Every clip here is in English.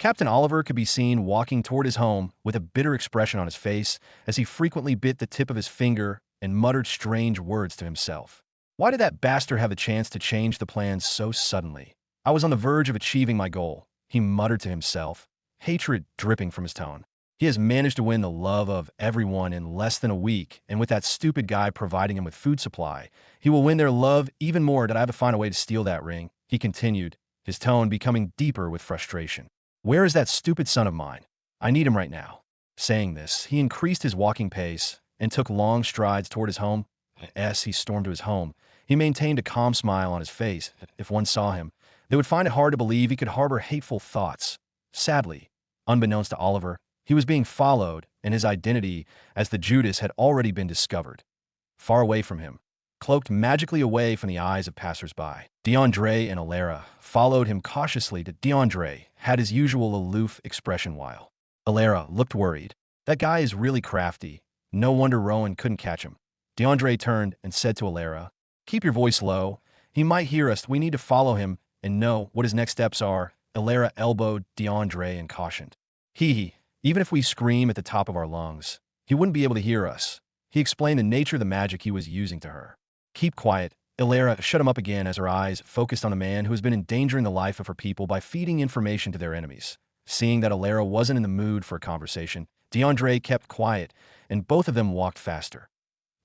Captain Oliver could be seen walking toward his home with a bitter expression on his face as he frequently bit the tip of his finger and muttered strange words to himself. Why did that bastard have a chance to change the plans so suddenly? I was on the verge of achieving my goal, he muttered to himself, hatred dripping from his tone. He has managed to win the love of everyone in less than a week, and with that stupid guy providing him with food supply, he will win their love even more. Did I have to find a way to steal that ring? He continued, his tone becoming deeper with frustration. Where is that stupid son of mine? I need him right now. Saying this, he increased his walking pace and took long strides toward his home. As he stormed to his home, he maintained a calm smile on his face. If one saw him, they would find it hard to believe he could harbor hateful thoughts. Sadly, unbeknownst to Oliver, he was being followed, and his identity as the Judas had already been discovered. Far away from him, cloaked magically away from the eyes of passers-by, DeAndre and Alara followed him cautiously. DeAndre had his usual aloof expression while Alara looked worried. That guy is really crafty. No wonder Rowan couldn't catch him. DeAndre turned and said to Alara, "Keep your voice low. He might hear us. We need to follow him and know what his next steps are." Alara elbowed DeAndre and cautioned, Even if we scream at the top of our lungs, he wouldn't be able to hear us." He explained the nature of the magic he was using to her. "Keep quiet." Alara shut him up again as her eyes focused on a man who has been endangering the life of her people by feeding information to their enemies. Seeing that Alara wasn't in the mood for a conversation, DeAndre kept quiet, and both of them walked faster.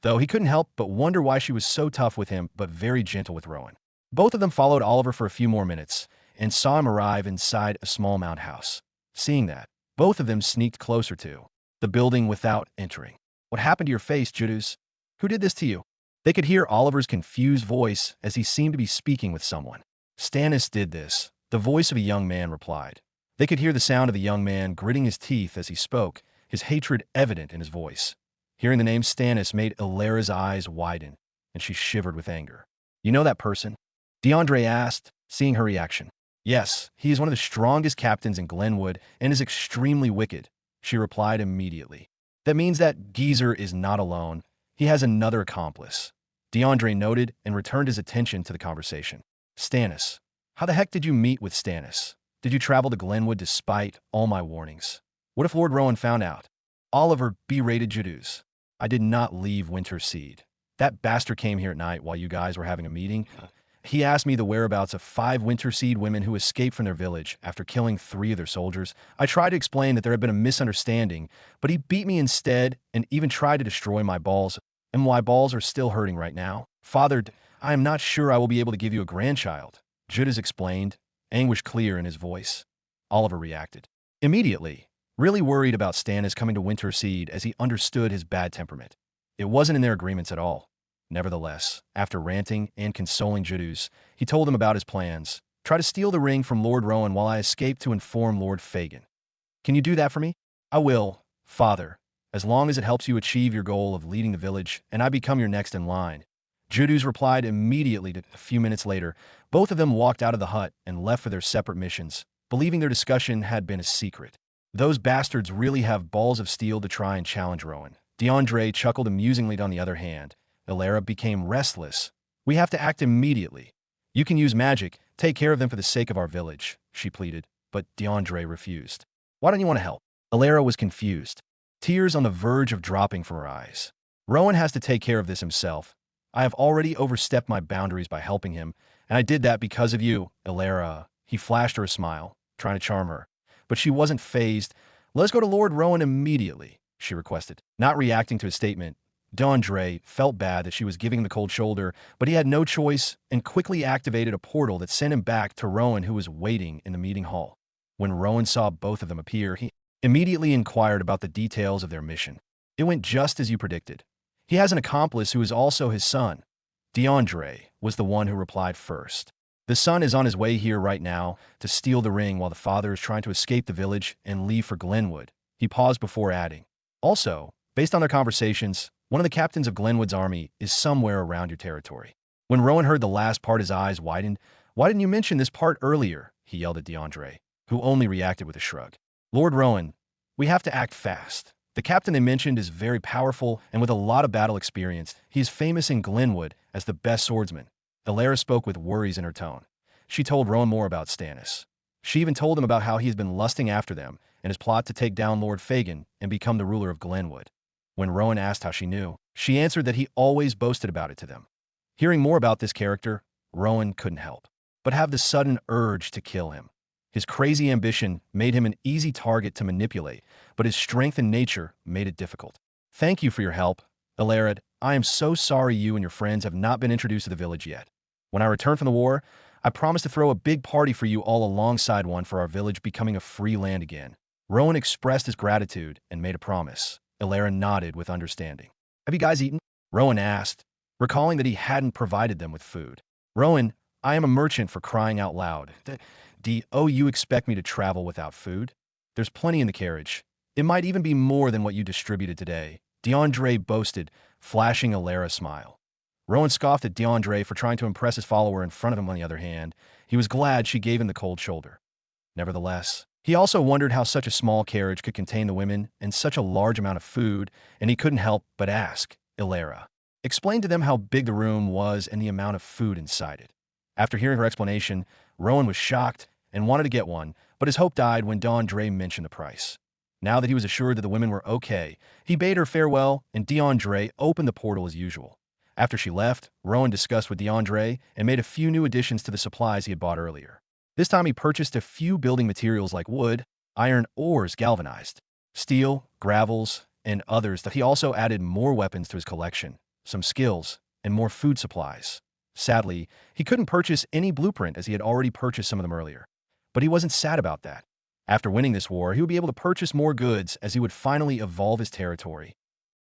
Though he couldn't help but wonder why she was so tough with him but very gentle with Rowan. Both of them followed Oliver for a few more minutes and saw him arrive inside a small mound house. Seeing that, both of them sneaked closer to the building without entering. "What happened to your face, Judas? Who did this to you?" They could hear Oliver's confused voice as he seemed to be speaking with someone. "Stannis did this," the voice of a young man replied. They could hear the sound of the young man gritting his teeth as he spoke, his hatred evident in his voice. Hearing the name Stannis made Alara's eyes widen, and she shivered with anger. "You know that person?" DeAndre asked, seeing her reaction. "Yes, he is one of the strongest captains in Glenwood and is extremely wicked," she replied immediately. "That means that geezer is not alone. He has another accomplice." DeAndre noted and returned his attention to the conversation. "Stannis. How the heck did you meet with Stannis? Did you travel to Glenwood despite all my warnings? What if Lord Rowan found out?" Oliver berated Judas. "I did not leave Winterseed. That bastard came here at night while you guys were having a meeting. He asked me the whereabouts of 5 Winterseed women who escaped from their village after killing 3 of their soldiers. I tried to explain that there had been a misunderstanding, but he beat me instead and even tried to destroy my balls, and my balls are still hurting right now. Father, I am not sure I will be able to give you a grandchild," Judas explained, anguish clear in his voice. Oliver reacted immediately, really worried about Stannis coming to Winterseed as he understood his bad temperament. It wasn't in their agreements at all. Nevertheless, after ranting and consoling Judas, he told him about his plans. "Try to steal the ring from Lord Rowan while I escape to inform Lord Fagin. Can you do that for me?" "I will, Father, as long as it helps you achieve your goal of leading the village and I become your next in line." Judas replied immediately. A few minutes later, both of them walked out of the hut and left for their separate missions, believing their discussion had been a secret. "Those bastards really have balls of steel to try and challenge Rowan." DeAndre chuckled amusingly. On the other hand, Alara became restless. "We have to act immediately. You can use magic. Take care of them for the sake of our village," she pleaded, but DeAndre refused. "Why don't you want to help?" Alara was confused, tears on the verge of dropping from her eyes. "Rowan has to take care of this himself. I have already overstepped my boundaries by helping him, and I did that because of you, Alara." He flashed her a smile, trying to charm her, but she wasn't fazed. "Let's go to Lord Rowan immediately," she requested. Not reacting to his statement, DeAndre felt bad that she was giving him the cold shoulder, but he had no choice and quickly activated a portal that sent him back to Rowan, who was waiting in the meeting hall. When Rowan saw both of them appear, he immediately inquired about the details of their mission. "It went just as you predicted. He has an accomplice who is also his son." DeAndre was the one who replied first. "The son is on his way here right now to steal the ring while the father is trying to escape the village and leave for Glenwood." He paused before adding, "Also, based on their conversations, one of the captains of Glenwood's army is somewhere around your territory." When Rowan heard the last part, his eyes widened. "Why didn't you mention this part earlier?" he yelled at DeAndre, who only reacted with a shrug. "Lord Rowan, we have to act fast. The captain they mentioned is very powerful and with a lot of battle experience. He is famous in Glenwood as the best swordsman." Alara spoke with worries in her tone. She told Rowan more about Stannis. She even told him about how he has been lusting after them and his plot to take down Lord Fagin and become the ruler of Glenwood. When Rowan asked how she knew, she answered that he always boasted about it to them. Hearing more about this character, Rowan couldn't help but have the sudden urge to kill him. His crazy ambition made him an easy target to manipulate, but his strength and nature made it difficult. Thank you for your help, Overlord. I am so sorry you and your friends have not been introduced to the village yet. When I return from the war, I promise to throw a big party for you all alongside one for our village becoming a free land again. Rowan expressed his gratitude and made a promise. Overlord nodded with understanding. Have you guys eaten? Rowan asked, recalling that he hadn't provided them with food. Rowan, I am a merchant, for crying out loud. Do you expect me to travel without food? There's plenty in the carriage. It might even be more than what you distributed today, DeAndre boasted, flashing a Lara smile. Rowan scoffed at DeAndre for trying to impress his follower in front of him. On the other hand, he was glad she gave him the cold shoulder. Nevertheless, he also wondered how such a small carriage could contain the women and such a large amount of food, and he couldn't help but ask, Ilara, explain to them how big the room was and the amount of food inside it. After hearing her explanation, Rowan was shocked and wanted to get one, but his hope died when DeAndre mentioned the price. Now that he was assured that the women were okay, he bade her farewell, and DeAndre opened the portal as usual. After she left, Rowan discussed with DeAndre and made a few new additions to the supplies he had bought earlier. This time he purchased a few building materials like wood, iron, ores, galvanized, steel, gravels, and others. That he also added more weapons to his collection, some skills, and more food supplies. Sadly, he couldn't purchase any blueprint as he had already purchased some of them earlier. But he wasn't sad about that. After winning this war, he would be able to purchase more goods as he would finally evolve his territory.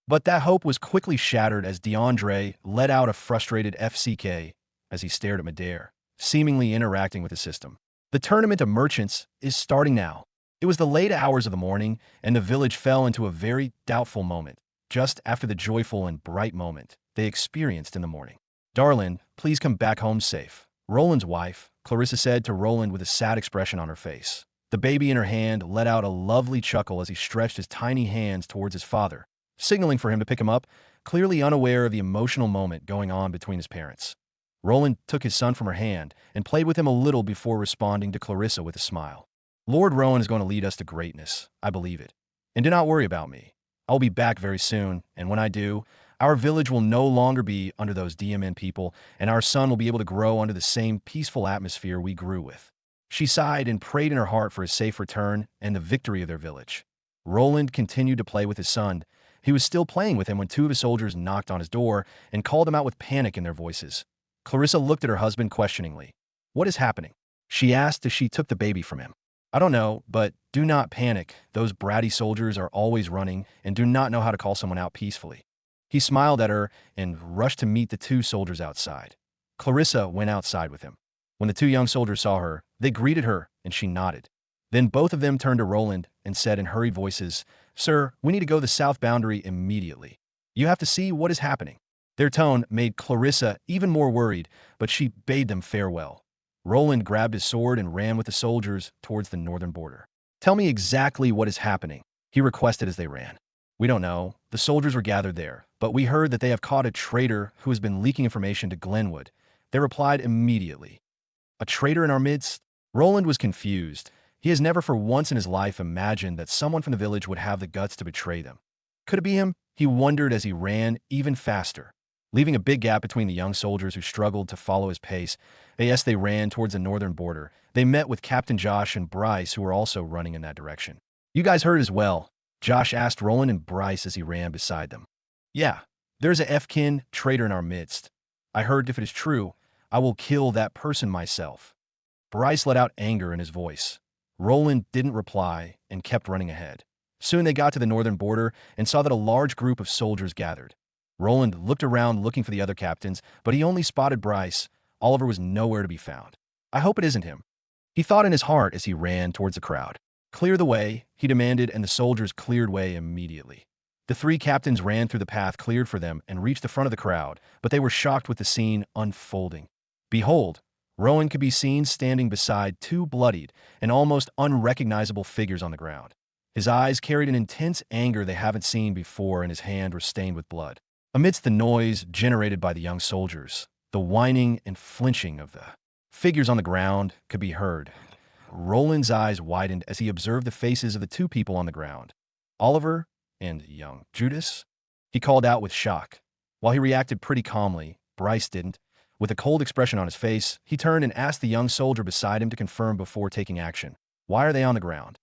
But that hope was quickly shattered as DeAndre let out a frustrated FCK as he stared at Madair, seemingly interacting with the system. The tournament of merchants is starting now. It was the late hours of the morning, and the village fell into a very doubtful moment, just after the joyful and bright moment they experienced in the morning. Darlin, please come back home safe, Roland's wife, Clarissa, said to Roland with a sad expression on her face. The baby in her hand let out a lovely chuckle as he stretched his tiny hands towards his father, signaling for him to pick him up, clearly unaware of the emotional moment going on between his parents. Roland took his son from her hand and played with him a little before responding to Clarissa with a smile. Lord Rowan is going to lead us to greatness, I believe it. And do not worry about me. I'll be back very soon, and when I do, our village will no longer be under those DMN people, and our son will be able to grow under the same peaceful atmosphere we grew with. She sighed and prayed in her heart for his safe return and the victory of their village. Roland continued to play with his son. He was still playing with him when two of his soldiers knocked on his door and called him out with panic in their voices. Clarissa looked at her husband questioningly. What is happening? She asked as she took the baby from him. I don't know, but do not panic. Those bratty soldiers are always running and do not know how to call someone out peacefully. He smiled at her and rushed to meet the two soldiers outside. Clarissa went outside with him. When the two young soldiers saw her, they greeted her, and she nodded. Then both of them turned to Roland and said in hurried voices, Sir, we need to go to the south boundary immediately. You have to see what is happening. Their tone made Clarissa even more worried, but she bade them farewell. Roland grabbed his sword and ran with the soldiers towards the northern border. Tell me exactly what is happening, he requested as they ran. We don't know. The soldiers were gathered there, but we heard that they have caught a traitor who has been leaking information to Glenwood. They replied immediately. A traitor in our midst? Roland was confused. He has never for once in his life imagined that someone from the village would have the guts to betray them. Could it be him? He wondered as he ran even faster, leaving a big gap between the young soldiers who struggled to follow his pace. As they ran towards the northern border, they met with Captain Josh and Bryce, who were also running in that direction. You guys heard as well? Josh asked Roland and Bryce as he ran beside them. Yeah, there's a F-kin traitor in our midst. I heard if it is true, I will kill that person myself. Bryce let out anger in his voice. Roland didn't reply and kept running ahead. Soon they got to the northern border and saw that a large group of soldiers gathered. Roland looked around looking for the other captains, but he only spotted Bryce. Oliver was nowhere to be found. I hope it isn't him, he thought in his heart as he ran towards the crowd. Clear the way, he demanded, and the soldiers cleared way immediately. The three captains ran through the path cleared for them and reached the front of the crowd, but they were shocked with the scene unfolding. Behold, Rowan could be seen standing beside two bloodied and almost unrecognizable figures on the ground. His eyes carried an intense anger they haven't seen before, and his hand was stained with blood. Amidst the noise generated by the young soldiers, the whining and flinching of the figures on the ground could be heard. Roland's eyes widened as he observed the faces of the two people on the ground. Oliver and young Judas? He called out with shock. While he reacted pretty calmly, Bryce didn't. With a cold expression on his face, he turned and asked the young soldier beside him to confirm before taking action. Why are they on the ground?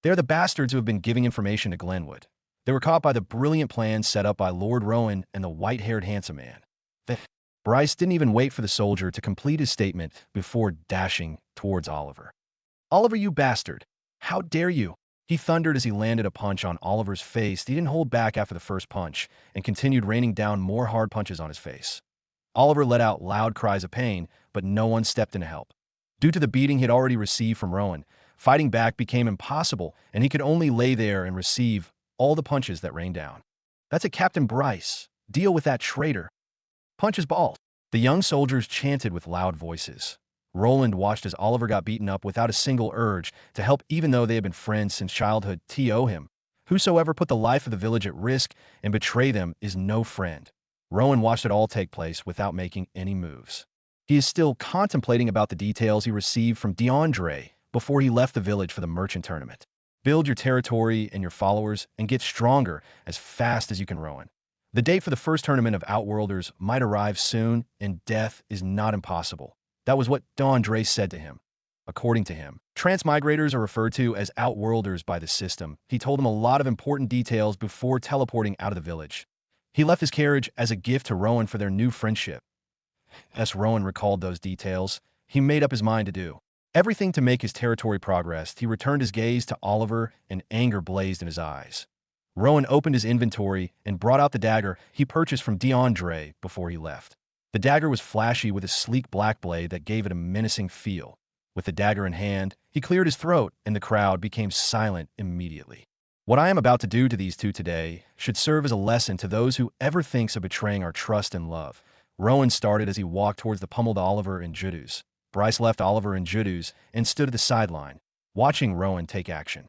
They're the bastards who have been giving information to Glenwood. They were caught by the brilliant plan set up by Lord Rowan and the white-haired handsome man. Bryce didn't even wait for the soldier to complete his statement before dashing towards Oliver. Oliver, you bastard! How dare you! He thundered as he landed a punch on Oliver's face. He didn't hold back after the first punch and continued raining down more hard punches on his face. Oliver let out loud cries of pain, but no one stepped in to help. Due to the beating he'd already received from Rowan, fighting back became impossible, and he could only lay there and receive all the punches that rained down. That's it, Captain Bryce. Deal with that traitor. Punch his balls. The young soldiers chanted with loud voices. Roland watched as Oliver got beaten up without a single urge to help, even though they had been friends since childhood. To him, whosoever put the life of the village at risk and betray them is no friend. Rowan watched it all take place without making any moves. He is still contemplating about the details he received from DeAndre before he left the village for the merchant tournament. Build your territory and your followers and get stronger as fast as you can, Rowan. The date for the first tournament of Outworlders might arrive soon, and death is not impossible. That was what DeAndre said to him. According to him, transmigrators are referred to as Outworlders by the system. He told him a lot of important details before teleporting out of the village. He left his carriage as a gift to Rowan for their new friendship. As Rowan recalled those details, he made up his mind to do everything to make his territory progress. He returned his gaze to Oliver, and anger blazed in his eyes. Rowan opened his inventory and brought out the dagger he purchased from DeAndre before he left. The dagger was flashy with a sleek black blade that gave it a menacing feel. With the dagger in hand, he cleared his throat, and the crowd became silent immediately. What I am about to do to these two today should serve as a lesson to those who ever thinks of betraying our trust and love. Rowan started as he walked towards the pummeled Oliver and Judas. Bryce left Oliver and Judas and stood at the sideline, watching Rowan take action.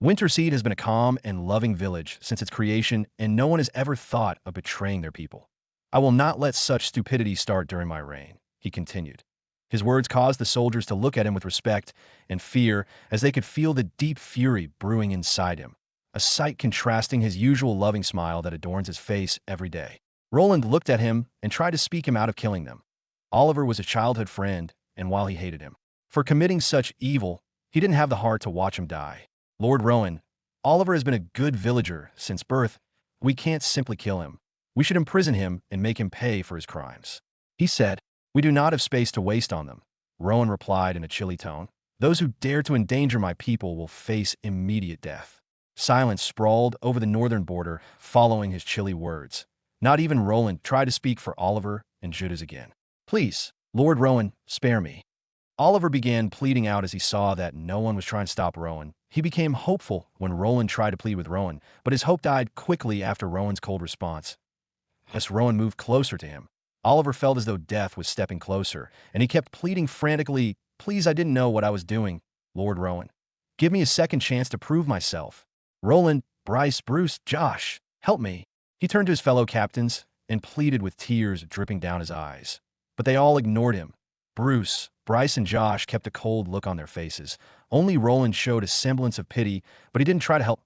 Winterseed has been a calm and loving village since its creation, and no one has ever thought of betraying their people. I will not let such stupidity start during my reign, he continued. His words caused the soldiers to look at him with respect and fear as they could feel the deep fury brewing inside him, a sight contrasting his usual loving smile that adorns his face every day. Roland looked at him and tried to speak him out of killing them. Oliver was a childhood friend, and while he hated him for committing such evil, he didn't have the heart to watch him die. Lord Rowan, Oliver has been a good villager since birth. We can't simply kill him. We should imprison him and make him pay for his crimes. He said, we do not have space to waste on them. Rowan replied in a chilly tone. Those who dare to endanger my people will face immediate death. Silence sprawled over the northern border following his chilly words. Not even Roland tried to speak for Oliver and Judas again. Please, Lord Rowan, spare me. Oliver began pleading out as he saw that no one was trying to stop Rowan. He became hopeful when Roland tried to plead with Rowan, but his hope died quickly after Rowan's cold response. As Rowan moved closer to him, Oliver felt as though death was stepping closer, and he kept pleading frantically, please, I didn't know what I was doing, Lord Rowan. Give me a second chance to prove myself. Roland, Bryce, Bruce, Josh, help me. He turned to his fellow captains and pleaded with tears dripping down his eyes. But they all ignored him. Bruce, Bryce, and Josh kept a cold look on their faces. Only Roland showed a semblance of pity, but he didn't try to help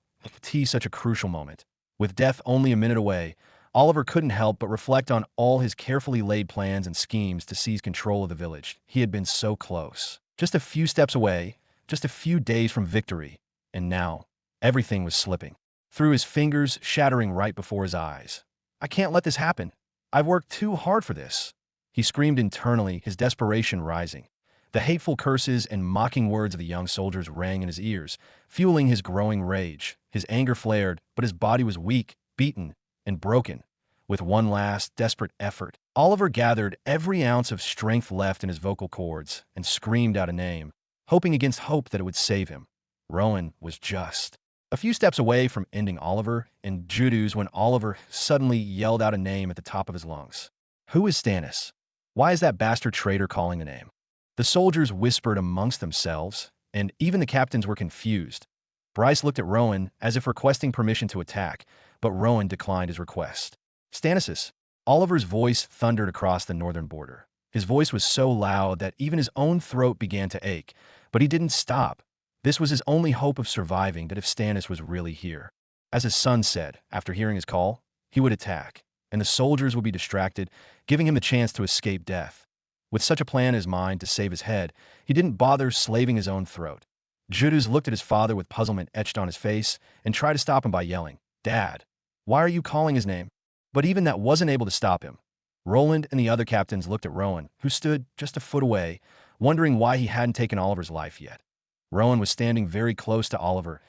such a crucial moment. With death only a minute away, Oliver couldn't help but reflect on all his carefully laid plans and schemes to seize control of the village. He had been so close. Just a few steps away, just a few days from victory, and now everything was slipping through his fingers, shattering right before his eyes. I can't let this happen. I've worked too hard for this. He screamed internally, his desperation rising. The hateful curses and mocking words of the young soldiers rang in his ears, fueling his growing rage. His anger flared, but his body was weak, beaten, and broken. With one last, desperate effort, Oliver gathered every ounce of strength left in his vocal cords and screamed out a name, hoping against hope that it would save him. Rowan was just a few steps away from ending Oliver and Judas when Oliver suddenly yelled out a name at the top of his lungs. Who is Stannis? Why is that bastard traitor calling the name? The soldiers whispered amongst themselves, and even the captains were confused. Bryce looked at Rowan as if requesting permission to attack, but Rowan declined his request. Stannis. Oliver's voice thundered across the northern border. His voice was so loud that even his own throat began to ache, But he didn't stop. This was his only hope of surviving, that if Stannis was really here. As his son said, after hearing his call, he would attack, and the soldiers would be distracted, giving him the chance to escape death. With such a plan in his mind to save his head, he didn't bother slaving his own throat. Juduz looked at his father with puzzlement etched on his face and tried to stop him by yelling, "Dad, why are you calling his name?" But even that wasn't able to stop him. Roland and the other captains looked at Rowan, who stood just a foot away, wondering why he hadn't taken Oliver's life yet. Rowan was standing very close to Oliver.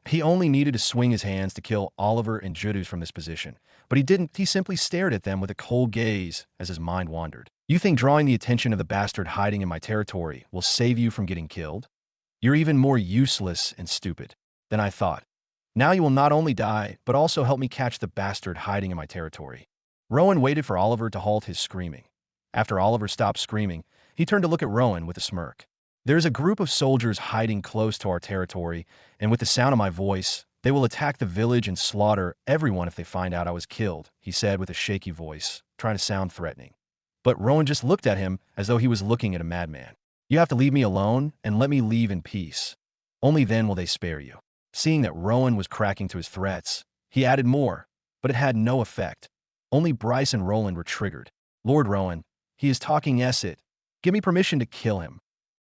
He only needed to swing his hands to kill Oliver and Juduz from this position, but he didn't. He simply stared at them with a cold gaze as his mind wandered. "You think drawing the attention of the bastard hiding in my territory will save you from getting killed? You're even more useless and stupid than I thought. Now you will not only die, but also help me catch the bastard hiding in my territory." Rowan waited for Oliver to halt his screaming. After Oliver stopped screaming, he turned to look at Rowan with a smirk. "There's a group of soldiers hiding close to our territory, and with the sound of my voice, they will attack the village and slaughter everyone if they find out I was killed," he said with a shaky voice, trying to sound threatening. But Rowan just looked at him as though he was looking at a madman. "You have to leave me alone and let me leave in peace. Only then will they spare you." Seeing that Rowan was cracking to his threats, he added more, but it had no effect. Only Bryce and Roland were triggered. "Lord Rowan, he is talking it. Give me permission to kill him."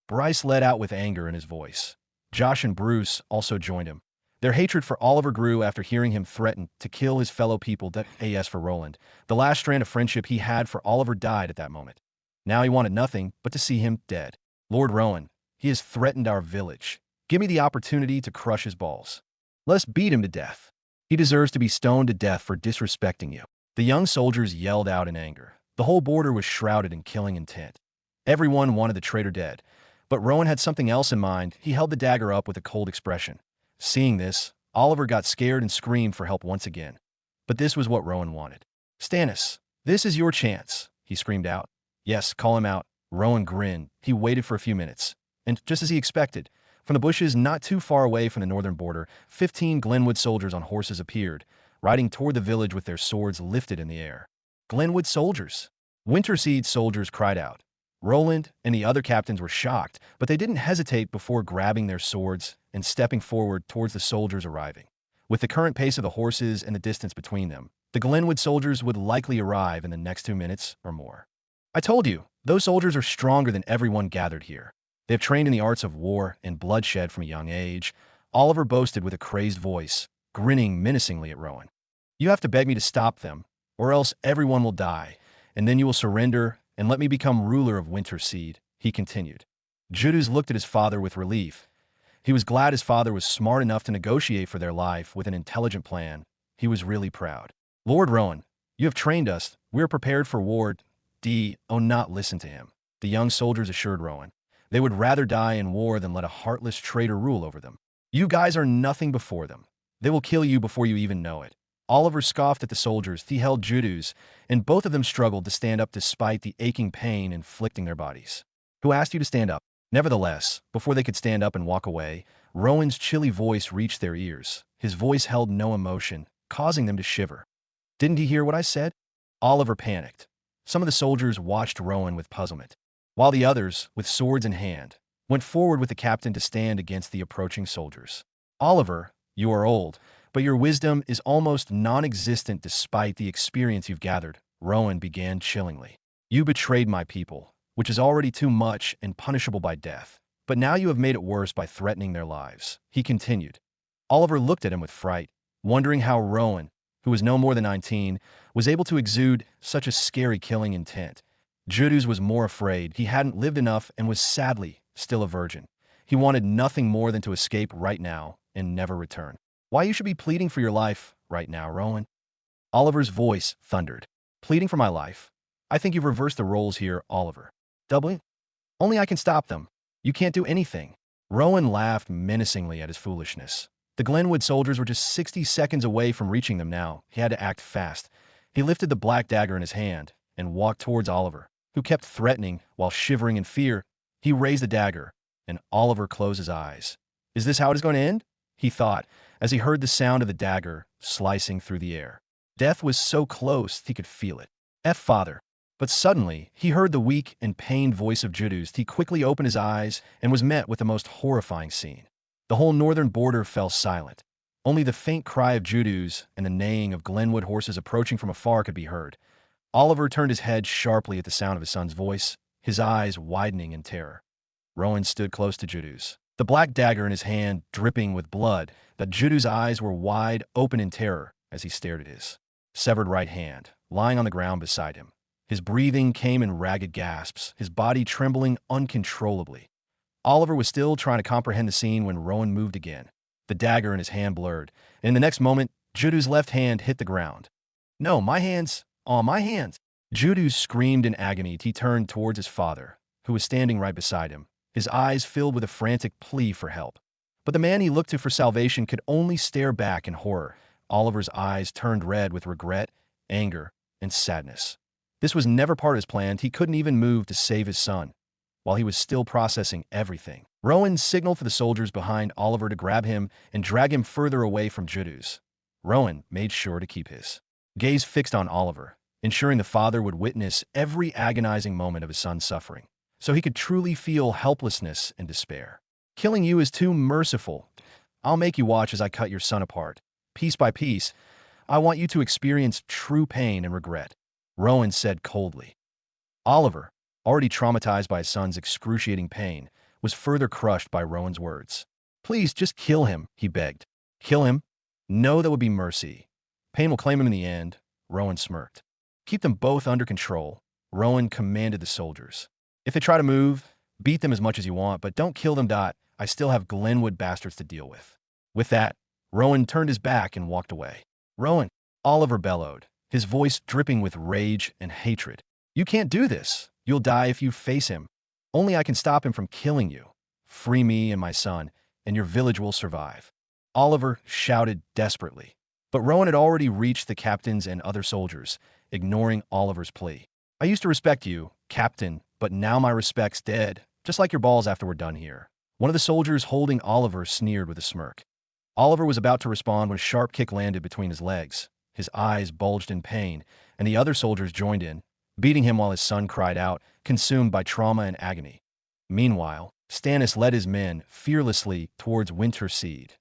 Bryce let out with anger in his voice. Josh and Bruce also joined him. Their hatred for Oliver grew after hearing him threaten to kill his fellow people. As for Roland, the last strand of friendship he had for Oliver died at that moment. Now he wanted nothing but to see him dead. "Lord Rowan, he has threatened our village. Give me the opportunity to crush his balls. Let's beat him to death. He deserves to be stoned to death for disrespecting you." The young soldiers yelled out in anger. The whole border was shrouded in killing intent. Everyone wanted the traitor dead, but Rowan had something else in mind. He held the dagger up with a cold expression. Seeing this, Oliver got scared and screamed for help once again. But this was what Rowan wanted. "Stannis, this is your chance," he screamed out. "Yes, call him out." Rowan grinned. He waited for a few minutes, and just as he expected, from the bushes not too far away from the northern border, 15 Glenwood soldiers on horses appeared, riding toward the village with their swords lifted in the air. "Glenwood soldiers!" Winterseed soldiers cried out. Roland and the other captains were shocked, but they didn't hesitate before grabbing their swords and stepping forward towards the soldiers arriving. With the current pace of the horses and the distance between them, the Glenwood soldiers would likely arrive in the next 2 minutes or more. "I told you, those soldiers are stronger than everyone gathered here. They have trained in the arts of war and bloodshed from a young age," Oliver boasted with a crazed voice, grinning menacingly at Rowan. "You have to beg me to stop them, or else everyone will die, and then you will surrender and let me become ruler of Winterseed," he continued. Juduz looked at his father with relief. He was glad his father was smart enough to negotiate for their life with an intelligent plan. He was really proud. "Lord Rowan, you have trained us. We are prepared for war. Not listen to him," the young soldiers assured Rowan. They would rather die in war than let a heartless traitor rule over them. "You guys are nothing before them. They will kill you before you even know it." Oliver scoffed at the soldiers. He held Juduz, and both of them struggled to stand up despite the aching pain inflicting their bodies. "Who asked you to stand up?" Nevertheless, before they could stand up and walk away, Rowan's chilly voice reached their ears. His voice held no emotion, causing them to shiver. "Didn't he hear what I said?" Oliver panicked. Some of the soldiers watched Rowan with puzzlement, while the others, with swords in hand, went forward with the captain to stand against the approaching soldiers. "Oliver, you are old, but your wisdom is almost non-existent despite the experience you've gathered," Rowan began chillingly. "You betrayed my people, which is already too much and punishable by death. But now you have made it worse by threatening their lives," he continued. Oliver looked at him with fright, wondering how Rowan, who was no more than 19, was able to exude such a scary killing intent. Juduz was more afraid. He hadn't lived enough and was sadly still a virgin. He wanted nothing more than to escape right now and never return. "Why you should be pleading for your life right now, Rowan?" Oliver's voice thundered. "Pleading for my life? I think you've reversed the roles here, Oliver. W? Only I can stop them. You can't do anything." Rowan laughed menacingly at his foolishness. The Glenwood soldiers were just 60 seconds away from reaching them now. He had to act fast. He lifted the black dagger in his hand and walked towards Oliver, who kept threatening while shivering in fear. He raised the dagger, and Oliver closed his eyes. "Is this how it is going to end?" he thought, as he heard the sound of the dagger slicing through the air. Death was so close he could feel it. Father. But suddenly, he heard the weak and pained voice of Juduz. He quickly opened his eyes and was met with the most horrifying scene. The whole northern border fell silent. Only the faint cry of Juduz and the neighing of Glenwood horses approaching from afar could be heard. Oliver turned his head sharply at the sound of his son's voice, his eyes widening in terror. Rowan stood close to Juduz, the black dagger in his hand dripping with blood. That Juduz's eyes were wide open in terror as he stared at his severed right hand, lying on the ground beside him. His breathing came in ragged gasps, his body trembling uncontrollably. Oliver was still trying to comprehend the scene when Rowan moved again. The dagger in his hand blurred, and in the next moment, Juduz's left hand hit the ground. "No, my hands! Oh, my hands!" Juduz screamed in agony. He turned towards his father, who was standing right beside him, his eyes filled with a frantic plea for help. But the man he looked to for salvation could only stare back in horror. Oliver's eyes turned red with regret, anger, and sadness. This was never part of his plan. He couldn't even move to save his son, while he was still processing everything. Rowan signaled for the soldiers behind Oliver to grab him and drag him further away from Juduz. Rowan made sure to keep his gaze fixed on Oliver, ensuring the father would witness every agonizing moment of his son's suffering, so he could truly feel helplessness and despair. "Killing you is too merciful. I'll make you watch as I cut your son apart. Piece by piece, I want you to experience true pain and regret," Rowan said coldly. Oliver, already traumatized by his son's excruciating pain, was further crushed by Rowan's words. "Please, just kill him," he begged. "Kill him? No, that would be mercy. Pain will claim him in the end," Rowan smirked. "Keep them both under control," Rowan commanded the soldiers. "If they try to move, beat them as much as you want, but don't kill them. I still have Glenwood bastards to deal with." With that, Rowan turned his back and walked away. "Rowan," Oliver bellowed, his voice dripping with rage and hatred. "You can't do this. You'll die if you face him. Only I can stop him from killing you. Free me and my son, and your village will survive." Oliver shouted desperately. But Rowan had already reached the captains and other soldiers, ignoring Oliver's plea. "I used to respect you, Captain, but now my respect's dead, just like your balls after we're done here." One of the soldiers holding Oliver sneered with a smirk. Oliver was about to respond when a sharp kick landed between his legs. His eyes bulged in pain, and the other soldiers joined in, beating him while his son cried out, consumed by trauma and agony. Meanwhile, Stannis led his men fearlessly towards Winterseed.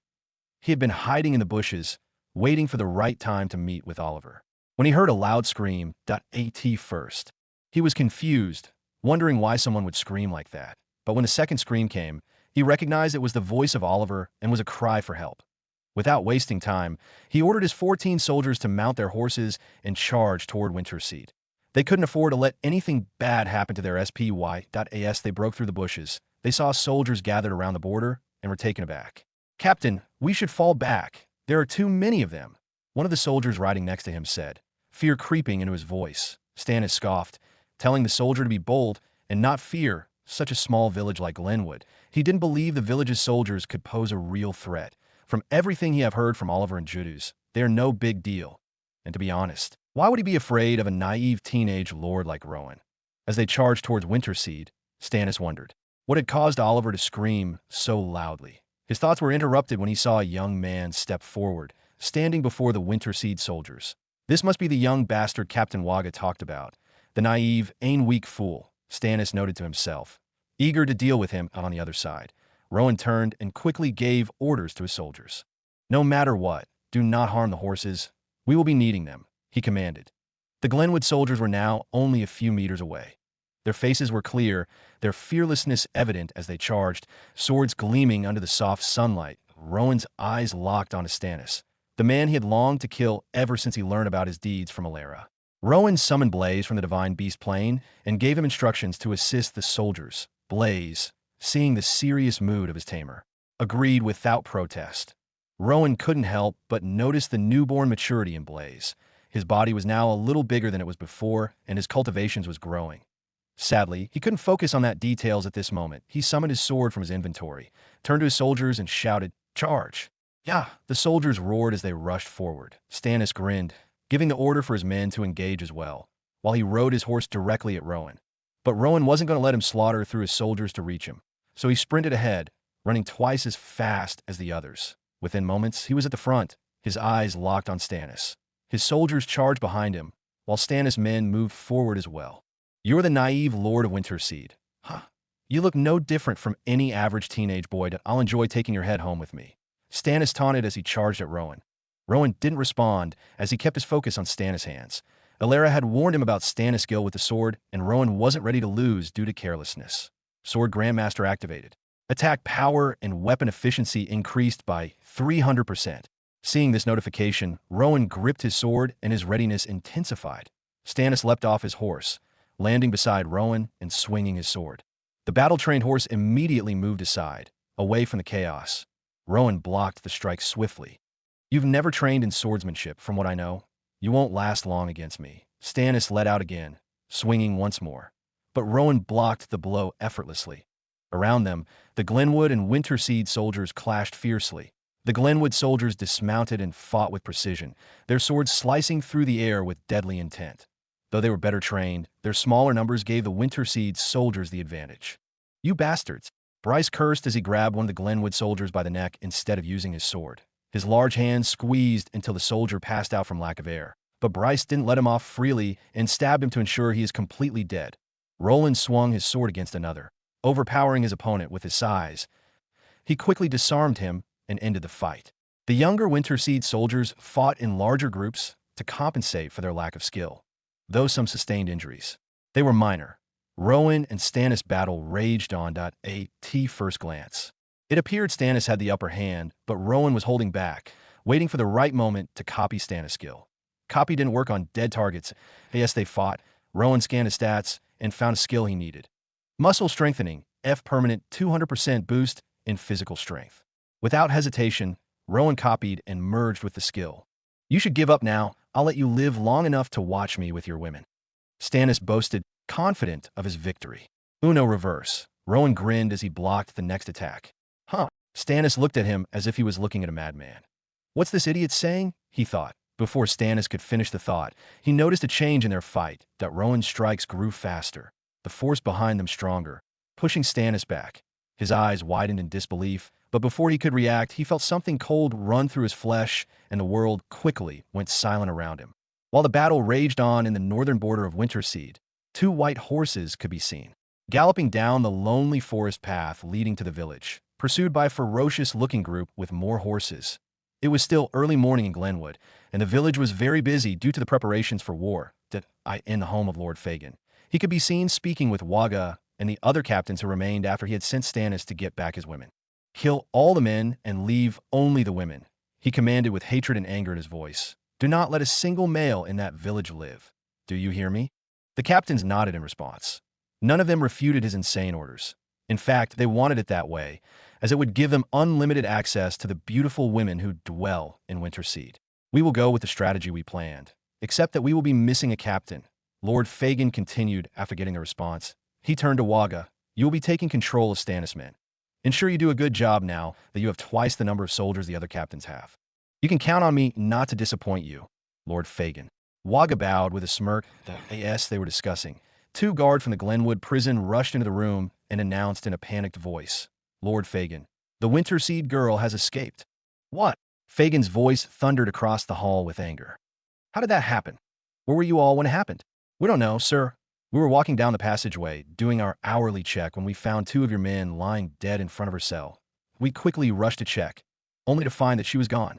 He had been hiding in the bushes, waiting for the right time to meet with Oliver. When he heard a loud scream, at first, he was confused, wondering why someone would scream like that. But when the second scream came, he recognized it was the voice of Oliver and was a cry for help. Without wasting time, he ordered his 14 soldiers to mount their horses and charge toward Winterseed. They couldn't afford to let anything bad happen to their SPY.AS. They broke through the bushes. They saw soldiers gathered around the border and were taken aback. "Captain, we should fall back. There are too many of them," one of the soldiers riding next to him said, fear creeping into his voice. Stannis scoffed, telling the soldier to be bold and not fear such a small village like Glenwood. He didn't believe the village's soldiers could pose a real threat. From everything he had heard from Oliver and Juduz, they are no big deal. And to be honest, why would he be afraid of a naive teenage lord like Rowan? As they charged towards Winterseed, Stannis wondered what had caused Oliver to scream so loudly. His thoughts were interrupted when he saw a young man step forward, standing before the Winterseed soldiers. This must be the young bastard Captain Wagga talked about. The naive, weak fool, Stannis noted to himself. Eager to deal with him on the other side, Rowan turned and quickly gave orders to his soldiers. "No matter what, do not harm the horses. We will be needing them," he commanded. The Glenwood soldiers were now only a few meters away. Their faces were clear, their fearlessness evident as they charged, swords gleaming under the soft sunlight. Rowan's eyes locked onto Stannis, the man he had longed to kill ever since he learned about his deeds from Alara. Rowan summoned Blaze from the Divine Beast Plane and gave him instructions to assist the soldiers. Blaze, seeing the serious mood of his tamer, agreed without protest. Rowan couldn't help but notice the newborn maturity in Blaze. His body was now a little bigger than it was before, and his cultivations was growing. Sadly, he couldn't focus on that details at this moment. He summoned his sword from his inventory, turned to his soldiers, and shouted, "Charge!" "Yeah!" The soldiers roared as they rushed forward. Stannis grinned, giving the order for his men to engage as well, while he rode his horse directly at Rowan. But Rowan wasn't going to let him slaughter through his soldiers to reach him, so he sprinted ahead, running twice as fast as the others. Within moments, he was at the front, his eyes locked on Stannis. His soldiers charged behind him, while Stannis' men moved forward as well. You're the naive Lord of Winterseed. Huh. You look no different from any average teenage boy. I'll enjoy taking your head home with me. Stannis taunted as he charged at Rowan. Rowan didn't respond as he kept his focus on Stannis' hands. Alara had warned him about Stannis' skill with the sword, and Rowan wasn't ready to lose due to carelessness. Sword Grandmaster activated. Attack power and weapon efficiency increased by 300%. Seeing this notification, Rowan gripped his sword and his readiness intensified. Stannis leapt off his horse, landing beside Rowan and swinging his sword. The battle-trained horse immediately moved aside, away from the chaos. Rowan blocked the strike swiftly. You've never trained in swordsmanship, from what I know. You won't last long against me. Stannis let out again, swinging once more. But Rowan blocked the blow effortlessly. Around them, the Glenwood and Winterseed soldiers clashed fiercely. The Glenwood soldiers dismounted and fought with precision, their swords slicing through the air with deadly intent. Though they were better trained, their smaller numbers gave the Winterseed soldiers the advantage. You bastards! Bryce cursed as he grabbed one of the Glenwood soldiers by the neck instead of using his sword. His large hand squeezed until the soldier passed out from lack of air. But Bryce didn't let him off freely and stabbed him to ensure he is completely dead. Roland swung his sword against another, overpowering his opponent with his size. He quickly disarmed him and ended the fight. The younger Winterseed soldiers fought in larger groups to compensate for their lack of skill, though some sustained injuries. They were minor. Rowan and Stannis' battle raged on at first glance. It appeared Stannis had the upper hand, but Rowan was holding back, waiting for the right moment to copy Stannis' skill. Copy didn't work on dead targets. Yes, they fought. Rowan scanned his stats and found a skill he needed. Muscle strengthening, permanent 200% boost in physical strength. Without hesitation, Rowan copied and merged with the skill. You should give up now. I'll let you live long enough to watch me with your women. Stannis boasted, confident of his victory. Uno reverse. Rowan grinned as he blocked the next attack. Huh. Stannis looked at him as if he was looking at a madman. What's this idiot saying? He thought. Before Stannis could finish the thought, he noticed a change in their fight, that Rowan's strikes grew faster, the force behind them stronger, pushing Stannis back. His eyes widened in disbelief, but before he could react, he felt something cold run through his flesh, and the world quickly went silent around him. While the battle raged on in the northern border of Winterseed, two white horses could be seen, galloping down the lonely forest path leading to the village, pursued by a ferocious-looking group with more horses. It was still early morning in Glenwood, and the village was very busy due to the preparations for war in the home of Lord Fagin. He could be seen speaking with Wagga and the other captains who remained after he had sent Stannis to get back his women. Kill all the men and leave only the women, he commanded with hatred and anger in his voice. Do not let a single male in that village live. Do you hear me? The captains nodded in response. None of them refuted his insane orders. In fact, they wanted it that way, as it would give them unlimited access to the beautiful women who dwell in Winterseed. We will go with the strategy we planned, except that we will be missing a captain. Lord Fagin continued after getting a response. He turned to Wagga. You will be taking control of Stannis' men. Ensure you do a good job now that you have twice the number of soldiers the other captains have. You can count on me not to disappoint you, Lord Fagin. Wagga bowed with a smirk. Yes, they were discussing. Two guards from the Glenwood prison rushed into the room and announced in a panicked voice, Lord Fagin, the Winterseed girl has escaped. What? Fagin's voice thundered across the hall with anger. How did that happen? Where were you all when it happened? We don't know, sir. We were walking down the passageway, doing our hourly check when we found two of your men lying dead in front of her cell. We quickly rushed to check, only to find that she was gone.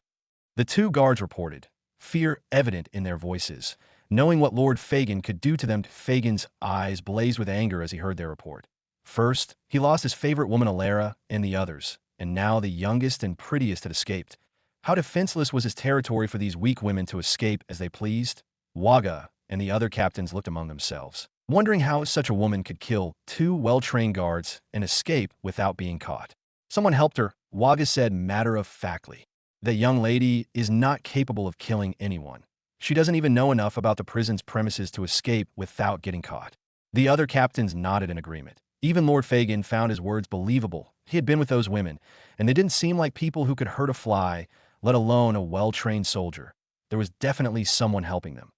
The two guards reported, fear evident in their voices, knowing what Lord Fagin could do to them. Fagin's eyes blazed with anger as he heard their report. First, he lost his favorite woman Alara and the others, and now the youngest and prettiest had escaped. How defenseless was his territory for these weak women to escape as they pleased? Wagga and the other captains looked among themselves, wondering how such a woman could kill two well-trained guards and escape without being caught. Someone helped her, Wagga said matter-of-factly. The young lady is not capable of killing anyone. She doesn't even know enough about the prison's premises to escape without getting caught. The other captains nodded in agreement. Even Lord Fagin found his words believable. He had been with those women, and they didn't seem like people who could hurt a fly, let alone a well-trained soldier. There was definitely someone helping them.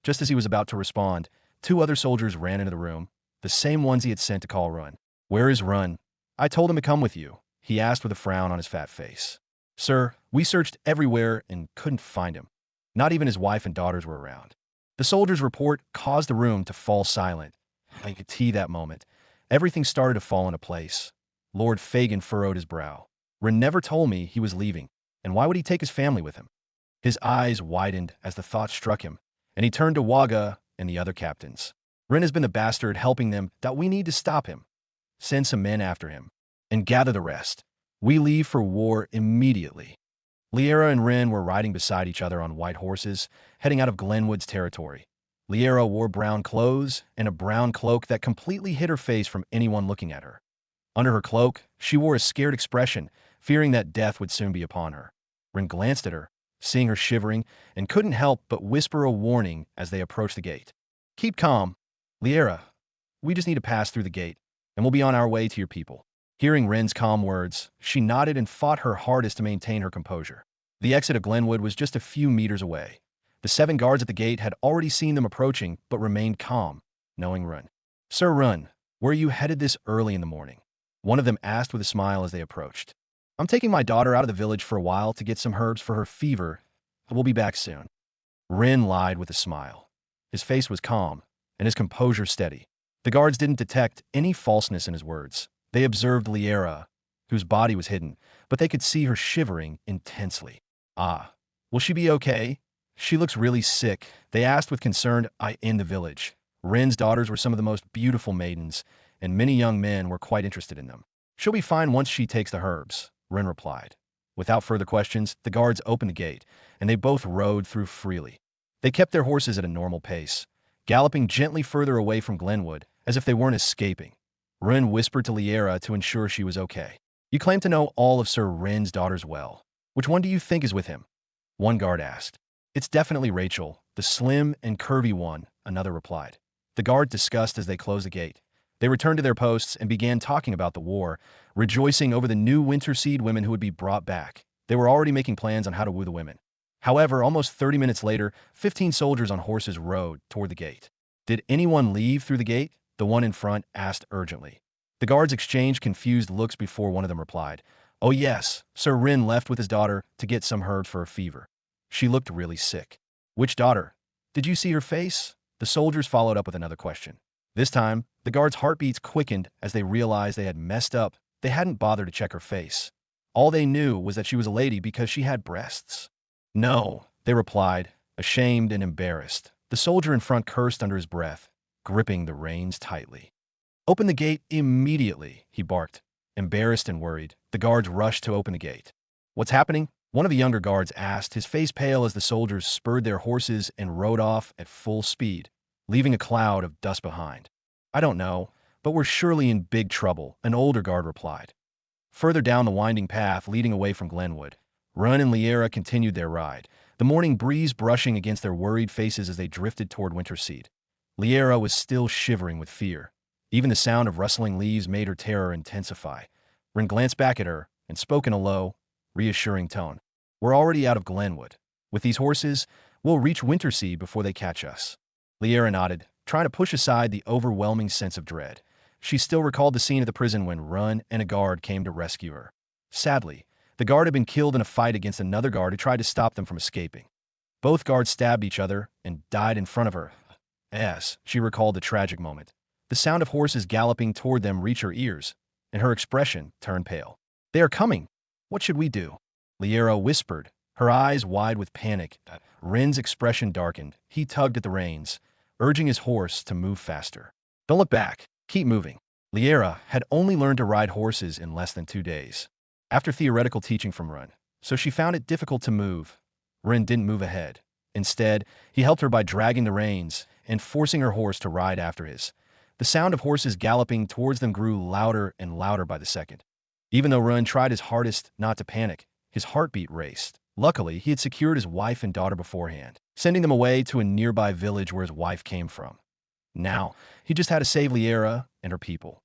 Just as he was about to respond, two other soldiers ran into the room, the same ones he had sent to call Rowan. Where is Rowan? I told him to come with you, he asked with a frown on his fat face. Sir, we searched everywhere and couldn't find him. Not even his wife and daughters were around. The soldier's report caused the room to fall silent, I could see that moment. Everything started to fall into place. Lord Fagin furrowed his brow. Ren never told me he was leaving, and why would he take his family with him? His eyes widened as the thought struck him, and he turned to Waga and the other captains. Ren has been the bastard helping them that we need to stop him. Send some men after him, and gather the rest. We leave for war immediately. Liera and Ren were riding beside each other on white horses, heading out of Glenwood's territory. Liera wore brown clothes and a brown cloak that completely hid her face from anyone looking at her. Under her cloak, she wore a scared expression, fearing that death would soon be upon her. Ren glanced at her, seeing her shivering, and couldn't help but whisper a warning as they approached the gate. Keep calm. Liera, we just need to pass through the gate, and we'll be on our way to your people. Hearing Ren's calm words, she nodded and fought her hardest to maintain her composure. The exit of Glenwood was just a few meters away. The 7 guards at the gate had already seen them approaching, but remained calm, knowing Ren. Sir Ren, where are you headed this early in the morning? One of them asked with a smile as they approached. I'm taking my daughter out of the village for a while to get some herbs for her fever. We'll be back soon. Ren lied with a smile. His face was calm, and his composure steady. The guards didn't detect any falseness in his words. They observed Liera, whose body was hidden, but they could see her shivering intensely. Ah, will she be okay? She looks really sick, they asked with concern. In the village. Ren's daughters were some of the most beautiful maidens, and many young men were quite interested in them. She'll be fine once she takes the herbs, Ren replied. Without further questions, the guards opened the gate, and they both rode through freely. They kept their horses at a normal pace, galloping gently further away from Glenwood, as if they weren't escaping. Ren whispered to Liera to ensure she was okay. You claim to know all of Sir Ren's daughters well. Which one do you think is with him? One guard asked. It's definitely Rachel, the slim and curvy one, another replied. The guard discussed as they closed the gate. They returned to their posts and began talking about the war, rejoicing over the new winter seed women who would be brought back. They were already making plans on how to woo the women. However, almost 30 minutes later, 15 soldiers on horses rode toward the gate. Did anyone leave through the gate? The one in front asked urgently. The guards exchanged confused looks before one of them replied. Oh yes, Sir Ren left with his daughter to get some herbs for a fever. She looked really sick. Which daughter? Did you see her face? The soldiers followed up with another question. This time, the guards' heartbeats quickened as they realized they had messed up. They hadn't bothered to check her face. All they knew was that she was a lady because she had breasts. No, they replied, ashamed and embarrassed. The soldier in front cursed under his breath, gripping the reins tightly. Open the gate immediately, he barked. Embarrassed and worried, the guards rushed to open the gate. What's happening? One of the younger guards asked, his face pale as the soldiers spurred their horses and rode off at full speed, leaving a cloud of dust behind. I don't know, but we're surely in big trouble, an older guard replied. Further down the winding path leading away from Glenwood, Rowan and Liera continued their ride, the morning breeze brushing against their worried faces as they drifted toward Winterseed. Liera was still shivering with fear. Even the sound of rustling leaves made her terror intensify. Ren glanced back at her and spoke in a low, reassuring tone. We're already out of Glenwood. With these horses, we'll reach Winterseed before they catch us. Liera nodded, trying to push aside the overwhelming sense of dread. She still recalled the scene at the prison when Rowan and a guard came to rescue her. Sadly, the guard had been killed in a fight against another guard who tried to stop them from escaping. Both guards stabbed each other and died in front of her. As she recalled the tragic moment, the sound of horses galloping toward them reached her ears, and her expression turned pale. They are coming. What should we do? Liera whispered, her eyes wide with panic. Ren's expression darkened. He tugged at the reins, urging his horse to move faster. Don't look back. Keep moving. Liera had only learned to ride horses in less than 2 days, after theoretical teaching from Rowan, so she found it difficult to move. Ren didn't move ahead. Instead, he helped her by dragging the reins and forcing her horse to ride after his. The sound of horses galloping towards them grew louder and louder by the second. Even though Rowan tried his hardest not to panic, his heartbeat raced. Luckily, he had secured his wife and daughter beforehand, sending them away to a nearby village where his wife came from. Now, he just had to save Liera and her people.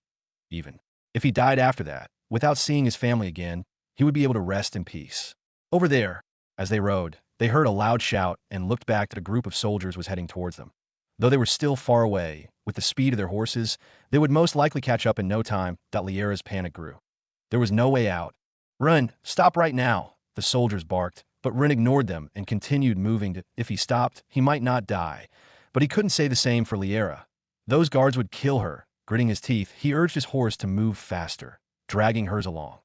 Even if he died after that, without seeing his family again, he would be able to rest in peace. Over there, as they rode, they heard a loud shout and looked back that a group of soldiers was heading towards them. Though they were still far away, with the speed of their horses, they would most likely catch up in no time. Liera's panic grew. There was no way out. Run! Stop right now! The soldiers barked, but Ren ignored them and continued moving. If he stopped, he might not die. But he couldn't say the same for Liera. Those guards would kill her. Gritting his teeth, he urged his horse to move faster, dragging hers along.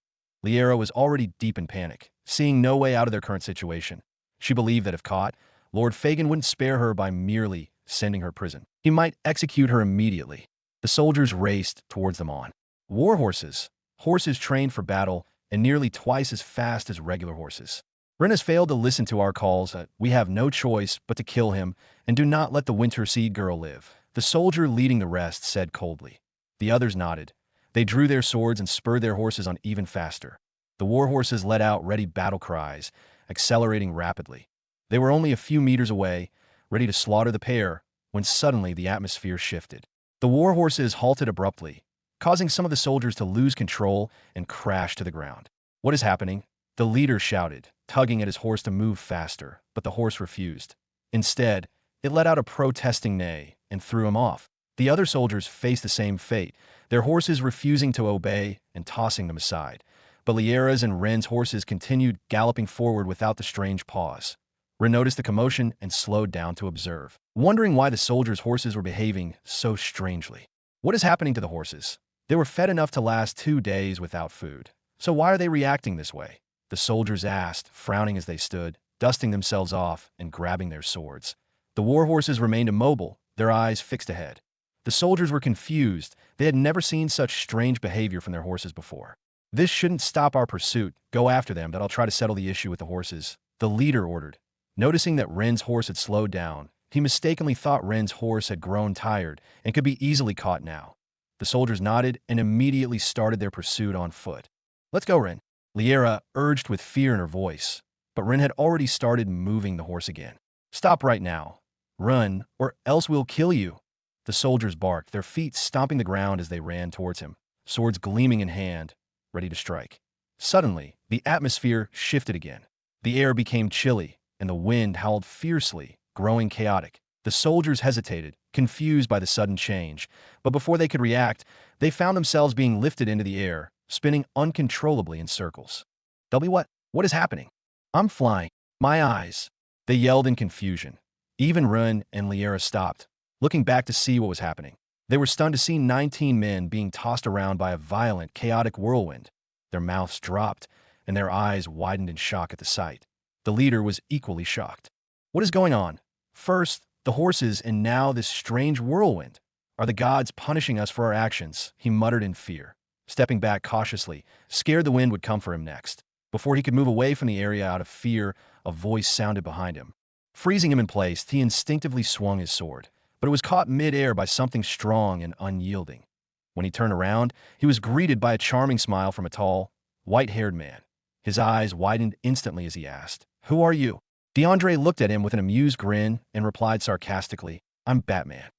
Liera was already deep in panic, seeing no way out of their current situation. She believed that if caught, Lord Fagin wouldn't spare her by merely sending her to prison. He might execute her immediately. The soldiers raced towards them on war horses, horses trained for battle and nearly twice as fast as regular horses. Ren has failed to listen to our calls. We have no choice but to kill him and do not let the Winter Seed girl live. The soldier leading the rest said coldly. The others nodded. They drew their swords and spurred their horses on even faster. The war horses let out ready battle cries, accelerating rapidly. They were only a few meters away, ready to slaughter the pair, when suddenly the atmosphere shifted. The war horses halted abruptly, causing some of the soldiers to lose control and crash to the ground. What is happening? The leader shouted, tugging at his horse to move faster, but the horse refused. Instead, it let out a protesting neigh and threw him off. The other soldiers faced the same fate, their horses refusing to obey and tossing them aside. But Liera's and Ren's horses continued galloping forward without the strange pause. Ren noticed the commotion and slowed down to observe, wondering why the soldiers' horses were behaving so strangely. What is happening to the horses? They were fed enough to last 2 days without food. So why are they reacting this way? The soldiers asked, frowning as they stood, dusting themselves off and grabbing their swords. The war horses remained immobile, their eyes fixed ahead. The soldiers were confused. They had never seen such strange behavior from their horses before. This shouldn't stop our pursuit. Go after them, but I'll try to settle the issue with the horses, the leader ordered. Noticing that Ren's horse had slowed down, he mistakenly thought Ren's horse had grown tired and could be easily caught now. The soldiers nodded and immediately started their pursuit on foot. Let's go, Ren, Liera urged with fear in her voice, but Ren had already started moving the horse again. Stop right now. Run, or else we'll kill you. The soldiers barked, their feet stomping the ground as they ran towards him, swords gleaming in hand, ready to strike. Suddenly, the atmosphere shifted again. The air became chilly, and the wind howled fiercely, growing chaotic. The soldiers hesitated, confused by the sudden change, but before they could react, they found themselves being lifted into the air, spinning uncontrollably in circles. What is happening? I'm flying. My eyes. They yelled in confusion. Even Rowan and Liera stopped, looking back to see what was happening. They were stunned to see 19 men being tossed around by a violent, chaotic whirlwind. Their mouths dropped, and their eyes widened in shock at the sight. The leader was equally shocked. What is going on? First, the horses, and now this strange whirlwind. Are the gods punishing us for our actions? He muttered in fear, stepping back cautiously, scared the wind would come for him next. Before he could move away from the area out of fear, a voice sounded behind him. Freezing him in place, he instinctively swung his sword, but it was caught mid-air by something strong and unyielding. When he turned around, he was greeted by a charming smile from a tall, white-haired man. His eyes widened instantly as he asked, "Who are you?" DeAndre looked at him with an amused grin and replied sarcastically, "I'm Batman."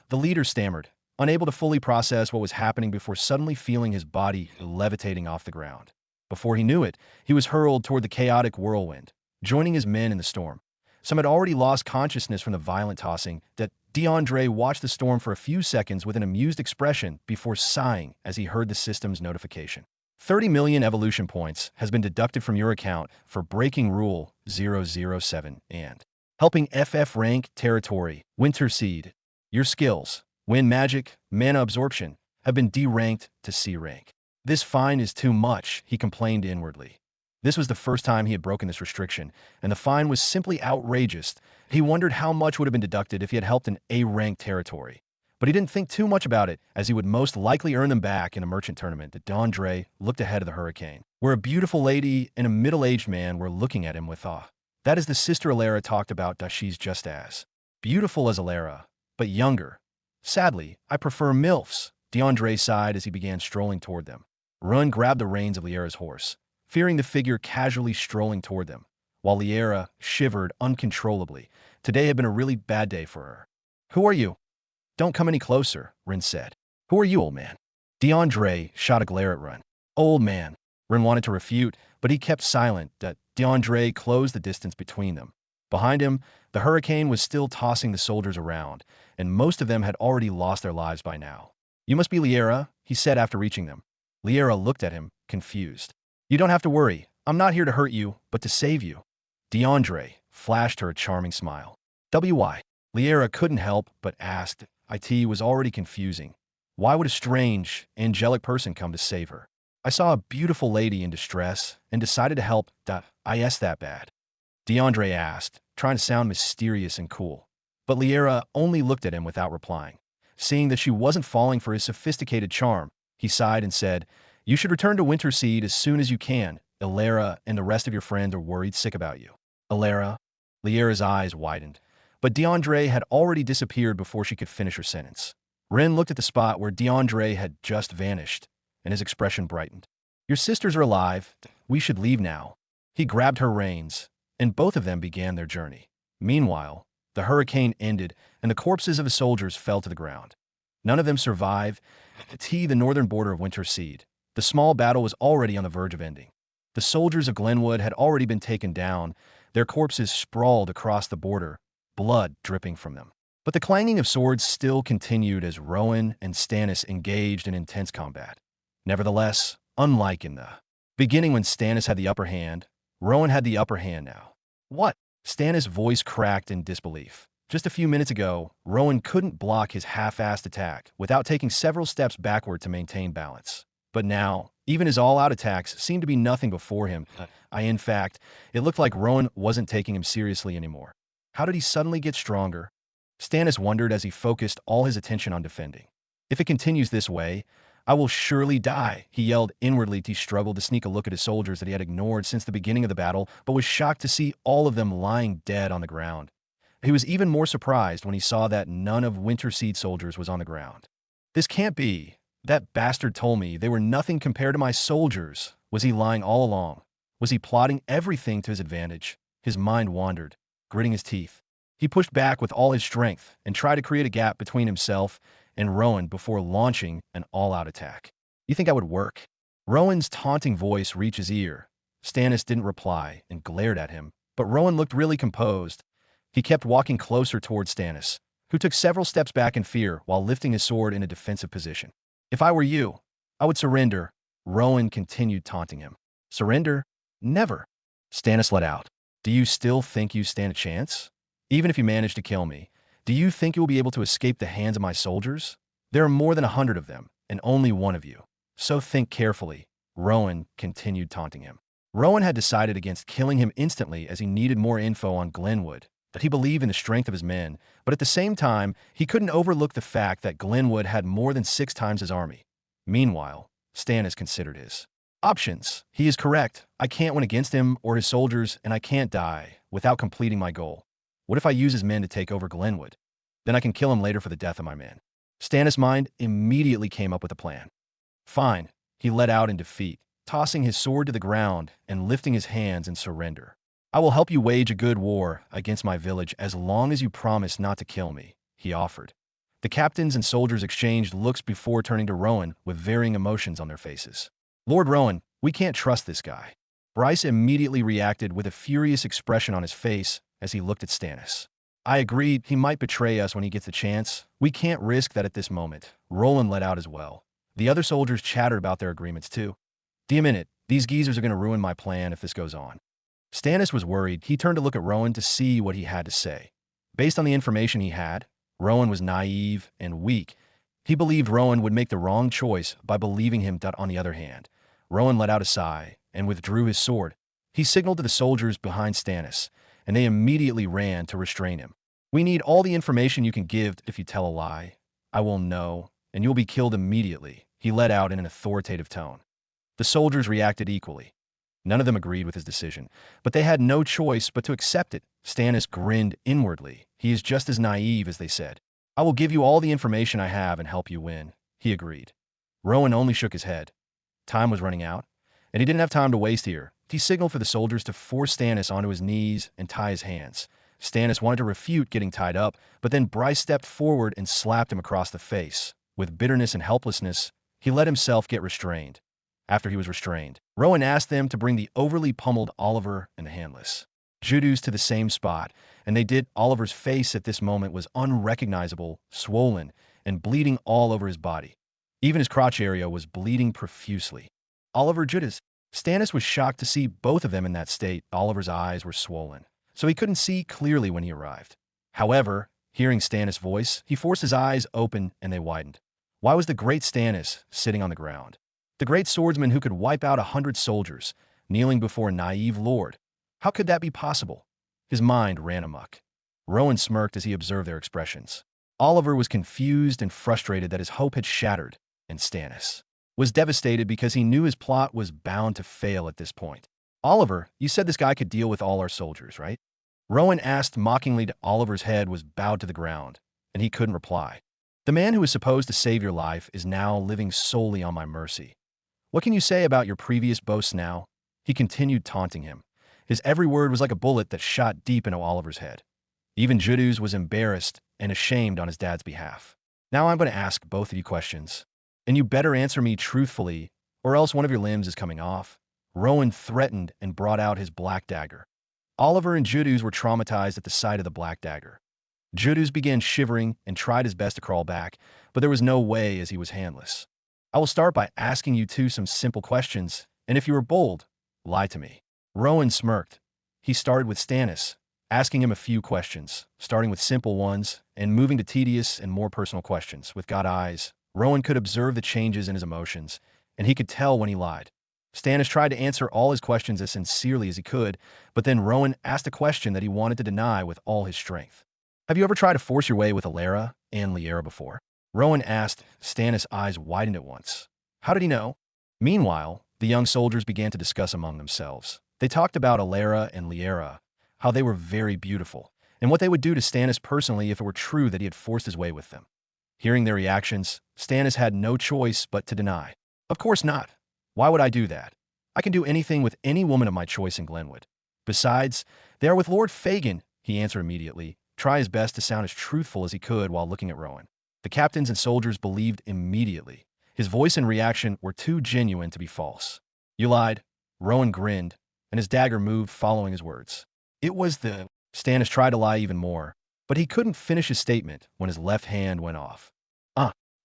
The leader stammered, unable to fully process what was happening before suddenly feeling his body levitating off the ground. Before he knew it, he was hurled toward the chaotic whirlwind, joining his men in the storm. Some had already lost consciousness from the violent tossing. That DeAndre watched the storm for a few seconds with an amused expression before sighing as he heard the system's notification. 30 million evolution points has been deducted from your account for breaking Rule 007 and helping FF-Rank territory, Winter Seed. Your skills, Wind Magic, Mana Absorption, have been deranked to C rank. This fine is too much, he complained inwardly. This was the first time he had broken this restriction, and the fine was simply outrageous. He wondered how much would have been deducted if he had helped an A-rank territory. But he didn't think too much about it, as he would most likely earn them back in a merchant tournament. DeAndre looked ahead of the hurricane, where a beautiful lady and a middle-aged man were looking at him with awe. That is the sister Alara talked about. She's just as beautiful as Alara, but younger. Sadly, I prefer MILFs, DeAndre sighed as he began strolling toward them. Rowan grabbed the reins of Liera's horse, fearing the figure casually strolling toward them, while Liera shivered uncontrollably. Today had been a really bad day for her. "Who are you?" "Don't come any closer," Ren said. "Who are you, old man?" DeAndre shot a glare at Ren. "Old man." Ren wanted to refute, but he kept silent. DeAndre closed the distance between them. Behind him, the hurricane was still tossing the soldiers around, and most of them had already lost their lives by now. "You must be Liera," he said after reaching them. Liera looked at him, confused. "You don't have to worry. I'm not here to hurt you, but to save you." DeAndre flashed her a charming smile. "Why?" Liera couldn't help but asked. It was already confusing. Why would a strange, angelic person come to save her? I saw a beautiful lady in distress and decided to help. I asked that bad. DeAndre asked, trying to sound mysterious and cool. But Liera only looked at him without replying. Seeing that she wasn't falling for his sophisticated charm, he sighed and said, "You should return to Winterseed as soon as you can. Ilera and the rest of your friends are worried sick about you." Ilera? Liera's eyes widened. But DeAndre had already disappeared before she could finish her sentence. Ren looked at the spot where DeAndre had just vanished, and his expression brightened. "Your sisters are alive. We should leave now." He grabbed her reins, and both of them began their journey. Meanwhile, the hurricane ended, and the corpses of his soldiers fell to the ground. None of them survived. The northern border of Winterseed. The small battle was already on the verge of ending. The soldiers of Glenwood had already been taken down, their corpses sprawled across the border, blood dripping from them. But the clanging of swords still continued as Rowan and Stannis engaged in intense combat. Nevertheless, unlike in the beginning when Stannis had the upper hand, Rowan had the upper hand now. What? Stannis' voice cracked in disbelief. Just a few minutes ago, Rowan couldn't block his half-assed attack without taking several steps backward to maintain balance. But now, even his all-out attacks seemed to be nothing before him. In fact, it looked like Rowan wasn't taking him seriously anymore. How did he suddenly get stronger? Stannis wondered as he focused all his attention on defending. "If it continues this way, I will surely die," he yelled inwardly. He struggled to sneak a look at his soldiers that he had ignored since the beginning of the battle, but was shocked to see all of them lying dead on the ground. He was even more surprised when he saw that none of Winterseed soldiers was on the ground. "This can't be. That bastard told me they were nothing compared to my soldiers." Was he lying all along? Was he plotting everything to his advantage? His mind wandered, gritting his teeth. He pushed back with all his strength and tried to create a gap between himself and Rowan before launching an all-out attack. "You think I would work?" Rowan's taunting voice reached his ear. Stannis didn't reply and glared at him, but Rowan looked really composed. He kept walking closer towards Stannis, who took several steps back in fear while lifting his sword in a defensive position. "If I were you, I would surrender," Rowan continued taunting him. "Surrender? Never." Stannis let out. "Do you still think you stand a chance? Even if you manage to kill me, do you think you will be able to escape the hands of my soldiers? There are more than 100 of them, and only one of you. So think carefully," Rowan continued taunting him. Rowan had decided against killing him instantly as he needed more info on Glenwood, that he believed in the strength of his men, but at the same time, he couldn't overlook the fact that Glenwood had more than 6 times his army. Meanwhile, Stannis considered his options. "He is correct. I can't win against him or his soldiers, and I can't die without completing my goal. What if I use his men to take over Glenwood? Then I can kill him later for the death of my men." Stannis' mind immediately came up with a plan. "Fine," he let out in defeat, tossing his sword to the ground and lifting his hands in surrender. "I will help you wage a good war against my village as long as you promise not to kill me," he offered. The captains and soldiers exchanged looks before turning to Rowan with varying emotions on their faces. "Lord Rowan, we can't trust this guy." Bryce immediately reacted with a furious expression on his face as he looked at Stannis. "I agreed he might betray us when he gets the chance. We can't risk that at this moment." Rowan let out as well. The other soldiers chattered about their agreements too. "Damn it, these geezers are going to ruin my plan if this goes on." Stannis was worried. He turned to look at Rowan to see what he had to say. Based on the information he had, Rowan was naive and weak. He believed Rowan would make the wrong choice by believing him. On the other hand, Rowan let out a sigh and withdrew his sword. He signaled to the soldiers behind Stannis, and they immediately ran to restrain him. "We need all the information you can give. If you tell a lie, I will know, and you'll be killed immediately," he let out in an authoritative tone. The soldiers reacted equally. None of them agreed with his decision, but they had no choice but to accept it. Stannis grinned inwardly. He is just as naive as they said. "I will give you all the information I have and help you win," he agreed. Rowan only shook his head. Time was running out, and he didn't have time to waste here. He signaled for the soldiers to force Stannis onto his knees and tie his hands. Stannis wanted to refute getting tied up, but then Bryce stepped forward and slapped him across the face. With bitterness and helplessness, he let himself get restrained. After he was restrained, Rowan asked them to bring the overly pummeled Oliver and the handless Judus to the same spot, and they did. Oliver's face at this moment was unrecognizable, swollen, and bleeding all over his body. Even his crotch area was bleeding profusely. Oliver Judus. Stannis was shocked to see both of them in that state. Oliver's eyes were swollen, so he couldn't see clearly when he arrived. However, Hearing Stannis' voice, he forced his eyes open and they widened. Why was the great Stannis sitting on the ground? The great swordsman who could wipe out 100 soldiers, kneeling before a naive lord. How could that be possible? His mind ran amok. Rowan smirked as he observed their expressions. Oliver was confused and frustrated that his hope had shattered, and Stannis was devastated because he knew his plot was bound to fail at this point. Oliver, you said this guy could deal with all our soldiers, right? Rowan asked mockingly. Oliver's head was bowed to the ground, and he couldn't reply. The man who was supposed to save your life is now living solely on my mercy. What can you say about your previous boasts now? He continued taunting him. His every word was like a bullet that shot deep into Oliver's head. Even Juduz was embarrassed and ashamed on his dad's behalf. Now I'm going to ask both of you questions, and you better answer me truthfully, or else one of your limbs is coming off. Rowan threatened and brought out his black dagger. Oliver and Juduz were traumatized at the sight of the black dagger. Juduz began shivering and tried his best to crawl back, but there was no way as he was handless. I will start by asking you two some simple questions, and if you are bold, lie to me. Rowan smirked. He started with Stannis, asking him a few questions, starting with simple ones and moving to tedious and more personal questions. With God eyes, Rowan could observe the changes in his emotions, and he could tell when he lied. Stannis tried to answer all his questions as sincerely as he could, but then Rowan asked a question that he wanted to deny with all his strength. Have you ever tried to force your way with Alara and Liera before? Rowan asked. Stannis' eyes widened at once. How did he know? Meanwhile, the young soldiers began to discuss among themselves. They talked about Alara and Liera, how they were very beautiful, and what they would do to Stannis personally if it were true that he had forced his way with them. Hearing their reactions, Stannis had no choice but to deny. Of course not. Why would I do that? I can do anything with any woman of my choice in Glenwood. Besides, they are with Lord Fagin, he answered immediately, try his best to sound as truthful as he could while looking at Rowan. The captains and soldiers believed immediately. His voice and reaction were too genuine to be false. You lied. Rowan grinned, and his dagger moved following his words. It was the... Stannis tried to lie even more, but he couldn't finish his statement when his left hand went off.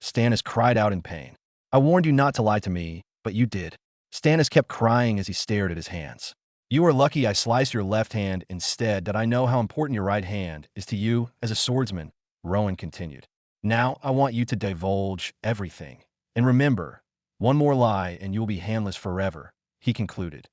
Stannis cried out in pain. I warned you not to lie to me, but you did. Stannis kept crying as he stared at his hands. You are lucky I sliced your left hand instead, that I know how important your right hand is to you as a swordsman, Rowan continued. Now I want you to divulge everything. And remember, one more lie and you will be handless forever, he concluded.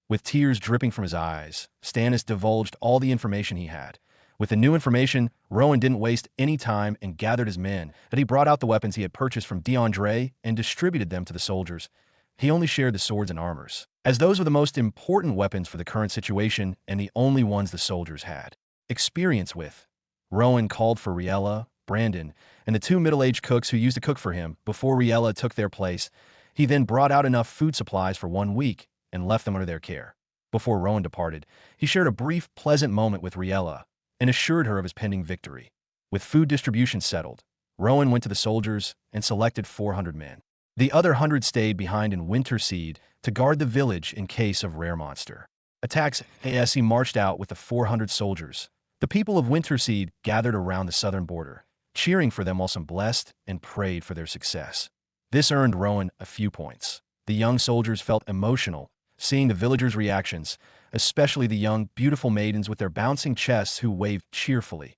With tears dripping from his eyes, Stannis divulged all the information he had. With the new information, Rowan didn't waste any time and gathered his men, that he brought out the weapons he had purchased from DeAndre and distributed them to the soldiers. He only shared the swords and armors, as those were the most important weapons for the current situation and the only ones the soldiers had experience with. Rowan called for Riella, Brandon, and the two middle-aged cooks who used to cook for him before Riella took their place. He then brought out enough food supplies for 1 week and left them under their care. Before Rowan departed, he shared a brief, pleasant moment with Riella and assured her of his pending victory. With food distribution settled, Rowan went to the soldiers and selected 400 men. The other 100 stayed behind in Winterseed to guard the village in case of rare monster attacks. As he marched out with the 400 soldiers, the people of Winterseed gathered around the southern border, cheering for them while some blessed and prayed for their success. This earned Rowan a few points. The young soldiers felt emotional, seeing the villagers' reactions, especially the young, beautiful maidens with their bouncing chests who waved cheerfully.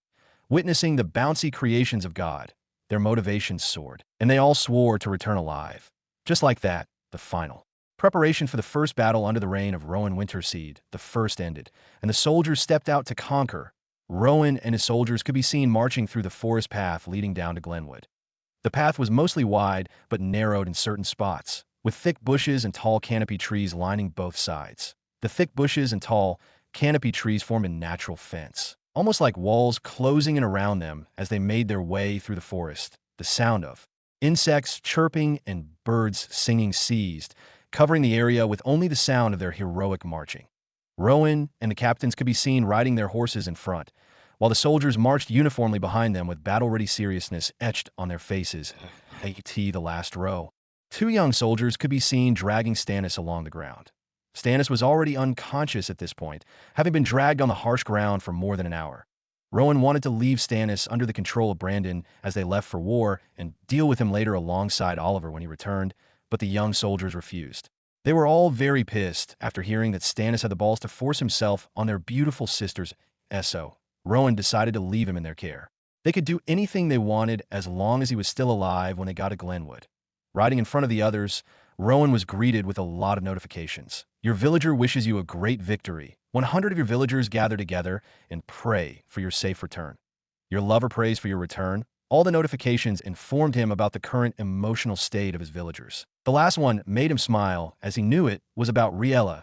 Witnessing the bouncy creations of God, their motivations soared, and they all swore to return alive. Just like that, the final preparation for the first battle under the reign of Rowan Winterseed, the first ended, and the soldiers stepped out to conquer. Rowan and his soldiers could be seen marching through the forest path leading down to Glenwood. The path was mostly wide, but narrowed in certain spots, with thick bushes and tall canopy trees lining both sides. The thick bushes and tall canopy trees formed a natural fence, almost like walls closing in around them as they made their way through the forest. The sound of insects chirping and birds singing ceased, covering the area with only the sound of their heroic marching. Rowan and the captains could be seen riding their horses in front, while the soldiers marched uniformly behind them with battle-ready seriousness etched on their faces. The last row. 2 young soldiers could be seen dragging Stannis along the ground. Stannis was already unconscious at this point, having been dragged on the harsh ground for more than an hour. Rowan wanted to leave Stannis under the control of Brandon as they left for war and deal with him later alongside Oliver when he returned, but the young soldiers refused. They were all very pissed after hearing that Stannis had the balls to force himself on their beautiful sisters. So, Rowan decided to leave him in their care. They could do anything they wanted as long as he was still alive when they got to Glenwood. Riding in front of the others, Rowan was greeted with a lot of notifications. Your villager wishes you a great victory. 100 of your villagers gather together and pray for your safe return. Your lover prays for your return. All the notifications informed him about the current emotional state of his villagers. The last one made him smile, as he knew it was about Riella.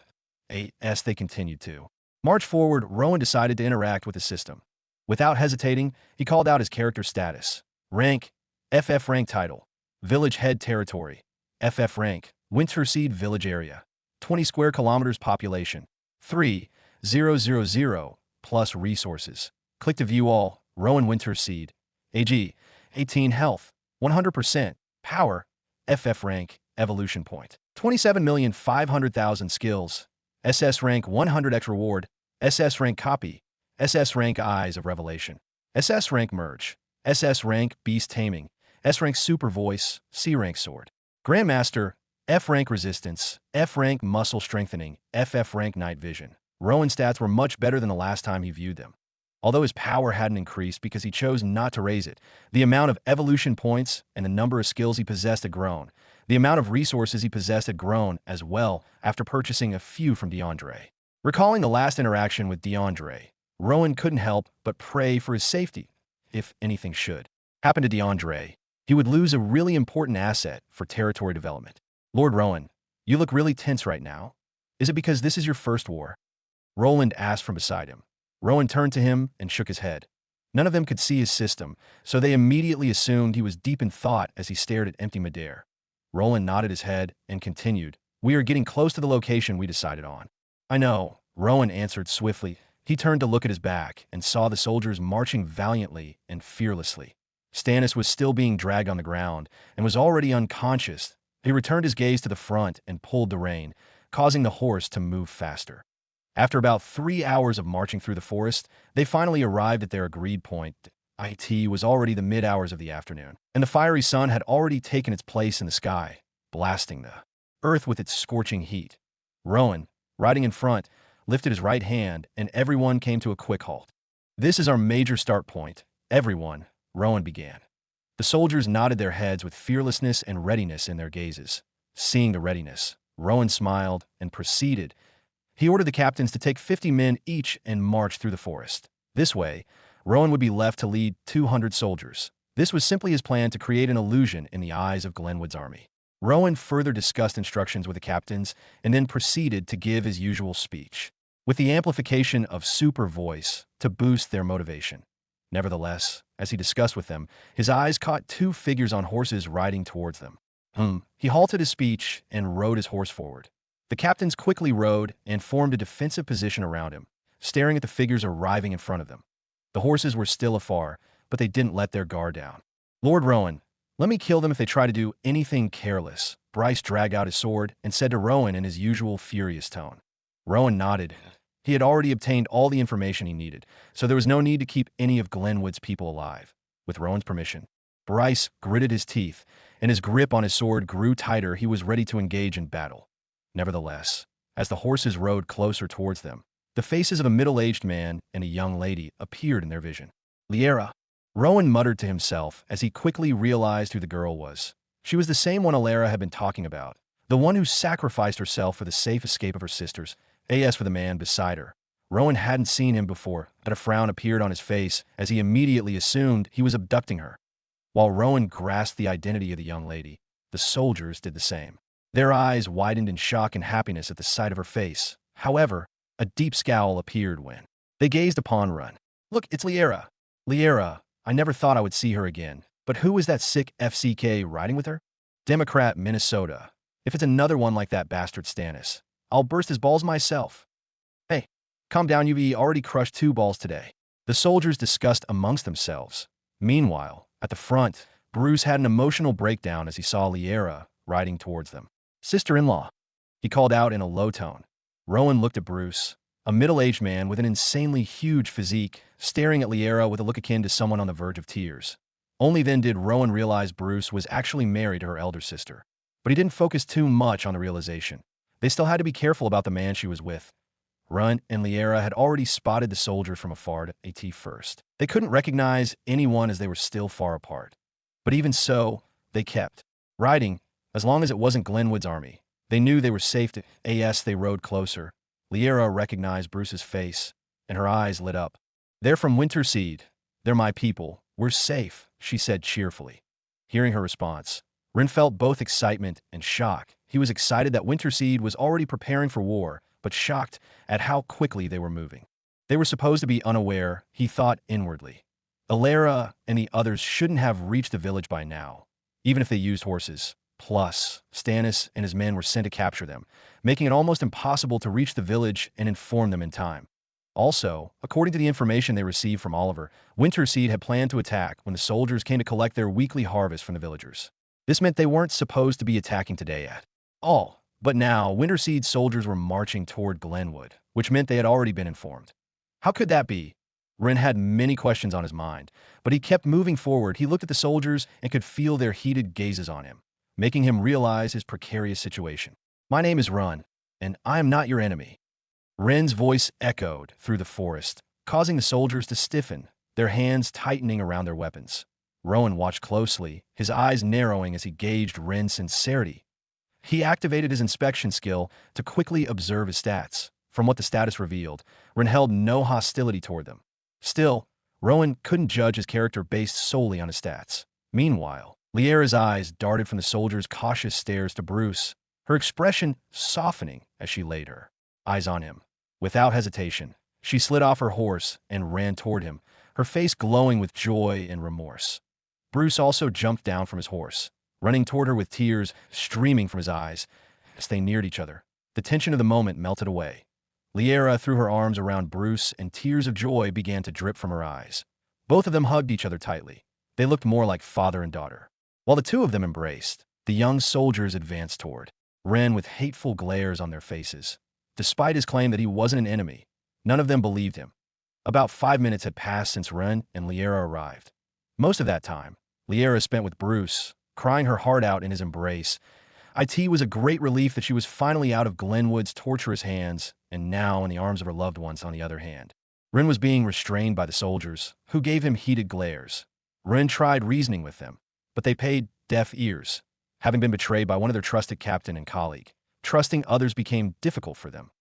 As they continued to march forward, Rowan decided to interact with the system. Without hesitating, he called out his character status. Rank, FF rank title. Village head territory. FF rank, Winterseed village area. 20 square kilometers population. 3000 plus resources. Click to view all. Rowan Winterseed. AG. 18 health. 100%. Power. FF rank. Evolution point. 27,500,000 skills. SS rank 100x reward. SS rank copy. SS rank Eyes of Revelation. SS rank merge. SS rank beast taming. S rank super voice. C rank sword. Grandmaster. F rank resistance. F rank muscle strengthening. FF rank night vision. Rowan's stats were much better than the last time he viewed them. Although his power hadn't increased because he chose not to raise it, the amount of evolution points and the number of skills he possessed had grown. The amount of resources he possessed had grown as well after purchasing a few from DeAndre. Recalling the last interaction with DeAndre, Rowan couldn't help but pray for his safety. If anything should happen to DeAndre, he would lose a really important asset for territory development. Lord Rowan, you look really tense right now. Is it because this is your first war? Roland asked from beside him. Rowan turned to him and shook his head. None of them could see his system, so they immediately assumed he was deep in thought as he stared at empty midair. Roland nodded his head and continued, "We are getting close to the location we decided on." "I know," Rowan answered swiftly. He turned to look at his back and saw the soldiers marching valiantly and fearlessly. Stannis was still being dragged on the ground and was already unconscious. He returned his gaze to the front and pulled the rein, causing the horse to move faster. After about 3 hours of marching through the forest, they finally arrived at their agreed point. It was already the mid-hours of the afternoon, and the fiery sun had already taken its place in the sky, blasting the earth with its scorching heat. Rowan, riding in front, lifted his right hand, and everyone came to a quick halt. "This is our major start point, everyone," Rowan began. The soldiers nodded their heads with fearlessness and readiness in their gazes. Seeing the readiness, Rowan smiled and proceeded. He ordered the captains to take 50 men each and march through the forest. This way, Rowan would be left to lead 200 soldiers. This was simply his plan to create an illusion in the eyes of Glenwood's army. Rowan further discussed instructions with the captains and then proceeded to give his usual speech, with the amplification of super voice to boost their motivation. Nevertheless, as he discussed with them, his eyes caught 2 figures on horses riding towards them. He halted his speech and rode his horse forward. The captains quickly rode and formed a defensive position around him, staring at the figures arriving in front of them. The horses were still afar, but they didn't let their guard down. "Lord Rowan, let me kill them if they try to do anything careless." Bryce dragged out his sword and said to Rowan in his usual furious tone. Rowan nodded. He had already obtained all the information he needed, so there was no need to keep any of Glenwood's people alive. With Rowan's permission, Bryce gritted his teeth, and his grip on his sword grew tighter. He was ready to engage in battle. Nevertheless, as the horses rode closer towards them, the faces of a middle-aged man and a young lady appeared in their vision. "Liera," Rowan muttered to himself as he quickly realized who the girl was. She was the same one Alara had been talking about, the one who sacrificed herself for the safe escape of her sisters. As for the man beside her, Rowan hadn't seen him before, but a frown appeared on his face as he immediately assumed he was abducting her. While Rowan grasped the identity of the young lady, the soldiers did the same. Their eyes widened in shock and happiness at the sight of her face. However, a deep scowl appeared when they gazed upon Run. "Look, it's Liera." "Liera, I never thought I would see her again. But who is that sick FCK riding with her?" "Democrat, Minnesota. If it's another one like that bastard Stannis, I'll burst his balls myself." "Hey, calm down, you've already crushed 2 balls today." The soldiers discussed amongst themselves. Meanwhile, at the front, Bruce had an emotional breakdown as he saw Liera riding towards them. "Sister-in-law," he called out in a low tone. Rowan looked at Bruce, a middle-aged man with an insanely huge physique, staring at Liera with a look akin to someone on the verge of tears. Only then did Rowan realize Bruce was actually married to her elder sister. But he didn't focus too much on the realization. They still had to be careful about the man she was with. Run and Liera had already spotted the soldiers from afar at first. They couldn't recognize anyone as they were still far apart. But even so, they kept riding, as long as it wasn't Glenwood's army. They knew they were safe as they rode closer. Liera recognized Bruce's face, and her eyes lit up. "They're from Winterseed. They're my people. We're safe," she said cheerfully. Hearing her response, Rin felt both excitement and shock. He was excited that Winterseed was already preparing for war, but shocked at how quickly they were moving. They were supposed to be unaware, he thought inwardly. Alera and the others shouldn't have reached the village by now, even if they used horses. Plus, Stannis and his men were sent to capture them, making it almost impossible to reach the village and inform them in time. Also, according to the information they received from Oliver, Winterseed had planned to attack when the soldiers came to collect their weekly harvest from the villagers. This meant they weren't supposed to be attacking today at all. But now, Winterseed's soldiers were marching toward Glenwood, which meant they had already been informed. How could that be? Ren had many questions on his mind, but he kept moving forward. He looked at the soldiers and could feel their heated gazes on him, making him realize his precarious situation. "My name is Run, and I am not your enemy." Ren's voice echoed through the forest, causing the soldiers to stiffen, their hands tightening around their weapons. Rowan watched closely, his eyes narrowing as he gauged Ren's sincerity. He activated his inspection skill to quickly observe his stats. From what the status revealed, Ren held no hostility toward them. Still, Rowan couldn't judge his character based solely on his stats. Meanwhile, Liera's eyes darted from the soldier's cautious stares to Bruce, her expression softening as she laid her eyes on him. Without hesitation, she slid off her horse and ran toward him, her face glowing with joy and remorse. Bruce also jumped down from his horse, running toward her with tears streaming from his eyes. As they neared each other, the tension of the moment melted away. Liera threw her arms around Bruce, and tears of joy began to drip from her eyes. Both of them hugged each other tightly. They looked more like father and daughter. While the two of them embraced, the young soldiers advanced toward Ren with hateful glares on their faces. Despite his claim that he wasn't an enemy, none of them believed him. About 5 minutes had passed since Ren and Liera arrived. Most of that time, Liera spent with Bruce, crying her heart out in his embrace. It was a great relief that she was finally out of Glenwood's torturous hands, and now in the arms of her loved ones on the other hand. Ren was being restrained by the soldiers, who gave him heated glares. Ren tried reasoning with them, but they paid deaf ears. Having been betrayed by one of their trusted captain and colleague, trusting others became difficult for them.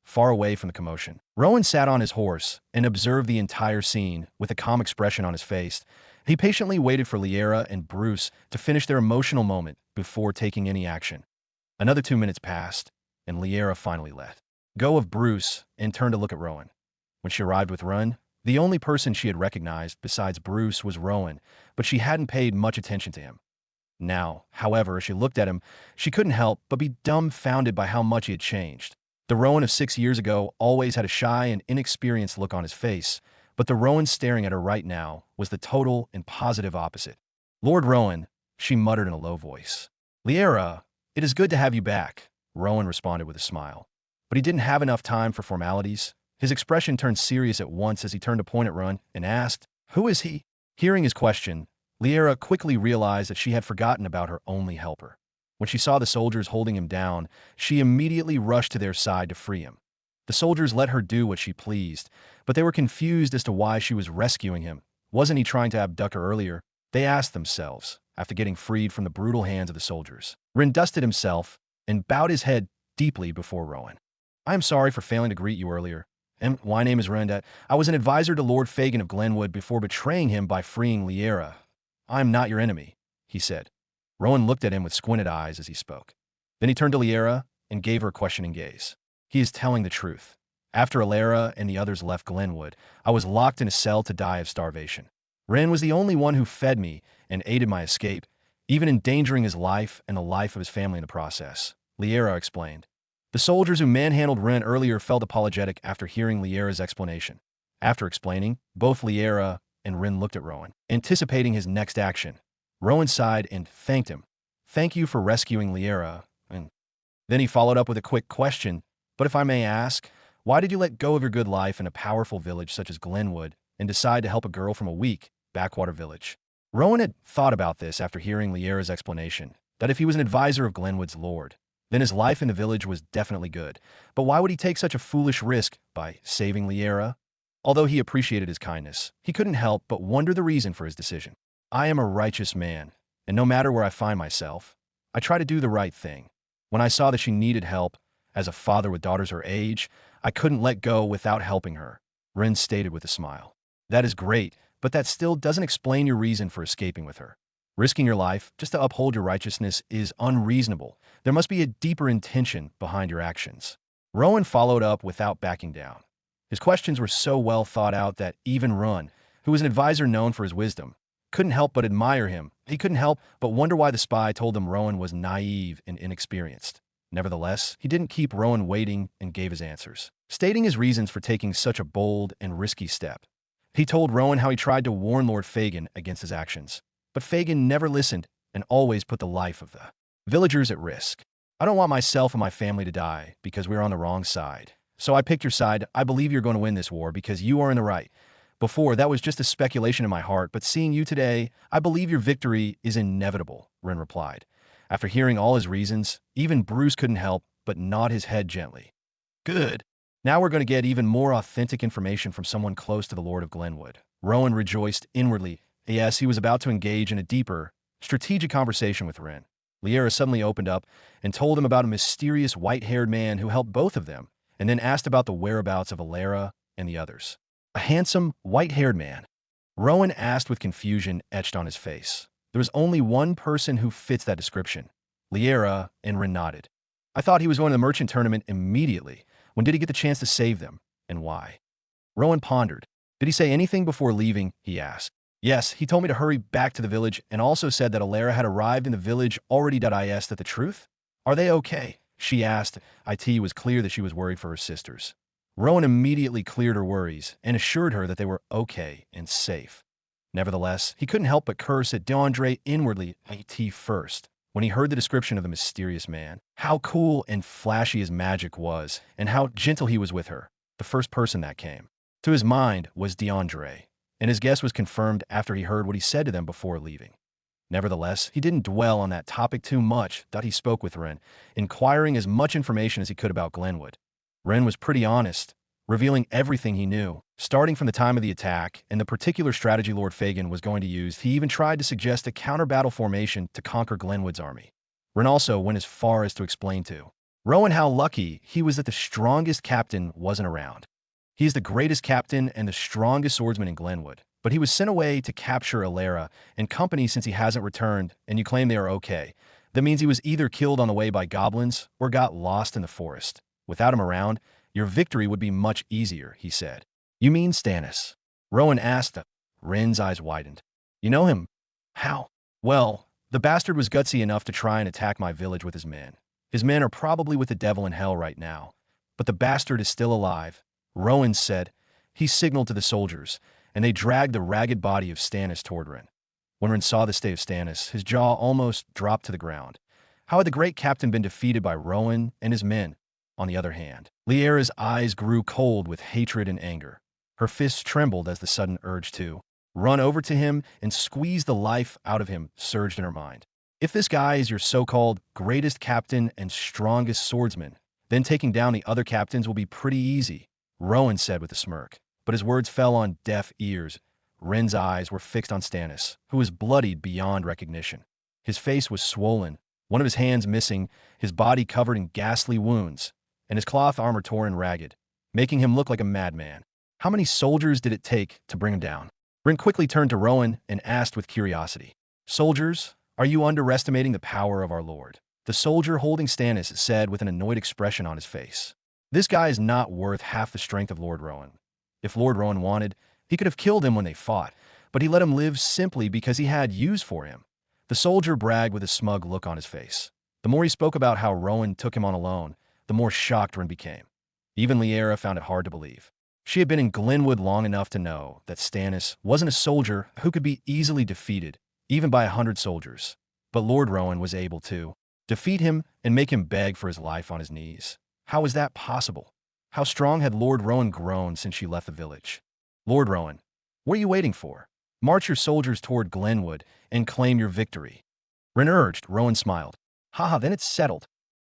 Far away from the commotion, Rowan sat on his horse and observed the entire scene with a calm expression on his face. He patiently waited for Liera and Bruce to finish their emotional moment before taking any action. Another 2 minutes passed, and Liera finally let go of Bruce and turned to look at Rowan. When she arrived with Run, the only person she had recognized besides Bruce was Rowan, but she hadn't paid much attention to him. Now, however, as she looked at him, she couldn't help but be dumbfounded by how much he had changed. The Rowan of 6 years ago always had a shy and inexperienced look on his face, but the Rowan staring at her right now was the total and positive opposite. "Lord Rowan," she muttered in a low voice. "Liera, it is good to have you back," Rowan responded with a smile. But he didn't have enough time for formalities. His expression turned serious at once as he turned to point at Run and asked, "Who is he?" Hearing his question, Liera quickly realized that she had forgotten about her only helper. When she saw the soldiers holding him down, she immediately rushed to their side to free him. The soldiers let her do what she pleased, but they were confused as to why she was rescuing him. Wasn't he trying to abduct her earlier? They asked themselves, after getting freed from the brutal hands of the soldiers. Rin dusted himself and bowed his head deeply before Rowan. "I am sorry for failing to greet you earlier. And my name is Rendat. I was an advisor to Lord Fagin of Glenwood before betraying him by freeing Liera. I am not your enemy," he said. Rowan looked at him with squinted eyes as he spoke. Then he turned to Liera and gave her a questioning gaze. "He is telling the truth. After Alera and the others left Glenwood, I was locked in a cell to die of starvation. Ren was the only one who fed me and aided my escape, even endangering his life and the life of his family in the process," Liera explained. The soldiers who manhandled Ren earlier felt apologetic after hearing Liera's explanation. After explaining, both Liera and Ren looked at Rowan, anticipating his next action. Rowan sighed and thanked him. "Thank you for rescuing Liera." And then he followed up with a quick question. "But if I may ask, why did you let go of your good life in a powerful village such as Glenwood and decide to help a girl from a weak, backwater village?" Rowan had thought about this after hearing Liera's explanation, that if he was an advisor of Glenwood's lord, Then his life in the village was definitely good. But why would he take such a foolish risk by saving Liera? Although he appreciated his kindness, he couldn't help but wonder the reason for his decision. I am a righteous man, and no matter where I find myself, I try to do the right thing. When I saw that she needed help, as a father with daughters her age, I couldn't let go without helping her, Ren stated with a smile. That is great, but that still doesn't explain your reason for escaping with her. Risking your life just to uphold your righteousness is unreasonable. There must be a deeper intention behind your actions. Rowan followed up without backing down. His questions were so well thought out that even Rowan, who was an advisor known for his wisdom, couldn't help but admire him. He couldn't help but wonder why the spy told him Rowan was naive and inexperienced. Nevertheless, he didn't keep Rowan waiting and gave his answers, stating his reasons for taking such a bold and risky step. He told Rowan how he tried to warn Lord Fagin against his actions, but Fagin never listened and always put the life of the villagers at risk. I don't want myself and my family to die because we're on the wrong side. So I picked your side. I believe you're going to win this war because you are in the right. Before, that was just a speculation in my heart, but seeing you today, I believe your victory is inevitable, Ren replied. After hearing all his reasons, even Bruce couldn't help but nod his head gently. Good. Now we're going to get even more authentic information from someone close to the Lord of Glenwood. Rowan rejoiced inwardly. Yes, he was about to engage in a deeper, strategic conversation with Ren. Liera suddenly opened up and told him about a mysterious white-haired man who helped both of them, and then asked about the whereabouts of Alera and the others. A handsome, white-haired man. Rowan asked with confusion etched on his face. There was only one person who fits that description. Liera, and Ren nodded. I thought he was going to the merchant tournament immediately. When did he get the chance to save them, and why? Rowan pondered. Did he say anything before leaving? He asked. Yes, he told me to hurry back to the village and also said that Alera had arrived in the village already. I asked that the truth? Are they okay? She asked. It was clear that she was worried for her sisters. Rowan immediately cleared her worries and assured her that they were okay and safe. Nevertheless, he couldn't help but curse at DeAndre inwardly, first, when he heard the description of the mysterious man. How cool and flashy his magic was, and how gentle he was with her. The first person that came to his mind was DeAndre, and his guess was confirmed after he heard what he said to them before leaving. Nevertheless, he didn't dwell on that topic too much. He spoke with Ren, inquiring as much information as he could about Glenwood. Ren was pretty honest, revealing everything he knew, starting from the time of the attack and the particular strategy Lord Fagin was going to use. He even tried to suggest a counter-battle formation to conquer Glenwood's army. Ren also went as far as to explain to Rowan how lucky he was that the strongest captain wasn't around. He is the greatest captain and the strongest swordsman in Glenwood, but he was sent away to capture Alera and company since he hasn't returned, and you claim they are okay. That means he was either killed on the way by goblins or got lost in the forest. Without him around, your victory would be much easier, he said. You mean Stannis? Rowan asked. Ren's eyes widened. You know him? How? Well, the bastard was gutsy enough to try and attack my village with his men. His men are probably with the devil in hell right now, but the bastard is still alive. Rowan said. He signaled to the soldiers, and they dragged the ragged body of Stannis toward Ren. When Ren saw the state of Stannis, his jaw almost dropped to the ground. How had the great captain been defeated by Rowan and his men? On the other hand, Liera's eyes grew cold with hatred and anger. Her fists trembled as the sudden urge to run over to him and squeeze the life out of him surged in her mind. If this guy is your so-called greatest captain and strongest swordsman, then taking down the other captains will be pretty easy, Rowan said with a smirk. But his words fell on deaf ears. Ren's eyes were fixed on Stannis, who was bloodied beyond recognition. His face was swollen, one of his hands missing, his body covered in ghastly wounds, and his cloth armor torn and ragged, making him look like a madman. How many soldiers did it take to bring him down? Ren quickly turned to Rowan and asked with curiosity, Soldiers, are you underestimating the power of our Lord? The soldier holding Stannis said with an annoyed expression on his face. This guy is not worth half the strength of Lord Rowan. If Lord Rowan wanted, he could have killed him when they fought, but he let him live simply because he had use for him. The soldier bragged with a smug look on his face. The more he spoke about how Rowan took him on alone, the more shocked Ren became. Even Liera found it hard to believe. She had been in Glenwood long enough to know that Stannis wasn't a soldier who could be easily defeated, even by 100 soldiers. But Lord Rowan was able to defeat him and make him beg for his life on his knees. How was that possible? How strong had Lord Rowan grown since she left the village? Lord Rowan, what are you waiting for? March your soldiers toward Glenwood and claim your victory. Ren urged. Rowan smiled. Haha, then it's settled.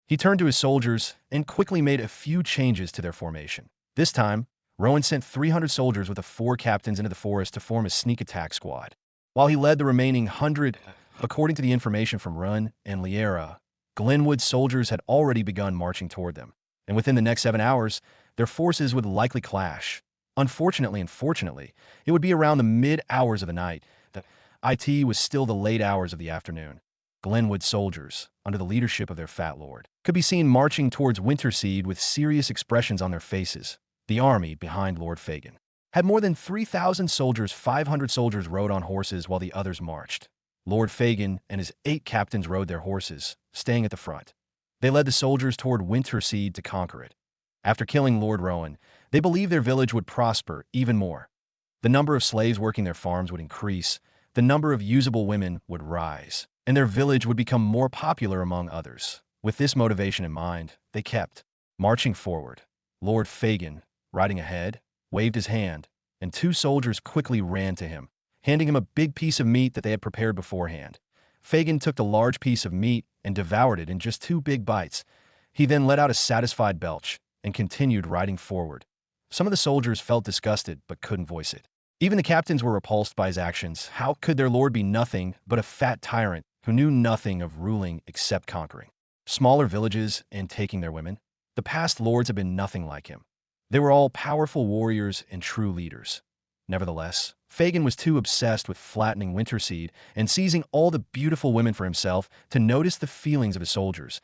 He turned to his soldiers and quickly made a few changes to their formation. This time, Rowan sent 300 soldiers with the 4 captains into the forest to form a sneak attack squad. While he led the remaining 100, according to the information from Run and Liera, Glenwood's soldiers had already begun marching toward them, and within the next 7 hours, their forces would likely clash. Unfortunately and fortunately, it would be around the mid-hours of the night. The IT was still the late hours of the afternoon. Glenwood soldiers, under the leadership of their fat lord, could be seen marching towards Winterseed with serious expressions on their faces. The army behind Lord Fagin had more than 3,000 soldiers. 500 soldiers rode on horses while the others marched. Lord Fagin and his 8 captains rode their horses, staying at the front. They led the soldiers toward Winterseed to conquer it. After killing Lord Rowan, they believed their village would prosper even more. The number of slaves working their farms would increase, the number of usable women would rise, and their village would become more popular among others. With this motivation in mind, they kept marching forward. Lord Fagin, riding ahead, waved his hand, and 2 soldiers quickly ran to him, handing him a big piece of meat that they had prepared beforehand. Fagin took the large piece of meat and devoured it in just 2 big bites. He then let out a satisfied belch and continued riding forward. Some of the soldiers felt disgusted but couldn't voice it. Even the captains were repulsed by his actions. How could their lord be nothing but a fat tyrant who knew nothing of ruling except conquering smaller villages and taking their women? The past lords had been nothing like him. They were all powerful warriors and true leaders. Nevertheless, Fagin was too obsessed with flattening Winterseed and seizing all the beautiful women for himself to notice the feelings of his soldiers.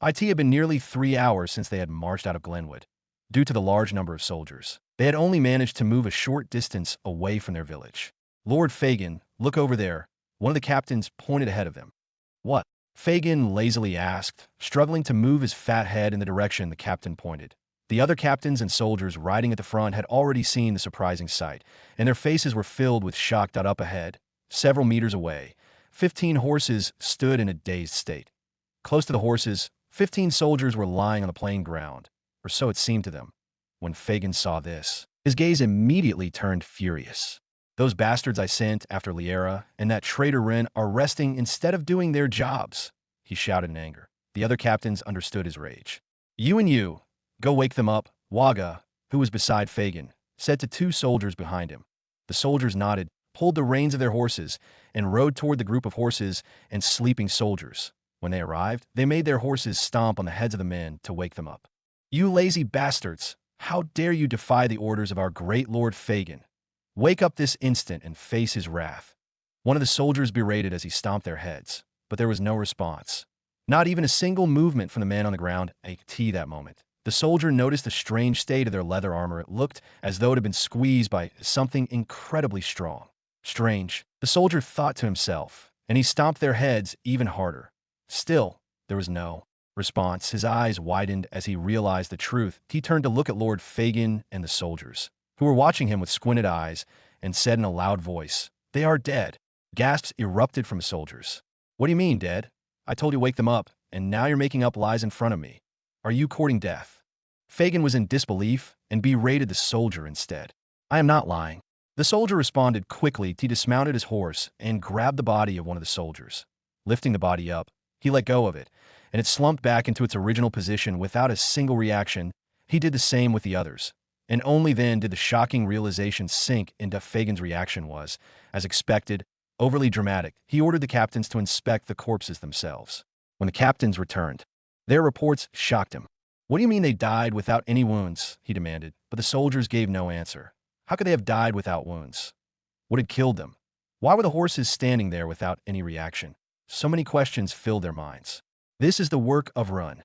It had been nearly 3 hours since they had marched out of Glenwood. Due to the large number of soldiers, they had only managed to move a short distance away from their village. Lord Fagin, look over there. One of the captains pointed ahead of them. What? Fagin lazily asked, struggling to move his fat head in the direction the captain pointed. The other captains and soldiers riding at the front had already seen the surprising sight, and their faces were filled with shock. Up ahead, several meters away, 15 horses stood in a dazed state. Close to the horses, 15 soldiers were lying on the plain ground, or so it seemed to them. When Fagin saw this, his gaze immediately turned furious. Those bastards I sent after Liera and that traitor Ren are resting instead of doing their jobs, he shouted in anger. The other captains understood his rage. You, go wake them up, Waga, who was beside Fagin, said to 2 soldiers behind him. The soldiers nodded, pulled the reins of their horses, and rode toward the group of horses and sleeping soldiers. When they arrived, they made their horses stomp on the heads of the men to wake them up. You lazy bastards! How dare you defy the orders of our great Lord Fagin? Wake up this instant and face his wrath. One of the soldiers berated as he stomped their heads, but there was no response. Not even a single movement from the man on the ground. That moment, the soldier noticed the strange state of their leather armor. It looked as though it had been squeezed by something incredibly strong. Strange, the soldier thought to himself, and he stomped their heads even harder. Still, there was no response. His eyes widened as he realized the truth. He turned to look at Lord Fagin and the soldiers, who were watching him with squinted eyes, and said in a loud voice, "They are dead." Gasps erupted from the soldiers. "What do you mean, dead? I told you to wake them up, and now you're making up lies in front of me. Are you courting death?" Fagin was in disbelief and berated the soldier instead. "I am not lying." The soldier responded quickly. He dismounted his horse and grabbed the body of one of the soldiers. Lifting the body up, he let go of it, and it slumped back into its original position without a single reaction. He did the same with the others, and only then did the shocking realization sink into Fagin's reaction was, as expected, overly dramatic. He ordered the captains to inspect the corpses themselves. When the captains returned, their reports shocked him. "What do you mean they died without any wounds?" he demanded, but the soldiers gave no answer. How could they have died without wounds? What had killed them? Why were the horses standing there without any reaction? So many questions filled their minds. This is the work of Run.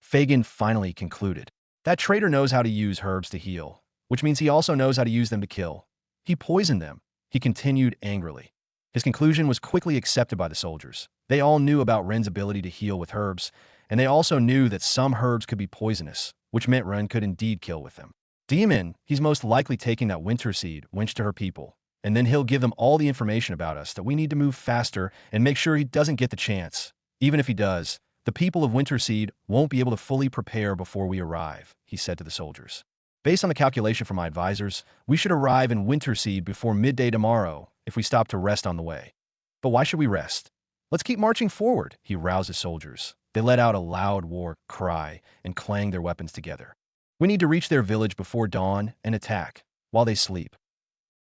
Fagin finally concluded. That traitor knows how to use herbs to heal, which means he also knows how to use them to kill. He poisoned them, he continued angrily. His conclusion was quickly accepted by the soldiers. They all knew about Ren's ability to heal with herbs, and they also knew that some herbs could be poisonous, which meant Ren could indeed kill with them. Demon, he's most likely taking that Winterseed wench to her people, and then he'll give them all the information about us that we need to move faster and make sure he doesn't get the chance. Even if he does, the people of Winterseed won't be able to fully prepare before we arrive, he said to the soldiers. Based on the calculation from my advisors, we should arrive in Winterseed before midday tomorrow if we stop to rest on the way. But why should we rest? Let's keep marching forward, he roused his soldiers. They let out a loud war cry and clanged their weapons together. We need to reach their village before dawn and attack, while they sleep,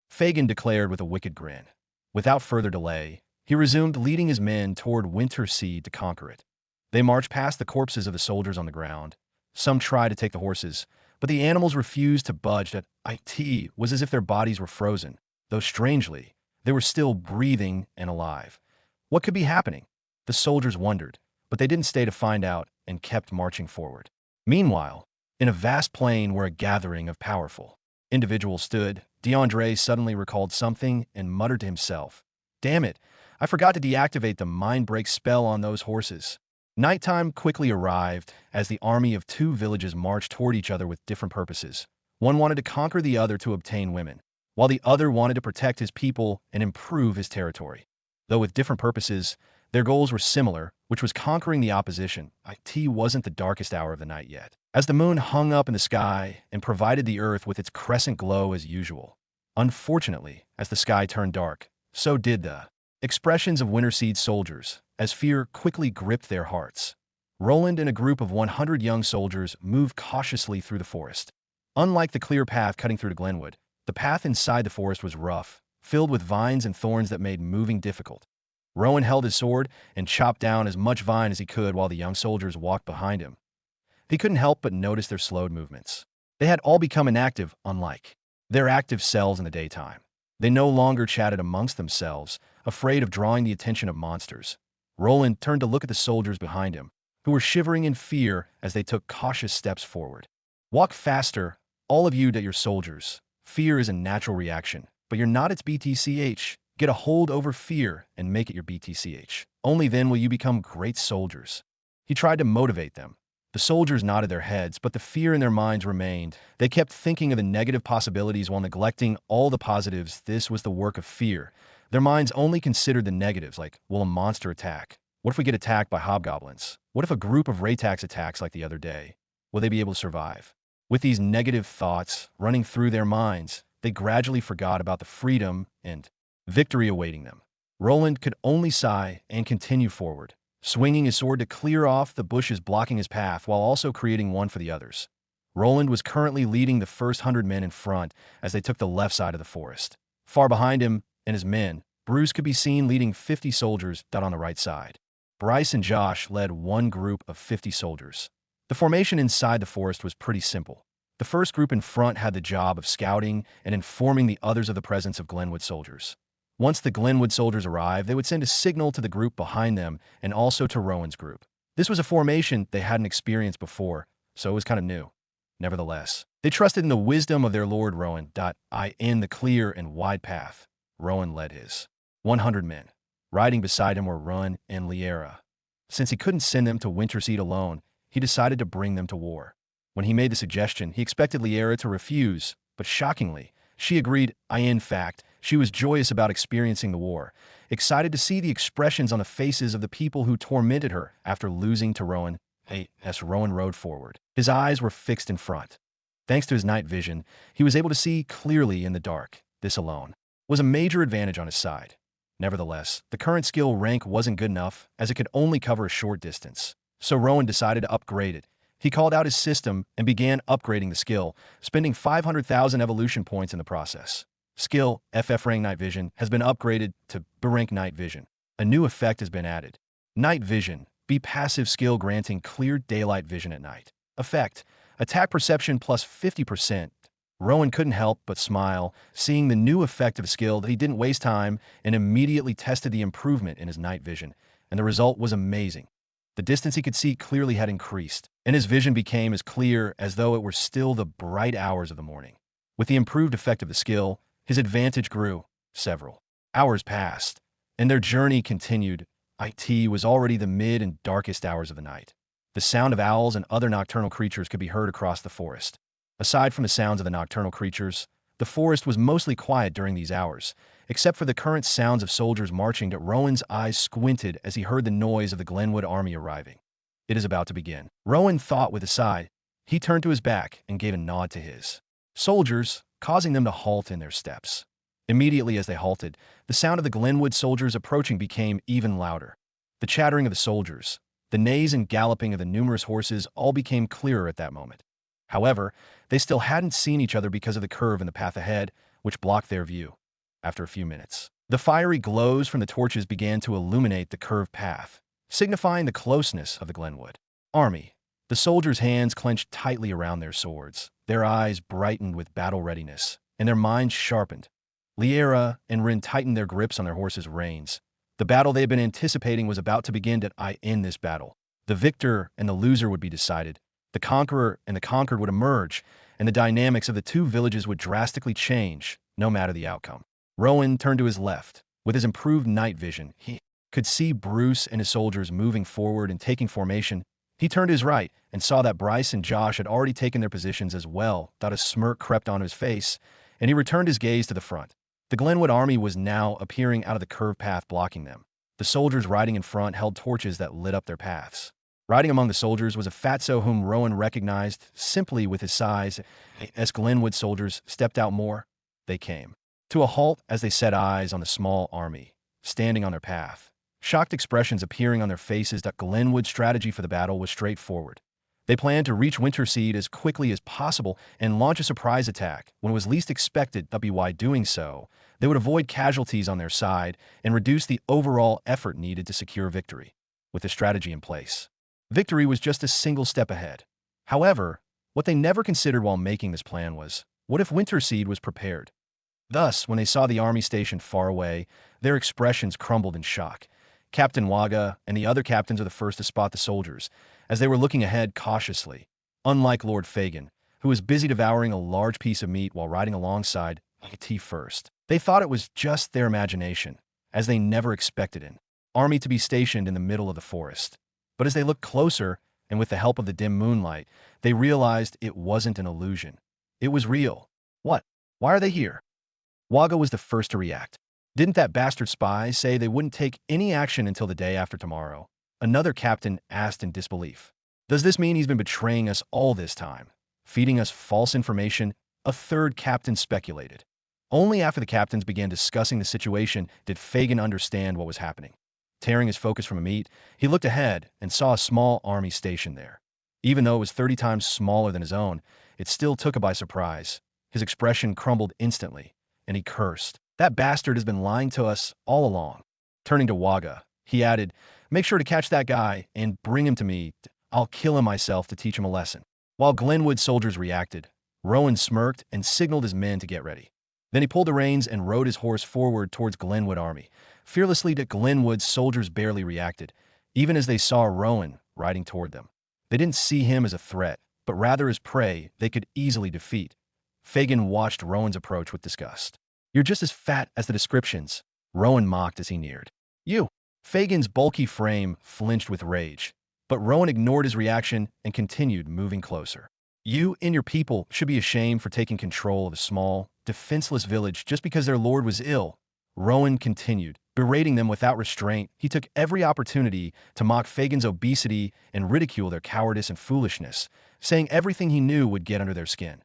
Fagin declared with a wicked grin. Without further delay, he resumed leading his men toward Winter Seed to conquer it. They marched past the corpses of the soldiers on the ground. Some tried to take the horses, but the animals refused to budge. That it was as if their bodies were frozen, though strangely, they were still breathing and alive. What could be happening? The soldiers wondered, but they didn't stay to find out and kept marching forward. Meanwhile, in a vast plain where a gathering of powerful individuals stood, DeAndre suddenly recalled something and muttered to himself, "Damn it, I forgot to deactivate the mind break spell on those horses." Nighttime quickly arrived as the army of two villages marched toward each other with different purposes. One wanted to conquer the other to obtain women, while the other wanted to protect his people and improve his territory. Though with different purposes, their goals were similar, which was conquering the opposition. It wasn't the darkest hour of the night yet, as the moon hung up in the sky and provided the earth with its crescent glow as usual. Unfortunately, as the sky turned dark, so did the expressions of Winterseed soldiers, as fear quickly gripped their hearts. Roland and a group of 100 young soldiers moved cautiously through the forest. Unlike the clear path cutting through to Glenwood, the path inside the forest was rough, filled with vines and thorns that made moving difficult. Rowan held his sword and chopped down as much vine as he could while the young soldiers walked behind him. He couldn't help but notice their slowed movements. They had all become inactive, unlike their active selves in the daytime. They no longer chatted amongst themselves, afraid of drawing the attention of monsters. Roland turned to look at the soldiers behind him, who were shivering in fear as they took cautious steps forward. "Walk faster, all of you, your soldiers. Fear is a natural reaction, but you're not its BTCH. Get a hold over fear and make it your BTCH. Only then will you become great soldiers." He tried to motivate them. The soldiers nodded their heads, but the fear in their minds remained. They kept thinking of the negative possibilities while neglecting all the positives. This was the work of fear. Their minds only considered the negatives, like, will a monster attack? What if we get attacked by hobgoblins? What if a group of Raytax attacks like the other day? Will they be able to survive? With these negative thoughts running through their minds, they gradually forgot about the freedom and victory awaiting them. Roland could only sigh and continue forward, swinging his sword to clear off the bushes blocking his path while also creating one for the others. Roland was currently leading the first 100 men in front as they took the left side of the forest. Far behind him and his men, Bruce could be seen leading 50 soldiers on the right side. Bryce and Josh led one group of 50 soldiers. The formation inside the forest was pretty simple. The first group in front had the job of scouting and informing the others of the presence of Glenwood soldiers. Once the Glenwood soldiers arrived, they would send a signal to the group behind them and also to Rowan's group. This was a formation they hadn't experienced before, so it was kind of new. Nevertheless, they trusted in the wisdom of their Lord Rowan. In the clear and wide path, Rowan led his 100 men. Riding beside him were Rowan and Liera. Since he couldn't send them to Winterseed alone, he decided to bring them to war. When he made the suggestion, he expected Liera to refuse, but shockingly, she agreed. In fact, she was joyous about experiencing the war, excited to see the expressions on the faces of the people who tormented her after losing to Rowan. As Rowan rode forward, his eyes were fixed in front. Thanks to his night vision, he was able to see clearly in the dark. This alone was a major advantage on his side. Nevertheless, the current skill rank wasn't good enough, as it could only cover a short distance. So Rowan decided to upgrade it. He called out his system and began upgrading the skill, spending 500,000 evolution points in the process. Skill, SSS-Rank Night Vision, has been upgraded to B-Rank Night Vision. A new effect has been added. Night Vision, be passive skill granting clear daylight vision at night. Effect, attack perception plus 50%. Rowan couldn't help but smile, seeing the new effect of skill that he didn't waste time and immediately tested the improvement in his night vision, and the result was amazing. The distance he could see clearly had increased, and his vision became as clear as though it were still the bright hours of the morning. With the improved effect of the skill, his advantage grew. Several hours passed, and their journey continued. It was already the mid and darkest hours of the night. The sound of owls and other nocturnal creatures could be heard across the forest. Aside from the sounds of the nocturnal creatures, the forest was mostly quiet during these hours, except for the current sounds of soldiers marching. Rowan's eyes squinted as he heard the noise of the Glenwood army arriving. It is about to begin, Rowan thought with a sigh. He turned to his back and gave a nod to his soldiers, causing them to halt in their steps. Immediately as they halted, the sound of the Glenwood soldiers approaching became even louder. The chattering of the soldiers, the neighs and galloping of the numerous horses all became clearer at that moment. However, they still hadn't seen each other because of the curve in the path ahead, which blocked their view. After a few minutes, the fiery glows from the torches began to illuminate the curved path, signifying the closeness of the Glenwood army. The soldiers' hands clenched tightly around their swords, their eyes brightened with battle readiness, and their minds sharpened. Liera and Rin tightened their grips on their horses' reins. The battle they had been anticipating was about to begin. In this battle, the victor and the loser would be decided. The conqueror and the conquered would emerge, and the dynamics of the two villages would drastically change, no matter the outcome. Rowan turned to his left. With his improved night vision, he could see Bruce and his soldiers moving forward and taking formation. He turned to his right and saw that Bryce and Josh had already taken their positions as well. A smirk crept onto his face, and he returned his gaze to the front. The Glenwood army was now appearing out of the curved path, blocking them. The soldiers riding in front held torches that lit up their paths. Riding among the soldiers was a fatso whom Rowan recognized simply with his size. As Glenwood soldiers stepped out more, they came to a halt as they set eyes on the small army standing on their path. Shocked expressions appearing on their faces. Glenwood's strategy for the battle was straightforward. They planned to reach Winterseed as quickly as possible and launch a surprise attack when it was least expected. By doing so, they would avoid casualties on their side and reduce the overall effort needed to secure victory. With the strategy in place, victory was just a single step ahead. However, what they never considered while making this plan was, what if Winterseed was prepared? Thus, when they saw the army stationed far away, their expressions crumbled in shock. Captain Waga and the other captains were the first to spot the soldiers, as they were looking ahead cautiously. Unlike Lord Fagin, who was busy devouring a large piece of meat while riding alongside T first, they thought it was just their imagination, as they never expected an army to be stationed in the middle of the forest. But as they looked closer, and with the help of the dim moonlight, they realized it wasn't an illusion. It was real. What? Why are they here? Waga was the first to react. Didn't that bastard spy say they wouldn't take any action until the day after tomorrow? Another captain asked in disbelief. Does this mean he's been betraying us all this time? Feeding us false information? A third captain speculated. Only after the captains began discussing the situation did Fagin understand what was happening. Tearing his focus from a meat, he looked ahead and saw a small army stationed there. Even though it was 30 times smaller than his own, it still took him by surprise. His expression crumbled instantly, and he cursed. That bastard has been lying to us all along. Turning to Waga, he added, make sure to catch that guy and bring him to me. I'll kill him myself to teach him a lesson. While Glenwood soldiers reacted, Rowan smirked and signaled his men to get ready. Then he pulled the reins and rode his horse forward towards Glenwood army. Fearlessly, Glenwood's soldiers barely reacted, even as they saw Rowan riding toward them. They didn't see him as a threat, but rather as prey they could easily defeat. Fagin watched Rowan's approach with disgust. You're just as fat as the descriptions, Rowan mocked as he neared. You! Fagin's bulky frame flinched with rage, but Rowan ignored his reaction and continued moving closer. You and your people should be ashamed for taking control of a small, defenseless village just because their lord was ill. Rowan continued, berating them without restraint. He took every opportunity to mock Fagin's obesity and ridicule their cowardice and foolishness, saying everything he knew would get under their skin.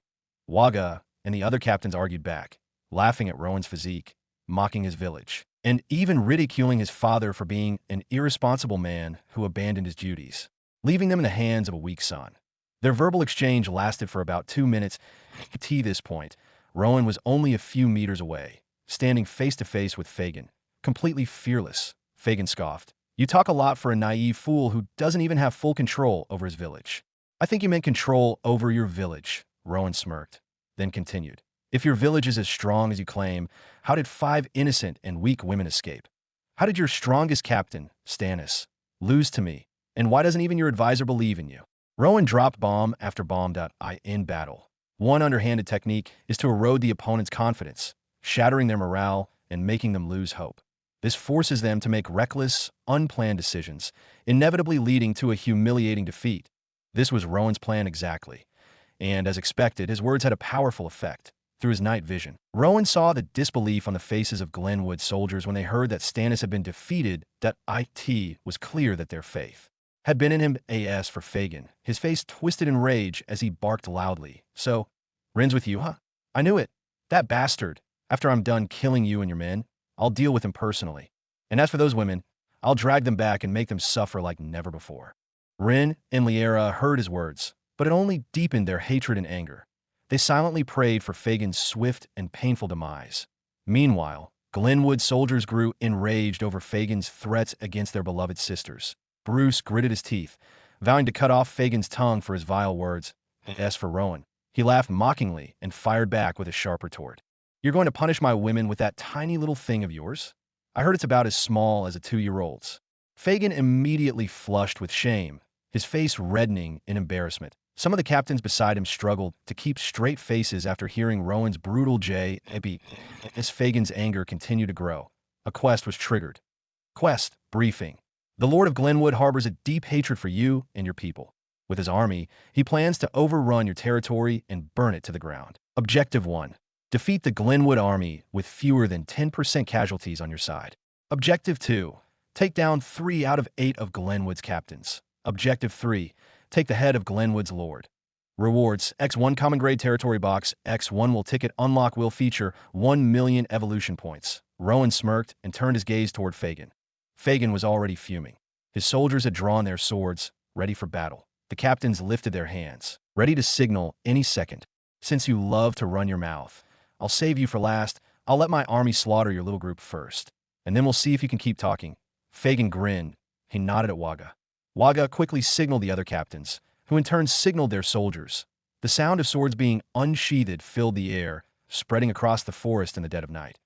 Waga and the other captains argued back, laughing at Rowan's physique, mocking his village, and even ridiculing his father for being an irresponsible man who abandoned his duties, leaving them in the hands of a weak son. Their verbal exchange lasted for about 2 minutes. At this point, Rowan was only a few meters away, standing face to face with Fagin, completely fearless. Fagin scoffed. You talk a lot for a naive fool who doesn't even have full control over his village. I think you meant control over your village, Rowan smirked, then continued. If your village is as strong as you claim, how did 5 innocent and weak women escape? How did your strongest captain, Stannis, lose to me? And why doesn't even your advisor believe in you? Rowan dropped bomb after bomb. In battle, one underhanded technique is to erode the opponent's confidence, shattering their morale and making them lose hope. This forces them to make reckless, unplanned decisions, inevitably leading to a humiliating defeat. This was Rowan's plan exactly. And as expected, his words had a powerful effect. Through his night vision, Rowan saw the disbelief on the faces of Glenwood soldiers when they heard that Stannis had been defeated. It was clear that their faith had been in him. As for Fagin, his face twisted in rage as he barked loudly. So, Rin's with you, huh? I knew it. That bastard. After I'm done killing you and your men, I'll deal with him personally. And as for those women, I'll drag them back and make them suffer like never before." Rin and Liera heard his words, but it only deepened their hatred and anger. They silently prayed for Fagin's swift and painful demise. Meanwhile, Glenwood soldiers grew enraged over Fagin's threats against their beloved sisters. Bruce gritted his teeth, vowing to cut off Fagin's tongue for his vile words. As for Rowan, he laughed mockingly and fired back with a sharp retort. "You're going to punish my women with that tiny little thing of yours? I heard it's about as small as a 2-year-old's. Fagin immediately flushed with shame, his face reddening in embarrassment. Some of the captains beside him struggled to keep straight faces after hearing Rowan's brutal jab. As Fagin's anger continued to grow, a quest was triggered. Quest briefing. The Lord of Glenwood harbors a deep hatred for you and your people. With his army, he plans to overrun your territory and burn it to the ground. Objective 1. Defeat the Glenwood army with fewer than 10% casualties on your side. Objective 2. Take down 3 out of 8 of Glenwood's captains. Objective 3. Take the head of Glenwood's lord. Rewards: X1 common grade territory box. X1 will ticket unlock will feature 1 million evolution points. Rowan smirked and turned his gaze toward Fagin. Fagin was already fuming. His soldiers had drawn their swords, ready for battle. The captains lifted their hands, ready to signal any second. "Since you love to run your mouth, I'll save you for last. I'll let my army slaughter your little group first, and then we'll see if you can keep talking." Fagin grinned. He nodded at Waga. Waga quickly signaled the other captains, who in turn signaled their soldiers. The sound of swords being unsheathed filled the air, spreading across the forest in the dead of night.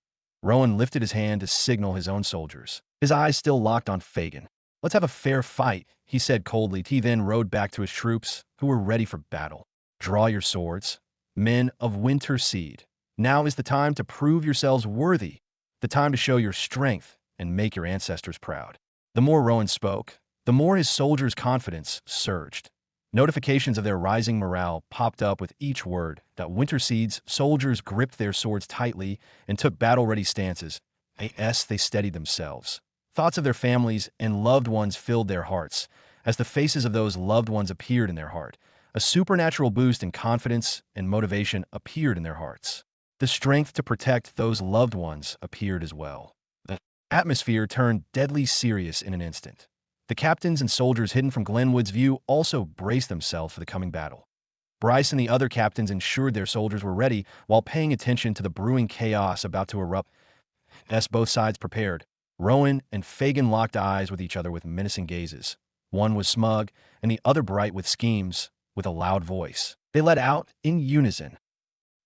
Rowan lifted his hand to signal his own soldiers, his eyes still locked on Fagin. "Let's have a fair fight," he said coldly. He then rode back to his troops, who were ready for battle. "Draw your swords, men of Winter Seed. Now is the time to prove yourselves worthy, the time to show your strength and make your ancestors proud." The more Rowan spoke, the more his soldiers' confidence surged. Notifications of their rising morale popped up with each word. That Winter Seed's soldiers gripped their swords tightly and took battle-ready stances. As they steadied themselves, thoughts of their families and loved ones filled their hearts. As the faces of those loved ones appeared in their heart, a supernatural boost in confidence and motivation appeared in their hearts. The strength to protect those loved ones appeared as well. The atmosphere turned deadly serious in an instant. The captains and soldiers hidden from Glenwood's view also braced themselves for the coming battle. Bryce and the other captains ensured their soldiers were ready while paying attention to the brewing chaos about to erupt. As both sides prepared, Rowan and Fagin locked eyes with each other with menacing gazes. One was smug and the other bright with schemes. With a loud voice, they let out in unison,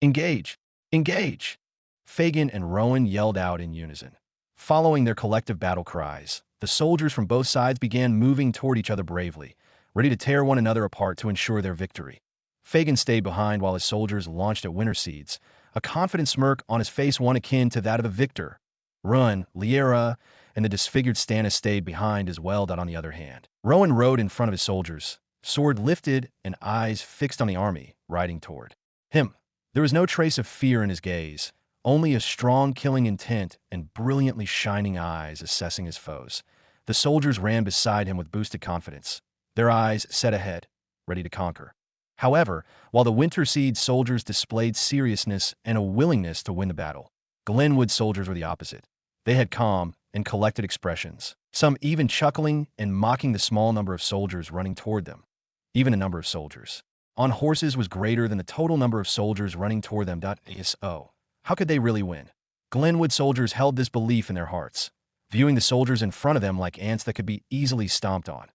"Engage! Engage!" Fagin and Rowan yelled out in unison. Following their collective battle cries, the soldiers from both sides began moving toward each other bravely, ready to tear one another apart to ensure their victory. Fagin stayed behind while his soldiers launched at Winter Seeds, a confident smirk on his face one akin to that of a victor. Rowan, Liera, and the disfigured Stannis stayed behind as well. On the other hand, Rowan rode in front of his soldiers, sword lifted and eyes fixed on the army, riding toward him. There was no trace of fear in his gaze, only a strong killing intent and brilliantly shining eyes assessing his foes. The soldiers ran beside him with boosted confidence, their eyes set ahead, ready to conquer. However, while the Winter Seed soldiers displayed seriousness and a willingness to win the battle, Glenwood soldiers were the opposite. They had calm and collected expressions, some even chuckling and mocking the small number of soldiers running toward them. Even a number of soldiers on horses was greater than the total number of soldiers running toward them. So, how could they really win? Glenwood soldiers held this belief in their hearts, viewing the soldiers in front of them like ants that could be easily stomped on.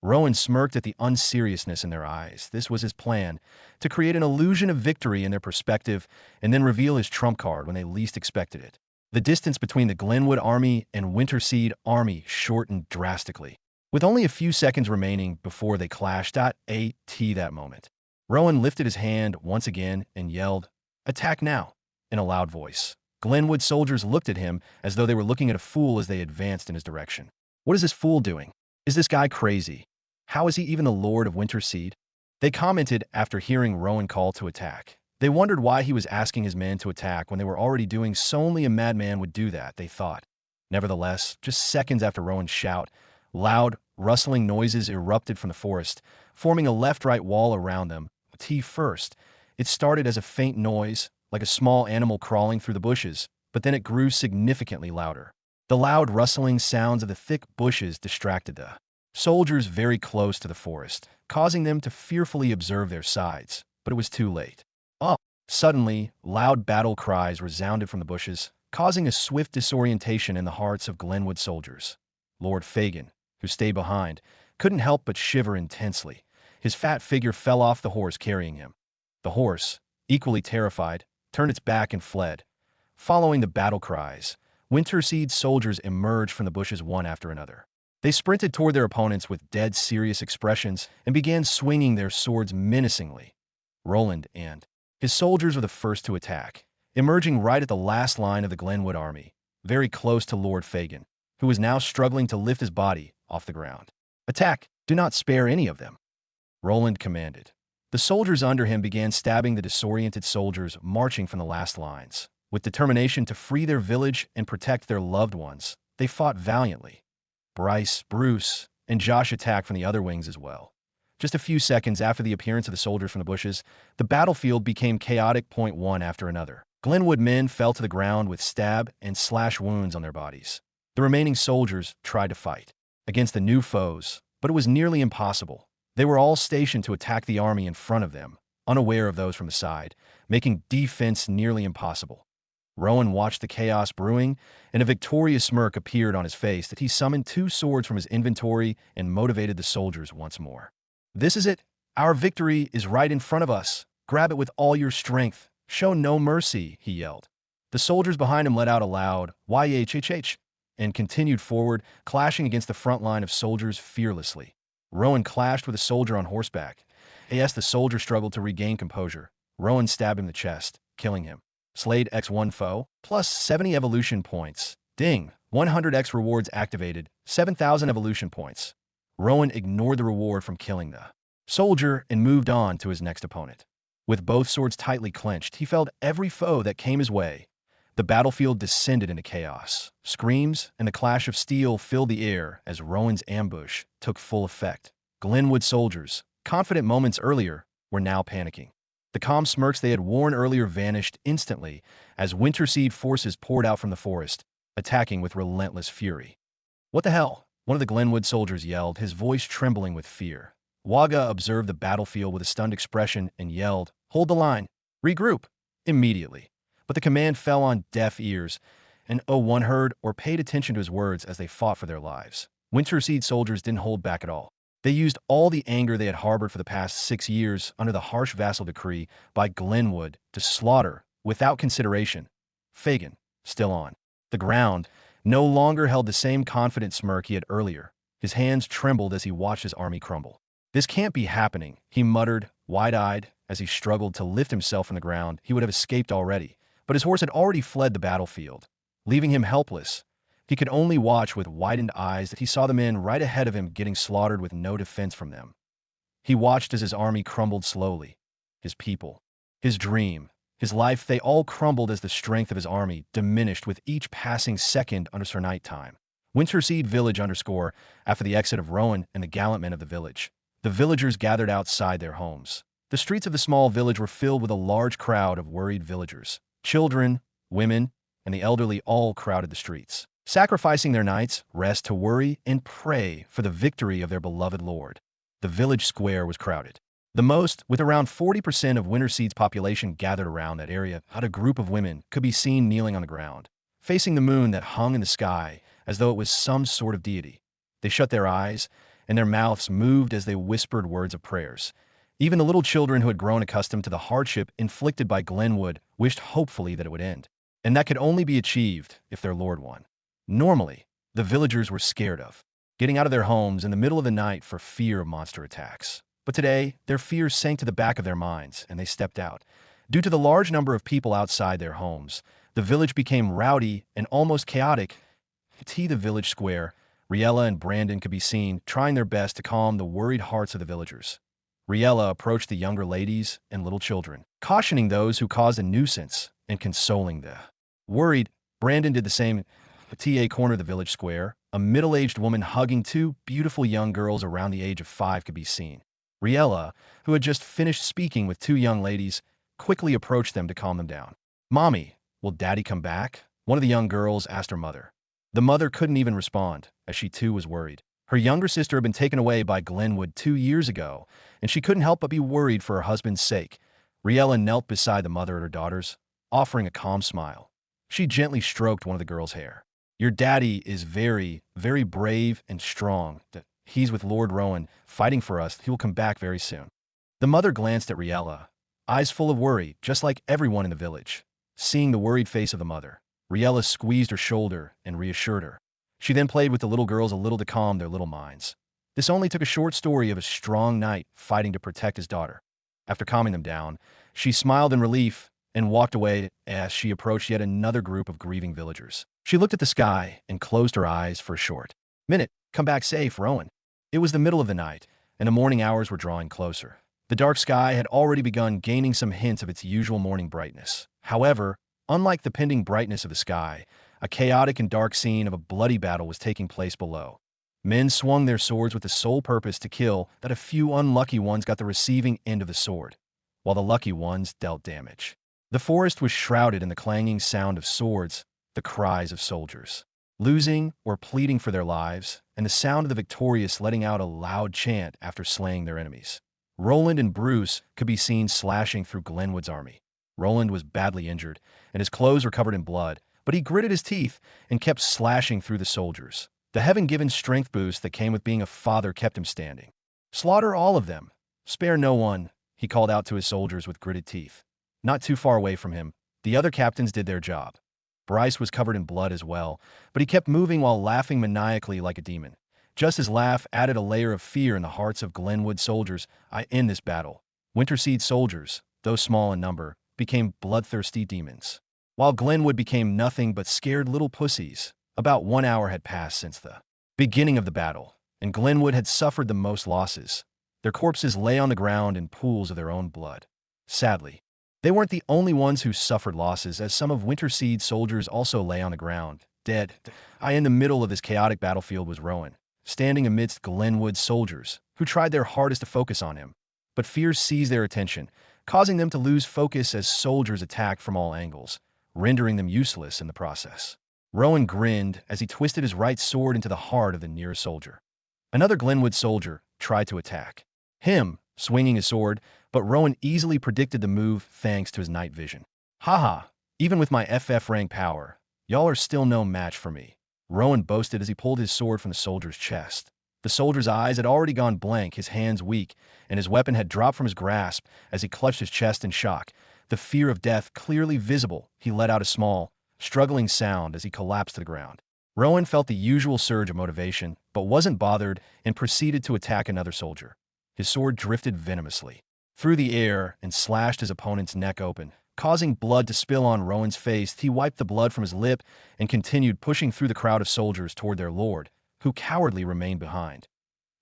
Rowan smirked at the unseriousness in their eyes. This was his plan, to create an illusion of victory in their perspective and then reveal his trump card when they least expected it. The distance between the Glenwood army and Winter Seed army shortened drastically, with only a few seconds remaining before they clashed. At that moment, Rowan lifted his hand once again and yelled, "Attack now!" in a loud voice. Glenwood soldiers looked at him as though they were looking at a fool as they advanced in his direction. What is this fool doing? Is this guy crazy? How is he even the Lord of Winter Seed? They commented after hearing Rowan call to attack. They wondered why he was asking his men to attack when they were already doing so. Only a madman would do that, they thought. Nevertheless, just seconds after Rowan's shout, loud, rustling noises erupted from the forest, forming a left-right wall around them. First, it started as a faint noise, like a small animal crawling through the bushes, but then it grew significantly louder. The loud rustling sounds of the thick bushes distracted the soldiers very close to the forest, causing them to fearfully observe their sides, but it was too late. Oh! Suddenly, loud battle cries resounded from the bushes, causing a swift disorientation in the hearts of Glenwood soldiers. Lord Fagin, who stayed behind, couldn't help but shiver intensely. His fat figure fell off the horse carrying him. The horse, equally terrified, turned its back and fled. Following the battle cries, Winterseed soldiers emerged from the bushes one after another. They sprinted toward their opponents with dead serious expressions and began swinging their swords menacingly. Roland and his soldiers were the first to attack, emerging right at the last line of the Glenwood army, very close to Lord Fagin, who was now struggling to lift his body off the ground. "Attack! Do not spare any of them," Roland commanded. The soldiers under him began stabbing the disoriented soldiers marching from the last lines. With determination to free their village and protect their loved ones, they fought valiantly. Bryce, Bruce, and Josh attacked from the other wings as well. Just a few seconds after the appearance of the soldiers from the bushes, the battlefield became chaotic. One after another. Glenwood men fell to the ground with stab and slash wounds on their bodies. The remaining soldiers tried to fight against the new foes, but it was nearly impossible. They were all stationed to attack the army in front of them, unaware of those from the side, making defense nearly impossible. Rowan watched the chaos brewing, and a victorious smirk appeared on his face that he summoned 2 swords from his inventory and motivated the soldiers once more. "This is it. Our victory is right in front of us. Grab it with all your strength. Show no mercy," he yelled. The soldiers behind him let out a loud "YHHH" and continued forward, clashing against the front line of soldiers fearlessly. Rowan clashed with a soldier on horseback. As the soldier struggled to regain composure, Rowan stabbed him in the chest, killing him. Slayed X1 foe, plus 70 evolution points. Ding! 100x rewards activated, 7,000 evolution points. Rowan ignored the reward from killing the soldier and moved on to his next opponent. With both swords tightly clenched, he felled every foe that came his way. The battlefield descended into chaos. Screams and the clash of steel filled the air as Rowan's ambush took full effect. Glenwood soldiers, confident moments earlier, were now panicking. The calm smirks they had worn earlier vanished instantly as Winterseed forces poured out from the forest, attacking with relentless fury. "What the hell?" one of the Glenwood soldiers yelled, his voice trembling with fear. Waga observed the battlefield with a stunned expression and yelled, "Hold the line! Regroup!" immediately. But the command fell on deaf ears, and no one heard or paid attention to his words as they fought for their lives. Winterseed soldiers didn't hold back at all. They used all the anger they had harbored for the past 6 years under the harsh vassal decree by Glenwood to slaughter, without consideration, Fagin, still on the ground, no longer held the same confident smirk he had earlier. His hands trembled as he watched his army crumble. "This can't be happening," he muttered, wide-eyed, as he struggled to lift himself from the ground. He would have escaped already, but his horse had already fled the battlefield, leaving him helpless. He could only watch with widened eyes that he saw the men right ahead of him getting slaughtered with no defense from them. He watched as his army crumbled slowly. His people, his dream, his life, they all crumbled as the strength of his army diminished with each passing second under Sir Night time. Winterseed Village _ after the exit of Rowan and the gallant men of the village. The villagers gathered outside their homes. The streets of the small village were filled with a large crowd of worried villagers. Children, women, and the elderly all crowded the streets, sacrificing their night's rest to worry and pray for the victory of their beloved lord. The village square was crowded. The most, with around 40% of Winterseed's population gathered around that area. Not a group of women could be seen kneeling on the ground, facing the moon that hung in the sky as though it was some sort of deity. They shut their eyes, and their mouths moved as they whispered words of prayers. Even the little children who had grown accustomed to the hardship inflicted by Glenwood wished hopefully that it would end, and that could only be achieved if their lord won. Normally, the villagers were scared of getting out of their homes in the middle of the night for fear of monster attacks. But today, their fears sank to the back of their minds, and they stepped out. Due to the large number of people outside their homes, the village became rowdy and almost chaotic. The village square, Riella and Brandon could be seen trying their best to calm the worried hearts of the villagers. Riella approached the younger ladies and little children, cautioning those who caused a nuisance and consoling the worried. Brandon did the same. A corner of the village square, a middle-aged woman hugging 2 beautiful young girls around the age of 5 could be seen. Riella, who had just finished speaking with 2 young ladies, quickly approached them to calm them down. "Mommy, will Daddy come back?" one of the young girls asked her mother. The mother couldn't even respond, as she too was worried. Her younger sister had been taken away by Glenwood 2 years ago, and she couldn't help but be worried for her husband's sake. Riella knelt beside the mother and her daughters, offering a calm smile. She gently stroked one of the girl's hair. Your daddy is very, very brave and strong. He's with Lord Rowan, fighting for us. He will come back very soon. The mother glanced at Riella, eyes full of worry, just like everyone in the village. Seeing the worried face of the mother, Riella squeezed her shoulder and reassured her. She then played with the little girls a little to calm their little minds. This only took a short story of a strong knight fighting to protect his daughter. After calming them down, she smiled in relief and walked away as she approached yet another group of grieving villagers. She looked at the sky and closed her eyes for a short minute. Come back safe, Rowan. It was the middle of the night, and the morning hours were drawing closer. The dark sky had already begun gaining some hints of its usual morning brightness. However, unlike the pending brightness of the sky, a chaotic and dark scene of a bloody battle was taking place below. Men swung their swords with the sole purpose to kill, that a few unlucky ones got the receiving end of the sword, while the lucky ones dealt damage. The forest was shrouded in the clanging sound of swords, the cries of soldiers losing or pleading for their lives, and the sound of the victorious letting out a loud chant after slaying their enemies. Roland and Bruce could be seen slashing through Glenwood's army. Roland was badly injured, and his clothes were covered in blood, but he gritted his teeth and kept slashing through the soldiers. The heaven-given strength boost that came with being a father kept him standing. Slaughter all of them. Spare no one, he called out to his soldiers with gritted teeth. Not too far away from him, the other captains did their job. Bryce was covered in blood as well, but he kept moving while laughing maniacally like a demon. Just his laugh added a layer of fear in the hearts of Glenwood soldiers. I end this battle. Winterseed soldiers, though small in number, became bloodthirsty demons, while Glenwood became nothing but scared little pussies. About 1 hour had passed since the beginning of the battle, and Glenwood had suffered the most losses. Their corpses lay on the ground in pools of their own blood. Sadly, they weren't the only ones who suffered losses, as some of Winterseed's soldiers also lay on the ground, dead. In the middle of this chaotic battlefield was Rowan, standing amidst Glenwood's soldiers, who tried their hardest to focus on him. But fear seized their attention, causing them to lose focus as soldiers attacked from all angles, rendering them useless in the process. Rowan grinned as he twisted his right sword into the heart of the nearest soldier. Another Glenwood soldier tried to attack him, swinging his sword, but Rowan easily predicted the move thanks to his night vision. Haha, even with my SSS-Rank power, y'all are still no match for me, Rowan boasted as he pulled his sword from the soldier's chest. The soldier's eyes had already gone blank, his hands weak, and his weapon had dropped from his grasp as he clutched his chest in shock. The fear of death clearly visible, he let out a small, struggling sound as he collapsed to the ground. Rowan felt the usual surge of motivation, but wasn't bothered and proceeded to attack another soldier. His sword drifted venomously through the air and slashed his opponent's neck open, causing blood to spill on Rowan's face. He wiped the blood from his lip and continued pushing through the crowd of soldiers toward their lord, who cowardly remained behind.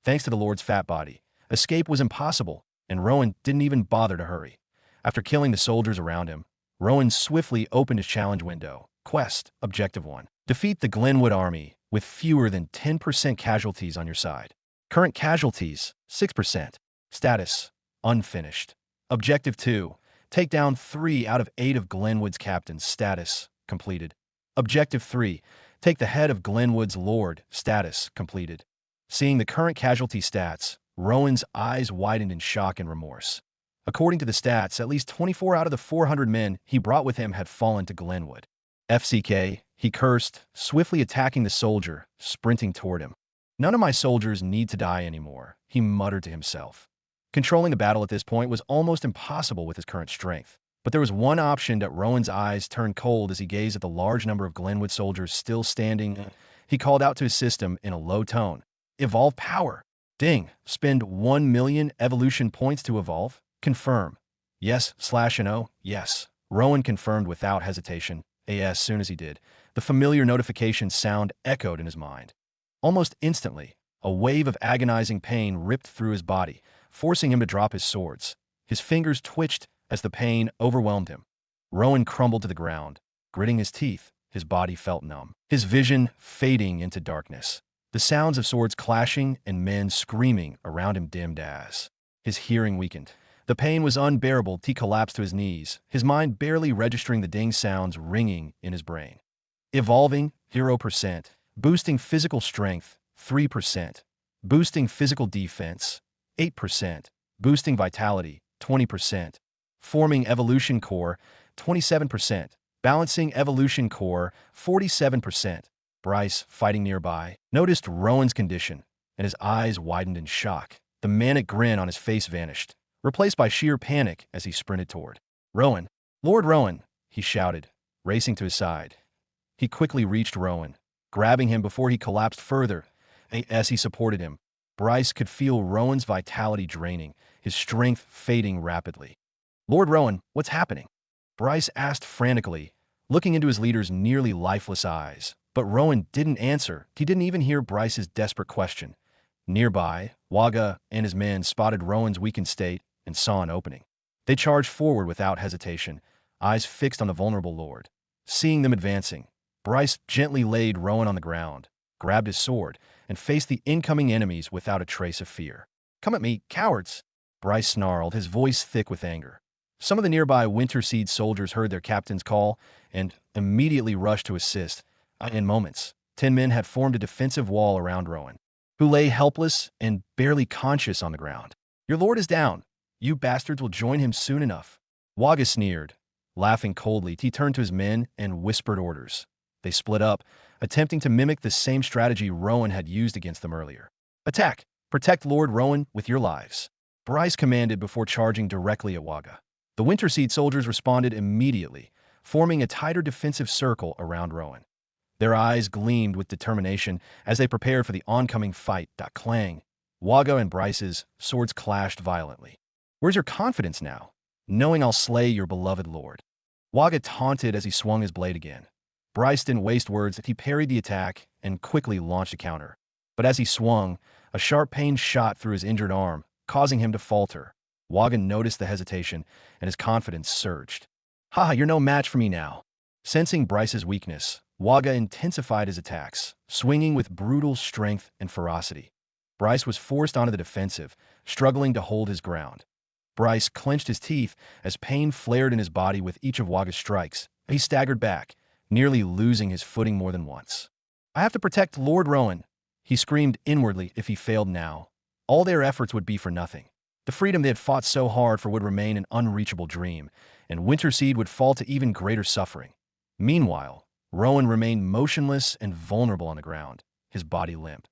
Thanks to the lord's fat body, escape was impossible, and Rowan didn't even bother to hurry. After killing the soldiers around him, Rowan swiftly opened his challenge window. Quest, Objective 1. Defeat the Glenwood army with fewer than 10% casualties on your side. Current casualties, 6%. Status, unfinished. Objective 2. Take down 3 out of 8 of Glenwood's captains. Status, completed. Objective 3. Take the head of Glenwood's lord. Status, completed. Seeing the current casualty stats, Rowan's eyes widened in shock and remorse. According to the stats, at least 24 out of the 400 men he brought with him had fallen to Glenwood. FCK, he cursed, swiftly attacking the soldier, sprinting toward him. None of my soldiers need to die anymore, he muttered to himself. Controlling the battle at this point was almost impossible with his current strength. But there was one option that Rowan's eyes turned cold as he gazed at the large number of Glenwood soldiers still standing. He called out to his system in a low tone. Evolve power. Ding. Spend 1 million evolution points to evolve. Confirm. Yes/no. Yes. Rowan confirmed without hesitation. As soon as he did, the familiar notification sound echoed in his mind. Almost instantly, a wave of agonizing pain ripped through his body, forcing him to drop his swords. His fingers twitched as the pain overwhelmed him. Rowan crumbled to the ground. Gritting his teeth, his body felt numb, his vision fading into darkness. The sounds of swords clashing and men screaming around him dimmed as his hearing weakened. The pain was unbearable. He collapsed to his knees, his mind barely registering the ding sounds ringing in his brain. Evolving, 0%. Boosting physical strength, 3%. Boosting physical defense, 8%. Boosting vitality, 20%. Forming evolution core, 27%. Balancing evolution core, 47%. Bryce, fighting nearby, noticed Rowan's condition, and his eyes widened in shock. The manic grin on his face vanished, replaced by sheer panic as he sprinted toward Rowan. Lord Rowan, he shouted, racing to his side. He quickly reached Rowan, grabbing him before he collapsed further. As he supported him, Bryce could feel Rowan's vitality draining, his strength fading rapidly. Lord Rowan, what's happening? Bryce asked frantically, looking into his leader's nearly lifeless eyes. But Rowan didn't answer. He didn't even hear Bryce's desperate question. Nearby, Waga and his men spotted Rowan's weakened state and saw an opening. They charged forward without hesitation, eyes fixed on the vulnerable lord. Seeing them advancing, Bryce gently laid Rowan on the ground, grabbed his sword, and faced the incoming enemies without a trace of fear. Come at me, cowards! Bryce snarled, his voice thick with anger. Some of the nearby Winter Seed soldiers heard their captain's call and immediately rushed to assist. In moments, 10 men had formed a defensive wall around Rowan, who lay helpless and barely conscious on the ground. Your lord is down. You bastards will join him soon enough. Waga sneered. Laughing coldly, he turned to his men and whispered orders. They split up, attempting to mimic the same strategy Rowan had used against them earlier. Attack! Protect Lord Rowan with your lives, Bryce commanded before charging directly at Waga. The Winter Seed soldiers responded immediately, forming a tighter defensive circle around Rowan. Their eyes gleamed with determination as they prepared for the oncoming fight. Clang. Waga and Bryce's swords clashed violently. Where's your confidence now, knowing I'll slay your beloved lord? Waga taunted as he swung his blade again. Bryce didn't waste words. He parried the attack and quickly launched a counter. But as he swung, a sharp pain shot through his injured arm, causing him to falter. Waga noticed the hesitation, and his confidence surged. Ha, you're no match for me now. Sensing Bryce's weakness, Waga intensified his attacks, swinging with brutal strength and ferocity. Bryce was forced onto the defensive, struggling to hold his ground. Bryce clenched his teeth as pain flared in his body with each of Waga's strikes. He staggered back, nearly losing his footing more than once. I have to protect Lord Rowan, he screamed inwardly. If he failed now, all their efforts would be for nothing. The freedom they had fought so hard for would remain an unreachable dream, and Winterseed would fall to even greater suffering. Meanwhile, Rowan remained motionless and vulnerable on the ground, his body limp.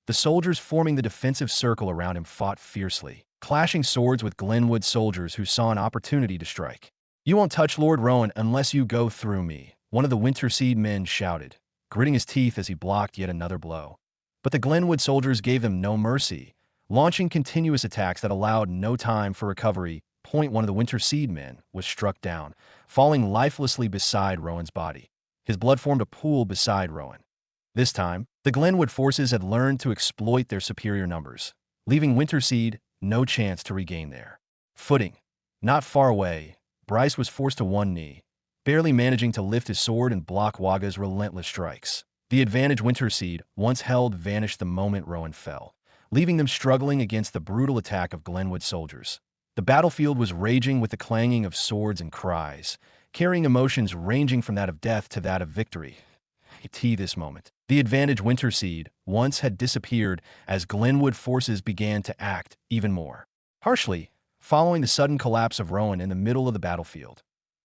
The soldiers forming the defensive circle around him fought fiercely, clashing swords with Glenwood soldiers who saw an opportunity to strike. You won't touch Lord Rowan unless you go through me, one of the Winterseed men shouted, gritting his teeth as he blocked yet another blow. But the Glenwood soldiers gave them no mercy, launching continuous attacks that allowed no time for recovery. One of the Winterseed men was struck down, falling lifelessly beside Rowan's body. His blood formed a pool beside Rowan. This time, the Glenwood forces had learned to exploit their superior numbers, leaving Winterseed no chance to regain their footing. Not far away, Bryce was forced to one knee, barely managing to lift his sword and block Waga's relentless strikes. The advantage Winterseed once held vanished the moment Rowan fell, leaving them struggling against the brutal attack of Glenwood soldiers. The battlefield was raging with the clanging of swords and cries, carrying emotions ranging from that of death to that of victory. This moment, the advantage Winterseed once had disappeared as Glenwood forces began to act even more harshly, following the sudden collapse of Rowan in the middle of the battlefield.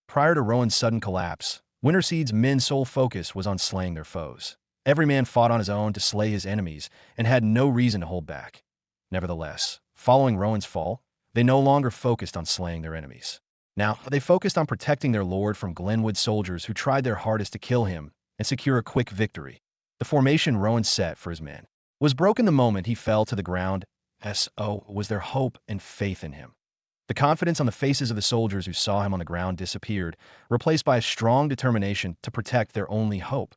Prior to Rowan's sudden collapse, Winterseed's men's sole focus was on slaying their foes. Every man fought on his own to slay his enemies and had no reason to hold back. Nevertheless, following Rowan's fall, they no longer focused on slaying their enemies. Now, they focused on protecting their lord from Glenwood soldiers who tried their hardest to kill him and secure a quick victory. The formation Rowan set for his men was broken the moment he fell to the ground. So was their hope and faith in him. The confidence on the faces of the soldiers who saw him on the ground disappeared, replaced by a strong determination to protect their only hope.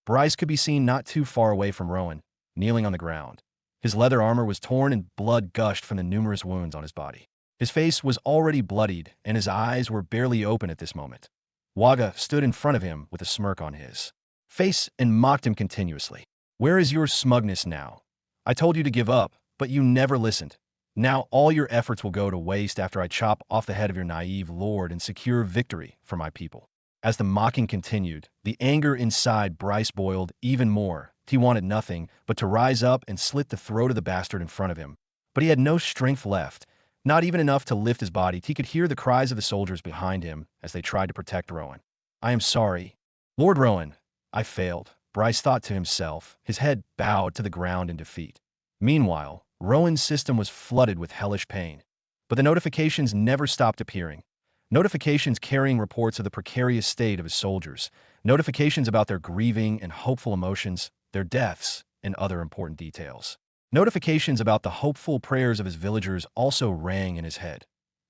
Bryce could be seen not too far away from Rowan, kneeling on the ground. His leather armor was torn and blood gushed from the numerous wounds on his body. His face was already bloodied, and his eyes were barely open at this moment. Waga stood in front of him with a smirk on his face and mocked him continuously. Where is your smugness now? I told you to give up, but you never listened. Now all your efforts will go to waste after I chop off the head of your naive lord and secure victory for my people. As the mocking continued, the anger inside Bryce boiled even more. He wanted nothing but to rise up and slit the throat of the bastard in front of him. But he had no strength left, not even enough to lift his body. He could hear the cries of the soldiers behind him as they tried to protect Rowan. "I am sorry. Lord Rowan, I failed," Bryce thought to himself, his head bowed to the ground in defeat. Meanwhile, Rowan's system was flooded with hellish pain. But the notifications never stopped appearing. Notifications carrying reports of the precarious state of his soldiers, notifications about their grieving and hopeful emotions, their deaths, and other important details. Notifications about the hopeful prayers of his villagers also rang in his head.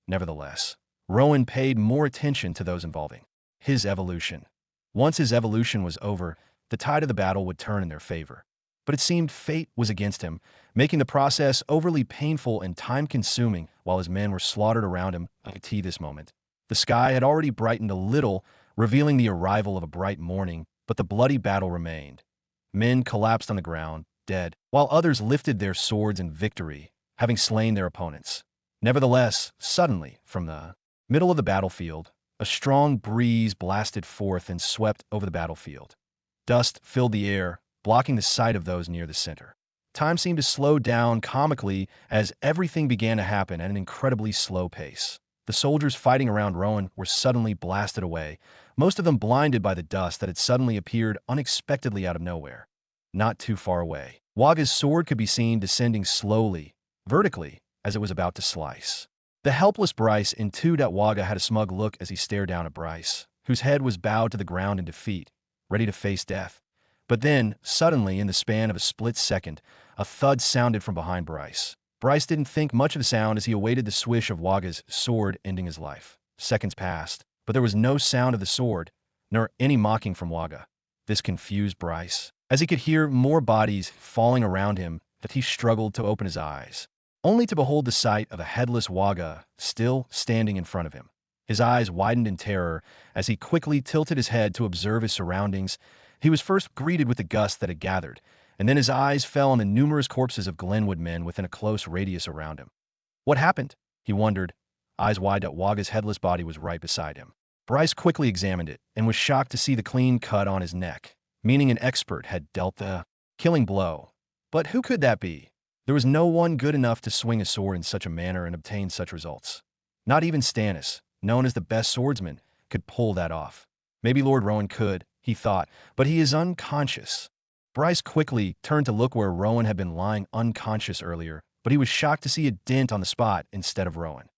Nevertheless, Rowan paid more attention to those involving his evolution. Once his evolution was over, the tide of the battle would turn in their favor. But it seemed fate was against him, making the process overly painful and time-consuming while his men were slaughtered around him at this moment. The sky had already brightened a little, revealing the arrival of a bright morning, but the bloody battle remained. Men collapsed on the ground, dead, while others lifted their swords in victory, having slain their opponents. Nevertheless, suddenly, from the middle of the battlefield, a strong breeze blasted forth and swept over the battlefield. Dust filled the air, blocking the sight of those near the center. Time seemed to slow down comically as everything began to happen at an incredibly slow pace. The soldiers fighting around Rowan were suddenly blasted away, most of them blinded by the dust that had suddenly appeared unexpectedly out of nowhere. Not too far away, Waga's sword could be seen descending slowly, vertically, as it was about to slice. The helpless Bryce intuited that Waga had a smug look as he stared down at Bryce, whose head was bowed to the ground in defeat, ready to face death. But then, suddenly, in the span of a split second, a thud sounded from behind Bryce. Bryce didn't think much of the sound as he awaited the swish of Waga's sword ending his life. Seconds passed, but there was no sound of the sword, nor any mocking from Waga. This confused Bryce, as he could hear more bodies falling around him, that he struggled to open his eyes, only to behold the sight of a headless Waga still standing in front of him. His eyes widened in terror as he quickly tilted his head to observe his surroundings. He was first greeted with the gust that had gathered, and then his eyes fell on the numerous corpses of Glenwood men within a close radius around him. What happened? He wondered, eyes wide that Waga's headless body was right beside him. Bryce quickly examined it and was shocked to see the clean cut on his neck, meaning an expert had dealt the killing blow. But who could that be? There was no one good enough to swing a sword in such a manner and obtain such results. Not even Stannis, known as the best swordsman, could pull that off. Maybe Lord Rowan could, he thought, but he is unconscious. Bryce quickly turned to look where Rowan had been lying unconscious earlier, but he was shocked to see a dent on the spot instead of Rowan.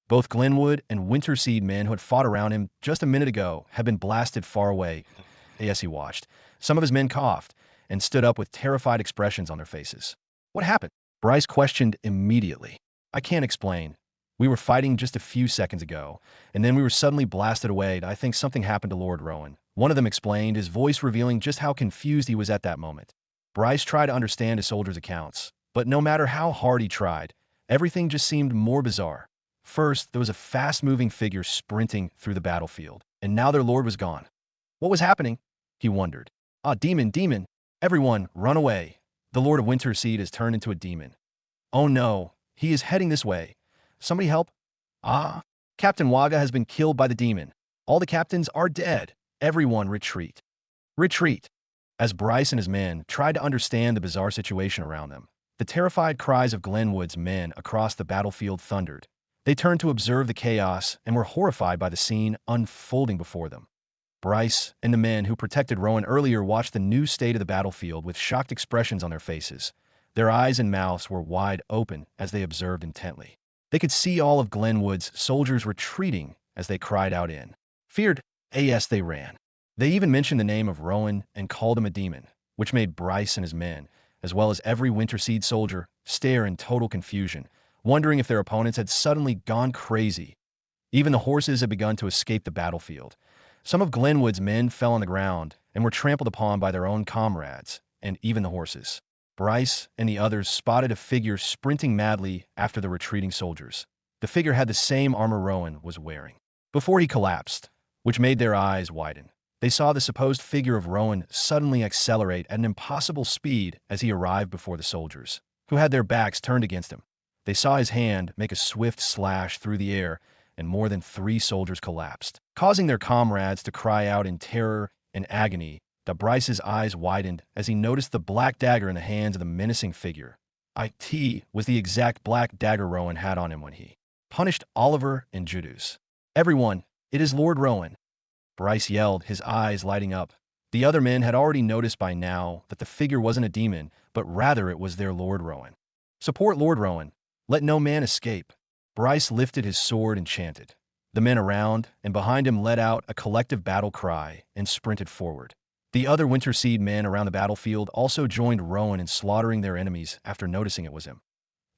Both Glenwood and Winterseed men who had fought around him just a minute ago had been blasted far away. As he watched, some of his men coughed and stood up with terrified expressions on their faces. What happened? Bryce questioned immediately. I can't explain. We were fighting just a few seconds ago, and then we were suddenly blasted away. I think something happened to Lord Rowan. One of them explained, his voice revealing just how confused he was at that moment. Bryce tried to understand his soldiers' accounts, but no matter how hard he tried, everything just seemed more bizarre. First, there was a fast-moving figure sprinting through the battlefield, and now their lord was gone. What was happening? He wondered. Ah, demon, demon! Everyone, run away! The Lord of Winterseed has turned into a demon. Oh no, he is heading this way. Somebody help! Ah! Captain Waga has been killed by the demon. All the captains are dead. Everyone retreat. Retreat! As Bryce and his men tried to understand the bizarre situation around them, the terrified cries of Glenwood's men across the battlefield thundered. They turned to observe the chaos and were horrified by the scene unfolding before them. Bryce and the men who protected Rowan earlier watched the new state of the battlefield with shocked expressions on their faces. Their eyes and mouths were wide open as they observed intently. They could see all of Glenwood's soldiers retreating as they cried out in feared. As they ran. They even mentioned the name of Rowan and called him a demon, which made Bryce and his men, as well as every Winterseed soldier, stare in total confusion, wondering if their opponents had suddenly gone crazy. Even the horses had begun to escape the battlefield. Some of Glenwood's men fell on the ground and were trampled upon by their own comrades, and even the horses. Bryce and the others spotted a figure sprinting madly after the retreating soldiers. The figure had the same armor Rowan was wearing. Before he collapsed, which made their eyes widen, they saw the supposed figure of Rowan suddenly accelerate at an impossible speed as he arrived before the soldiers, who had their backs turned against him. They saw his hand make a swift slash through the air, and more than 3 soldiers collapsed, causing their comrades to cry out in terror and agony. Bryce's eyes widened as he noticed the black dagger in the hands of the menacing figure. It was the exact black dagger Rowan had on him when he punished Oliver and Judas. "Everyone, it is Lord Rowan," Bryce yelled, his eyes lighting up. The other men had already noticed by now that the figure wasn't a demon, but rather it was their Lord Rowan. "Support Lord Rowan. Let no man escape." Bryce lifted his sword and chanted. The men around and behind him let out a collective battle cry and sprinted forward. The other Winterseed men around the battlefield also joined Rowan in slaughtering their enemies after noticing it was him.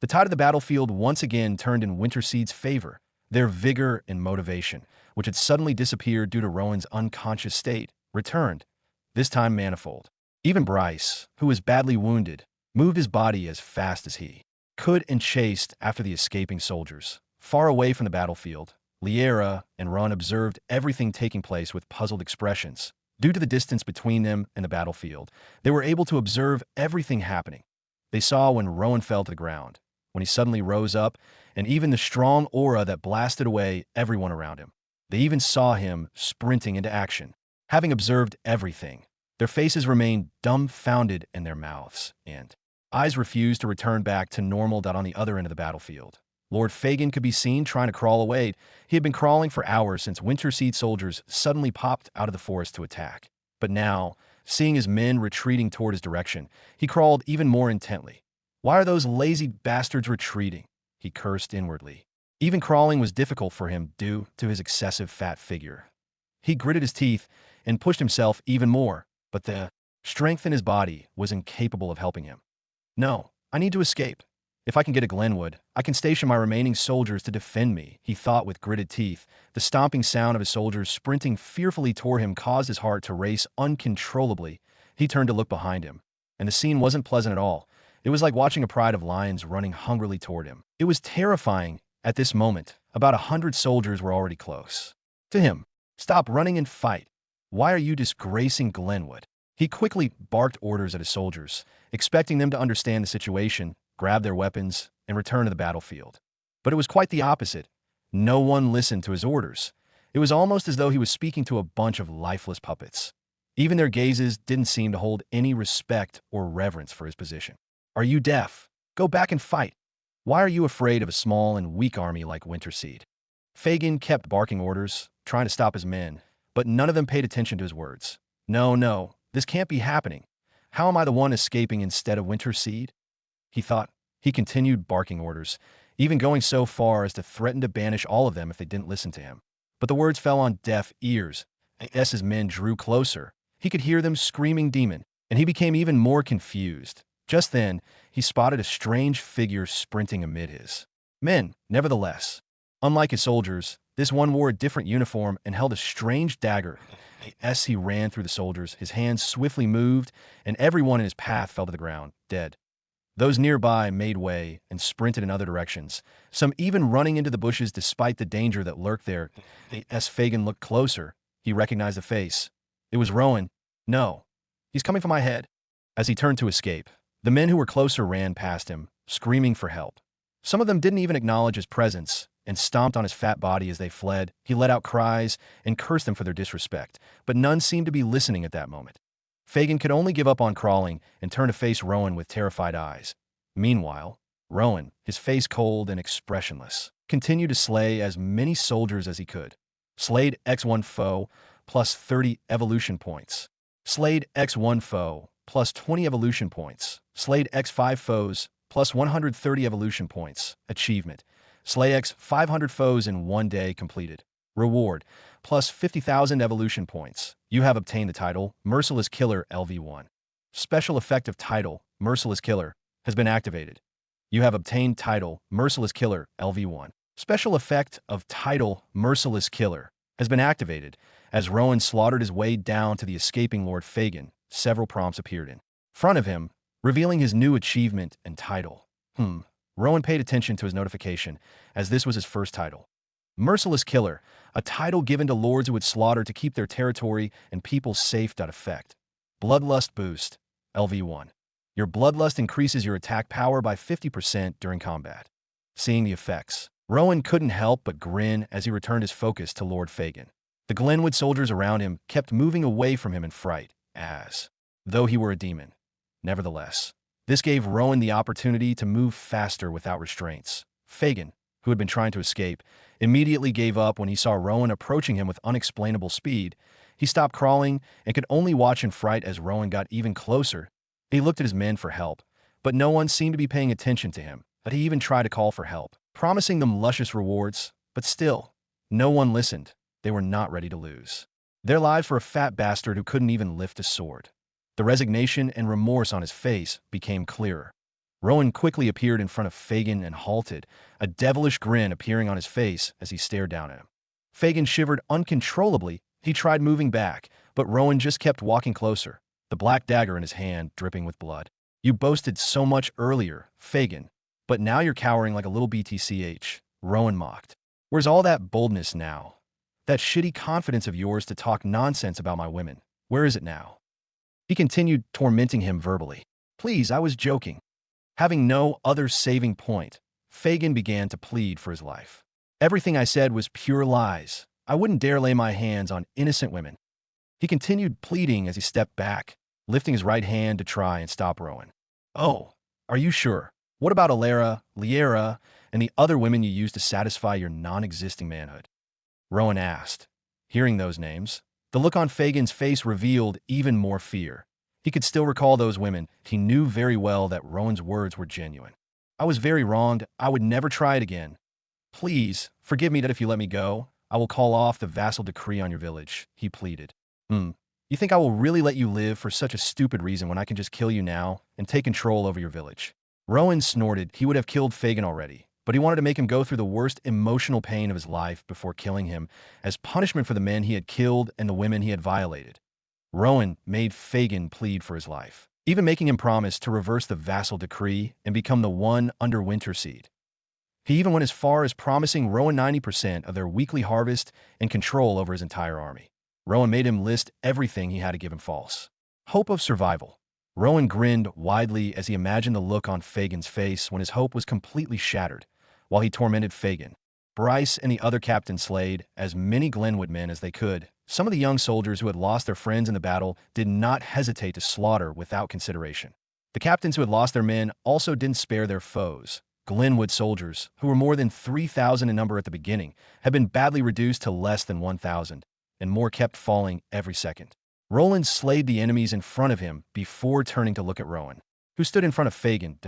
The tide of the battlefield once again turned in Winterseed's favor. Their vigor and motivation, which had suddenly disappeared due to Rowan's unconscious state, returned, this time manifold. Even Bryce, who was badly wounded, moved his body as fast as he could and chased after the escaping soldiers. Far away from the battlefield, Liera and Ron observed everything taking place with puzzled expressions. Due to the distance between them and the battlefield, they were able to observe everything happening. They saw when Rowan fell to the ground, when he suddenly rose up, and even the strong aura that blasted away everyone around him. They even saw him sprinting into action. Having observed everything, their faces remained dumbfounded in their mouths, and eyes refused to return back to normal. On the other end of the battlefield, Lord Fagin could be seen trying to crawl away. He had been crawling for hours since Winterseed soldiers suddenly popped out of the forest to attack. But now, seeing his men retreating toward his direction, he crawled even more intently. "Why are those lazy bastards retreating?" he cursed inwardly. Even crawling was difficult for him due to his excessive fat figure. He gritted his teeth and pushed himself even more, but the strength in his body was incapable of helping him. "No, I need to escape. If I can get to Glenwood, I can station my remaining soldiers to defend me," he thought with gritted teeth. The stomping sound of his soldiers sprinting fearfully toward him caused his heart to race uncontrollably. He turned to look behind him, and the scene wasn't pleasant at all. It was like watching a pride of lions running hungrily toward him. It was terrifying. At this moment, about 100 soldiers were already close to him. "Stop running and fight. Why are you disgracing Glenwood?" He quickly barked orders at his soldiers, expecting them to understand the situation, grab their weapons, and return to the battlefield. But it was quite the opposite. No one listened to his orders. It was almost as though he was speaking to a bunch of lifeless puppets. Even their gazes didn't seem to hold any respect or reverence for his position. "Are you deaf? Go back and fight. Why are you afraid of a small and weak army like Winterseed?" Fagin kept barking orders, trying to stop his men, but none of them paid attention to his words. No, this can't be happening. How am I the one escaping instead of Winterseed?" he thought. He continued barking orders, even going so far as to threaten to banish all of them if they didn't listen to him. But the words fell on deaf ears. As his men drew closer, he could hear them screaming demon, and he became even more confused. Just then, he spotted a strange figure sprinting amid his men. Nevertheless, unlike his soldiers, this one wore a different uniform and held a strange dagger. As he ran through the soldiers, his hands swiftly moved, and everyone in his path fell to the ground, dead. Those nearby made way and sprinted in other directions, some even running into the bushes despite the danger that lurked there. As Fagin looked closer, he recognized the face. It was Rowan. "No, he's coming for my head." As he turned to escape, the men who were closer ran past him, screaming for help. Some of them didn't even acknowledge his presence and stomped on his fat body as they fled. He let out cries and cursed them for their disrespect, but none seemed to be listening at that moment. Fagin could only give up on crawling and turn to face Rowan with terrified eyes. Meanwhile, Rowan, his face cold and expressionless, continued to slay as many soldiers as he could. Slayed X1 foe, plus 30 evolution points. Slayed X1 foe, plus 20 evolution points. Slayed X5 foes, plus 130 evolution points. Achievement: slay X 500 foes in 1 day completed. Reward: plus 50,000 evolution points. You have obtained the title Merciless Killer LV1. Special effect of title Merciless Killer has been activated. You have obtained title Merciless Killer LV1. Special effect of title Merciless Killer has been activated. As Rowan slaughtered his way down to the escaping Lord Fagin, several prompts appeared in front of him, revealing his new achievement and title. Rowan paid attention to his notification, as this was his first title. Merciless Killer, a title given to lords who would slaughter to keep their territory and people safe. Effect: Bloodlust Boost, LV1. Your Bloodlust increases your attack power by 50% during combat. Seeing the effects, Rowan couldn't help but grin as he returned his focus to Lord Fagin. The Glenwood soldiers around him kept moving away from him in fright, as though he were a demon. Nevertheless, this gave Rowan the opportunity to move faster without restraints. Fagin, who had been trying to escape, immediately gave up when he saw Rowan approaching him with unexplainable speed. He stopped crawling and could only watch in fright as Rowan got even closer. He looked at his men for help, but no one seemed to be paying attention to him. But he even tried to call for help, promising them luscious rewards, but still, no one listened. They were not ready to lose their lives for a fat bastard who couldn't even lift a sword. The resignation and remorse on his face became clearer. Rowan quickly appeared in front of Fagin and halted, a devilish grin appearing on his face as he stared down at him. Fagin shivered uncontrollably. He tried moving back, but Rowan just kept walking closer, the black dagger in his hand dripping with blood. "You boasted so much earlier, Fagin, but now you're cowering like a little BTCH, Rowan mocked. Where's all that boldness now? That shitty confidence of yours to talk nonsense about my women, where is it now?" He continued tormenting him verbally. "Please, I was joking." Having no other saving point, Fagin began to plead for his life. "Everything I said was pure lies. I wouldn't dare lay my hands on innocent women." He continued pleading as he stepped back, lifting his right hand to try and stop Rowan. "Oh, are you sure? What about Alara, Liera, and the other women you used to satisfy your non-existing manhood?" Rowan asked. Hearing those names, the look on Fagin's face revealed even more fear. He could still recall those women. He knew very well that Rowan's words were genuine. "I was very wronged. I would never try it again. Please, forgive me that if you let me go, I will call off the vassal decree on your village," he pleaded. You think I will really let you live for such a stupid reason when I can just kill you now and take control over your village?" Rowan snorted. He would have killed Fagin already, but he wanted to make him go through the worst emotional pain of his life before killing him as punishment for the men he had killed and the women he had violated. Rowan made Fagin plead for his life, even making him promise to reverse the vassal decree and become the one under Winterseed. He even went as far as promising Rowan 90% of their weekly harvest and control over his entire army. Rowan made him list everything he had to give him false hope of survival. Rowan grinned widely as he imagined the look on Fagin's face when his hope was completely shattered, while he tormented Fagin. Bryce and the other captains slayed as many Glenwood men as they could. Some of the young soldiers who had lost their friends in the battle did not hesitate to slaughter without consideration. The captains who had lost their men also didn't spare their foes. Glenwood soldiers, who were more than 3,000 in number at the beginning, had been badly reduced to less than 1,000, and more kept falling every second. Roland slayed the enemies in front of him before turning to look at Rowan, who stood in front of Fagin.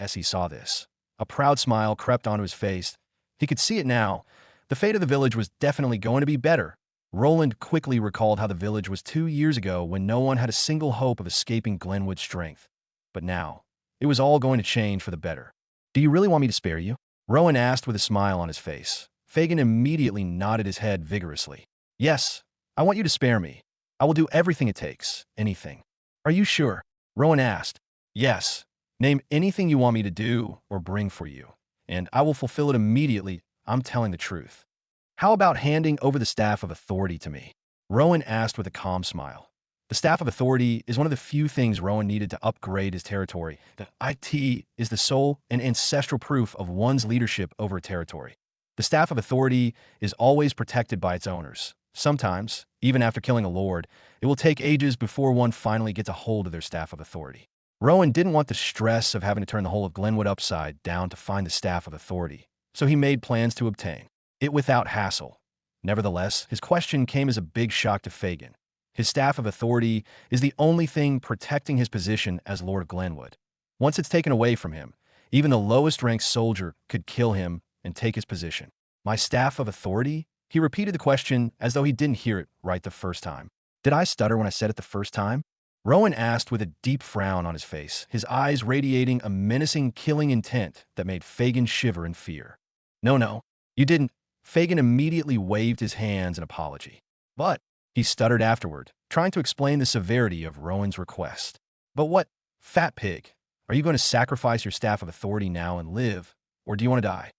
As he saw this, a proud smile crept onto his face. He could see it now. The fate of the village was definitely going to be better. Roland quickly recalled how the village was 2 years ago when no one had a single hope of escaping Glenwood's strength. But now, it was all going to change for the better. "Do you really want me to spare you?" Rowan asked with a smile on his face. Fagin immediately nodded his head vigorously. "Yes, I want you to spare me. I will do everything it takes. Anything." "Are you sure?" Rowan asked. "Yes. Name anything you want me to do or bring for you, and I will fulfill it immediately. I'm telling the truth." "How about handing over the Staff of Authority to me?" Rowan asked with a calm smile. The Staff of Authority is one of the few things Rowan needed to upgrade his territory. The IT is the sole and ancestral proof of one's leadership over a territory. The Staff of Authority is always protected by its owners. Sometimes, even after killing a lord, it will take ages before one finally gets a hold of their Staff of Authority. Rowan didn't want the stress of having to turn the whole of Glenwood upside down to find the Staff of Authority, so he made plans to obtain it without hassle. Nevertheless, his question came as a big shock to Fagin. His Staff of Authority is the only thing protecting his position as Lord of Glenwood. Once it's taken away from him, even the lowest-ranked soldier could kill him and take his position. "My Staff of Authority?" He repeated the question as though he didn't hear it right the first time. "Did I stutter when I said it the first time?" Rowan asked with a deep frown on his face, his eyes radiating a menacing, killing intent that made Fagin shiver in fear. No, you didn't." Fagin immediately waved his hands in apology. "But," he stuttered afterward, trying to explain the severity of Rowan's request. "But what, fat pig? Are you going to sacrifice your Staff of Authority now and live, or do you want to die?"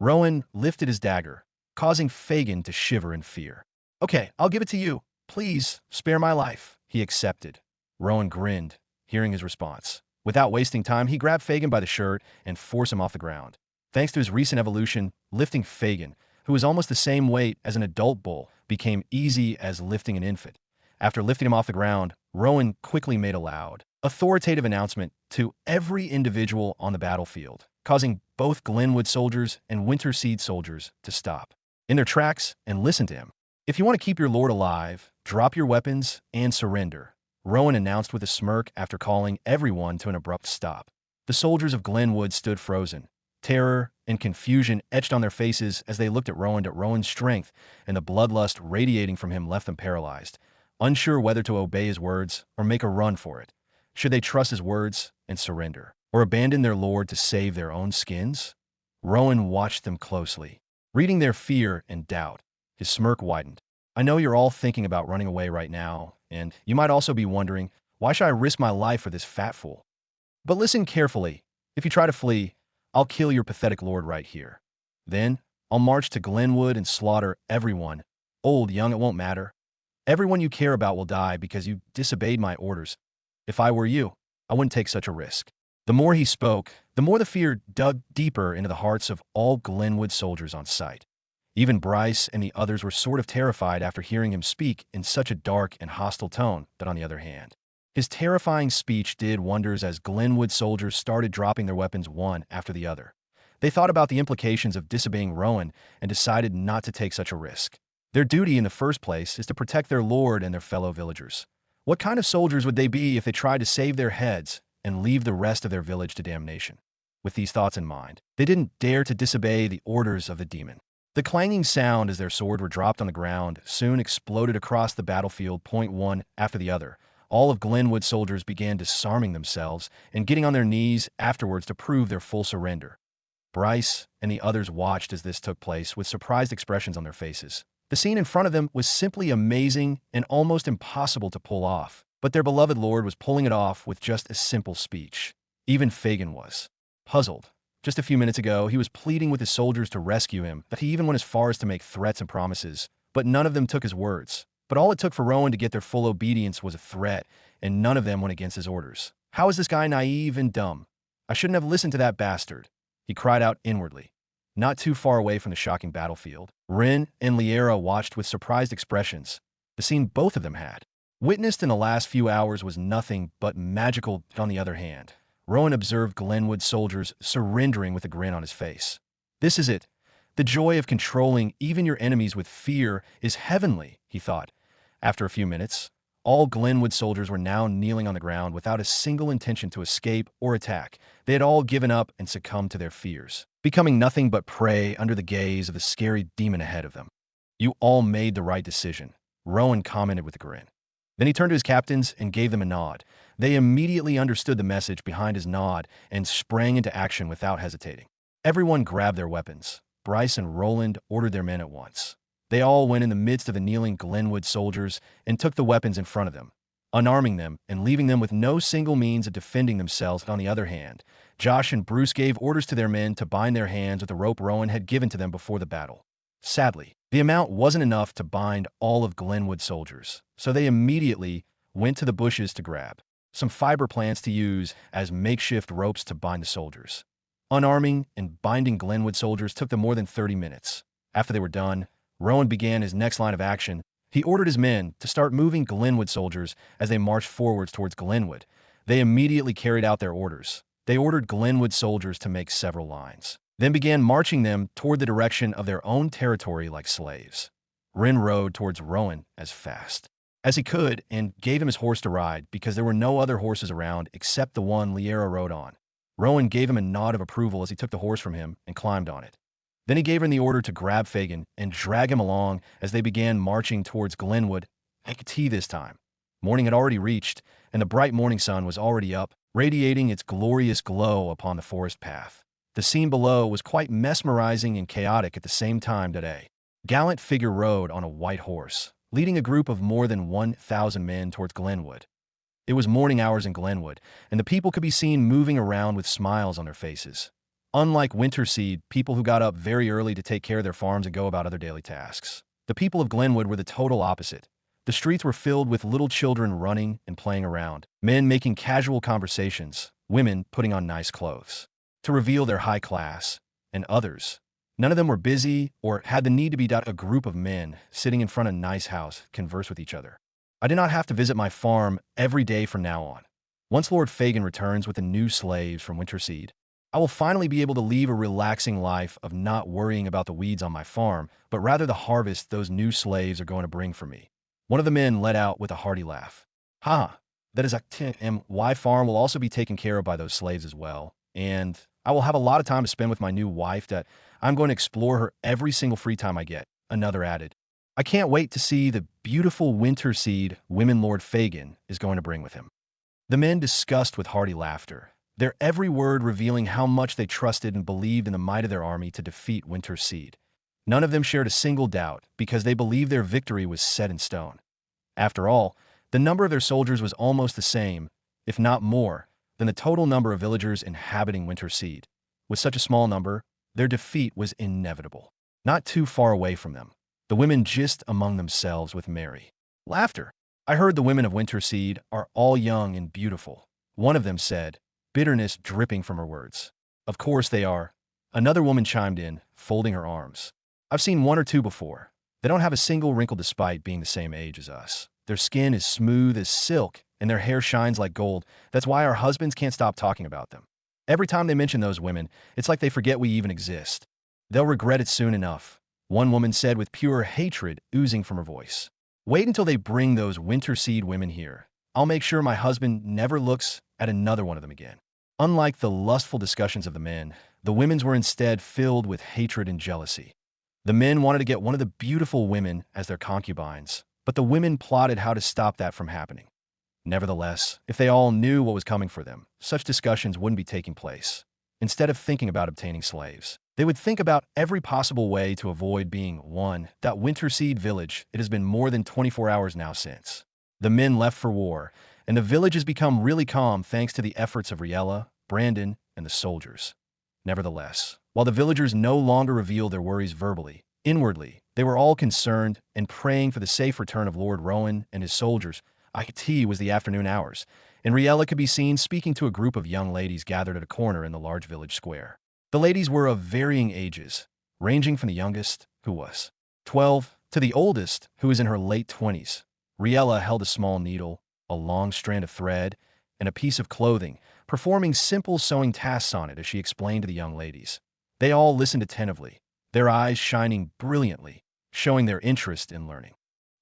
Rowan lifted his dagger, causing Fagin to shiver in fear. "Okay, I'll give it to you. Please, spare my life." He accepted. Rowan grinned, hearing his response. Without wasting time, he grabbed Fagin by the shirt and forced him off the ground. Thanks to his recent evolution, lifting Fagin, who was almost the same weight as an adult bull, became easy as lifting an infant. After lifting him off the ground, Rowan quickly made a loud, authoritative announcement to every individual on the battlefield, causing both Glenwood soldiers and Winterseed soldiers to stop in their tracks and listen to him. "If you want to keep your lord alive, drop your weapons and surrender," Rowan announced with a smirk after calling everyone to an abrupt stop. The soldiers of Glenwood stood frozen. Terror and confusion etched on their faces as they looked at Rowan. Rowan's strength and the bloodlust radiating from him left them paralyzed, unsure whether to obey his words or make a run for it. Should they trust his words and surrender, or abandon their lord to save their own skins? Rowan watched them closely, reading their fear and doubt. His smirk widened. "I know you're all thinking about running away right now, and you might also be wondering, why should I risk my life for this fat fool? But listen carefully. If you try to flee, I'll kill your pathetic lord right here. Then, I'll march to Glenwood and slaughter everyone. Old, young, it won't matter. Everyone you care about will die because you disobeyed my orders. If I were you, I wouldn't take such a risk." The more he spoke, the more the fear dug deeper into the hearts of all Glenwood soldiers on sight. Even Bryce and the others were sort of terrified after hearing him speak in such a dark and hostile tone, but on the other hand, his terrifying speech did wonders as Glenwood soldiers started dropping their weapons one after the other. They thought about the implications of disobeying Rowan and decided not to take such a risk. Their duty in the first place is to protect their lord and their fellow villagers. What kind of soldiers would they be if they tried to save their heads and leave the rest of their village to damnation? With these thoughts in mind, they didn't dare to disobey the orders of the demon. The clanging sound as their swords were dropped on the ground soon exploded across the battlefield, point one after the other. All of Glenwood soldiers began disarming themselves and getting on their knees afterwards to prove their full surrender. Bryce and the others watched as this took place with surprised expressions on their faces. The scene in front of them was simply amazing and almost impossible to pull off, but their beloved lord was pulling it off with just a simple speech. Even Fagin was puzzled. Just a few minutes ago, he was pleading with his soldiers to rescue him, that he even went as far as to make threats and promises, but none of them took his words. But all it took for Rowan to get their full obedience was a threat, and none of them went against his orders. How is this guy naive and dumb? I shouldn't have listened to that bastard, he cried out inwardly. Not too far away from the shocking battlefield, Rin and Liera watched with surprised expressions. The scene both of them had witnessed in the last few hours was nothing but magical. On the other hand, Rowan observed Glenwood soldiers surrendering with a grin on his face. This is it. The joy of controlling even your enemies with fear is heavenly, he thought. After a few minutes, all Glenwood soldiers were now kneeling on the ground without a single intention to escape or attack. They had all given up and succumbed to their fears, becoming nothing but prey under the gaze of the scary demon ahead of them. "You all made the right decision," Rowan commented with a grin. Then he turned to his captains and gave them a nod. They immediately understood the message behind his nod and sprang into action without hesitating. Everyone grabbed their weapons. Bryce and Roland ordered their men at once. They all went in the midst of the kneeling Glenwood soldiers and took the weapons in front of them, unarming them and leaving them with no single means of defending themselves. On the other hand, Josh and Bruce gave orders to their men to bind their hands with the rope Rowan had given to them before the battle. Sadly, the amount wasn't enough to bind all of Glenwood soldiers, so they immediately went to the bushes to grab some fiber plants to use as makeshift ropes to bind the soldiers. Unarming and binding Glenwood soldiers took them more than 30 minutes. After they were done, Rowan began his next line of action. He ordered his men to start moving Glenwood soldiers as they marched forwards towards Glenwood. They immediately carried out their orders. They ordered Glenwood soldiers to make several lines, then began marching them toward the direction of their own territory like slaves. Rin rode towards Rowan as fast as he could and gave him his horse to ride because there were no other horses around except the one Liera rode on. Rowan gave him a nod of approval as he took the horse from him and climbed on it. Then he gave him the order to grab Fagin and drag him along as they began marching towards Glenwood at tea this time. Morning had already reached, and the bright morning sun was already up, radiating its glorious glow upon the forest path. The scene below was quite mesmerizing and chaotic at the same time today. Gallant figure rode on a white horse, leading a group of more than 1,000 men towards Glenwood. It was morning hours in Glenwood, and the people could be seen moving around with smiles on their faces. Unlike Winterseed, people who got up very early to take care of their farms and go about other daily tasks, the people of Glenwood were the total opposite. The streets were filled with little children running and playing around, men making casual conversations, women putting on nice clothes to reveal their high class. and others. None of them were busy or had the need to be a group of men sitting in front of a nice house converse with each other. I did not have to visit my farm every day from now on. Once Lord Fagin returns with the new slaves from Winterseed, I will finally be able to leave a relaxing life of not worrying about the weeds on my farm, but rather the harvest those new slaves are going to bring for me. One of the men let out with a hearty laugh. Ha! That is my farm will also be taken care of by those slaves as well, and I will have a lot of time to spend with my new wife that I'm going to explore her every single free time I get, another added. I can't wait to see the beautiful Winterseed women Lord Fagin is going to bring with him. The men discussed with hearty laughter, their every word revealing how much they trusted and believed in the might of their army to defeat Winterseed. None of them shared a single doubt because they believed their victory was set in stone. After all, the number of their soldiers was almost the same, if not more, than the total number of villagers inhabiting Winterseed. With such a small number, their defeat was inevitable. Not too far away from them, the women gist among themselves with merry laughter. I heard the women of Winterseed are all young and beautiful. One of them said, bitterness dripping from her words. Of course they are. Another woman chimed in, folding her arms. I've seen one or two before. They don't have a single wrinkle despite being the same age as us. Their skin is smooth as silk, and their hair shines like gold. That's why our husbands can't stop talking about them. Every time they mention those women, it's like they forget we even exist. They'll regret it soon enough, one woman said with pure hatred oozing from her voice. Wait until they bring those Winterseed women here. I'll make sure my husband never looks at another one of them again. Unlike the lustful discussions of the men, the women's were instead filled with hatred and jealousy. The men wanted to get one of the beautiful women as their concubines, but the women plotted how to stop that from happening. Nevertheless, if they all knew what was coming for them, such discussions wouldn't be taking place. Instead of thinking about obtaining slaves, they would think about every possible way to avoid being one. That Winterseed village, it has been more than 24 hours now since the men left for war, and the village has become really calm thanks to the efforts of Riella, Brandon, and the soldiers. Nevertheless, while the villagers no longer revealed their worries verbally, inwardly, they were all concerned and praying for the safe return of Lord Rowan and his soldiers. It was the afternoon hours, and Riella could be seen speaking to a group of young ladies gathered at a corner in the large village square. The ladies were of varying ages, ranging from the youngest, who was 12, to the oldest, who was in her late 20s. Riella held a small needle, a long strand of thread, and a piece of clothing, performing simple sewing tasks on it as she explained to the young ladies. They all listened attentively, their eyes shining brilliantly, showing their interest in learning.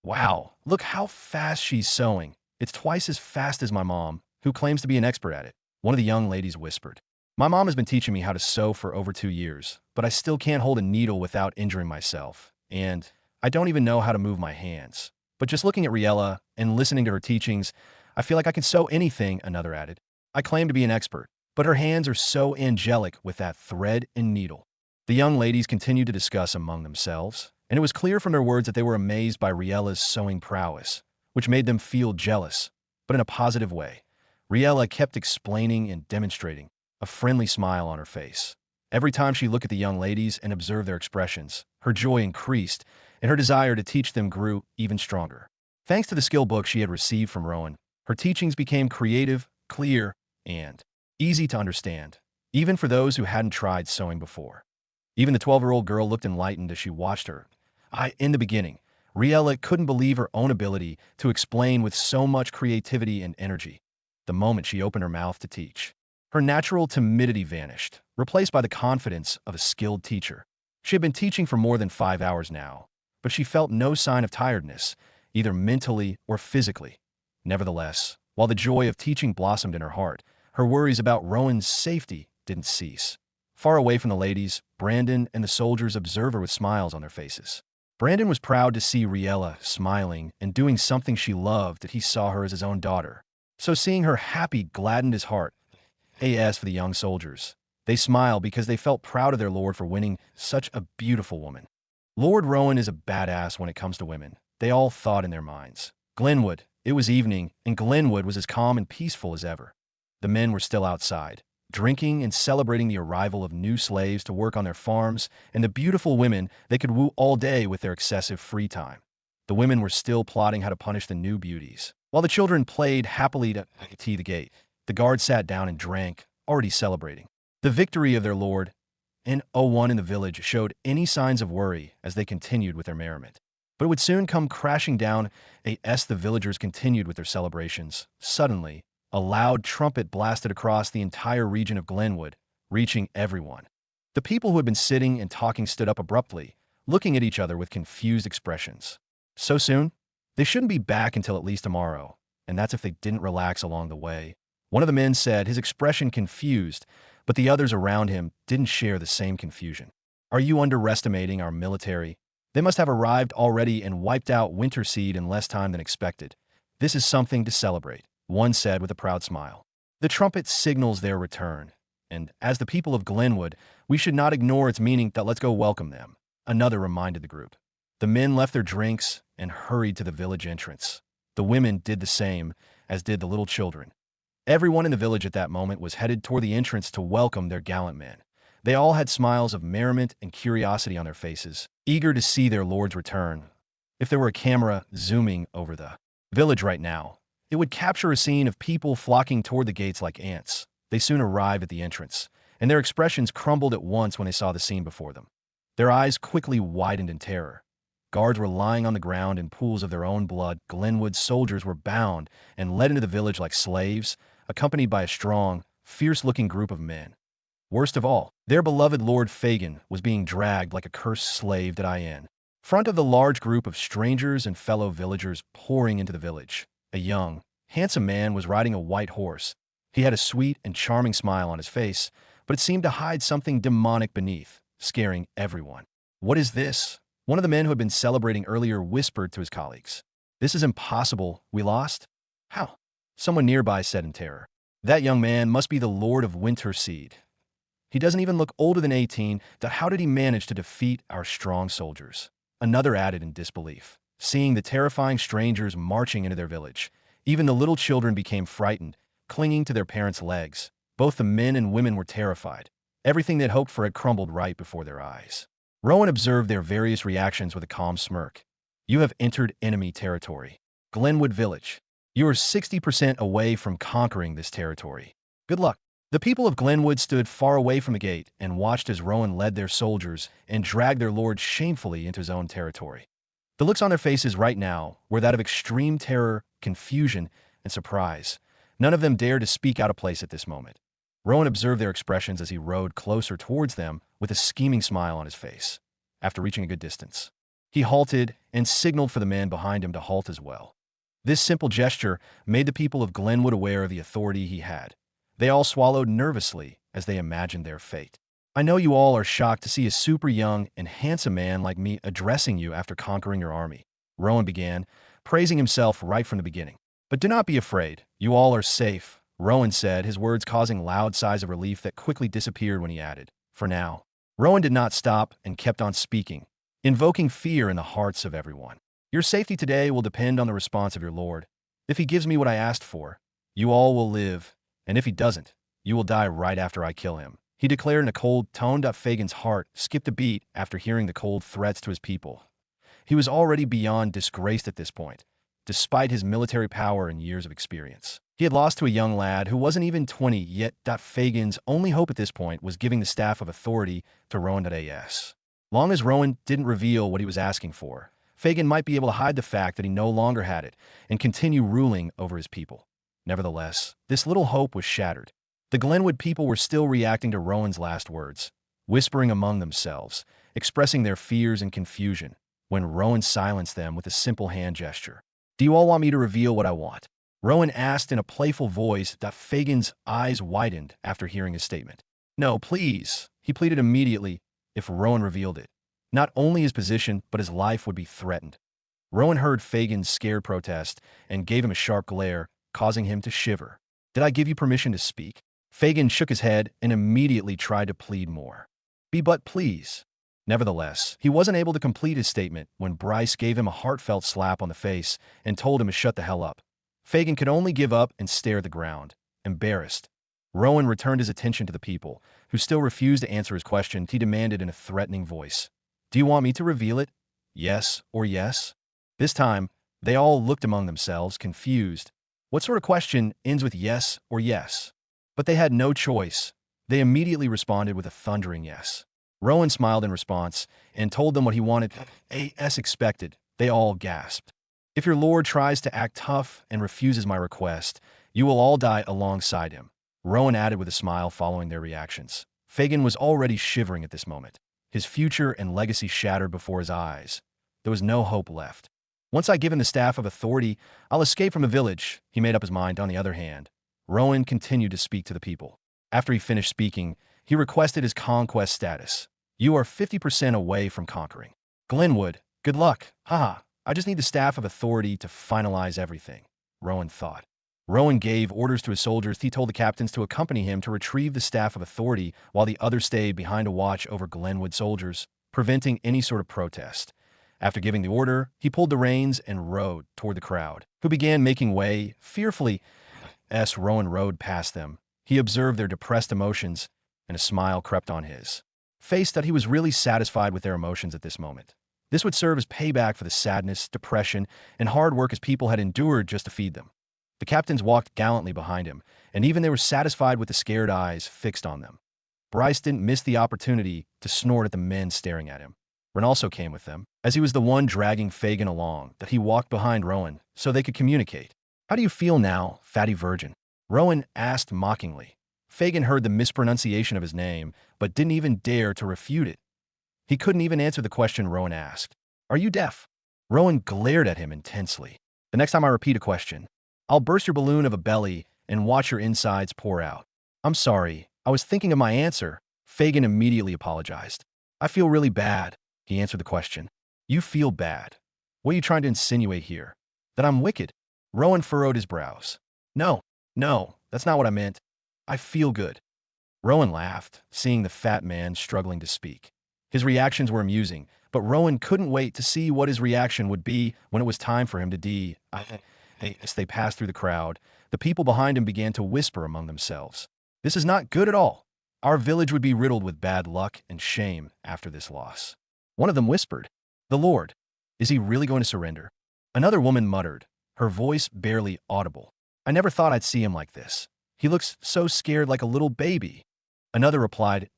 Wow, look how fast she's sewing. It's twice as fast as my mom, who claims to be an expert at it, one of the young ladies whispered. My mom has been teaching me how to sew for over 2 years, but I still can't hold a needle without injuring myself, and I don't even know how to move my hands. But just looking at Riella and listening to her teachings, I feel like I can sew anything, another added. I claim to be an expert, but her hands are so angelic with that thread and needle. The young ladies continued to discuss among themselves, and it was clear from their words that they were amazed by Riella's sewing prowess, which made them feel jealous, but in a positive way. Riella kept explaining and demonstrating, a friendly smile on her face. Every time she looked at the young ladies and observed their expressions, her joy increased, and her desire to teach them grew even stronger. Thanks to the skill book she had received from Rowan, her teachings became creative, clear, and easy to understand, even for those who hadn't tried sewing before. Even the 12-year-old girl looked enlightened as she watched her. In the beginning, Riella couldn't believe her own ability to explain with so much creativity and energy. The moment she opened her mouth to teach, her natural timidity vanished, replaced by the confidence of a skilled teacher. She had been teaching for more than 5 hours now, but she felt no sign of tiredness, either mentally or physically. Nevertheless, while the joy of teaching blossomed in her heart, her worries about Rowan's safety didn't cease. Far away from the ladies, Brandon and the soldiers observed her with smiles on their faces. Brandon was proud to see Riella smiling and doing something she loved, that he saw her as his own daughter. So seeing her happy gladdened his heart. As for the young soldiers, they smiled because they felt proud of their lord for winning such a beautiful woman. Lord Rowan is a badass when it comes to women, they all thought in their minds. Glenwood, it was evening, and Glenwood was as calm and peaceful as ever. The men were still outside, drinking and celebrating the arrival of new slaves to work on their farms, and the beautiful women they could woo all day with their excessive free time. The women were still plotting how to punish the new beauties, while the children played happily to the gate. The guard sat down and drank, already celebrating the victory of their lord and one in the village showed any signs of worry as they continued with their merriment. But it would soon come crashing down as the villagers continued with their celebrations. Suddenly, a loud trumpet blasted across the entire region of Glenwood, reaching everyone. The people who had been sitting and talking stood up abruptly, looking at each other with confused expressions. So soon? They shouldn't be back until at least tomorrow, and that's if they didn't relax along the way. One of the men said, his expression confused, but the others around him didn't share the same confusion. Are you underestimating our military? They must have arrived already and wiped out Winterseed in less time than expected. This is something to celebrate, one said with a proud smile. The trumpet signals their return, and as the people of Glenwood, we should not ignore its meaning that let's go welcome them, another reminded the group. The men left their drinks and hurried to the village entrance. The women did the same, as did the little children. Everyone in the village at that moment was headed toward the entrance to welcome their gallant men. They all had smiles of merriment and curiosity on their faces, eager to see their lord's return. If there were a camera zooming over the village right now, it would capture a scene of people flocking toward the gates like ants. They soon arrived at the entrance, and their expressions crumbled at once when they saw the scene before them. Their eyes quickly widened in terror. Guards were lying on the ground in pools of their own blood. Glenwood's soldiers were bound and led into the village like slaves, accompanied by a strong, fierce-looking group of men. Worst of all, their beloved Lord Fagin was being dragged like a cursed slave to in front of the large group of strangers and fellow villagers pouring into the village. A young, handsome man was riding a white horse. He had a sweet and charming smile on his face, but it seemed to hide something demonic beneath, scaring everyone. What is this? One of the men who had been celebrating earlier whispered to his colleagues. This is impossible. We lost? How? Someone nearby said in terror. That young man must be the Lord of Winterseed. He doesn't even look older than 18. How did he manage to defeat our strong soldiers? Another added in disbelief, seeing the terrifying strangers marching into their village. Even the little children became frightened, clinging to their parents' legs. Both the men and women were terrified. Everything they'd hoped for had crumbled right before their eyes. Rowan observed their various reactions with a calm smirk. You have entered enemy territory. Glenwood Village. You are 60% away from conquering this territory. Good luck. The people of Glenwood stood far away from the gate and watched as Rowan led their soldiers and dragged their lord shamefully into his own territory. The looks on their faces right now were that of extreme terror, confusion, and surprise. None of them dared to speak out of place at this moment. Rowan observed their expressions as he rode closer towards them with a scheming smile on his face. After reaching a good distance, he halted and signaled for the men behind him to halt as well. This simple gesture made the people of Glenwood aware of the authority he had. They all swallowed nervously as they imagined their fate. I know you all are shocked to see a super young and handsome man like me addressing you after conquering your army, Rowan began, praising himself right from the beginning. But do not be afraid. You all are safe, Rowan said, his words causing loud sighs of relief that quickly disappeared when he added, for now. Rowan did not stop and kept on speaking, invoking fear in the hearts of everyone. Your safety today will depend on the response of your lord. If he gives me what I asked for, you all will live, and if he doesn't, you will die right after I kill him, he declared in a cold tone. Fagin's heart skipped a beat after hearing the cold threats to his people. He was already beyond disgraced at this point, despite his military power and years of experience. He had lost to a young lad who wasn't even 20 yet. Fagin's only hope at this point was giving the staff of authority to Rowan.as. Long as Rowan didn't reveal what he was asking for, Fagin might be able to hide the fact that he no longer had it and continue ruling over his people. Nevertheless, this little hope was shattered. The Glenwood people were still reacting to Rowan's last words, whispering among themselves, expressing their fears and confusion, when Rowan silenced them with a simple hand gesture. Do you all want me to reveal what I want? Rowan asked in a playful voice. Fagin's eyes widened after hearing his statement. No, please, he pleaded immediately. If Rowan revealed it, not only his position, but his life would be threatened. Rowan heard Fagin's scared protest and gave him a sharp glare, causing him to shiver. Did I give you permission to speak? Fagin shook his head and immediately tried to plead more. But please. Nevertheless, he wasn't able to complete his statement when Bryce gave him a heartfelt slap on the face and told him to shut the hell up. Fagin could only give up and stare at the ground, embarrassed. Rowan returned his attention to the people, who still refused to answer his question. He demanded in a threatening voice. Do you want me to reveal it? Yes or yes? This time, they all looked among themselves, confused. What sort of question ends with yes or yes? But they had no choice. They immediately responded with a thundering yes. Rowan smiled in response and told them what he wanted. As expected, they all gasped. If your lord tries to act tough and refuses my request, you will all die alongside him, Rowan added with a smile following their reactions. Fagin was already shivering at this moment. His future and legacy shattered before his eyes. There was no hope left. Once I give him the staff of authority, I'll escape from the village, he made up his mind. On the other hand, Rowan continued to speak to the people. After he finished speaking, he requested his conquest status. You are 50% away from conquering. Glenwood, good luck. Haha, I just need the staff of authority to finalize everything, Rowan thought. Rowan gave orders to his soldiers. He told the captains to accompany him to retrieve the staff of authority while the others stayed behind to watch over Glenwood soldiers, preventing any sort of protest. After giving the order, he pulled the reins and rode toward the crowd, who began making way fearfully. As Rowan rode past them, he observed their depressed emotions, and a smile crept on his face that he was really satisfied with their emotions at this moment. This would serve as payback for the sadness, depression, and hard work his people had endured just to feed them. The captains walked gallantly behind him, and even they were satisfied with the scared eyes fixed on them. Bryce didn't miss the opportunity to snort at the men staring at him. Ren also came with them, as he was the one dragging Fagin along, that he walked behind Rowan so they could communicate. How do you feel now, fatty virgin? Rowan asked mockingly. Fagin heard the mispronunciation of his name, but didn't even dare to refute it. He couldn't even answer the question Rowan asked. Are you deaf? Rowan glared at him intensely. The next time I repeat a question, I'll burst your balloon of a belly and watch your insides pour out. I'm sorry, I was thinking of my answer. Fagin immediately apologized. I feel really bad, he answered the question. You feel bad? What are you trying to insinuate here? That I'm wicked? Rowan furrowed his brows. No, that's not what I meant. I feel good. Rowan laughed, seeing the fat man struggling to speak. His reactions were amusing, but Rowan couldn't wait to see what his reaction would be when it was time for him to As they passed through the crowd, the people behind him began to whisper among themselves. This is not good at all. Our village would be riddled with bad luck and shame after this loss. One of them whispered, The Lord, is he really going to surrender? Another woman muttered, her voice barely audible. I never thought I'd see him like this. He looks so scared, like a little baby. Another replied,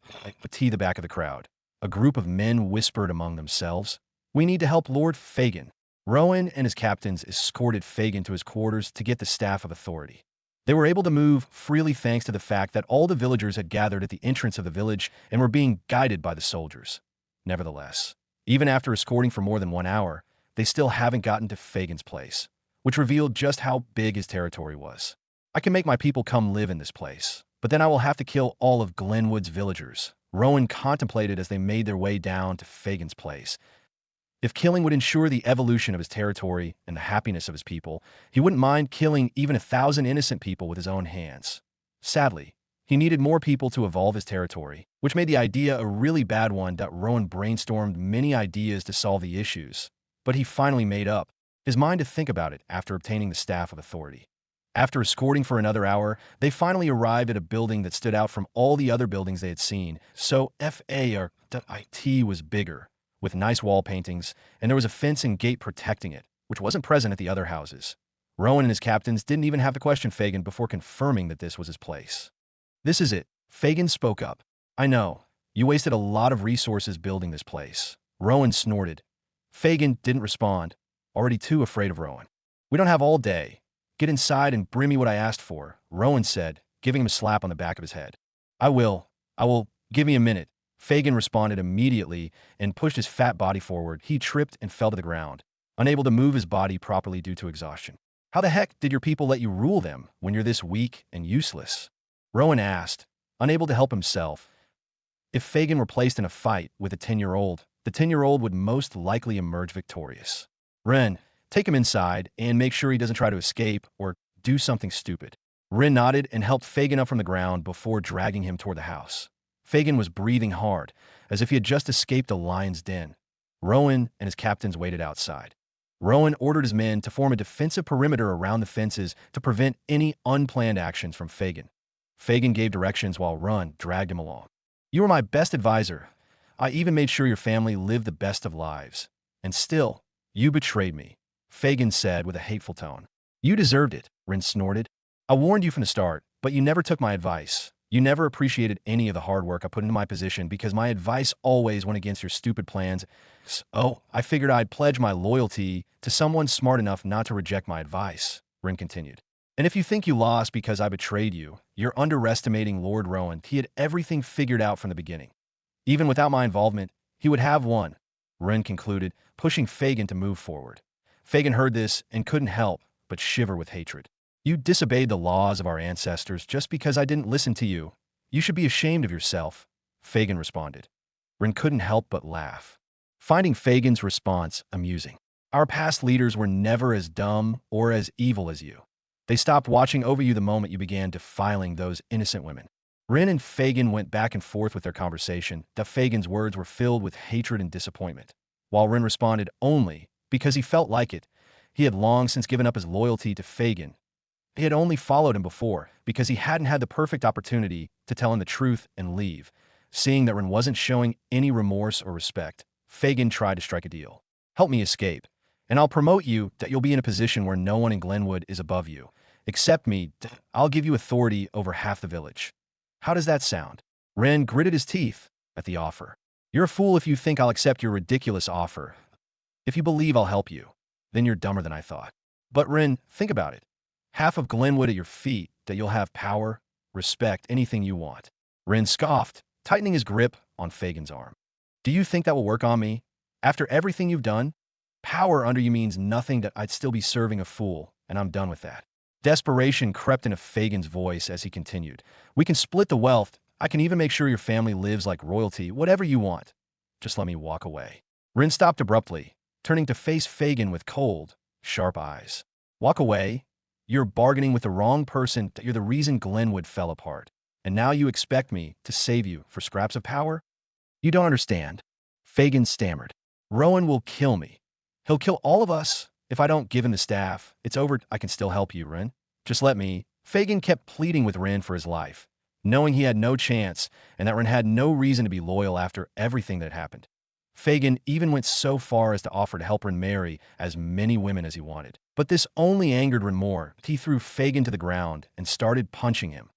to the back of the crowd. A group of men whispered among themselves, We need to help Lord Fagin. Rowan and his captains escorted Fagin to his quarters to get the staff of authority. They were able to move freely thanks to the fact that all the villagers had gathered at the entrance of the village and were being guided by the soldiers. Nevertheless, even after escorting for more than 1 hour, they still haven't gotten to Fagin's place, which revealed just how big his territory was. I can make my people come live in this place, but then I will have to kill all of Glenwood's villagers, Rowan contemplated as they made their way down to Fagin's place. If killing would ensure the evolution of his territory and the happiness of his people, he wouldn't mind killing even 1,000 innocent people with his own hands. Sadly, he needed more people to evolve his territory, which made the idea a really bad one. Rowan brainstormed many ideas to solve the issues, but he finally made up his mind to think about it after obtaining the staff of authority. After escorting for another hour, they finally arrived at a building that stood out from all the other buildings they had seen. So FART was bigger, with nice wall paintings, and there was a fence and gate protecting it, which wasn't present at the other houses. Rowan and his captains didn't even have to question Fagin before confirming that this was his place. This is it, Fagin spoke up. I know, you wasted a lot of resources building this place. Rowan snorted. Fagin didn't respond, already too afraid of Rowan. We don't have all day. Get inside and bring me what I asked for, Rowan said, giving him a slap on the back of his head. I will, give me a minute. Fagin responded immediately and pushed his fat body forward. He tripped and fell to the ground, unable to move his body properly due to exhaustion. How the heck did your people let you rule them when you're this weak and useless? Rowan asked, unable to help himself. If Fagin were placed in a fight with a 10-year-old, the 10-year-old would most likely emerge victorious. Ren, take him inside and make sure he doesn't try to escape or do something stupid. Ren nodded and helped Fagin up from the ground before dragging him toward the house. Fagin was breathing hard, as if he had just escaped a lion's den. Rowan and his captains waited outside. Rowan ordered his men to form a defensive perimeter around the fences to prevent any unplanned actions from Fagin. Fagin gave directions while Rowan dragged him along. You were my best advisor. I even made sure your family lived the best of lives. And still, you betrayed me, Fagin said with a hateful tone. You deserved it, Ren snorted. I warned you from the start, but you never took my advice. You never appreciated any of the hard work I put into my position because my advice always went against your stupid plans. So I figured I'd pledge my loyalty to someone smart enough not to reject my advice, Rin continued. And if you think you lost because I betrayed you, you're underestimating Lord Rowan. He had everything figured out from the beginning. Even without my involvement, he would have won, Rin concluded, pushing Fagin to move forward. Fagin heard this and couldn't help but shiver with hatred. You disobeyed the laws of our ancestors just because I didn't listen to you. You should be ashamed of yourself, Fagin responded. Rin couldn't help but laugh, finding Fagin's response amusing. Our past leaders were never as dumb or as evil as you. They stopped watching over you the moment you began defiling those innocent women. Rin and Fagin went back and forth with their conversation, that Fagin's words were filled with hatred and disappointment, while Rin responded only because he felt like it. He had long since given up his loyalty to Fagin. He had only followed him before because he hadn't had the perfect opportunity to tell him the truth and leave. Seeing that Rin wasn't showing any remorse or respect, Fagin tried to strike a deal. Help me escape, and I'll promote you that you'll be in a position where no one in Glenwood is above you. Accept me, I'll give you authority over half the village. How does that sound? Rin gritted his teeth at the offer. You're a fool if you think I'll accept your ridiculous offer. If you believe I'll help you, then you're dumber than I thought. But Rin, think about it. Half of Glenwood at your feet, that you'll have power, respect, anything you want. Rin scoffed, tightening his grip on Fagin's arm. Do you think that will work on me? After everything you've done? Power under you means nothing. That I'd still be serving a fool, and I'm done with that. Desperation crept into Fagin's voice as he continued. We can split the wealth. I can even make sure your family lives like royalty, whatever you want. Just let me walk away. Rin stopped abruptly, turning to face Fagin with cold, sharp eyes. Walk away? You're bargaining with the wrong person. That you're the reason Glenwood fell apart. And now you expect me to save you for scraps of power? You don't understand. Fagin stammered. Rowan will kill me. He'll kill all of us. If I don't give him the staff, it's over. I can still help you, Rin. Just let me. Fagin kept pleading with Rin for his life, knowing he had no chance and that Rin had no reason to be loyal after everything that had happened. Fagin even went so far as to offer to help Rin marry as many women as he wanted. But this only angered Rin more. He threw Fagin to the ground and started punching him.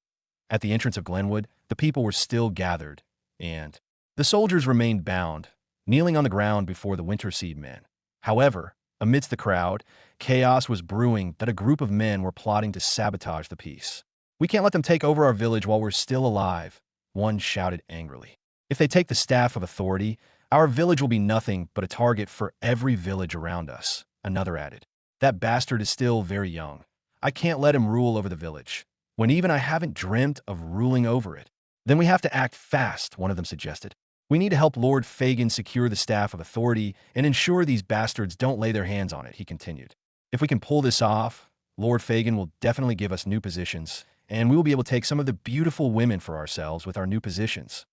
At the entrance of Glenwood, the people were still gathered, and the soldiers remained bound, kneeling on the ground before the Winter Seed men. However, amidst the crowd, chaos was brewing that a group of men were plotting to sabotage the peace. We can't let them take over our village while we're still alive, one shouted angrily. If they take the staff of authority, our village will be nothing but a target for every village around us, another added. That bastard is still very young. I can't let him rule over the village, when even I haven't dreamt of ruling over it. Then we have to act fast, one of them suggested. We need to help Lord Fagin secure the staff of authority and ensure these bastards don't lay their hands on it, he continued. If we can pull this off, Lord Fagin will definitely give us new positions, and we will be able to take some of the beautiful women for ourselves with our new positions.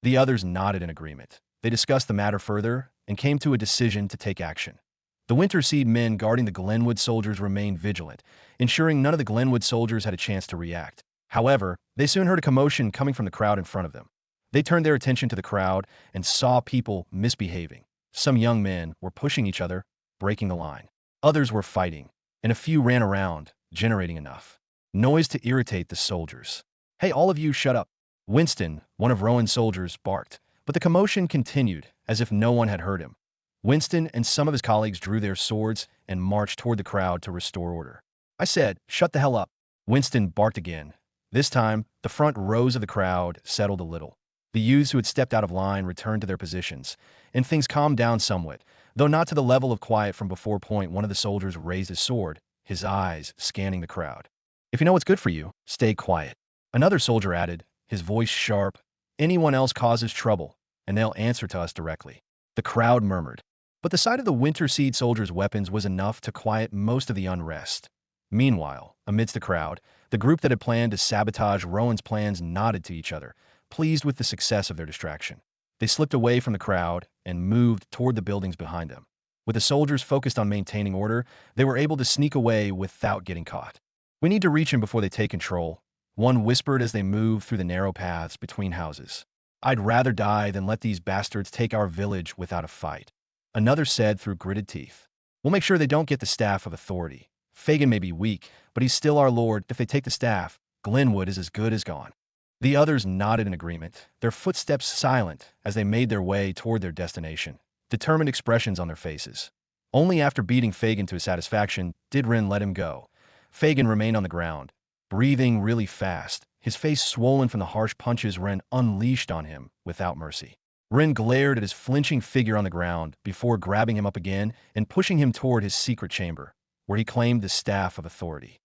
The others nodded in agreement. They discussed the matter further and came to a decision to take action. The Winter Seed men guarding the Glenwood soldiers remained vigilant, ensuring none of the Glenwood soldiers had a chance to react. However, they soon heard a commotion coming from the crowd in front of them. They turned their attention to the crowd and saw people misbehaving. Some young men were pushing each other, breaking the line. Others were fighting, and a few ran around, generating enough noise to irritate the soldiers. Hey, all of you, shut up. Winston, one of Rowan's soldiers, barked, but the commotion continued as if no one had heard him. Winston and some of his colleagues drew their swords and marched toward the crowd to restore order. I said, shut the hell up. Winston barked again. This time, the front rows of the crowd settled a little. The youths who had stepped out of line returned to their positions, and things calmed down somewhat, though not to the level of quiet from before. One of the soldiers raised his sword, his eyes scanning the crowd. If you know what's good for you, stay quiet. Another soldier added, his voice sharp, anyone else causes trouble, and they'll answer to us directly. The crowd murmured, but the sight of the Winter Seed soldiers' weapons was enough to quiet most of the unrest. Meanwhile, amidst the crowd, the group that had planned to sabotage Rowan's plans nodded to each other, pleased with the success of their distraction. They slipped away from the crowd and moved toward the buildings behind them. With the soldiers focused on maintaining order, they were able to sneak away without getting caught. We need to reach him before they take control, one whispered as they moved through the narrow paths between houses. I'd rather die than let these bastards take our village without a fight, another said through gritted teeth. We'll make sure they don't get the staff of authority. Fagin may be weak, but he's still our lord. If they take the staff, Glenwood is as good as gone. The others nodded in agreement, their footsteps silent as they made their way toward their destination, determined expressions on their faces. Only after beating Fagin to his satisfaction did Rin let him go. Fagin remained on the ground, breathing really fast, his face swollen from the harsh punches Rin unleashed on him without mercy. Rin glared at his flinching figure on the ground before grabbing him up again and pushing him toward his secret chamber, where he claimed the staff of authority.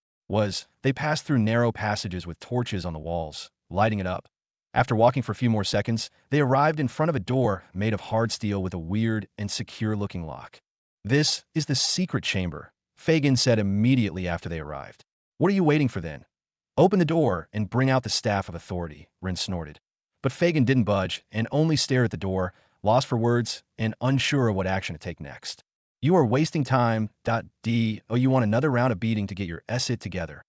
They passed through narrow passages with torches on the walls, lighting it up. After walking for a few more seconds, they arrived in front of a door made of hard steel with a weird and secure-looking lock. "This is the secret chamber," Fagin said immediately after they arrived. "What are you waiting for then? Open the door and bring out the staff of authority," Rin snorted. But Fagin didn't budge and only stared at the door, lost for words and unsure of what action to take next. "You are wasting time. You want another round of beating to get your shit together,"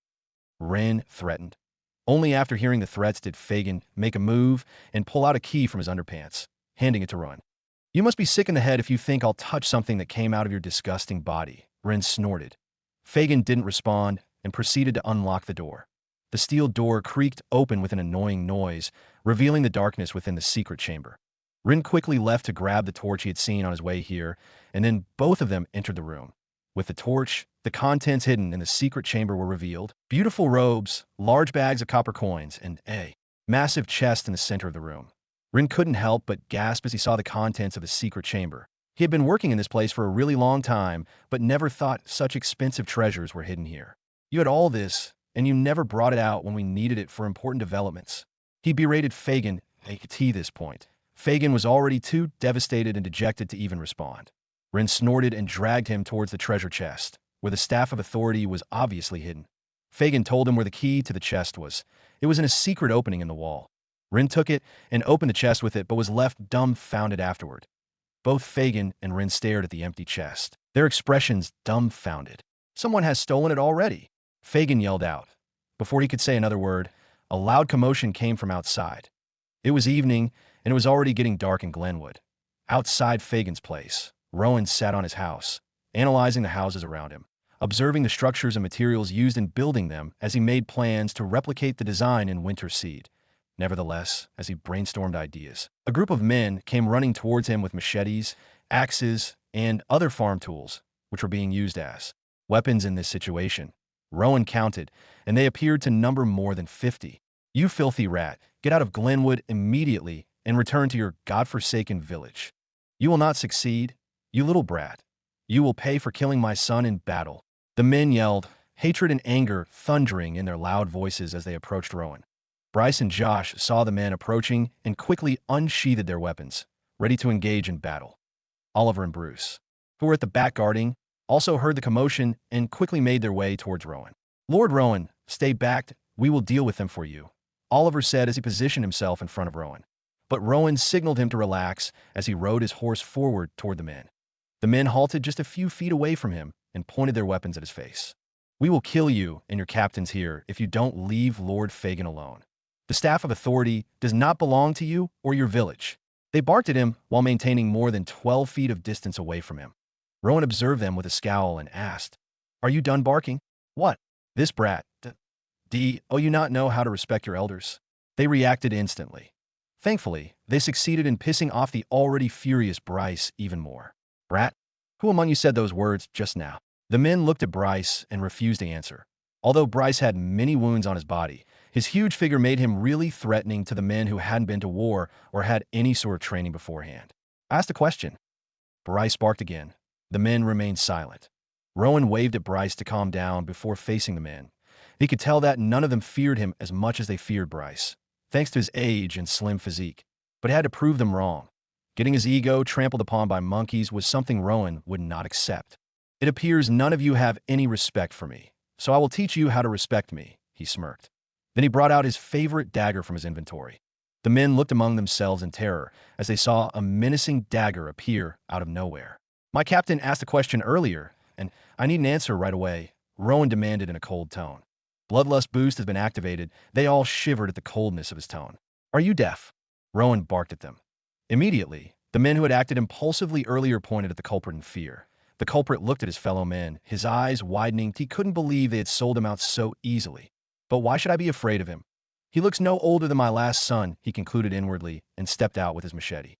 Rin threatened. Only after hearing the threats did Fagin make a move and pull out a key from his underpants, handing it to Rowan. "You must be sick in the head if you think I'll touch something that came out of your disgusting body," Rin snorted. Fagin didn't respond and proceeded to unlock the door. The steel door creaked open with an annoying noise, revealing the darkness within the secret chamber. Rin quickly left to grab the torch he had seen on his way here, and then both of them entered the room. With the torch, the contents hidden in the secret chamber were revealed. Beautiful robes, large bags of copper coins, and a massive chest in the center of the room. Rin couldn't help but gasp as he saw the contents of the secret chamber. He had been working in this place for a really long time, but never thought such expensive treasures were hidden here. "You had all this, and you never brought it out when we needed it for important developments." He berated Fagin at this point. Fagin was already too devastated and dejected to even respond. Rin snorted and dragged him towards the treasure chest, where the staff of authority was obviously hidden. Fagin told him where the key to the chest was. It was in a secret opening in the wall. Rin took it and opened the chest with it, but was left dumbfounded afterward. Both Fagin and Rin stared at the empty chest, their expressions dumbfounded. "Someone has stolen it already," Fagin yelled out. Before he could say another word, a loud commotion came from outside. It was evening, and it was already getting dark in Glenwood. Outside Fagin's place, Rowan sat on his house, analyzing the houses around him, observing the structures and materials used in building them as he made plans to replicate the design in Winter Seed. Nevertheless, as he brainstormed ideas, a group of men came running towards him with machetes, axes, and other farm tools, which were being used as weapons in this situation. Rowan counted, and they appeared to number more than 50. "You filthy rat, get out of Glenwood immediately and return to your godforsaken village. You will not succeed, you little brat. You will pay for killing my son in battle." The men yelled, hatred and anger thundering in their loud voices as they approached Rowan. Bryce and Josh saw the men approaching and quickly unsheathed their weapons, ready to engage in battle. Oliver and Bruce, who were at the back guarding, also heard the commotion and quickly made their way towards Rowan. "Lord Rowan, stay back, we will deal with them for you," Oliver said as he positioned himself in front of Rowan. But Rowan signaled him to relax as he rode his horse forward toward the men. The men halted just a few feet away from him and pointed their weapons at his face. "We will kill you and your captains here if you don't leave Lord Fagin alone. The staff of authority does not belong to you or your village." They barked at him while maintaining more than 12 feet of distance away from him. Rowan observed them with a scowl and asked, "Are you done barking?" "What? This brat, you not know how to respect your elders?" They reacted instantly. Thankfully, they succeeded in pissing off the already furious Bryce even more. "Brat? Who among you said those words just now?" The men looked at Bryce and refused to answer. Although Bryce had many wounds on his body, his huge figure made him really threatening to the men who hadn't been to war or had any sort of training beforehand. "Ask the question." Bryce barked again. The men remained silent. Rowan waved at Bryce to calm down before facing the men. He could tell that none of them feared him as much as they feared Bryce, thanks to his age and slim physique. But he had to prove them wrong. Getting his ego trampled upon by monkeys was something Rowan would not accept. "It appears none of you have any respect for me, so I will teach you how to respect me," he smirked. Then he brought out his favorite dagger from his inventory. The men looked among themselves in terror as they saw a menacing dagger appear out of nowhere. "My captain asked a question earlier, and I need an answer right away," Rowan demanded in a cold tone. Bloodlust boost has been activated. They all shivered at the coldness of his tone. "Are you deaf?" Rowan barked at them. Immediately, the men who had acted impulsively earlier pointed at the culprit in fear. The culprit looked at his fellow men, his eyes widening. He couldn't believe they had sold him out so easily. "But why should I be afraid of him?" He looks no older than my last son, he concluded inwardly, and stepped out with his machete.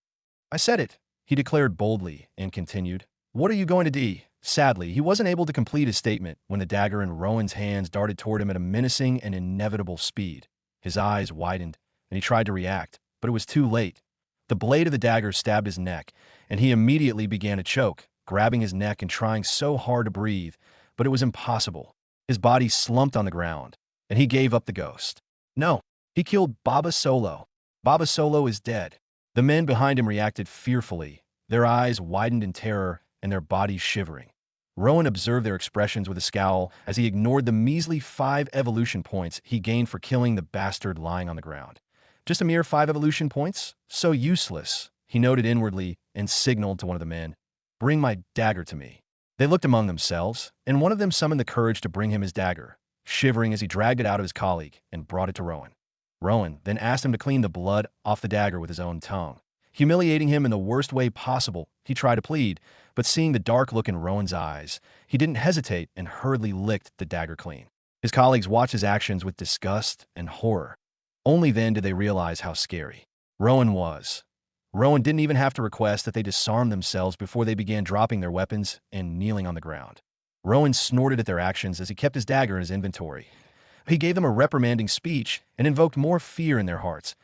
I said it, he declared boldly, and continued. What are you going to do? Sadly, he wasn't able to complete his statement when the dagger in Rowan's hands darted toward him at a menacing and inevitable speed. His eyes widened, and he tried to react, but it was too late. The blade of the dagger stabbed his neck, and he immediately began to choke, grabbing his neck and trying so hard to breathe, but it was impossible. His body slumped on the ground, and he gave up the ghost. No, he killed Baba Solo. Baba Solo is dead. The men behind him reacted fearfully, their eyes widened in terror and their bodies shivering. Rowan observed their expressions with a scowl as he ignored the measly 5 evolution points he gained for killing the bastard lying on the ground. Just a mere 5 evolution points? So useless, he noted inwardly and signaled to one of the men. Bring my dagger to me. They looked among themselves, and one of them summoned the courage to bring him his dagger, shivering as he dragged it out of his colleague and brought it to Rowan. Rowan then asked him to clean the blood off the dagger with his own tongue. Humiliating him in the worst way possible, he tried to plead, but seeing the dark look in Rowan's eyes, he didn't hesitate and hurriedly licked the dagger clean. His colleagues watched his actions with disgust and horror. Only then did they realize how scary Rowan was. Rowan didn't even have to request that they disarm themselves before they began dropping their weapons and kneeling on the ground. Rowan snorted at their actions as he kept his dagger in his inventory. He gave them a reprimanding speech and invoked more fear in their hearts.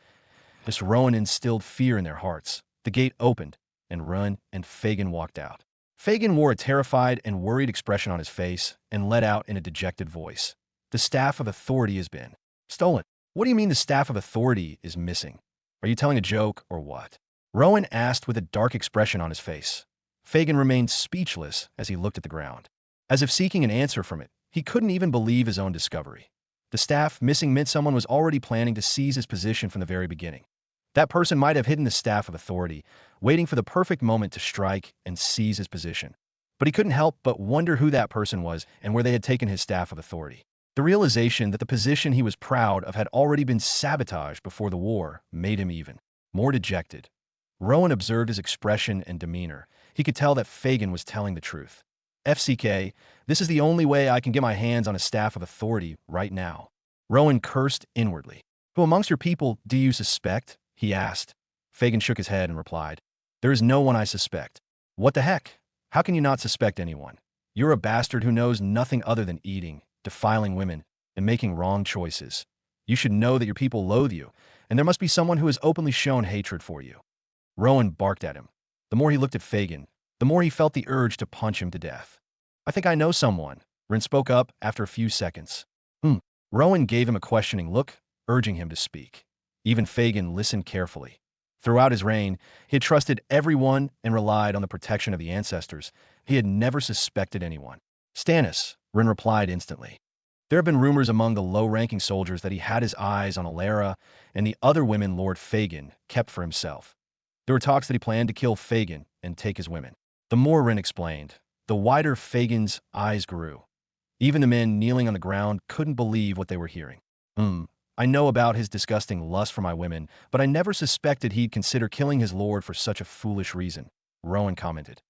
This Rowan instilled fear in their hearts. The gate opened, and Rowan and Fagin walked out. Fagin wore a terrified and worried expression on his face and let out in a dejected voice. The staff of authority has been stolen. What do you mean the staff of authority is missing? Are you telling a joke or what? Rowan asked with a dark expression on his face. Fagin remained speechless as he looked at the ground. As if seeking an answer from it, he couldn't even believe his own discovery. The staff missing meant someone was already planning to seize his position from the very beginning. That person might have hidden the staff of authority, waiting for the perfect moment to strike and seize his position. But he couldn't help but wonder who that person was and where they had taken his staff of authority. The realization that the position he was proud of had already been sabotaged before the war made him even more dejected. Rowan observed his expression and demeanor. He could tell that Fagin was telling the truth. FCK, this is the only way I can get my hands on a staff of authority right now. Rowan cursed inwardly. Who amongst your people do you suspect? He asked. Fagin shook his head and replied, There is no one I suspect. What the heck? How can you not suspect anyone? You're a bastard who knows nothing other than eating, defiling women, and making wrong choices. You should know that your people loathe you, and there must be someone who has openly shown hatred for you. Rowan barked at him. The more he looked at Fagin, the more he felt the urge to punch him to death. I think I know someone, Rin spoke up after a few seconds. Rowan gave him a questioning look, urging him to speak. Even Fagin listened carefully. Throughout his reign, he had trusted everyone and relied on the protection of the ancestors. He had never suspected anyone. Stannis, Rin replied instantly. There have been rumors among the low-ranking soldiers that he had his eyes on Alara and the other women Lord Fagin kept for himself. There were talks that he planned to kill Fagin and take his women. The more Rin explained, the wider Fagin's eyes grew. Even the men kneeling on the ground couldn't believe what they were hearing. I know about his disgusting lust for my women, but I never suspected he'd consider killing his lord for such a foolish reason, Rowan commented.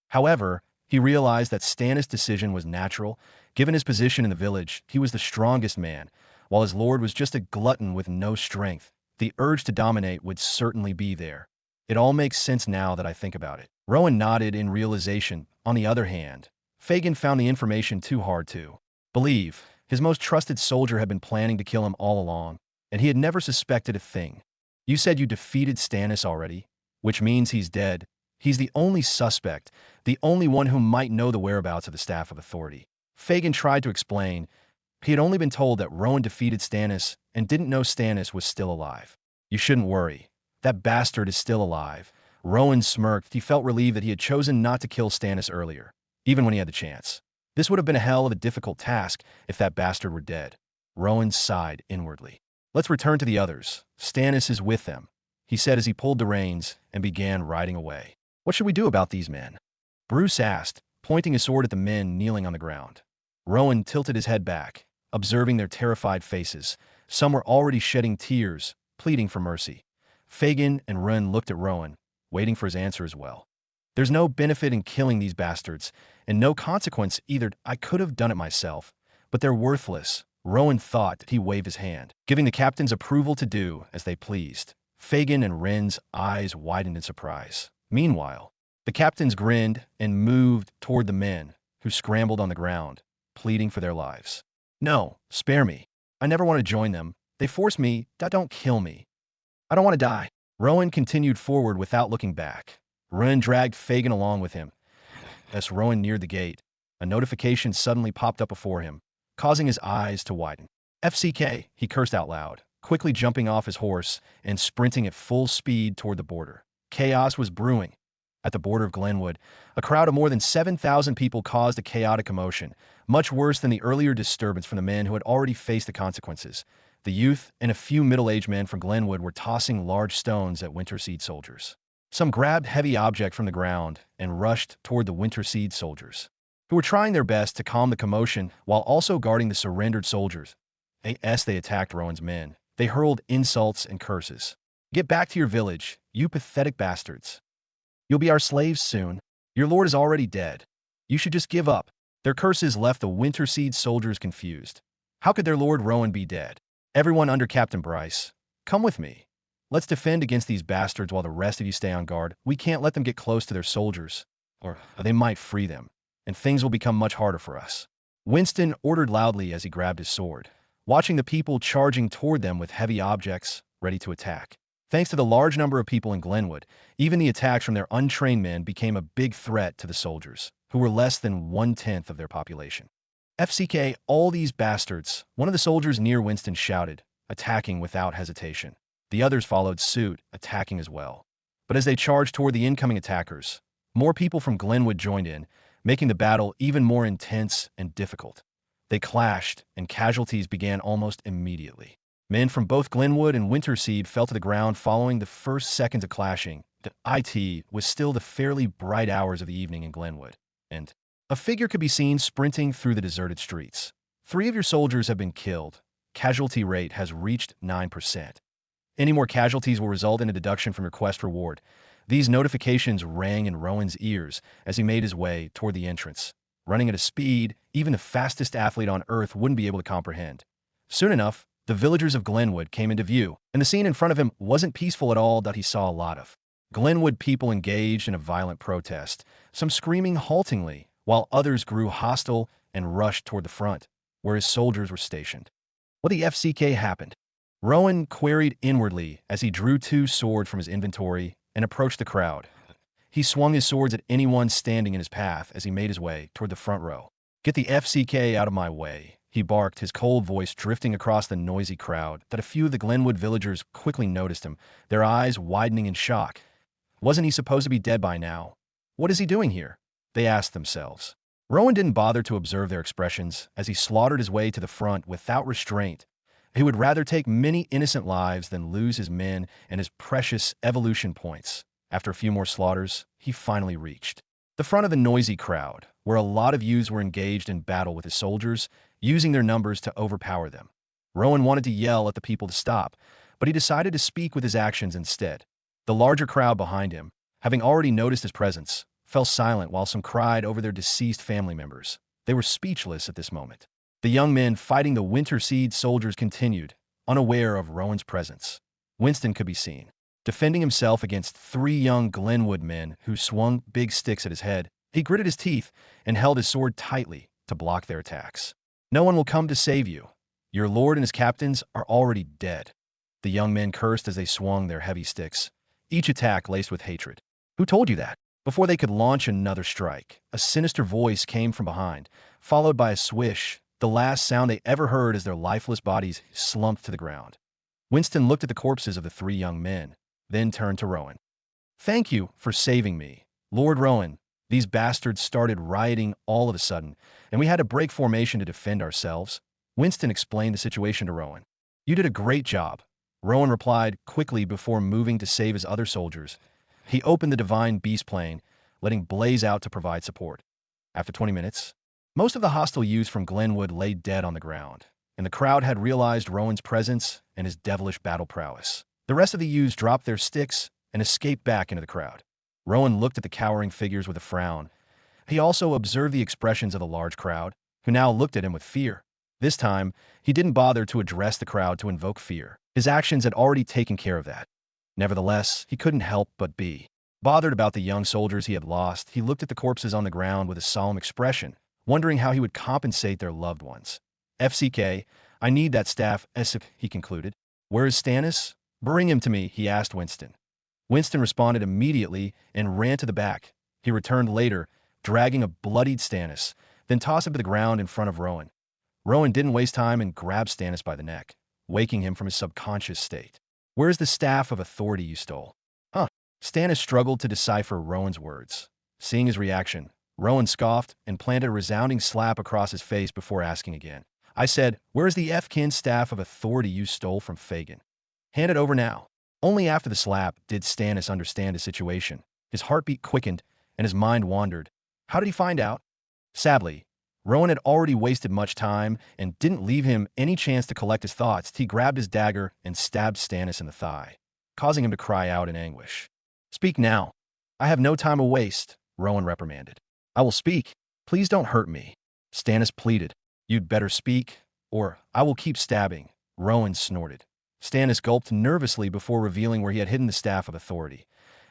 However, he realized that Stannis' decision was natural. Given his position in the village, he was the strongest man, while his lord was just a glutton with no strength. The urge to dominate would certainly be there. It all makes sense now that I think about it. Rowan nodded in realization. On the other hand, Fagin found the information too hard to believe. His most trusted soldier had been planning to kill him all along, and he had never suspected a thing. You said you defeated Stannis already, which means he's dead. He's the only suspect, the only one who might know the whereabouts of the Staff of Authority. Fagin tried to explain. He had only been told that Rowan defeated Stannis and didn't know Stannis was still alive. You shouldn't worry. That bastard is still alive. Rowan smirked. He felt relieved that he had chosen not to kill Stannis earlier, even when he had the chance. This would have been a hell of a difficult task if that bastard were dead. Rowan sighed inwardly. Let's return to the others. Stannis is with them, he said as he pulled the reins and began riding away. What should we do about these men? Bruce asked, pointing his sword at the men kneeling on the ground. Rowan tilted his head back, observing their terrified faces. Some were already shedding tears, pleading for mercy. Fagin and Rin looked at Rowan, waiting for his answer as well. There's no benefit in killing these bastards, and no consequence either. I could have done it myself, but they're worthless, Rowan thought that he waved his hand, giving the captains approval to do as they pleased. Fagin and Ren's eyes widened in surprise. Meanwhile, the captains grinned and moved toward the men, who scrambled on the ground, pleading for their lives. "No, spare me. I never want to join them. They force me. Don't kill me. I don't want to die." Rowan continued forward without looking back. Ren dragged Fagin along with him. As Rowan neared the gate, a notification suddenly popped up before him, causing his eyes to widen. "FCK," he cursed out loud, quickly jumping off his horse and sprinting at full speed toward the border. Chaos was brewing. At the border of Glenwood, a crowd of more than 7,000 people caused a chaotic commotion, much worse than the earlier disturbance from the men who had already faced the consequences. The youth and a few middle-aged men from Glenwood were tossing large stones at Winterseed soldiers. Some grabbed heavy object from the ground and rushed toward the Winterseed soldiers, who were trying their best to calm the commotion while also guarding the surrendered soldiers. As they attacked Rowan's men, they hurled insults and curses. "Get back to your village, you pathetic bastards. You'll be our slaves soon. Your lord is already dead. You should just give up." Their curses left the Winterseed soldiers confused. How could their lord Rowan be dead? "Everyone under Captain Bryce, come with me. Let's defend against these bastards while the rest of you stay on guard. We can't let them get close to their soldiers, or they might free them, and things will become much harder for us." Winston ordered loudly as he grabbed his sword, watching the people charging toward them with heavy objects, ready to attack. Thanks to the large number of people in Glenwood, even the attacks from their untrained men became a big threat to the soldiers, who were less than 1/10 of their population. "FCK, all these bastards," one of the soldiers near Winston shouted, attacking without hesitation. The others followed suit, attacking as well. But as they charged toward the incoming attackers, more people from Glenwood joined in, making the battle even more intense and difficult. They clashed, and casualties began almost immediately. Men from both Glenwood and Winterseed fell to the ground following the first seconds of clashing. It was still the fairly bright hours of the evening in Glenwood, and a figure could be seen sprinting through the deserted streets. "3 of your soldiers have been killed. Casualty rate has reached 9%. Any more casualties will result in a deduction from your quest reward." These notifications rang in Rowan's ears as he made his way toward the entrance, running at a speed even the fastest athlete on Earth wouldn't be able to comprehend. Soon enough, the villagers of Glenwood came into view, and the scene in front of him wasn't peaceful at all that he saw a lot of. Glenwood people engaged in a violent protest, some screaming haltingly, while others grew hostile and rushed toward the front, where his soldiers were stationed. What the FCK happened? Rowan queried inwardly as he drew 2 swords from his inventory and approached the crowd. He swung his swords at anyone standing in his path as he made his way toward the front row. "Get the FCK out of my way," he barked, his cold voice drifting across the noisy crowd that a few of the Glenwood villagers quickly noticed him, their eyes widening in shock. Wasn't he supposed to be dead by now? What is he doing here? They asked themselves. Rowan didn't bother to observe their expressions as he slaughtered his way to the front without restraint. He would rather take many innocent lives than lose his men and his precious evolution points. After a few more slaughters, he finally reached the front of the noisy crowd, where a lot of youths were engaged in battle with his soldiers, using their numbers to overpower them. Rowan wanted to yell at the people to stop, but he decided to speak with his actions instead. The larger crowd behind him, having already noticed his presence, fell silent while some cried over their deceased family members. They were speechless at this moment. The young men fighting the Winterseed soldiers continued, unaware of Rowan's presence. Winston could be seen, defending himself against 3 young Glenwood men who swung big sticks at his head. He gritted his teeth and held his sword tightly to block their attacks. "No one will come to save you. Your lord and his captains are already dead." The young men cursed as they swung their heavy sticks, each attack laced with hatred. "Who told you that?" Before they could launch another strike, a sinister voice came from behind, followed by a swish, the last sound they ever heard as their lifeless bodies slumped to the ground. Winston looked at the corpses of the 3 young men, then turned to Rowan. "Thank you for saving me, Lord Rowan. These bastards started rioting all of a sudden, and we had to break formation to defend ourselves." Winston explained the situation to Rowan. "You did a great job," Rowan replied quickly before moving to save his other soldiers. He opened the Divine Beast plane, letting Blaze out to provide support. After 20 minutes, most of the hostile youths from Glenwood lay dead on the ground, and the crowd had realized Rowan's presence and his devilish battle prowess. The rest of the youths dropped their sticks and escaped back into the crowd. Rowan looked at the cowering figures with a frown. He also observed the expressions of the large crowd, who now looked at him with fear. This time, he didn't bother to address the crowd to invoke fear. His actions had already taken care of that. Nevertheless, he couldn't help but be bothered about the young soldiers he had lost. He looked at the corpses on the ground with a solemn expression, wondering how he would compensate their loved ones. FCK, I need that staff, he concluded. Where is Stannis? Bring him to me, he asked Winston. Winston responded immediately and ran to the back. He returned later, dragging a bloodied Stannis, then tossed him to the ground in front of Rowan. Rowan didn't waste time and grabbed Stannis by the neck, waking him from his subconscious state. Where's the staff of authority you stole? Huh. Stannis struggled to decipher Rowan's words. Seeing his reaction, Rowan scoffed and planted a resounding slap across his face before asking again. I said, where's the F-kin staff of authority you stole from Fagin? Hand it over now. Only after the slap did Stannis understand his situation. His heartbeat quickened and his mind wandered. How did he find out? Sadly, Rowan had already wasted much time and didn't leave him any chance to collect his thoughts. He grabbed his dagger and stabbed Stannis in the thigh, causing him to cry out in anguish. Speak now. I have no time to waste, Rowan reprimanded. I will speak. Please don't hurt me. Stannis pleaded. You'd better speak, or I will keep stabbing, Rowan snorted. Stannis gulped nervously before revealing where he had hidden the staff of authority.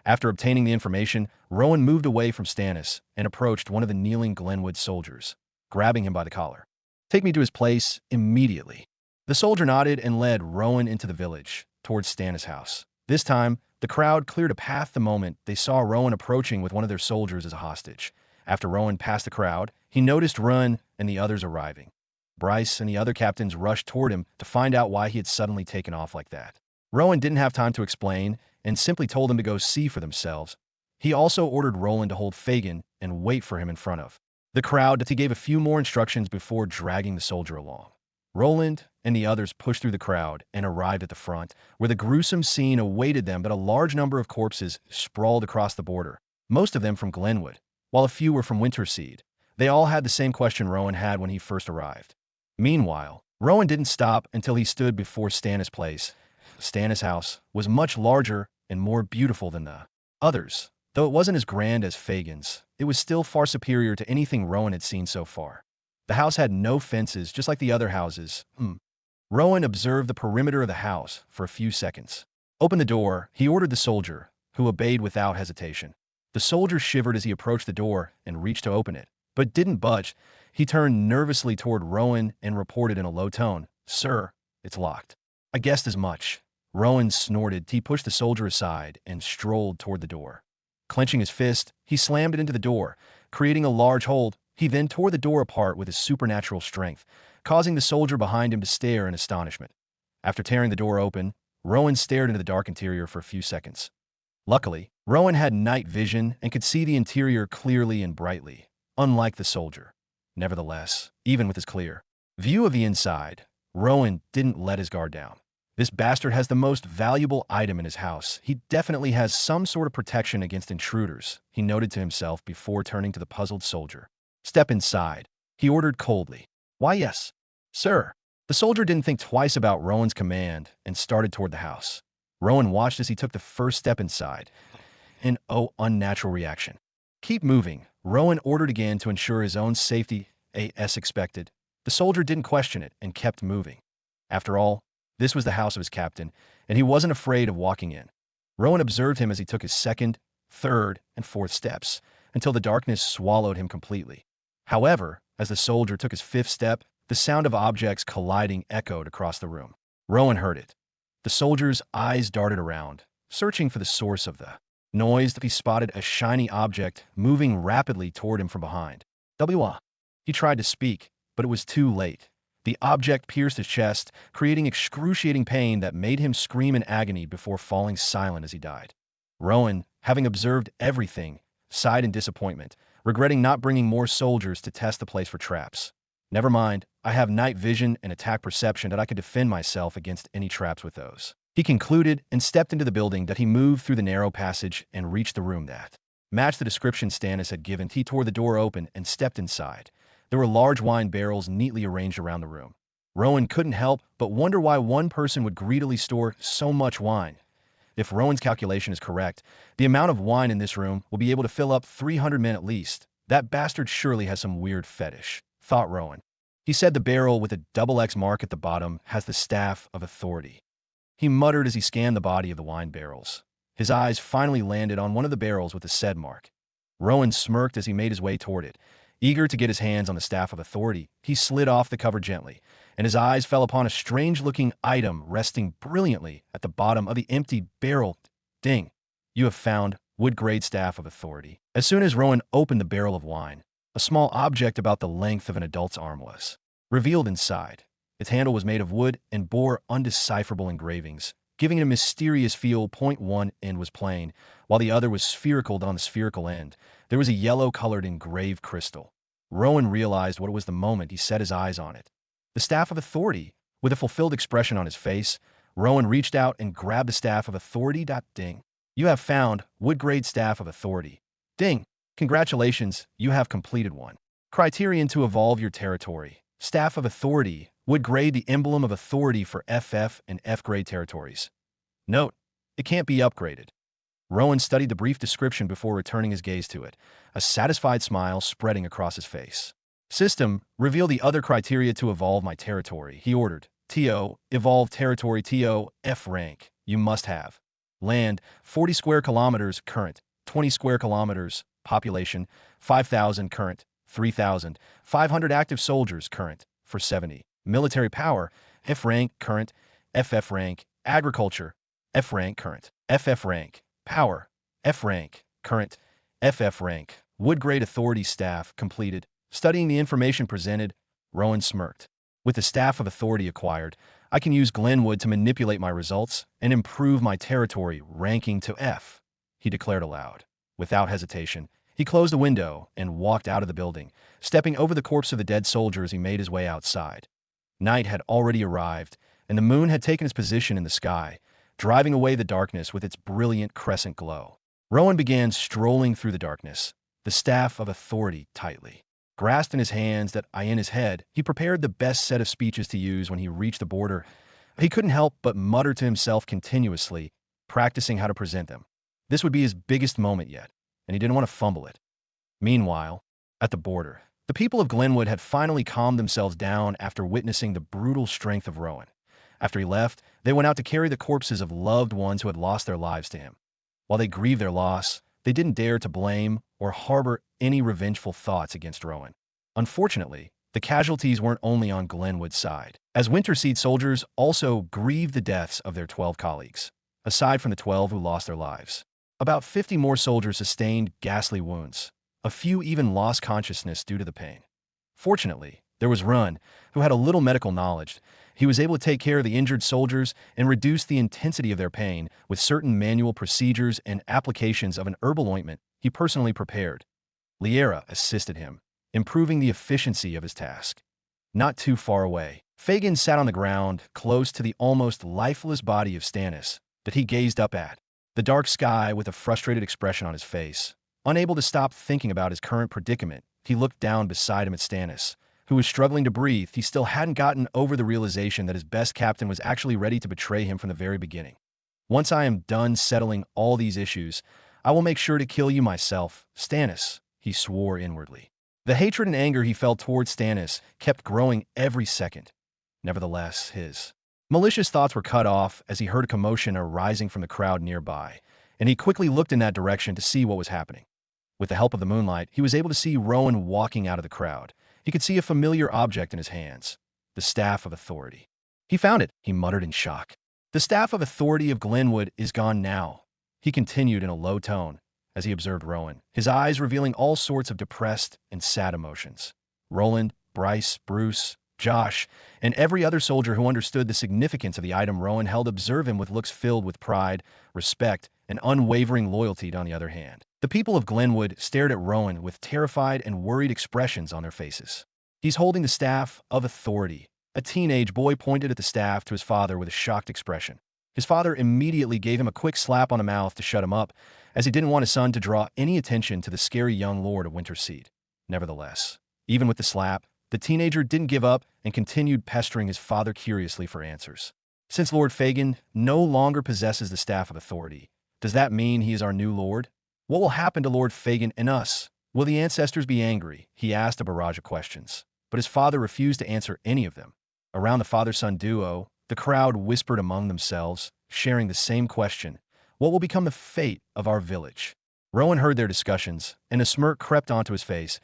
After obtaining the information, Rowan moved away from Stannis and approached one of the kneeling Glenwood soldiers, grabbing him by the collar. Take me to his place immediately. The soldier nodded and led Rowan into the village, towards Stannis' house. This time, the crowd cleared a path the moment they saw Rowan approaching with one of their soldiers as a hostage. After Rowan passed the crowd, he noticed Run and the others arriving. Bryce and the other captains rushed toward him to find out why he had suddenly taken off like that. Rowan didn't have time to explain and simply told them to go see for themselves. He also ordered Roland to hold Fagin and wait for him in front of the crowd. He gave a few more instructions before dragging the soldier along. Roland and the others pushed through the crowd and arrived at the front, where the gruesome scene awaited them. But a large number of corpses sprawled across the border, most of them from Glenwood, while a few were from Winterseed. They all had the same question Rowan had when he first arrived. Meanwhile, Rowan didn't stop until he stood before Stannis' place. Stannis' house was much larger and more beautiful than the others. Though it wasn't as grand as Fagin's, it was still far superior to anything Rowan had seen so far. The house had no fences, just like the other houses. Rowan observed the perimeter of the house for a few seconds. Open the door, he ordered the soldier, who obeyed without hesitation. The soldier shivered as he approached the door and reached to open it, but didn't budge. He turned nervously toward Rowan and reported in a low tone, Sir, it's locked. I guessed as much. Rowan snorted. He pushed the soldier aside and strolled toward the door. Clenching his fist, he slammed it into the door, creating a large hole. He then tore the door apart with his supernatural strength, causing the soldier behind him to stare in astonishment. After tearing the door open, Rowan stared into the dark interior for a few seconds. Luckily, Rowan had night vision and could see the interior clearly and brightly, unlike the soldier. Nevertheless, even with his clear view of the inside, Rowan didn't let his guard down. This bastard has the most valuable item in his house. He definitely has some sort of protection against intruders, he noted to himself before turning to the puzzled soldier. Step inside, he ordered coldly. Why, yes, sir. The soldier didn't think twice about Rowan's command and started toward the house. Rowan watched as he took the first step inside. An unnatural reaction. Keep moving, Rowan ordered again to ensure his own safety, as expected. The soldier didn't question it and kept moving. After all, this was the house of his captain, and he wasn't afraid of walking in. Rowan observed him as he took his second, third, and fourth steps, until the darkness swallowed him completely. However, as the soldier took his fifth step, the sound of objects colliding echoed across the room. Rowan heard it. The soldier's eyes darted around, searching for the source of the noise. He spotted a shiny object moving rapidly toward him from behind. He tried to speak, but it was too late. The object pierced his chest, creating excruciating pain that made him scream in agony before falling silent as he died. Rowan, having observed everything, sighed in disappointment, regretting not bringing more soldiers to test the place for traps. Never mind, I have night vision and attack perception that I could defend myself against any traps with those, he concluded and stepped into the building. That he moved through the narrow passage and reached the room that matched the description Stannis had given. He tore the door open and stepped inside. There were large wine barrels neatly arranged around the room. Rowan couldn't help but wonder why one person would greedily store so much wine. If Rowan's calculation is correct, the amount of wine in this room will be able to fill up 300 men at least. That bastard surely has some weird fetish, thought Rowan. He said the barrel with a double X mark at the bottom has the staff of authority. He muttered as he scanned the body of the wine barrels. His eyes finally landed on one of the barrels with the said mark. Rowan smirked as he made his way toward it. Eager to get his hands on the staff of authority, he slid off the cover gently, and his eyes fell upon a strange-looking item resting brilliantly at the bottom of the empty barrel. Ding! You have found wood-grade staff of authority. As soon as Rowan opened the barrel of wine, a small object about the length of an adult's arm was revealed inside. Its handle was made of wood and bore undecipherable engravings, giving it a mysterious feel. One end was plain, while the other was spherical. On the spherical end, there was a yellow-colored engraved crystal. Rowan realized what it was the moment he set his eyes on it. The staff of authority. With a fulfilled expression on his face, Rowan reached out and grabbed the staff of authority. Ding. You have found wood-grade staff of authority. Ding. Congratulations, you have completed one. Criterion to evolve your territory. Staff of authority. Wood grade, the emblem of authority for FF and F-grade territories. Note, it can't be upgraded. Rowan studied the brief description before returning his gaze to it, a satisfied smile spreading across his face. System, reveal the other criteria to evolve my territory, he ordered. TO, evolve territory. TO, F rank, you must have. Land, 40 square kilometers, current, 20 square kilometers, population, 5,000 current, 3,000, 500 active soldiers current, for 70. Military power, F rank, current, FF rank, agriculture, F rank, current, FF rank, power, F rank, current, FF rank, wood grade authority. Staff completed. Studying the information presented, Rowan smirked. With the staff of authority acquired, I can use Glenwood to manipulate my results and improve my territory ranking to F, he declared aloud. Without hesitation, he closed the window and walked out of the building, stepping over the corpse of the dead soldier as he made his way outside. Night had already arrived, and the moon had taken its position in the sky, driving away the darkness with its brilliant crescent glow. Rowan began strolling through the darkness, the staff of authority tightly grasped in his hands. In his head, he prepared the best set of speeches to use when he reached the border. He couldn't help but mutter to himself continuously, practicing how to present them. This would be his biggest moment yet, and he didn't want to fumble it. Meanwhile, at the border, the people of Glenwood had finally calmed themselves down after witnessing the brutal strength of Rowan. After he left, they went out to carry the corpses of loved ones who had lost their lives to him. While they grieved their loss, they didn't dare to blame or harbor any revengeful thoughts against Rowan. Unfortunately, the casualties weren't only on Glenwood's side, as Winterseed soldiers also grieved the deaths of their 12 colleagues, aside from the 12 who lost their lives. About 50 more soldiers sustained ghastly wounds. A few even lost consciousness due to the pain. Fortunately, there was Rowan, who had a little medical knowledge. He was able to take care of the injured soldiers and reduce the intensity of their pain with certain manual procedures and applications of an herbal ointment he personally prepared. Liera assisted him, improving the efficiency of his task. Not too far away, Fagin sat on the ground, close to the almost lifeless body of Stannis that he gazed up at, the dark sky with a frustrated expression on his face. Unable to stop thinking about his current predicament, he looked down beside him at Stannis, who was struggling to breathe. He still hadn't gotten over the realization that his best captain was actually ready to betray him from the very beginning. Once I am done settling all these issues, I will make sure to kill you myself, Stannis, he swore inwardly. The hatred and anger he felt towards Stannis kept growing every second. Nevertheless, his malicious thoughts were cut off as he heard a commotion arising from the crowd nearby, and he quickly looked in that direction to see what was happening. With the help of the moonlight, he was able to see Rowan walking out of the crowd. He could see a familiar object in his hands, the Staff of Authority. He found it, he muttered in shock. The Staff of Authority of Glenwood is gone now, he continued in a low tone as he observed Rowan, his eyes revealing all sorts of depressed and sad emotions. Roland, Bryce, Bruce, Josh, and every other soldier who understood the significance of the item Rowan held observed him with looks filled with pride, respect, and unwavering loyalty. On the other hand, the people of Glenwood stared at Rowan with terrified and worried expressions on their faces. He's holding the Staff of Authority. A teenage boy pointed at the staff to his father with a shocked expression. His father immediately gave him a quick slap on the mouth to shut him up, as he didn't want his son to draw any attention to the scary young Lord of Winterseed. Nevertheless, even with the slap, the teenager didn't give up and continued pestering his father curiously for answers. Since Lord Fagin no longer possesses the Staff of Authority, does that mean he is our new lord? What will happen to Lord Fagin and us? Will the ancestors be angry? He asked a barrage of questions. but his father refused to answer any of them. Around the father-son duo, the crowd whispered among themselves, sharing the same question: what will become the fate of our village? Rowan heard their discussions, and a smirk crept onto his face.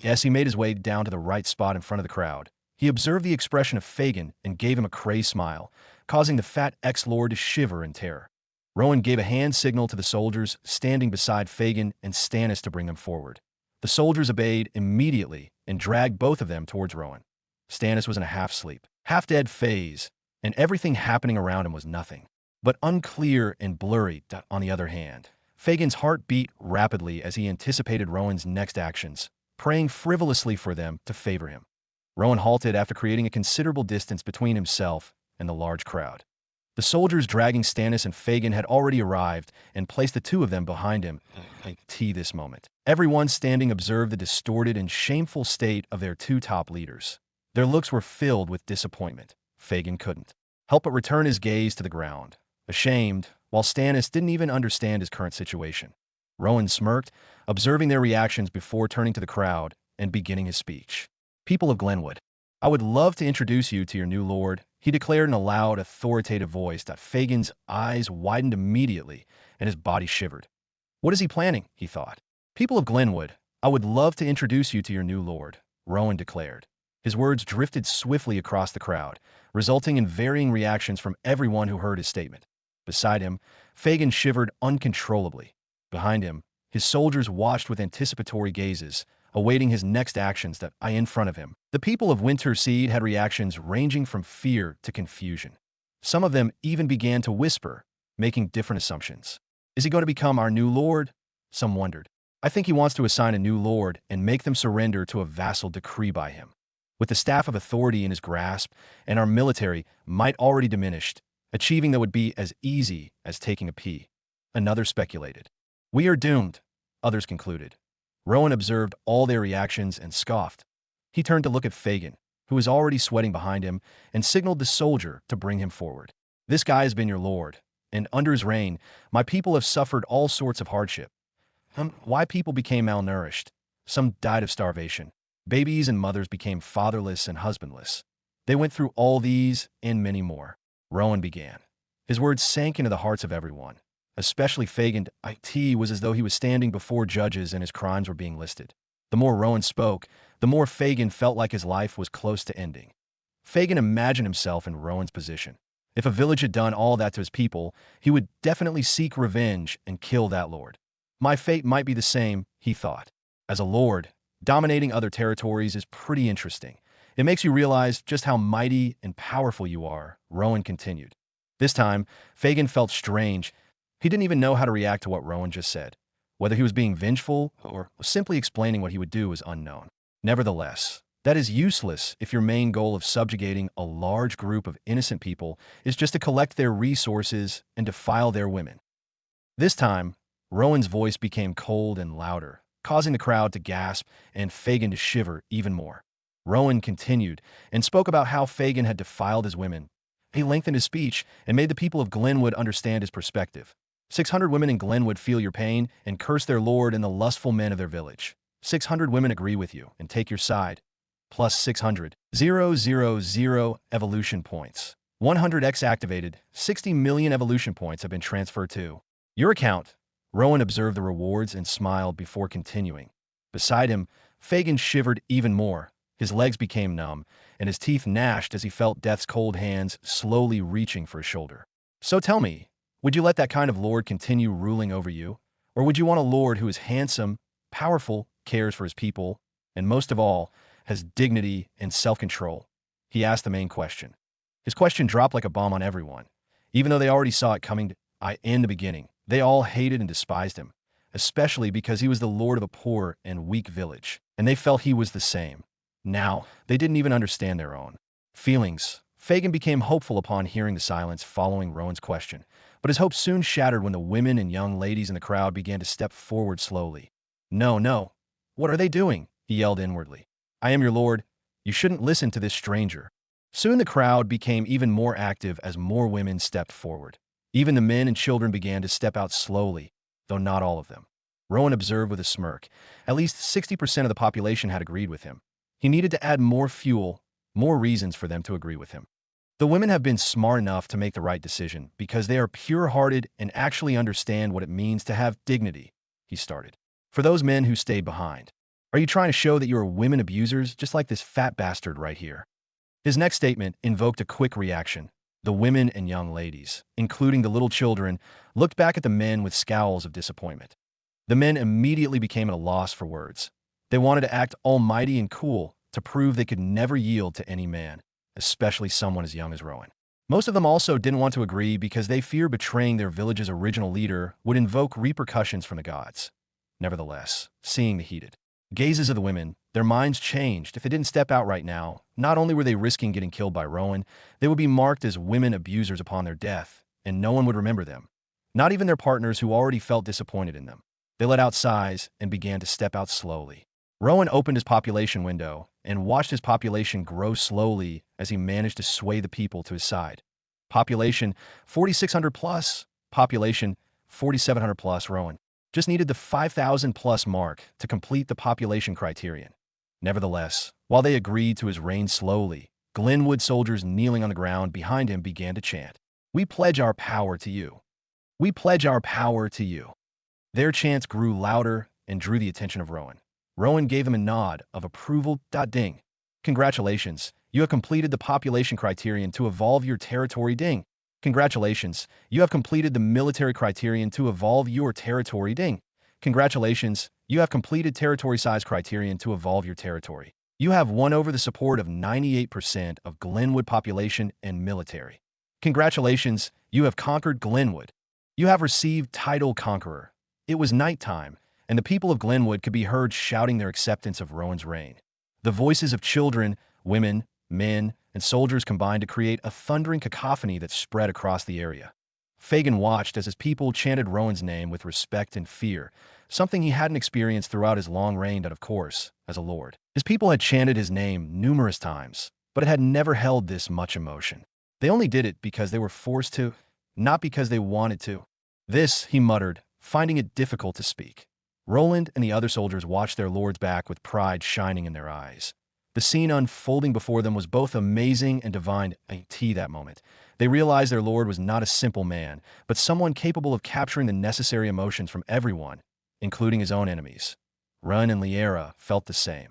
As he made his way down to the right spot in front of the crowd, he observed the expression of Fagin and gave him a crazed smile, causing the fat ex-lord to shiver in terror. Rowan gave a hand signal to the soldiers standing beside Fagin and Stannis to bring them forward. The soldiers obeyed immediately and dragged both of them towards Rowan. Stannis was in a half-sleep, half-dead phase, and everything happening around him was nothing but unclear and blurry. On the other hand, Fagin's heart beat rapidly as he anticipated Rowan's next actions, praying frivolously for them to favor him. Rowan halted after creating a considerable distance between himself and the large crowd. The soldiers dragging Stannis and Fagin had already arrived and placed the two of them behind him. This moment, everyone standing observed the distorted and shameful state of their two top leaders. Their looks were filled with disappointment. Fagin couldn't help but return his gaze to the ground, ashamed, while Stannis didn't even understand his current situation. Rowan smirked, observing their reactions before turning to the crowd and beginning his speech. People of Glenwood, I would love to introduce you to your new lord, he declared in a loud, authoritative voice. Fagin's eyes widened immediately, and his body shivered. What is he planning? He thought. People of Glenwood, I would love to introduce you to your new lord, Rowan declared. His words drifted swiftly across the crowd, resulting in varying reactions from everyone who heard his statement. Beside him, Fagin shivered uncontrollably. Behind him, his soldiers watched with anticipatory gazes, awaiting his next actions. In front of him, the people of Winterseed had reactions ranging from fear to confusion. Some of them even began to whisper, making different assumptions. Is he going to become our new lord? Some wondered. I think he wants to assign a new lord and make them surrender to a vassal decree by him. With the staff of authority in his grasp and our military might already diminished, achieving that would be as easy as taking a pee. Another speculated. We are doomed, others concluded. Rowan observed all their reactions and scoffed. He turned to look at Fagin, who was already sweating behind him, and signaled the soldier to bring him forward. This guy has been your lord, and under his reign, my people have suffered all sorts of hardship. Why people became malnourished. Some died of starvation. Babies and mothers became fatherless and husbandless. They went through all these and many more. Rowan began. His words sank into the hearts of everyone, especially Fagin. It was as though he was standing before judges and his crimes were being listed. The more Rowan spoke, the more Fagin felt like his life was close to ending. Fagin imagined himself in Rowan's position. If a village had done all that to his people, he would definitely seek revenge and kill that lord. My fate might be the same, he thought. As a lord, dominating other territories is pretty interesting. It makes you realize just how mighty and powerful you are, Rowan continued. This time, Fagin felt strange. He didn't even know how to react to what Rowan just said. Whether he was being vengeful or simply explaining what he would do was unknown. Nevertheless, that is useless if your main goal of subjugating a large group of innocent people is just to collect their resources and defile their women. This time, Rowan's voice became cold and louder, causing the crowd to gasp and Fagin to shiver even more. Rowan continued and spoke about how Fagin had defiled his women. He lengthened his speech and made the people of Glenwood understand his perspective. 600 women in Glenwood feel your pain and curse their lord and the lustful men of their village. 600 women agree with you and take your side. Plus 600. 000 evolution points. 100x activated. 60 million evolution points have been transferred to your account. Rowan observed the rewards and smiled before continuing. Beside him, Fagin shivered even more. His legs became numb, and his teeth gnashed as he felt Death's cold hands slowly reaching for his shoulder. So tell me, would you let that kind of lord continue ruling over you? Or would you want a lord who is handsome, powerful, cares for his people, and most of all, has dignity and self-control? He asked the main question. His question dropped like a bomb on everyone. Even though they already saw it coming in the beginning, they all hated and despised him, especially because he was the lord of a poor and weak village, and they felt he was the same. Now, they didn't even understand their own feelings. Fagin became hopeful upon hearing the silence following Rowan's question, but his hopes soon shattered when the women and young ladies in the crowd began to step forward slowly. No. What are they doing? He yelled inwardly. I am your lord. You shouldn't listen to this stranger. Soon the crowd became even more active as more women stepped forward. Even the men and children began to step out slowly, though not all of them. Rowan observed with a smirk. At least 60% of the population had agreed with him. He needed to add more fuel, more reasons for them to agree with him. The women have been smart enough to make the right decision because they are pure-hearted and actually understand what it means to have dignity, he started. For those men who stayed behind, are you trying to show that you are women abusers just like this fat bastard right here? His next statement invoked a quick reaction. The women and young ladies, including the little children, looked back at the men with scowls of disappointment. The men immediately became at a loss for words. They wanted to act almighty and cool to prove they could never yield to any man, especially someone as young as Rowan. Most of them also didn't want to agree because they fear betraying their village's original leader would invoke repercussions from the gods. Nevertheless, seeing the heated gazes of the women, their minds changed. If they didn't step out right now, not only were they risking getting killed by Rowan, they would be marked as women abusers upon their death, and no one would remember them. Not even their partners who already felt disappointed in them. They let out sighs and began to step out slowly. Rowan opened his population window and watched his population grow slowly as he managed to sway the people to his side. Population 4,600 plus. Population 4,700 plus. Rowan just needed the 5,000 plus mark to complete the population criterion. Nevertheless, while they agreed to his reign slowly, Glenwood soldiers kneeling on the ground behind him began to chant, "We pledge our power to you. We pledge our power to you." Their chants grew louder and drew the attention of Rowan. Rowan gave him a nod of approval. Ding. Congratulations, you have completed the population criterion to evolve your territory. Ding. Congratulations, you have completed the military criterion to evolve your territory. Ding. Congratulations, you have completed territory size criterion to evolve your territory. You have won over the support of 98% of Glenwood population and military. Congratulations, you have conquered Glenwood. You have received title Conqueror. It was nighttime, and the people of Glenwood could be heard shouting their acceptance of Rowan's reign. The voices of children, women, men, and soldiers combined to create a thundering cacophony that spread across the area. Fagin watched as his people chanted Rowan's name with respect and fear, something he hadn't experienced throughout his long reign of course, as a lord. His people had chanted his name numerous times, but it had never held this much emotion. They only did it because they were forced to, not because they wanted to. This, he muttered, finding it difficult to speak. Roland and the other soldiers watched their lord's back with pride shining in their eyes. The scene unfolding before them was both amazing and divine. That moment, they realized their lord was not a simple man, but someone capable of capturing the necessary emotions from everyone, including his own enemies. Run and Liera felt the same.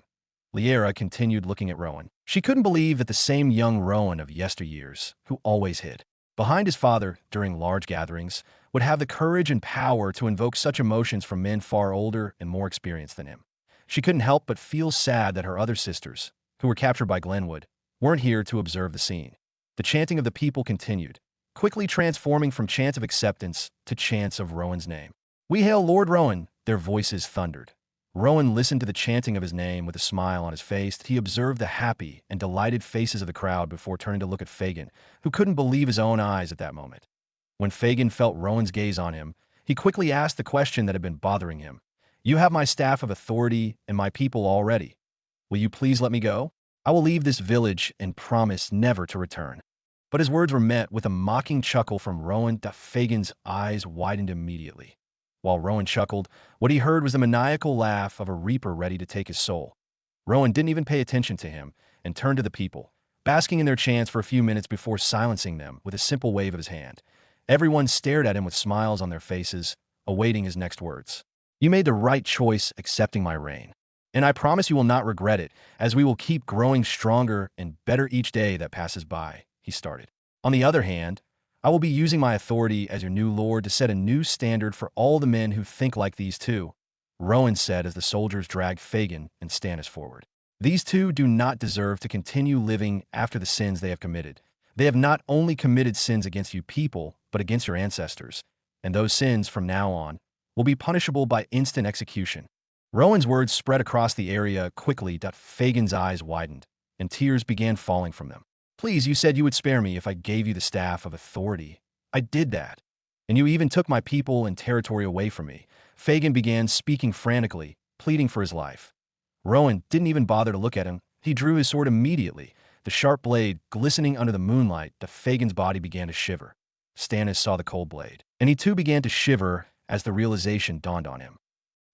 Liera continued looking at Rowan. She couldn't believe that the same young Rowan of yesteryears, who always hid behind his father during large gatherings, would have the courage and power to invoke such emotions from men far older and more experienced than him. She couldn't help but feel sad that her other sisters, who were captured by Glenwood, weren't here to observe the scene. The chanting of the people continued, quickly transforming from chants of acceptance to chants of Rowan's name. "We hail Lord Rowan," their voices thundered. Rowan listened to the chanting of his name with a smile on his face. He observed the happy and delighted faces of the crowd before turning to look at Fagin, who couldn't believe his own eyes at that moment. When Fagin felt Rowan's gaze on him, he quickly asked the question that had been bothering him. "You have my staff of authority and my people already. Will you please let me go? I will leave this village and promise never to return." But his words were met with a mocking chuckle from Rowan. Fagin's eyes widened immediately. While Rowan chuckled, what he heard was the maniacal laugh of a reaper ready to take his soul. Rowan didn't even pay attention to him and turned to the people, basking in their chants for a few minutes before silencing them with a simple wave of his hand. Everyone stared at him with smiles on their faces, awaiting his next words. "You made the right choice accepting my reign, and I promise you will not regret it, as we will keep growing stronger and better each day that passes by," he started. "On the other hand, I will be using my authority as your new lord to set a new standard for all the men who think like these two," Rowan said as the soldiers dragged Fagin and Stannis forward. "These two do not deserve to continue living after the sins they have committed. They have not only committed sins against you people, but against your ancestors, and those sins from now on will be punishable by instant execution." Rowan's words spread across the area quickly. Fagin's eyes widened, and tears began falling from them. "Please, you said you would spare me if I gave you the staff of authority. I did that. And you even took my people and territory away from me." Fagin began speaking frantically, pleading for his life. Rowan didn't even bother to look at him. He drew his sword immediately, the sharp blade glistening under the moonlight. Fagin's body began to shiver. Stannis saw the cold blade, and he too began to shiver as the realization dawned on him.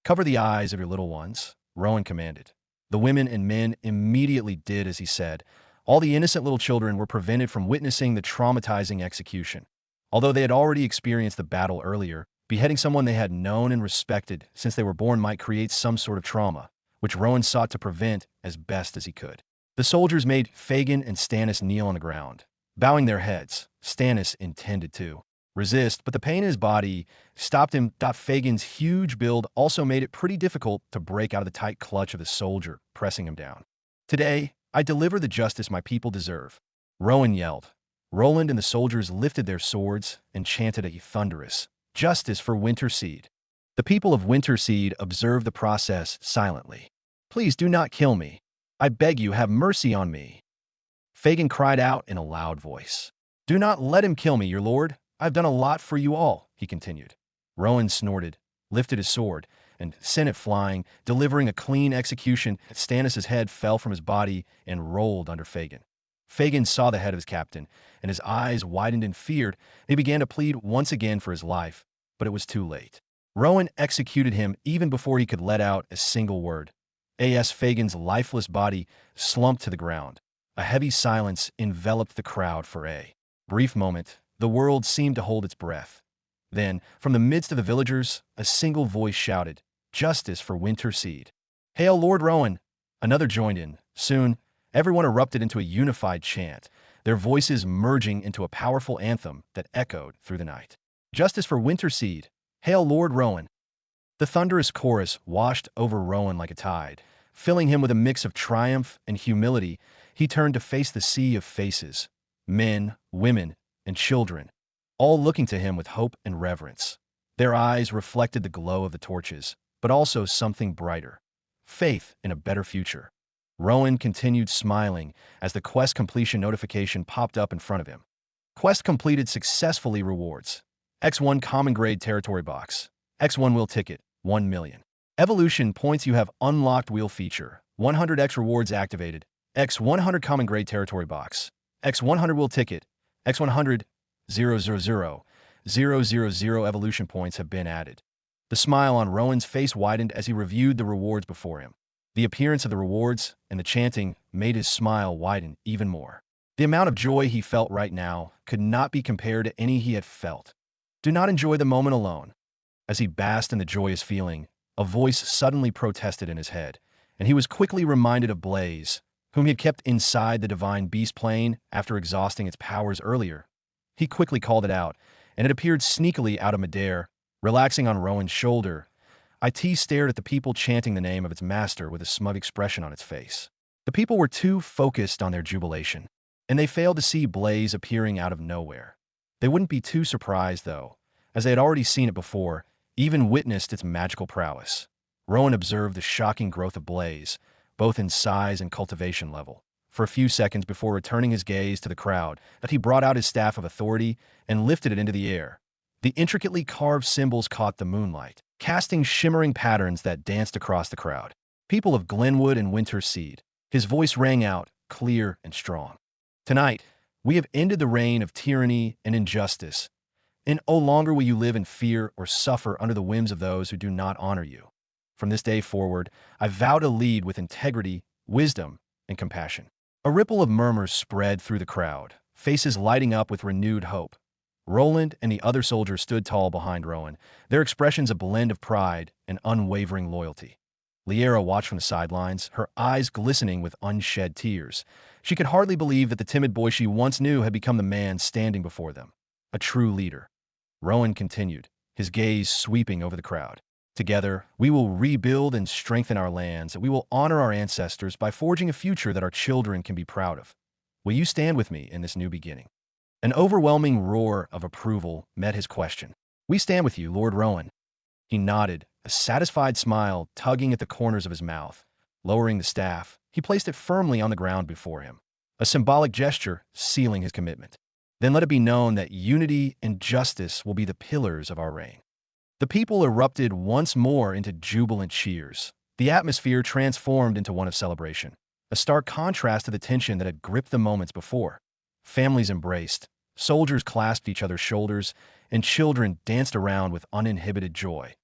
"Cover the eyes of your little ones," Rowan commanded. The women and men immediately did as he said. All the innocent little children were prevented from witnessing the traumatizing execution. Although they had already experienced the battle earlier, beheading someone they had known and respected since they were born might create some sort of trauma, which Rowan sought to prevent as best as he could. The soldiers made Fagin and Stannis kneel on the ground. Bowing their heads, Stannis intended to resist, but the pain in his body stopped him. Fagin's huge build also made it pretty difficult to break out of the tight clutch of the soldier, pressing him down. "Today, I deliver the justice my people deserve," Rowan yelled. Roland and the soldiers lifted their swords and chanted a thunderous, "Justice for Winterseed." The people of Winterseed observed the process silently. "Please do not kill me. I beg you, have mercy on me," Fagin cried out in a loud voice. "Do not let him kill me, your lord. I've done a lot for you all," he continued. Rowan snorted, lifted his sword, and sent it flying, delivering a clean execution. Stannis' head fell from his body and rolled under Fagin. Fagin saw the head of his captain, and his eyes widened in fear. He began to plead once again for his life, but it was too late. Rowan executed him even before he could let out a single word. Fagin's lifeless body slumped to the ground. A heavy silence enveloped the crowd for a brief moment. The world seemed to hold its breath. Then, from the midst of the villagers, a single voice shouted, "Justice for Winterseed." "Hail Lord Rowan!" Another joined in. Soon, everyone erupted into a unified chant, their voices merging into a powerful anthem that echoed through the night. "Justice for Winterseed! Hail Lord Rowan!" The thunderous chorus washed over Rowan like a tide, filling him with a mix of triumph and humility. He turned to face the sea of faces, men, women, and children, all looking to him with hope and reverence. Their eyes reflected the glow of the torches, but also something brighter, faith in a better future. Rowan continued smiling as the quest completion notification popped up in front of him. Quest completed successfully. Rewards: X1 common grade territory box, X1 wheel ticket, 1 million. Evolution points. You have unlocked wheel feature, 100x rewards activated, X100 common grade territory box, X100 wheel ticket, X100 000 evolution points have been added. The smile on Rowan's face widened as he reviewed the rewards before him. The appearance of the rewards and the chanting made his smile widen even more. The amount of joy he felt right now could not be compared to any he had felt. Do not enjoy the moment alone. As he basked in the joyous feeling, a voice suddenly protested in his head, and he was quickly reminded of Blaze, whom he had kept inside the divine beast plane after exhausting its powers earlier. He quickly called it out, and it appeared sneakily out of midair, relaxing on Rowan's shoulder. It stared at the people chanting the name of its master with a smug expression on its face. The people were too focused on their jubilation, and they failed to see Blaze appearing out of nowhere. They wouldn't be too surprised, though, as they had already seen it before, even witnessed its magical prowess. Rowan observed the shocking growth of Blaze, both in size and cultivation level, for a few seconds before returning his gaze to the crowd. That he brought out his staff of authority and lifted it into the air. The intricately carved symbols caught the moonlight, casting shimmering patterns that danced across the crowd. "People of Glenwood and Winterseed," his voice rang out, clear and strong. "Tonight, we have ended the reign of tyranny and injustice, and no longer will you live in fear or suffer under the whims of those who do not honor you. From this day forward, I vow to lead with integrity, wisdom, and compassion." A ripple of murmurs spread through the crowd, faces lighting up with renewed hope. Roland and the other soldiers stood tall behind Rowan, their expressions a blend of pride and unwavering loyalty. Liera watched from the sidelines, her eyes glistening with unshed tears. She could hardly believe that the timid boy she once knew had become the man standing before them, a true leader. Rowan continued, his gaze sweeping over the crowd. "Together, we will rebuild and strengthen our lands, and we will honor our ancestors by forging a future that our children can be proud of. Will you stand with me in this new beginning?" An overwhelming roar of approval met his question. "We stand with you, Lord Rowan." He nodded, a satisfied smile tugging at the corners of his mouth. Lowering the staff, he placed it firmly on the ground before him, a symbolic gesture sealing his commitment. "Then let it be known that unity and justice will be the pillars of our reign." The people erupted once more into jubilant cheers. The atmosphere transformed into one of celebration, a stark contrast to the tension that had gripped the moments before. Families embraced, soldiers clasped each other's shoulders, and children danced around with uninhibited joy.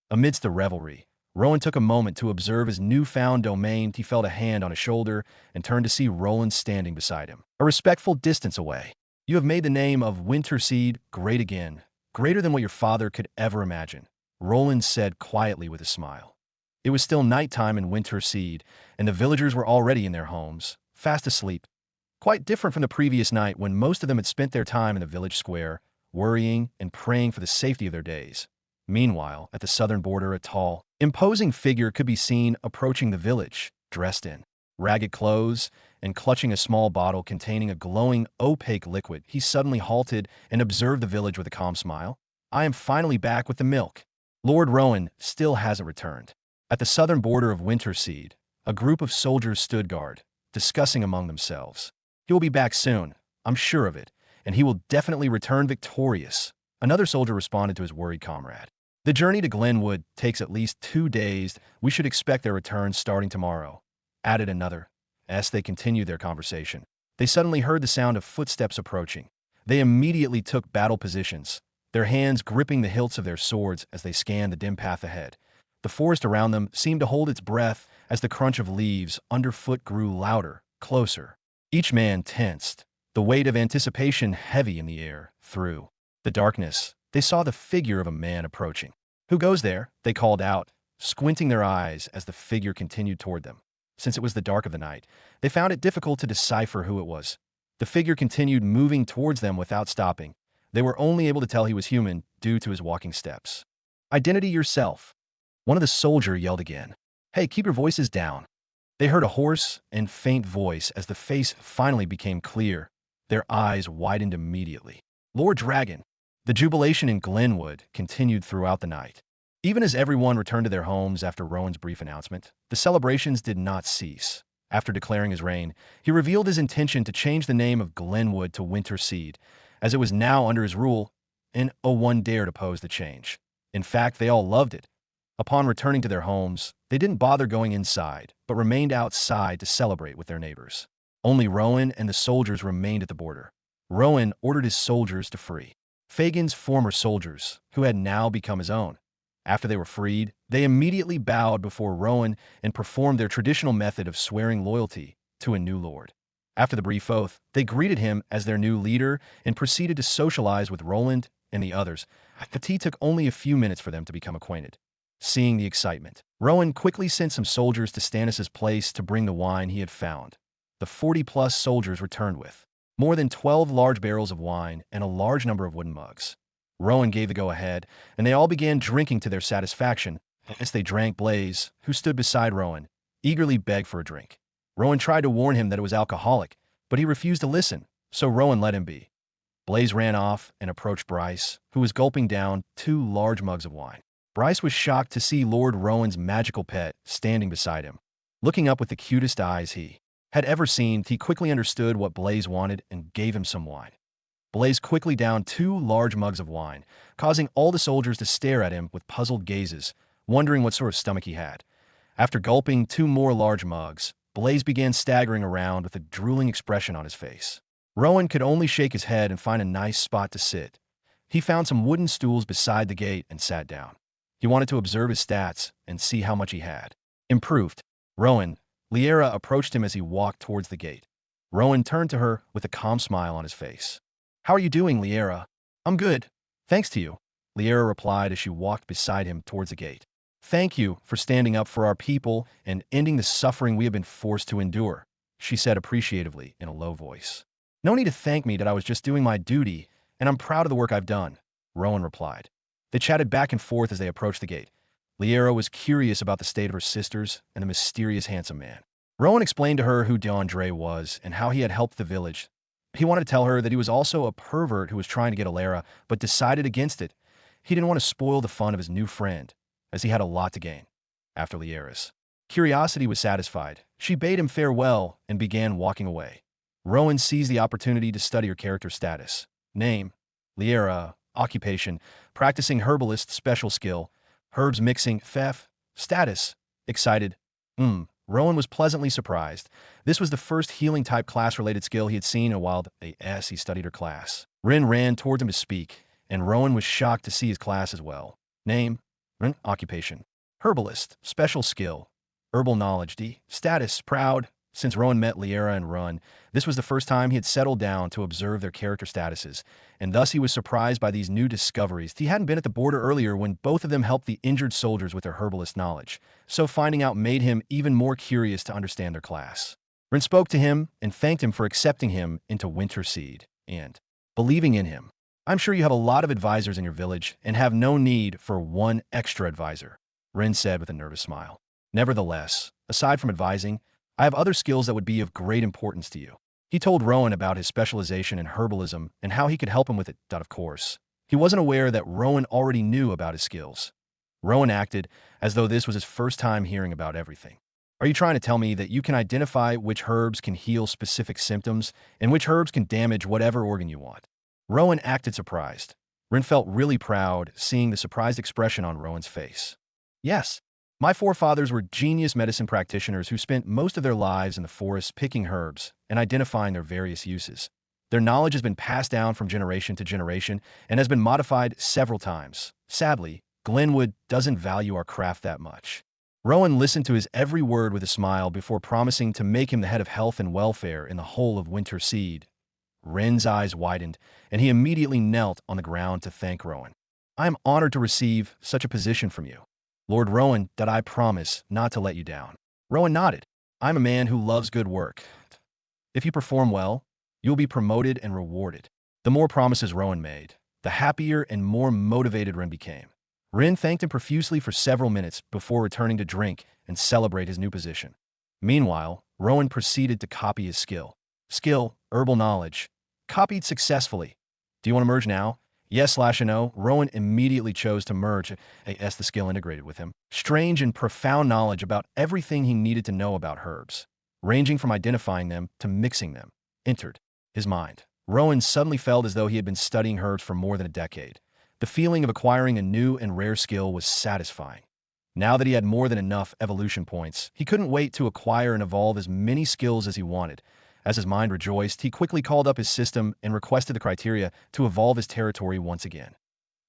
Amidst the revelry, Rowan took a moment to observe his newfound domain. He felt a hand on his shoulder and turned to see Roland standing beside him, a respectful distance away. You have made the name of Winterseed great again, greater than what your father could ever imagine, Roland said quietly with a smile. It was still nighttime in Winterseed, and the villagers were already in their homes, fast asleep. Quite different from the previous night when most of them had spent their time in the village square, worrying and praying for the safety of their days. Meanwhile, at the southern border, a tall, imposing figure could be seen approaching the village, dressed in ragged clothes and clutching a small bottle containing a glowing, opaque liquid. He suddenly halted and observed the village with a calm smile. I am finally back with the milk. Lord Rowan still hasn't returned. At the southern border of Winterseed, a group of soldiers stood guard, discussing among themselves. He will be back soon, I'm sure of it, and he will definitely return victorious, another soldier responded to his worried comrade. The journey to Glenwood takes at least 2 days. We should expect their return starting tomorrow, added another. As they continued their conversation, they suddenly heard the sound of footsteps approaching. They immediately took battle positions, their hands gripping the hilts of their swords as they scanned the dim path ahead. The forest around them seemed to hold its breath as the crunch of leaves underfoot grew louder, closer. Each man tensed, the weight of anticipation heavy in the air. Through the darkness, they saw the figure of a man approaching. Who goes there? They called out, squinting their eyes as the figure continued toward them. Since it was the dark of the night, they found it difficult to decipher who it was. The figure continued moving towards them without stopping. They were only able to tell he was human due to his walking steps. Identity yourself. One of the soldiers yelled again. Hey, keep your voices down. They heard a hoarse and faint voice as the face finally became clear. Their eyes widened immediately. Lord Dragon. The jubilation in Glenwood continued throughout the night. Even as everyone returned to their homes after Rowan's brief announcement, the celebrations did not cease. After declaring his reign, he revealed his intention to change the name of Glenwood to Winterseed, as it was now under his rule, and no one dared oppose the change. In fact, they all loved it. Upon returning to their homes, they didn't bother going inside, but remained outside to celebrate with their neighbors. Only Rowan and the soldiers remained at the border. Rowan ordered his soldiers to free Fagin's former soldiers, who had now become his own. After they were freed, they immediately bowed before Rowan and performed their traditional method of swearing loyalty to a new lord. After the brief oath, they greeted him as their new leader and proceeded to socialize with Roland and the others. The tea took only a few minutes for them to become acquainted. Seeing the excitement, Rowan quickly sent some soldiers to Stannis's place to bring the wine he had found. The 40-plus soldiers returned with more than 12 large barrels of wine and a large number of wooden mugs. Rowan gave the go-ahead, and they all began drinking to their satisfaction. As they drank, Blaze, who stood beside Rowan, eagerly begged for a drink. Rowan tried to warn him that it was alcoholic, but he refused to listen, so Rowan let him be. Blaze ran off and approached Bryce, who was gulping down 2 large mugs of wine. Bryce was shocked to see Lord Rowan's magical pet standing beside him. Looking up with the cutest eyes he had ever seen, he quickly understood what Blaze wanted and gave him some wine. Blaze quickly downed 2 large mugs of wine, causing all the soldiers to stare at him with puzzled gazes, wondering what sort of stomach he had. After gulping 2 more large mugs, Blaze began staggering around with a drooling expression on his face. Rowan could only shake his head and find a nice spot to sit. He found some wooden stools beside the gate and sat down. He wanted to observe his stats and see how much he had improved. Rowan, Liera approached him as he walked towards the gate. Rowan turned to her with a calm smile on his face. How are you doing, Liera? I'm good. Thanks to you, Liera replied as she walked beside him towards the gate. Thank you for standing up for our people and ending the suffering we have been forced to endure, she said appreciatively in a low voice. No need to thank me, that I was just doing my duty, and I'm proud of the work I've done, Rowan replied. They chatted back and forth as they approached the gate. Liera was curious about the state of her sisters and the mysterious handsome man. Rowan explained to her who DeAndre was and how he had helped the village. He wanted to tell her that he was also a pervert who was trying to get Alara, but decided against it. He didn't want to spoil the fun of his new friend, as he had a lot to gain. After Liera's curiosity was satisfied, she bade him farewell and began walking away. Rowan seized the opportunity to study her character status. Name, Liera. Occupation, practicing herbalist special skill. Herbs mixing, theft. Status, excited. Rowan was pleasantly surprised. This was the first healing-type class-related skill he had seen in a while. As he studied her class, Rin ran towards him to speak, and Rowan was shocked to see his class as well. Name, Rin. Occupation, Herbalist, special skill. Herbal knowledge, D. Status, proud. Since Rowan met Liera and Run, this was the first time he had settled down to observe their character statuses, and thus he was surprised by these new discoveries. He hadn't been at the border earlier when both of them helped the injured soldiers with their herbalist knowledge, so finding out made him even more curious to understand their class. Rin spoke to him and thanked him for accepting him into Winter Seed and believing in him. I'm sure you have a lot of advisors in your village and have no need for one extra advisor, Rin said with a nervous smile. Nevertheless, aside from advising, I have other skills that would be of great importance to you. He told Rowan about his specialization in herbalism and how he could help him with it. Of course, he wasn't aware that Rowan already knew about his skills. Rowan acted as though this was his first time hearing about everything. Are you trying to tell me that you can identify which herbs can heal specific symptoms and which herbs can damage whatever organ you want? Rowan acted surprised. Rin felt really proud seeing the surprised expression on Rowan's face. Yes. My forefathers were genius medicine practitioners who spent most of their lives in the forest picking herbs and identifying their various uses. Their knowledge has been passed down from generation to generation and has been modified several times. Sadly, Glenwood doesn't value our craft that much. Rowan listened to his every word with a smile before promising to make him the head of health and welfare in the whole of Winter Seed. Rin's eyes widened, and he immediately knelt on the ground to thank Rowan. I am honored to receive such a position from you. Lord Rowan, that I promise not to let you down. Rowan nodded. I'm a man who loves good work. If you perform well, you'll be promoted and rewarded. The more promises Rowan made, the happier and more motivated Rin became. Rin thanked him profusely for several minutes before returning to drink and celebrate his new position. Meanwhile, Rowan proceeded to copy his skill. Skill, herbal knowledge. Copied successfully. Do you want to merge now? Yes/no. Rowan immediately chose to merge as the skill integrated with him. Strange and profound knowledge about everything he needed to know about herbs, ranging from identifying them to mixing them, entered his mind. Rowan suddenly felt as though he had been studying herbs for more than a decade. The feeling of acquiring a new and rare skill was satisfying. Now that he had more than enough evolution points, he couldn't wait to acquire and evolve as many skills as he wanted. As his mind rejoiced, he quickly called up his system and requested the criteria to evolve his territory once again.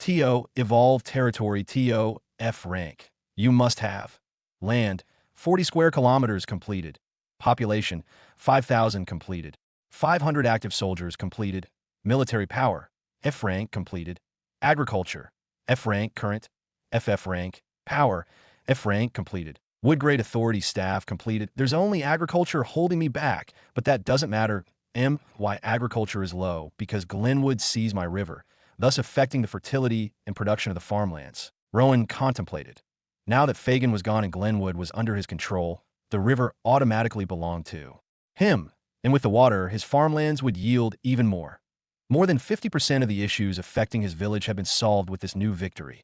TO, evolve territory, TO, F rank. You must have. Land, 40 square kilometers completed. Population, 5,000 completed. 500 active soldiers completed. Military power, F rank completed. Agriculture, F rank current. FF rank. Power, F rank completed. Wood grade authority staff completed. There's only agriculture holding me back, but that doesn't matter. Why agriculture is low, because Glenwood sees my river, thus affecting the fertility and production of the farmlands. Rowan contemplated. Now that Fagin was gone and Glenwood was under his control, the river automatically belonged to him, and with the water, his farmlands would yield even more. More than 50% of the issues affecting his village had been solved with this new victory.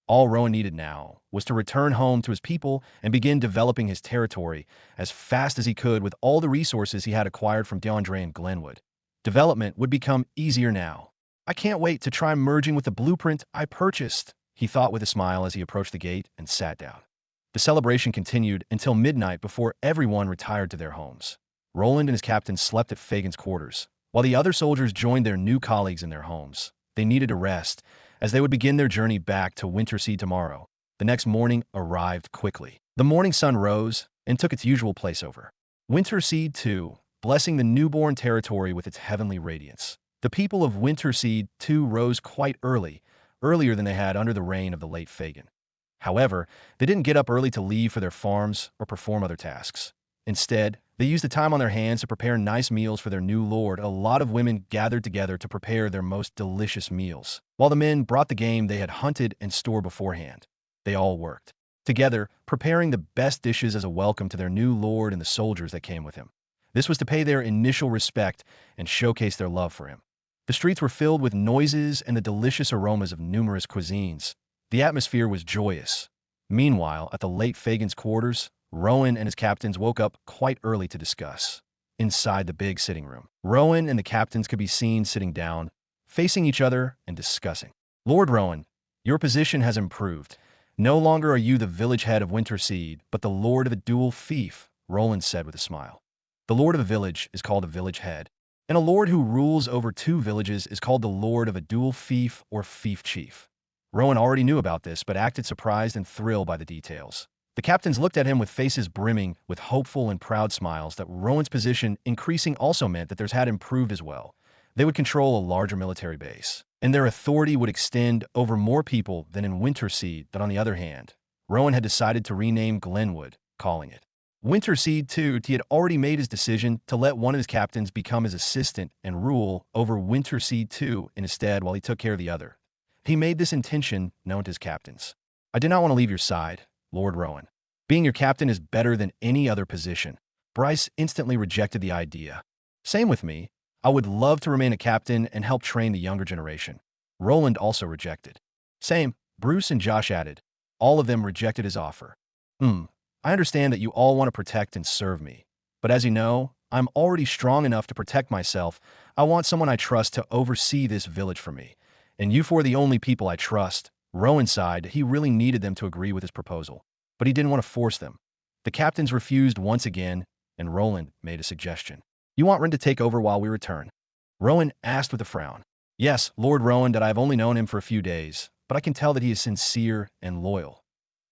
All Rowan needed now was to return home to his people and begin developing his territory as fast as he could with all the resources he had acquired from DeAndre and Glenwood. Development would become easier now. I can't wait to try merging with the blueprint I purchased, he thought with a smile as he approached the gate and sat down. The celebration continued until midnight before everyone retired to their homes. Roland and his captain slept at Fagin's quarters, while the other soldiers joined their new colleagues in their homes. They needed a rest, as they would begin their journey back to Winter Seed tomorrow. The next morning arrived quickly. The morning sun rose and took its usual place over Winter Seed 2, blessing the newborn territory with its heavenly radiance. The people of Winter Seed 2 rose quite early, earlier than they had under the reign of the late Fagin. However, they didn't get up early to leave for their farms or perform other tasks. Instead, they used the time on their hands to prepare nice meals for their new lord. A lot of women gathered together to prepare their most delicious meals, while the men brought the game they had hunted and stored beforehand. They all worked together, preparing the best dishes as a welcome to their new lord and the soldiers that came with him. This was to pay their initial respect and showcase their love for him. The streets were filled with noises and the delicious aromas of numerous cuisines. The atmosphere was joyous. Meanwhile, at the late Fagin's quarters, Rowan and his captains woke up quite early to discuss. Inside the big sitting room, Rowan and the captains could be seen sitting down, facing each other and discussing. Lord Rowan, your position has improved. No longer are you the village head of Winter Seed, but the lord of a dual fief, Roland said with a smile. The lord of a village is called a village head, and a lord who rules over two villages is called the lord of a dual fief or fief chief. Rowan already knew about this, but acted surprised and thrilled by the details. The captains looked at him with faces brimming with hopeful and proud smiles that Rowan's position increasing also meant that theirs had improved as well. They would control a larger military base, and their authority would extend over more people than in Winterseed. That on the other hand, Rowan had decided to rename Glenwood, calling it Winterseed 2. He had already made his decision to let one of his captains become his assistant and rule over Winterseed 2 instead while he took care of the other. He made this intention known to his captains. I did not want to leave your side, Lord Rowan. Being your captain is better than any other position. Bryce instantly rejected the idea. Same with me. I would love to remain a captain and help train the younger generation. Roland also rejected. Same, Bruce and Josh added. All of them rejected his offer. I understand that you all want to protect and serve me. But as you know, I'm already strong enough to protect myself. I want someone I trust to oversee this village for me. And you four are the only people I trust. Rowan sighed. He really needed them to agree with his proposal, but he didn't want to force them. The captains refused once again, and Roland made a suggestion. You want Ren to take over while we return? Rowan asked with a frown. Yes, Lord Rowan, that I've only known him for a few days, but I can tell that he is sincere and loyal.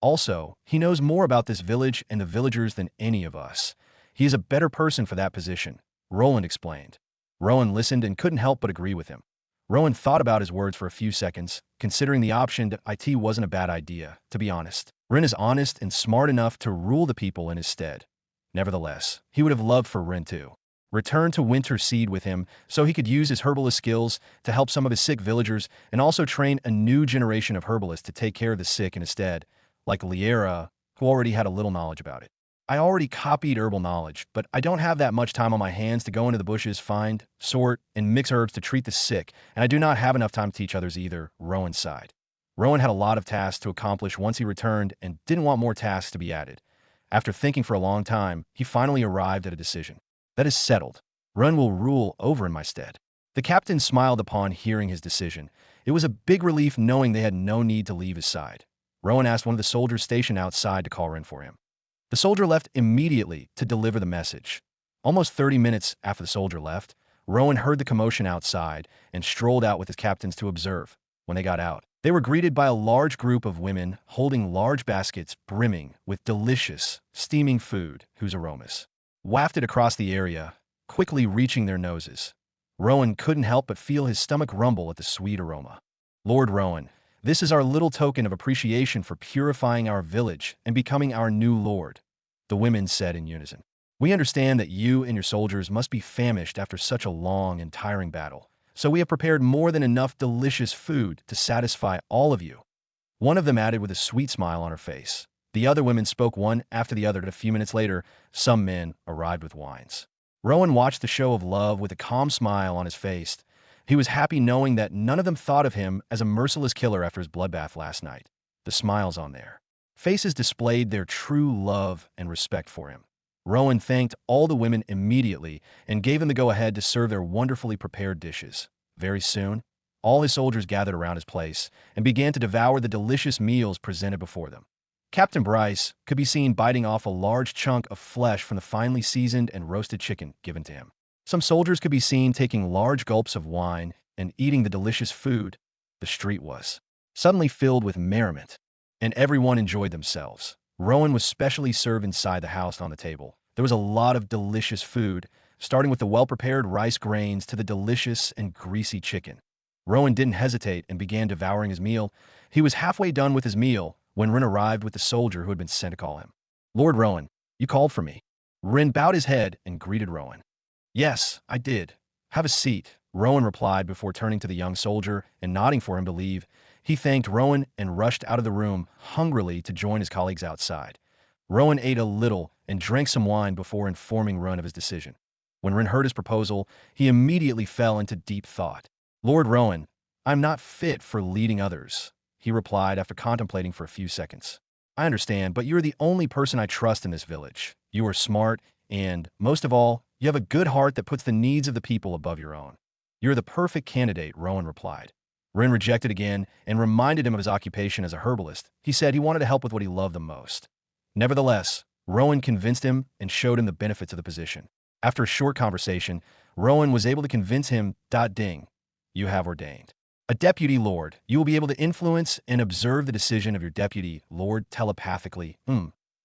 Also, he knows more about this village and the villagers than any of us. He is a better person for that position, Roland explained. Rowan listened and couldn't help but agree with him. Rowan thought about his words for a few seconds, considering the option that IT wasn't a bad idea, to be honest. Ren is honest and smart enough to rule the people in his stead. Nevertheless, he would have loved for Ren to return to Winterseed with him so he could use his herbalist skills to help some of his sick villagers and also train a new generation of herbalists to take care of the sick in his stead, like Liera, who already had a little knowledge about it. I already copied herbal knowledge, but I don't have that much time on my hands to go into the bushes, find, sort, and mix herbs to treat the sick, and I do not have enough time to teach others either, Rowan sighed. Rowan had a lot of tasks to accomplish once he returned and didn't want more tasks to be added. After thinking for a long time, he finally arrived at a decision. That is settled. Ren will rule over in my stead. The captain smiled upon hearing his decision. It was a big relief knowing they had no need to leave his side. Rowan asked one of the soldiers stationed outside to call Ren for him. The soldier left immediately to deliver the message. Almost 30 minutes after the soldier left, Rowan heard the commotion outside and strolled out with his captains to observe. When they got out, they were greeted by a large group of women holding large baskets brimming with delicious, steaming food whose aromas wafted across the area, quickly reaching their noses. Rowan couldn't help but feel his stomach rumble at the sweet aroma. Lord Rowan, this is our little token of appreciation for purifying our village and becoming our new lord, the women said in unison. We understand that you and your soldiers must be famished after such a long and tiring battle, so we have prepared more than enough delicious food to satisfy all of you. One of them added with a sweet smile on her face. The other women spoke one after the other, and a few minutes later, some men arrived with wines. Rowan watched the show of love with a calm smile on his face. He was happy knowing that none of them thought of him as a merciless killer after his bloodbath last night. The smiles on their faces displayed their true love and respect for him. Rowan thanked all the women immediately and gave them the go-ahead to serve their wonderfully prepared dishes. Very soon, all his soldiers gathered around his place and began to devour the delicious meals presented before them. Captain Bryce could be seen biting off a large chunk of flesh from the finely seasoned and roasted chicken given to him. Some soldiers could be seen taking large gulps of wine and eating the delicious food. The street was suddenly filled with merriment, and everyone enjoyed themselves. Rowan was specially served inside the house on the table. There was a lot of delicious food, starting with the well-prepared rice grains to the delicious and greasy chicken. Rowan didn't hesitate and began devouring his meal. He was halfway done with his meal when Ren arrived with the soldier who had been sent to call him. Lord Rowan, you called for me. Ren bowed his head and greeted Rowan. Yes, I did. Have a seat, Rowan replied before turning to the young soldier and nodding for him to leave. He thanked Rowan and rushed out of the room hungrily to join his colleagues outside. Rowan ate a little and drank some wine before informing Ren of his decision. When Ren heard his proposal, he immediately fell into deep thought. Lord Rowan, I'm not fit for leading others, he replied after contemplating for a few seconds. I understand, but you're the only person I trust in this village. You are smart, and, most of all, you have a good heart that puts the needs of the people above your own. You're the perfect candidate, Rowan replied. Ren rejected again and reminded him of his occupation as a herbalist. He said he wanted to help with what he loved the most. Nevertheless, Rowan convinced him and showed him the benefits of the position. After a short conversation, Rowan was able to convince him, ding, you have ordained a A deputy lord. You will be able to influence and observe the decision of your deputy lord telepathically.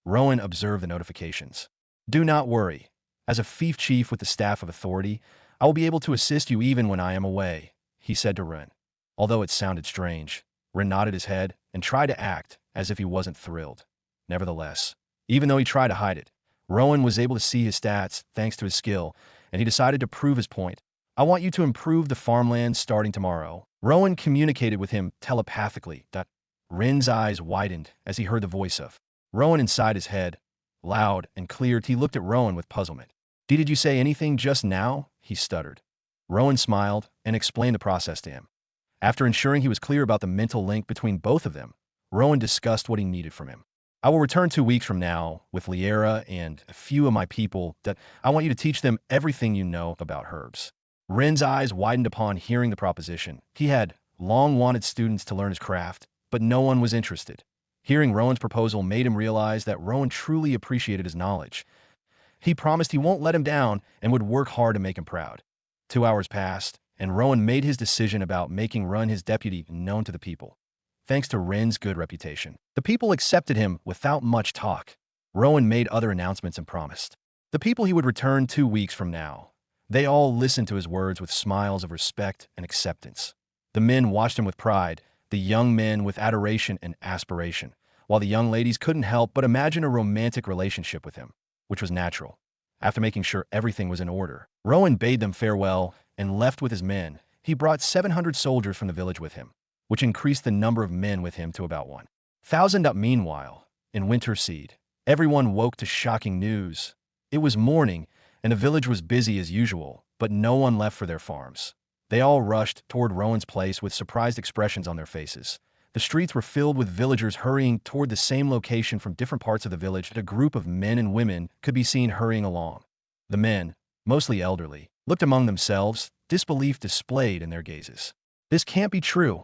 Rowan observed the notifications. Do not worry. As a fief chief with the staff of authority, I will be able to assist you even when I am away, he said to Ren. Although it sounded strange, Ren nodded his head and tried to act as if he wasn't thrilled. Nevertheless, even though he tried to hide it, Rowan was able to see his stats thanks to his skill, and he decided to prove his point. I want you to improve the farmland starting tomorrow. Rowan communicated with him telepathically. Ren's eyes widened as he heard the voice of Rowan inside his head. Loud and clear, he looked at Rowan with puzzlement. Did you say anything just now? He stuttered. Rowan smiled and explained the process to him. After ensuring he was clear about the mental link between both of them, Rowan discussed what he needed from him. I will return 2 weeks from now with Liera and a few of my people. I want you to teach them everything you know about herbs. Ren's eyes widened upon hearing the proposition. He had long wanted students to learn his craft, but no one was interested. Hearing Rowan's proposal made him realize that Rowan truly appreciated his knowledge. He promised he won't let him down and would work hard to make him proud. 2 hours passed, and Rowan made his decision about making Ren his deputy known to the people. Thanks to Ren's good reputation, the people accepted him without much talk. Rowan made other announcements and promised the people he would return 2 weeks from now. They all listened to his words with smiles of respect and acceptance. The men watched him with pride, the young men with adoration and aspiration, while the young ladies couldn't help but imagine a romantic relationship with him, which was natural. After making sure everything was in order, Rowan bade them farewell and left with his men. He brought 700 soldiers from the village with him, which increased the number of men with him to about 1,000. Meanwhile, in Winterseed, everyone woke to shocking news. It was morning, and the village was busy as usual, but no one left for their farms. They all rushed toward Rowan's place with surprised expressions on their faces. The streets were filled with villagers hurrying toward the same location from different parts of the village. A group of men and women could be seen hurrying along. The men, mostly elderly, looked among themselves, disbelief displayed in their gazes. This can't be true.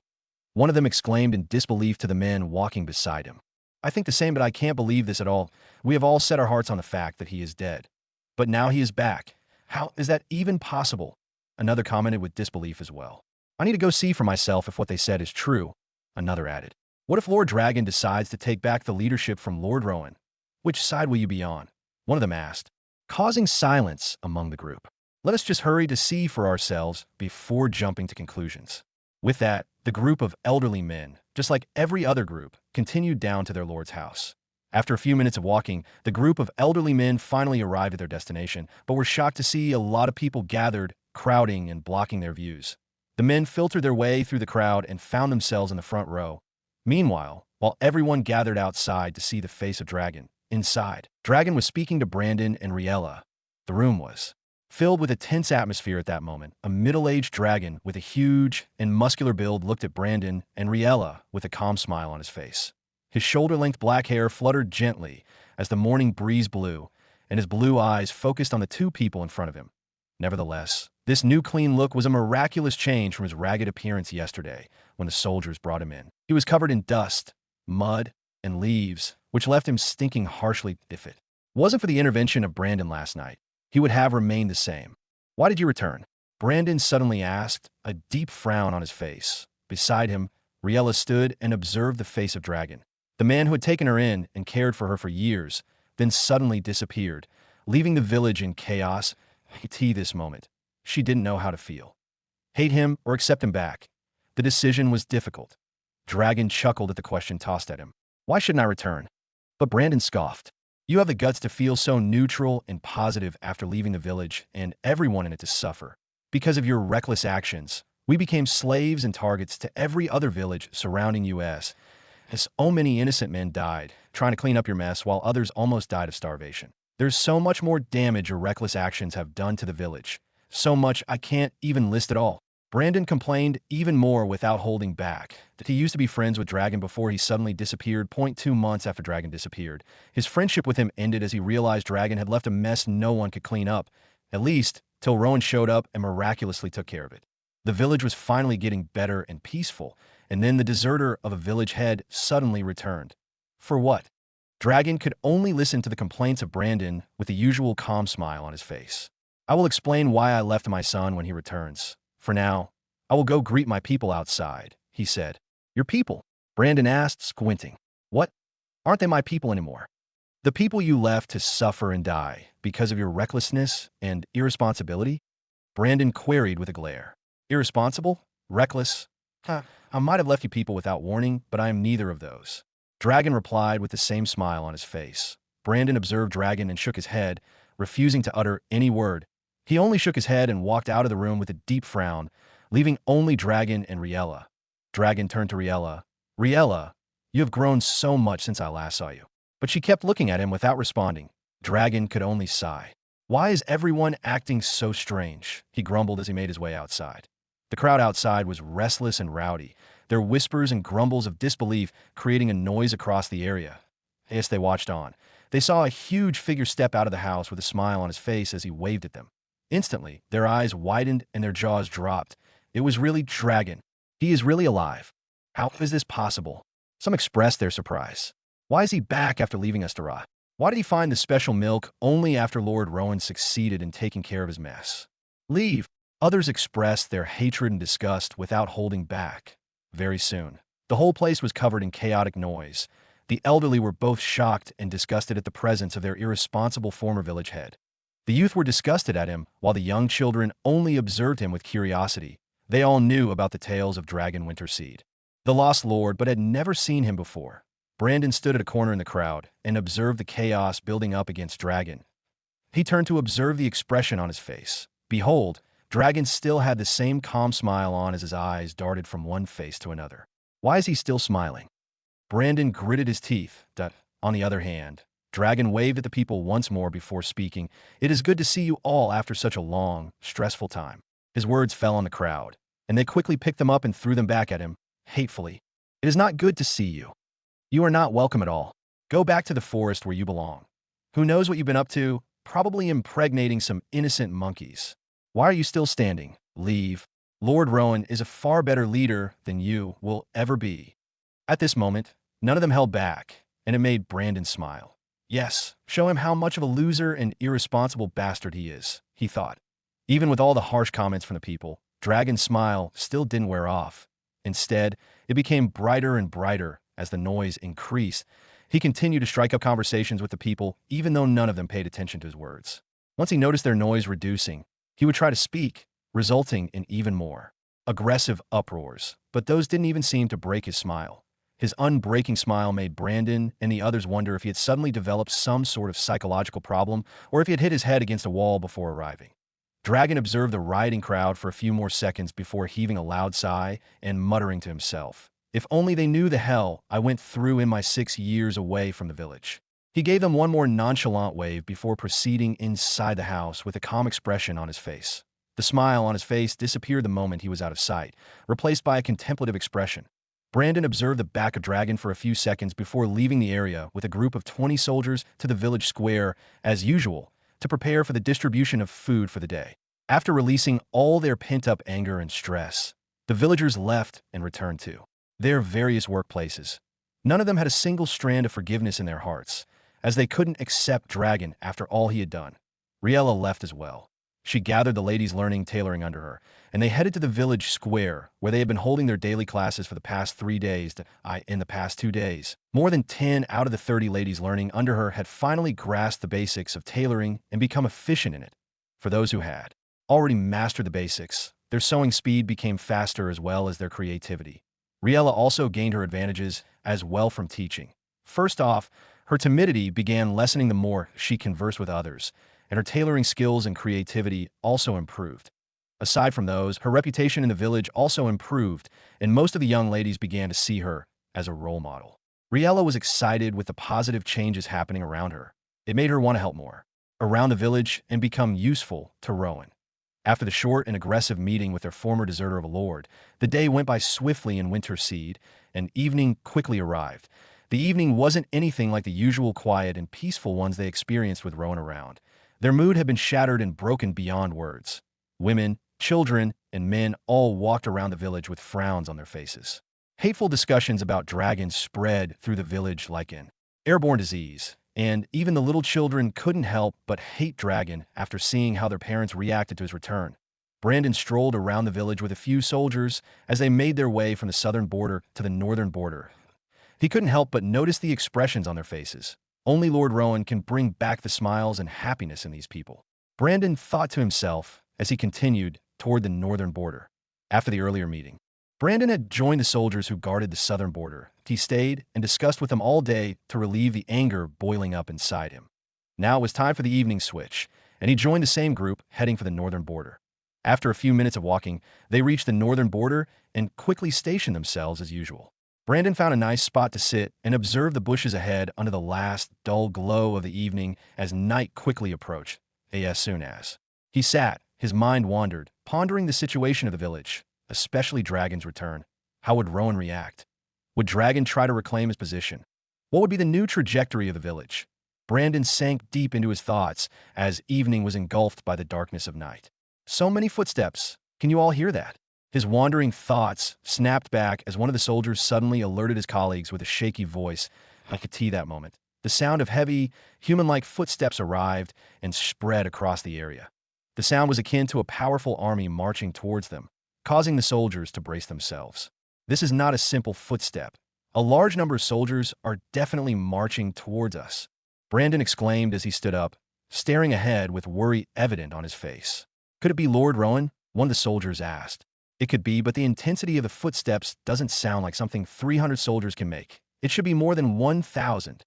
One of them exclaimed in disbelief to the men walking beside him. I think the same, but I can't believe this at all. We have all set our hearts on the fact that he is dead. But now he is back. How is that even possible? Another commented with disbelief as well. I need to go see for myself if what they said is true. Another added. What if Lord Dragon decides to take back the leadership from Lord Rowan? Which side will you be on? One of them asked, causing silence among the group. Let us just hurry to see for ourselves before jumping to conclusions. With that, the group of elderly men, just like every other group, continued down to their lord's house. After a few minutes of walking, the group of elderly men finally arrived at their destination, but were shocked to see a lot of people gathered, crowding and blocking their views. The men filtered their way through the crowd and found themselves in the front row. Meanwhile, while everyone gathered outside to see the face of Dragon, inside, Dragon was speaking to Brandon and Riella. The room was filled with a tense atmosphere at that moment. A middle-aged dragon with a huge and muscular build looked at Brandon and Riella with a calm smile on his face. His shoulder-length black hair fluttered gently as the morning breeze blew, and his blue eyes focused on the two people in front of him. Nevertheless, this new clean look was a miraculous change from his ragged appearance yesterday when the soldiers brought him in. He was covered in dust, mud, and leaves, which left him stinking harshly. If it wasn't for the intervention of Brandon last night, he would have remained the same. Why did you return? Brandon suddenly asked, a deep frown on his face. Beside him, Riella stood and observed the face of Dragon. The man who had taken her in and cared for her for years, then suddenly disappeared, leaving the village in chaos. This moment, she didn't know how to feel. Hate him or accept him back. The decision was difficult. Dragon chuckled at the question tossed at him. Why shouldn't I return? But Brandon scoffed. You have the guts to feel so neutral and positive after leaving the village and everyone in it to suffer. Because of your reckless actions, we became slaves and targets to every other village surrounding us. As so many innocent men died, trying to clean up your mess while others almost died of starvation. There's so much more damage your reckless actions have done to the village. So much I can't even list it all. Brandon complained even more without holding back. That he used to be friends with Dragon before he suddenly disappeared. 2 months after Dragon disappeared, his friendship with him ended as he realized Dragon had left a mess no one could clean up, at least till Rowan showed up and miraculously took care of it. The village was finally getting better and peaceful, and then the deserter of a village head suddenly returned. For what? Dragon could only listen to the complaints of Brandon with the usual calm smile on his face. I will explain why I left my son when he returns. For now, I will go greet my people outside, he said. Your people? Brandon asked, squinting. What? Aren't they my people anymore? The people you left to suffer and die because of your recklessness and irresponsibility? Brandon queried with a glare. Irresponsible? Reckless? I might have left you people without warning, but I am neither of those. Dragon replied with the same smile on his face. Brandon observed Dragon and shook his head, refusing to utter any word. He only shook his head and walked out of the room with a deep frown, leaving only Dragon and Riella. Dragon turned to Riella. Riella, you have grown so much since I last saw you. But she kept looking at him without responding. Dragon could only sigh. Why is everyone acting so strange? He grumbled as he made his way outside. The crowd outside was restless and rowdy, their whispers and grumbles of disbelief creating a noise across the area. As they watched on, they saw a huge figure step out of the house with a smile on his face as he waved at them. Instantly, their eyes widened and their jaws dropped. It was really Dragon. He is really alive. How is this possible? Some expressed their surprise. Why is he back after leaving us to rot? Why did he find the special milk only after Lord Rowan succeeded in taking care of his mess? Leave. Others expressed their hatred and disgust without holding back. Very soon, the whole place was covered in chaotic noise. The elderly were both shocked and disgusted at the presence of their irresponsible former village head. The youth were disgusted at him, while the young children only observed him with curiosity. They all knew about the tales of Dragon Winterseed, the lost lord, but had never seen him before. Brandon stood at a corner in the crowd and observed the chaos building up against Dragon. He turned to observe the expression on his face. Behold, Dragon still had the same calm smile on as his eyes darted from one face to another. Why is he still smiling? Brandon gritted his teeth. On the other hand, Dragon waved at the people once more before speaking. It is good to see you all after such a long, stressful time. His words fell on the crowd, and they quickly picked them up and threw them back at him, hatefully. It is not good to see you. You are not welcome at all. Go back to the forest where you belong. Who knows what you've been up to? Probably impregnating some innocent monkeys. Why are you still standing? Leave. Lord Rowan is a far better leader than you will ever be. At this moment, none of them held back, and it made Brandon smile. Yes, show him how much of a loser and irresponsible bastard he is, he thought. Even with all the harsh comments from the people, Dragon's smile still didn't wear off. Instead, it became brighter and brighter as the noise increased. He continued to strike up conversations with the people, even though none of them paid attention to his words. Once he noticed their noise reducing, he would try to speak, resulting in even more aggressive uproars, but those didn't even seem to break his smile. His unbreaking smile made Brandon and the others wonder if he had suddenly developed some sort of psychological problem or if he had hit his head against a wall before arriving. Dragon observed the rioting crowd for a few more seconds before heaving a loud sigh and muttering to himself. If only they knew the hell I went through in my 6 years away from the village. He gave them one more nonchalant wave before proceeding inside the house with a calm expression on his face. The smile on his face disappeared the moment he was out of sight, replaced by a contemplative expression. Brandon observed the back of Dragon for a few seconds before leaving the area with a group of 20 soldiers to the village square, as usual, to prepare for the distribution of food for the day. After releasing all their pent-up anger and stress, the villagers left and returned to their various workplaces. None of them had a single strand of forgiveness in their hearts, as they couldn't accept Dragon after all he had done. Riella left as well. She gathered the ladies learning tailoring under her, and they headed to the village square, where they had been holding their daily classes for the past 3 days. In the past 2 days, more than 10 out of the 30 ladies learning under her had finally grasped the basics of tailoring and become efficient in it. For those who had already mastered the basics, their sewing speed became faster as well as their creativity. Riella also gained her advantages as well from teaching. First off, her timidity began lessening the more she conversed with others, and her tailoring skills and creativity also improved. Aside from those, her reputation in the village also improved, and most of the young ladies began to see her as a role model. Riella was excited with the positive changes happening around her. It made her want to help more around the village and become useful to Rowan. After the short and aggressive meeting with their former deserter of a lord, the day went by swiftly in Winterseed, and evening quickly arrived. The evening wasn't anything like the usual quiet and peaceful ones they experienced with Rowan around. Their mood had been shattered and broken beyond words. Women, children, and men all walked around the village with frowns on their faces. Hateful discussions about dragons spread through the village like an airborne disease, and even the little children couldn't help but hate Dragon after seeing how their parents reacted to his return. Brandon strolled around the village with a few soldiers as they made their way from the southern border to the northern border. He couldn't help but notice the expressions on their faces. Only Lord Rowan can bring back the smiles and happiness in these people. Brandon thought to himself as he continued toward the northern border. After the earlier meeting, Brandon had joined the soldiers who guarded the southern border. He stayed and discussed with them all day to relieve the anger boiling up inside him. Now it was time for the evening switch, and he joined the same group heading for the northern border. After a few minutes of walking, they reached the northern border and quickly stationed themselves as usual. Brandon found a nice spot to sit and observe the bushes ahead under the last dull glow of the evening as night quickly approached. As soon as he sat, his mind wandered, pondering the situation of the village, especially Dragon's return. How would Rowan react? Would Dragon try to reclaim his position? What would be the new trajectory of the village? Brandon sank deep into his thoughts as evening was engulfed by the darkness of night. So many footsteps. Can you all hear that? His wandering thoughts snapped back as one of the soldiers suddenly alerted his colleagues with a shaky voice. I could see that moment. The sound of heavy, human-like footsteps arrived and spread across the area. The sound was akin to a powerful army marching towards them, causing the soldiers to brace themselves. This is not a simple footstep. A large number of soldiers are definitely marching towards us, Brandon exclaimed as he stood up, staring ahead with worry evident on his face. Could it be Lord Rowan? One of the soldiers asked. It could be, but the intensity of the footsteps doesn't sound like something 300 soldiers can make. It should be more than 1,000.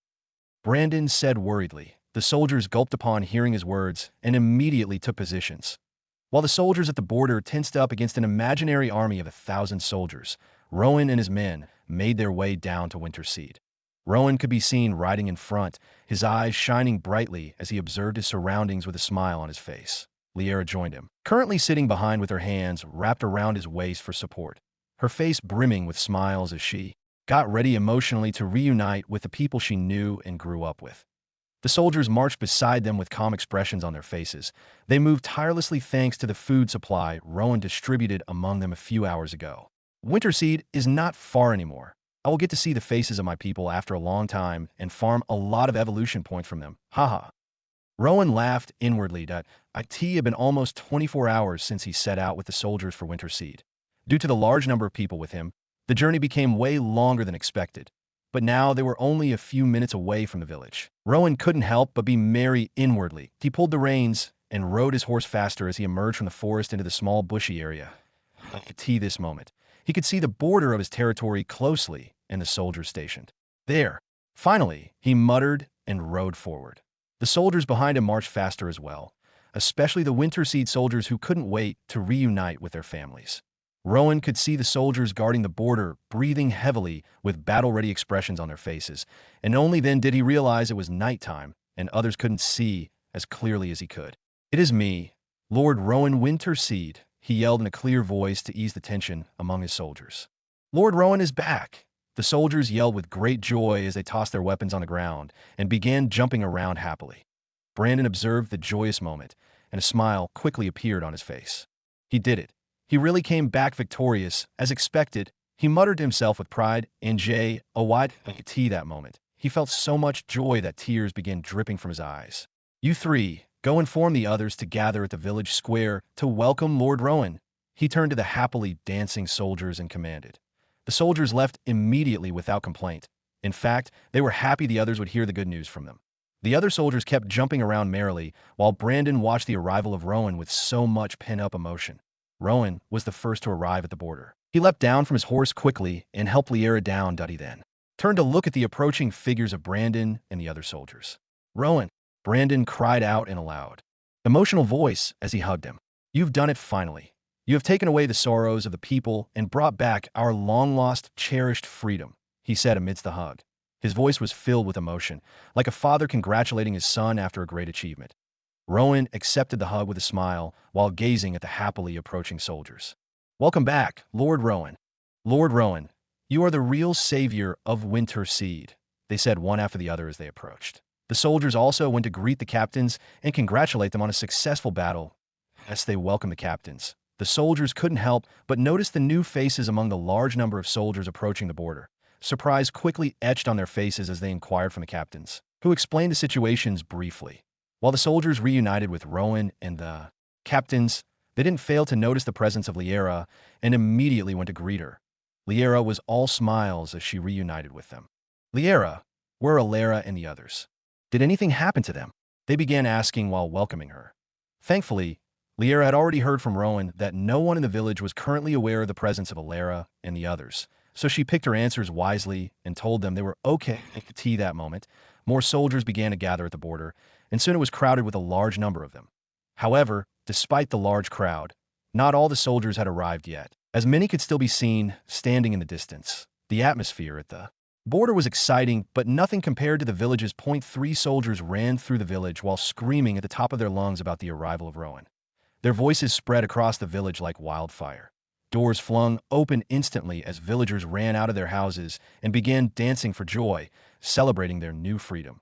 Brandon said worriedly. The soldiers gulped upon hearing his words and immediately took positions. While the soldiers at the border tensed up against an imaginary army of 1,000 soldiers, Rowan and his men made their way down to Winterseed. Rowan could be seen riding in front, his eyes shining brightly as he observed his surroundings with a smile on his face. Liera joined him, currently sitting behind with her hands wrapped around his waist for support, her face brimming with smiles as she got ready emotionally to reunite with the people she knew and grew up with. The soldiers marched beside them with calm expressions on their faces. They moved tirelessly thanks to the food supply Rowan distributed among them a few hours ago. Winterseed is not far anymore. I will get to see the faces of my people after a long time and farm a lot of evolution points from them. Haha. Rowan laughed inwardly that it had been almost 24 hours since he set out with the soldiers for Winterseed. Due to the large number of people with him, the journey became way longer than expected. But now they were only a few minutes away from the village. Rowan couldn't help but be merry inwardly. He pulled the reins and rode his horse faster as he emerged from the forest into the small bushy area. This moment, he could see the border of his territory closely and the soldiers stationed. There, finally, he muttered and rode forward. The soldiers behind him marched faster as well, especially the Winterseed soldiers who couldn't wait to reunite with their families. Rowan could see the soldiers guarding the border breathing heavily with battle-ready expressions on their faces, and only then did he realize it was nighttime and others couldn't see as clearly as he could. "It is me, Lord Rowan Winterseed," he yelled in a clear voice to ease the tension among his soldiers. "Lord Rowan is back!" The soldiers yelled with great joy as they tossed their weapons on the ground and began jumping around happily. Brandon observed the joyous moment, and a smile quickly appeared on his face. He did it. He really came back victorious, as expected. He muttered to himself with pride, and that moment. He felt so much joy that tears began dripping from his eyes. "You three, go inform the others to gather at the village square to welcome Lord Rowan." He turned to the happily dancing soldiers and commanded. The soldiers left immediately without complaint. In fact, they were happy the others would hear the good news from them. The other soldiers kept jumping around merrily, while Brandon watched the arrival of Rowan with so much pent-up emotion. Rowan was the first to arrive at the border. He leapt down from his horse quickly and helped Liera down. He then turned to look at the approaching figures of Brandon and the other soldiers. "Rowan," Brandon cried out in a loud, emotional voice as he hugged him. "You've done it finally. You have taken away the sorrows of the people and brought back our long-lost, cherished freedom," he said amidst the hug. His voice was filled with emotion, like a father congratulating his son after a great achievement. Rowan accepted the hug with a smile while gazing at the happily approaching soldiers. "Welcome back, Lord Rowan. Lord Rowan, you are the real savior of Winterseed," they said one after the other as they approached. The soldiers also went to greet the captains and congratulate them on a successful battle. As they welcomed the captains, the soldiers couldn't help but notice the new faces among the large number of soldiers approaching the border. Surprise quickly etched on their faces as they inquired from the captains, who explained the situations briefly. While the soldiers reunited with Rowan and the captains, They didn't fail to notice the presence of Liera and immediately went to greet her. Liera was all smiles as she reunited with them. Liera, where are Alara and the others? Did anything happen to them? They began asking while welcoming her. Thankfully, Liera had already heard from Rowan that no one in the village was currently aware of the presence of Alara and the others, so she picked her answers wisely and told them they were okay at tea that moment. More soldiers began to gather at the border, and soon it was crowded with a large number of them. However, despite the large crowd, not all the soldiers had arrived yet, as many could still be seen standing in the distance. The atmosphere at the border was exciting, but nothing compared to the village's point. 3 soldiers ran through the village while screaming at the top of their lungs about the arrival of Rowan. Their voices spread across the village like wildfire. Doors flung open instantly as villagers ran out of their houses and began dancing for joy, celebrating their new freedom.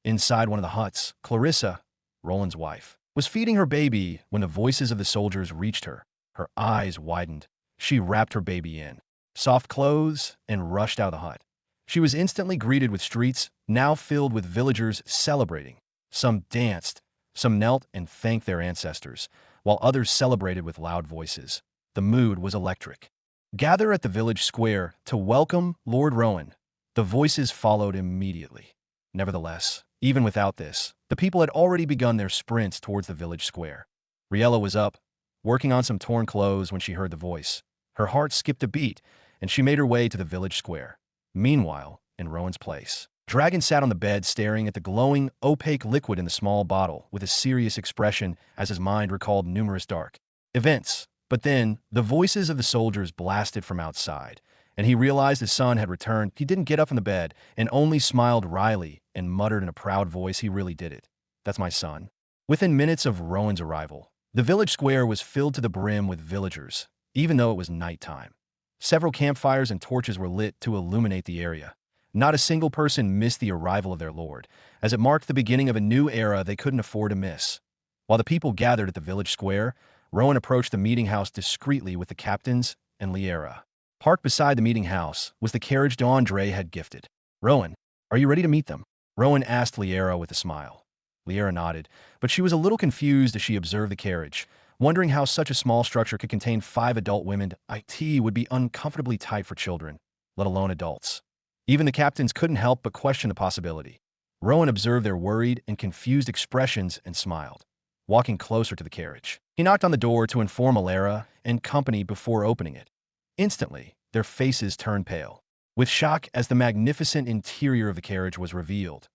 Inside one of the huts, Clarissa, Roland's wife, was feeding her baby when the voices of the soldiers reached her. Her eyes widened. She wrapped her baby in soft clothes and rushed out of the hut. She was instantly greeted with streets now filled with villagers celebrating. Some danced, some knelt and thanked their ancestors, while others celebrated with loud voices. The mood was electric. Gather at the village square to welcome Lord Rowan. The voices followed immediately. Nevertheless, even without this, the people had already begun their sprints towards the village square. Riella was up, working on some torn clothes when she heard the voice. Her heart skipped a beat, and she made her way to the village square. Meanwhile, in Rowan's place, Dragon sat on the bed staring at the glowing, opaque liquid in the small bottle with a serious expression as his mind recalled numerous dark events. But then, the voices of the soldiers blasted from outside, and he realized his son had returned. He didn't get up from the bed and only smiled wryly and muttered in a proud voice, "He really did it. That's my son." Within minutes of Rowan's arrival, the village square was filled to the brim with villagers, even though it was nighttime. Several campfires and torches were lit to illuminate the area. Not a single person missed the arrival of their lord, as it marked the beginning of a new era they couldn't afford to miss. While the people gathered at the village square, Rowan approached the meeting house discreetly with the captains and Liera. Parked beside the meeting house was the carriage D'Andre had gifted. "Rowan, are you ready to meet them?" Rowan asked Liera with a smile. Liera nodded, but she was a little confused as she observed the carriage, wondering how such a small structure could contain 5 adult women. It would be uncomfortably tight for children, let alone adults. Even the captains couldn't help but question the possibility. Rowan observed their worried and confused expressions and smiled. Walking closer to the carriage, he knocked on the door to inform Alara and company before opening it. Instantly, their faces turned pale, with shock as the magnificent interior of the carriage was revealed.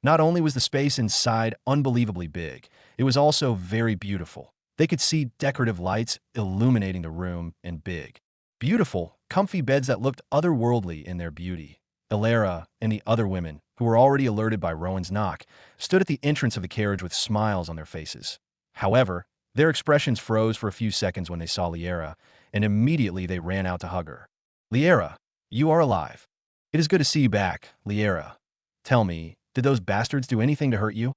Not only was the space inside unbelievably big, it was also very beautiful. They could see decorative lights illuminating the room and big, beautiful, comfy beds that looked otherworldly in their beauty. Alara and the other women, who were already alerted by Rowan's knock, stood at the entrance of the carriage with smiles on their faces. However, their expressions froze for a few seconds when they saw Liera, and immediately they ran out to hug her. "Liera, you are alive. It is good to see you back, Liera. Tell me, did those bastards do anything to hurt you?"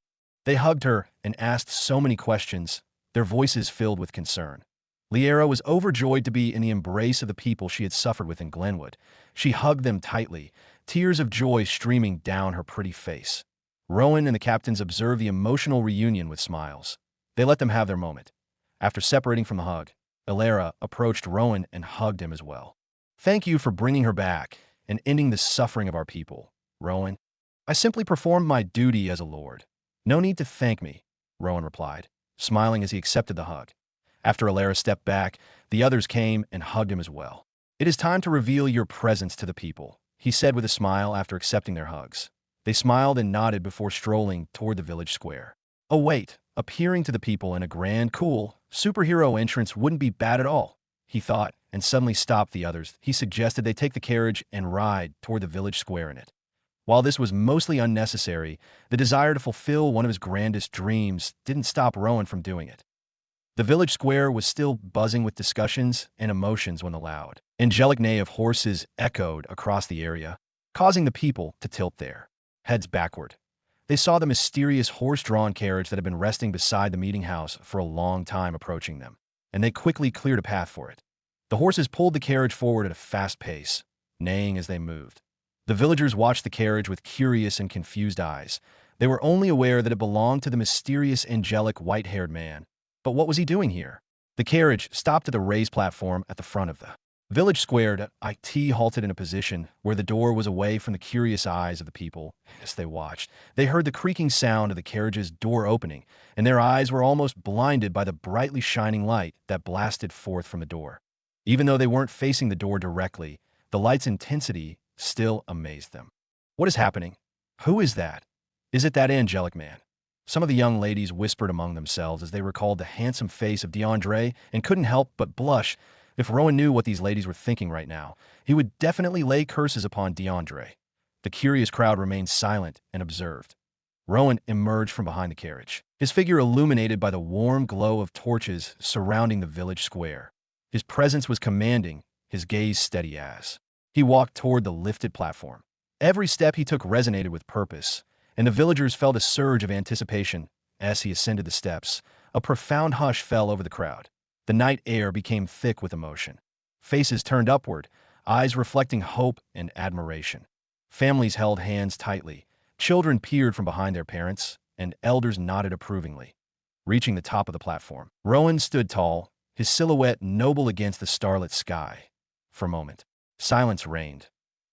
They hugged her and asked so many questions, their voices filled with concern. Liera was overjoyed to be in the embrace of the people she had suffered with in Glenwood. She hugged them tightly, tears of joy streaming down her pretty face. Rowan and the captains observed the emotional reunion with smiles. They let them have their moment. After separating from the hug, Alara approached Rowan and hugged him as well. "Thank you for bringing her back and ending the suffering of our people, Rowan. I simply performed my duty as a lord. No need to thank me," Rowan replied, smiling as he accepted the hug. After Alara stepped back, the others came and hugged him as well. "It is time to reveal your presence to the people," he said with a smile after accepting their hugs. They smiled and nodded before strolling toward the village square. Oh wait, appearing to the people in a grand, cool, superhero entrance wouldn't be bad at all, he thought, and suddenly stopped the others. He suggested they take the carriage and ride toward the village square in it. While this was mostly unnecessary, the desire to fulfill one of his grandest dreams didn't stop Rowan from doing it. The village square was still buzzing with discussions and emotions when the loud, angelic neigh of horses echoed across the area, causing the people to tilt their heads backward. They saw the mysterious horse-drawn carriage that had been resting beside the meeting house for a long time approaching them, and they quickly cleared a path for it. The horses pulled the carriage forward at a fast pace, neighing as they moved. The villagers watched the carriage with curious and confused eyes. They were only aware that it belonged to the mysterious angelic white-haired man. But what was he doing here? The carriage stopped at the raised platform at the front of the village square. It halted in a position where the door was away from the curious eyes of the people. As they watched, they heard the creaking sound of the carriage's door opening, and their eyes were almost blinded by the brightly shining light that blasted forth from the door. Even though they weren't facing the door directly, the light's intensity still amazed them. What is happening? Who is that? Is it that angelic man? Some of the young ladies whispered among themselves as they recalled the handsome face of DeAndre and couldn't help but blush. If Rowan knew what these ladies were thinking right now, he would definitely lay curses upon DeAndre. The curious crowd remained silent and observed. Rowan emerged from behind the carriage, his figure illuminated by the warm glow of torches surrounding the village square. His presence was commanding, his gaze steady as he walked toward the lifted platform. Every step he took resonated with purpose, and the villagers felt a surge of anticipation as he ascended the steps. A profound hush fell over the crowd. The night air became thick with emotion. Faces turned upward, eyes reflecting hope and admiration. Families held hands tightly. Children peered from behind their parents, and elders nodded approvingly. Reaching the top of the platform, Rowan stood tall, his silhouette noble against the starlit sky. For a moment, silence reigned.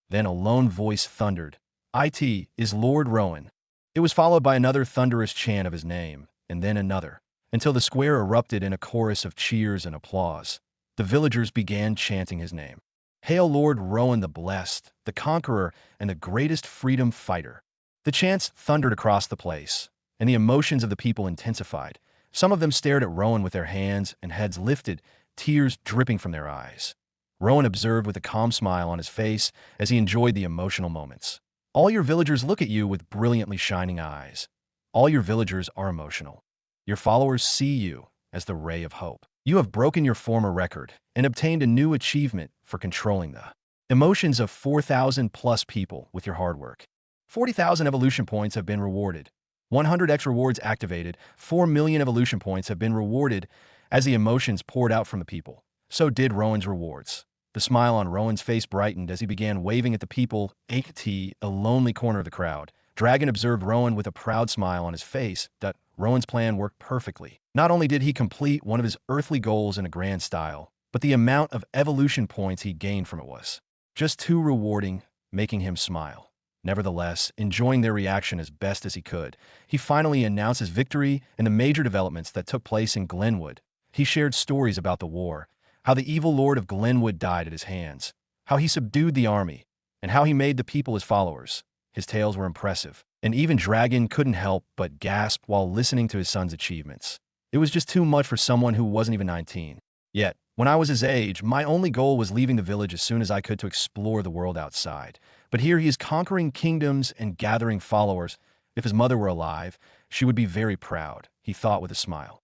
Then a lone voice thundered, "It is Lord Rowan." It was followed by another thunderous chant of his name, and then another, until the square erupted in a chorus of cheers and applause. The villagers began chanting his name. "Hail Lord Rowan the Blessed, the Conqueror, and the greatest freedom fighter." The chants thundered across the place, and the emotions of the people intensified. Some of them stared at Rowan with their hands and heads lifted, tears dripping from their eyes. Rowan observed with a calm smile on his face as he enjoyed the emotional moments. All your villagers look at you with brilliantly shining eyes. All your villagers are emotional. Your followers see you as the ray of hope. You have broken your former record and obtained a new achievement for controlling the emotions of 4,000 plus people with your hard work. 40,000 evolution points have been rewarded. 100x rewards activated. 4 million evolution points have been rewarded. As the emotions poured out from the people, so did Rowan's rewards. The smile on Rowan's face brightened as he began waving at the people. A lonely corner of the crowd. Dragon observed Rowan with a proud smile on his face. Rowan's plan worked perfectly. Not only did he complete one of his earthly goals in a grand style, but the amount of evolution points he gained from it was just too rewarding, making him smile. Nevertheless, enjoying their reaction as best as he could, he finally announced his victory and the major developments that took place in Glenwood. He shared stories about the war, how the evil lord of Glenwood died at his hands, how he subdued the army, and how he made the people his followers. His tales were impressive, and even Dragon couldn't help but gasp while listening to his son's achievements. It was just too much for someone who wasn't even 19. Yet, when I was his age, my only goal was leaving the village as soon as I could to explore the world outside. But here he is conquering kingdoms and gathering followers. If his mother were alive, she would be very proud, he thought with a smile.